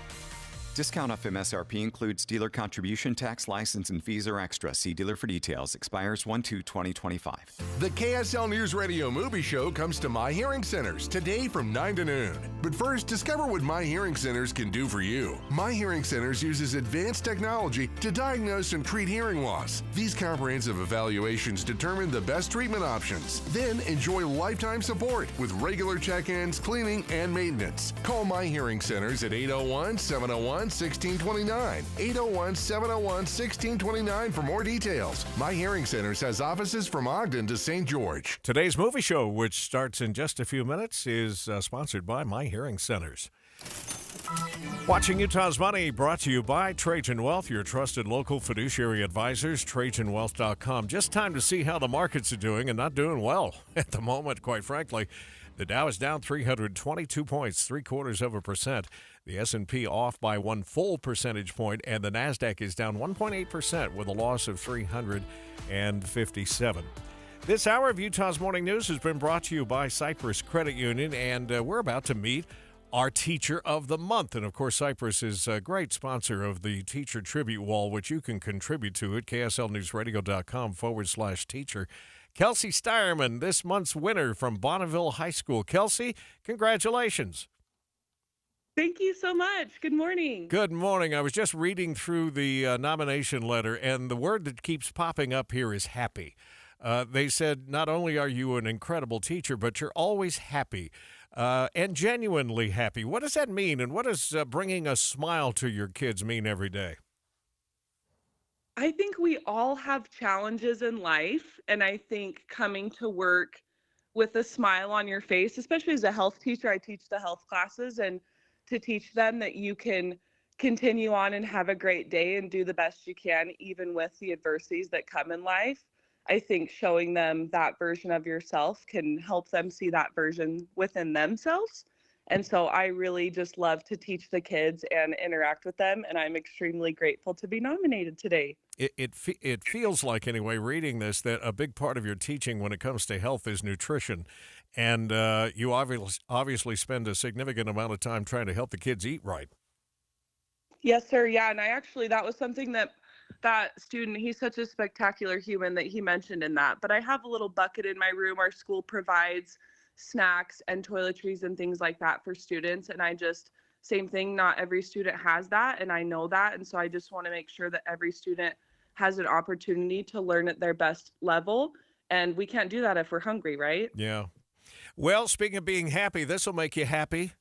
Discount off MSRP includes dealer contribution, tax, license, and fees are extra. See dealer for details. Expires 1/2/2025. The KSL News Radio Movie Show comes to My Hearing Centers today from 9 to noon. But first, discover what My Hearing Centers can do for you. My Hearing Centers uses advanced technology to diagnose and treat hearing loss. These comprehensive evaluations determine the best treatment options. Then enjoy lifetime support with regular check-ins, cleaning, and maintenance. Call My Hearing Centers at 801-701-1629. 801-701-1629 for more details. My Hearing Centers has offices from Ogden to St. George. Today's movie show, which starts in just a few minutes, is sponsored by My Hearing Centers. Watching Utah's Money, brought to you by Trajan Wealth, your trusted local fiduciary advisors, TrajanWealth.com. Just time to see how the markets are doing, and not doing well at the moment, quite frankly. The Dow is down 322 points, 0.75%. The S&P off by 1 full percentage point, and the NASDAQ is down 1.8% with a loss of 357. This hour of Utah's Morning News has been brought to you by Cypress Credit Union, and we're about to meet our Teacher of the Month. And, of course, Cypress is a great sponsor of the Teacher Tribute Wall, which you can contribute to at kslnewsradio.com/teacher. Kelsey Steierman, this month's winner from Bonneville High School. Kelsey, congratulations. Thank you so much. Good morning. Good morning. I was just reading through the nomination letter, and the word that keeps popping up here is happy. They said not only are you an incredible teacher, but you're always happy and genuinely happy. What does that mean, and what does bringing a smile to your kids mean every day? I think we all have challenges in life, and I think coming to work with a smile on your face, especially as a health teacher, I teach the health classes, and to teach them that you can continue on and have a great day and do the best you can, even with the adversities that come in life. I think showing them that version of yourself can help them see that version within themselves. And so I really just love to teach the kids and interact with them, and I'm extremely grateful to be nominated today. It feels like, anyway, reading this, that a big part of your teaching when it comes to health is nutrition. And you obviously spend a significant amount of time trying to help the kids eat right. Yes, sir. Yeah, and that was something that student, he's such a spectacular human that he mentioned in that. But I have a little bucket in my room. Our school provides snacks and toiletries and things like that for students. And same thing, not every student has that. And I know that. And so I just want to make sure that every student has an opportunity to learn at their best level. And we can't do that if we're hungry, right? Yeah. Well, speaking of being happy, this will make you happy.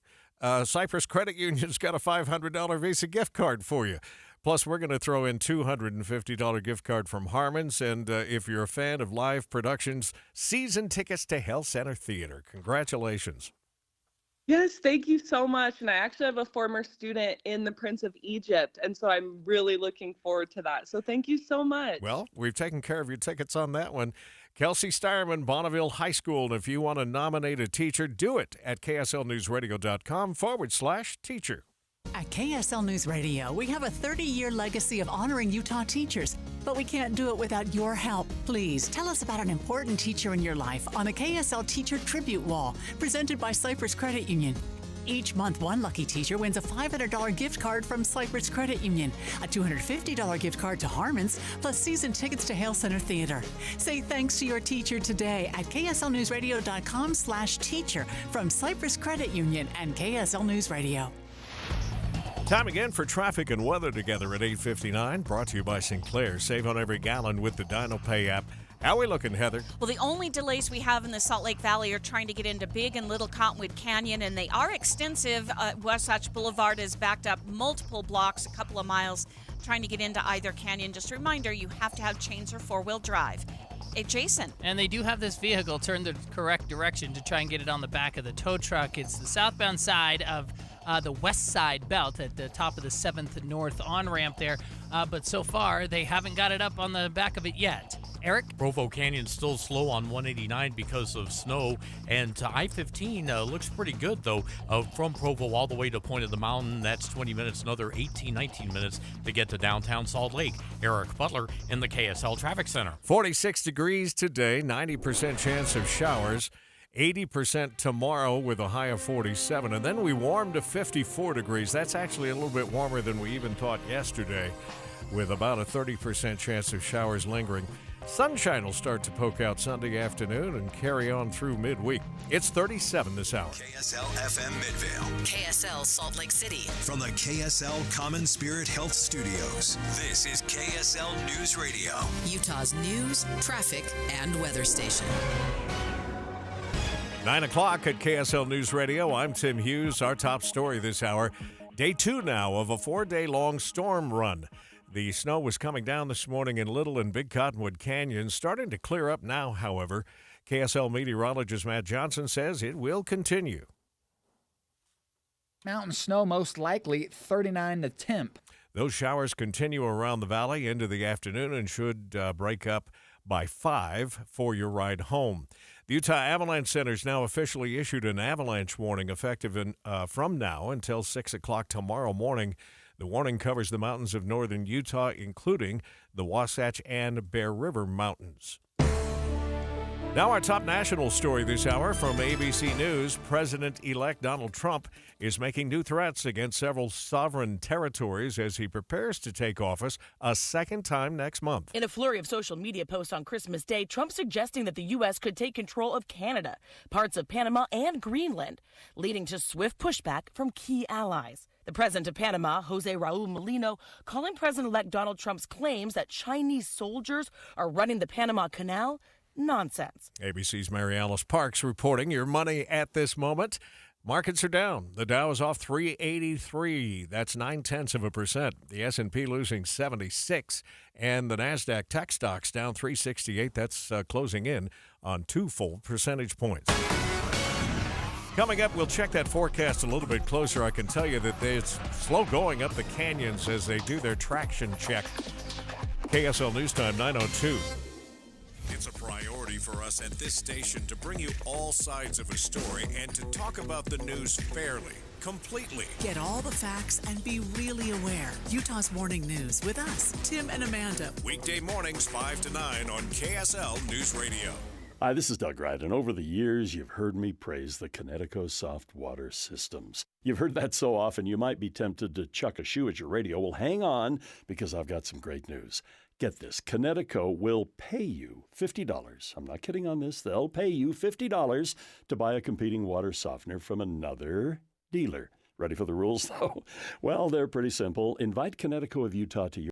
Cyprus Credit Union's got a $500 Visa gift card for you. Plus, we're going to throw in $250 gift card from Harmon's. And if you're a fan of live productions, season tickets to Hell Center Theater. Congratulations. Yes, thank you so much. And I actually have a former student in The Prince of Egypt. And so I'm really looking forward to that. So thank you so much. Well, we've taken care of your tickets on that one. Kelsey Steierman, Bonneville High School. And if you want to nominate a teacher, do it at kslnewsradio.com/teacher. At KSL News Radio, we have a 30-year legacy of honoring Utah teachers, but we can't do it without your help. Please tell us about an important teacher in your life on the KSL Teacher Tribute Wall, presented by Cyprus Credit Union. Each month, one lucky teacher wins a $500 gift card from Cyprus Credit Union, a $250 gift card to Harmon's, plus season tickets to Hale Center Theater. Say thanks to your teacher today at kslnewsradio.com/teacher from Cyprus Credit Union and KSL News Radio. Time again for traffic and weather together at 8:59. Brought to you by Sinclair. Save on every gallon with the DinoPay app. How we looking, Heather? Well, the only delays we have in the Salt Lake Valley are trying to get into Big and Little Cottonwood Canyon, and they are extensive. Wasatch Boulevard is backed up multiple blocks, a couple of miles, trying to get into either canyon. Just a reminder, you have to have chains or four-wheel drive. Hey, Jason. And they do have this vehicle turned the correct direction to try and get it on the back of the tow truck. It's the southbound side of the west side belt at the top of the 7th North on-ramp there. But so far, they haven't got it up on the back of it yet. Eric? Provo Canyon's still slow on 189 because of snow, and I-15 looks pretty good, though. From Provo all the way to Point of the Mountain, that's 20 minutes, another 19 minutes to get to downtown Salt Lake. Eric Butler in the KSL Traffic Center. 46 degrees today, 90% chance of showers. 80% tomorrow with a high of 47. And then we warm to 54 degrees. That's actually a little bit warmer than we even thought yesterday, with about a 30% chance of showers lingering. Sunshine will start to poke out Sunday afternoon and carry on through midweek. It's 37 this hour. KSL FM Midvale. KSL Salt Lake City. From the KSL Common Spirit Health Studios, this is KSL News Radio. Utah's news, traffic, and weather station. 9 o'clock at KSL News Radio. I'm Tim Hughes. Our top story this hour. Day 2 now of a 4-day-long storm run. The snow was coming down this morning in Little and Big Cottonwood Canyon, starting to clear up now, however. KSL meteorologist Matt Johnson says it will continue. Mountain snow most likely 39 the temp. Those showers continue around the valley into the afternoon and should break up by 5 for your ride home. The Utah Avalanche Center's now officially issued an avalanche warning effective from now until 6 o'clock tomorrow morning. The warning covers the mountains of northern Utah, including the Wasatch and Bear River Mountains. Now our top national story this hour from ABC News. President-elect Donald Trump is making new threats against several sovereign territories as he prepares to take office a second time next month. In a flurry of social media posts on Christmas Day, Trump suggesting that the U.S. could take control of Canada, parts of Panama, and Greenland, leading to swift pushback from key allies. The president of Panama, Jose Raul Molino, calling President-elect Donald Trump's claims that Chinese soldiers are running the Panama Canal nonsense. ABC's Mary Alice Parks reporting your money at this moment. Markets are down. The Dow is off 383. That's 0.9%. The S&P losing 76. And the NASDAQ tech stocks down 368. That's closing in on 2 full percentage points. Coming up, we'll check that forecast a little bit closer. I can tell you that it's slow going up the canyons as they do their traction check. KSL News Time, 9:02. It's a priority for us at this station to bring you all sides of a story and to talk about the news fairly, completely. Get all the facts and be really aware. Utah's Morning News with us, Tim and Amanda. Weekday mornings 5 to 9 on KSL News Radio. Hi, this is Doug Wright, and over the years, you've heard me praise the Kinetico soft water systems. You've heard that so often, you might be tempted to chuck a shoe at your radio. Well, hang on, because I've got some great news. Get this, Kinetico will pay you $50. I'm not kidding on this. They'll pay you $50 to buy a competing water softener from another dealer. Ready for the rules, though? Well, they're pretty simple. Invite Kinetico of Utah to your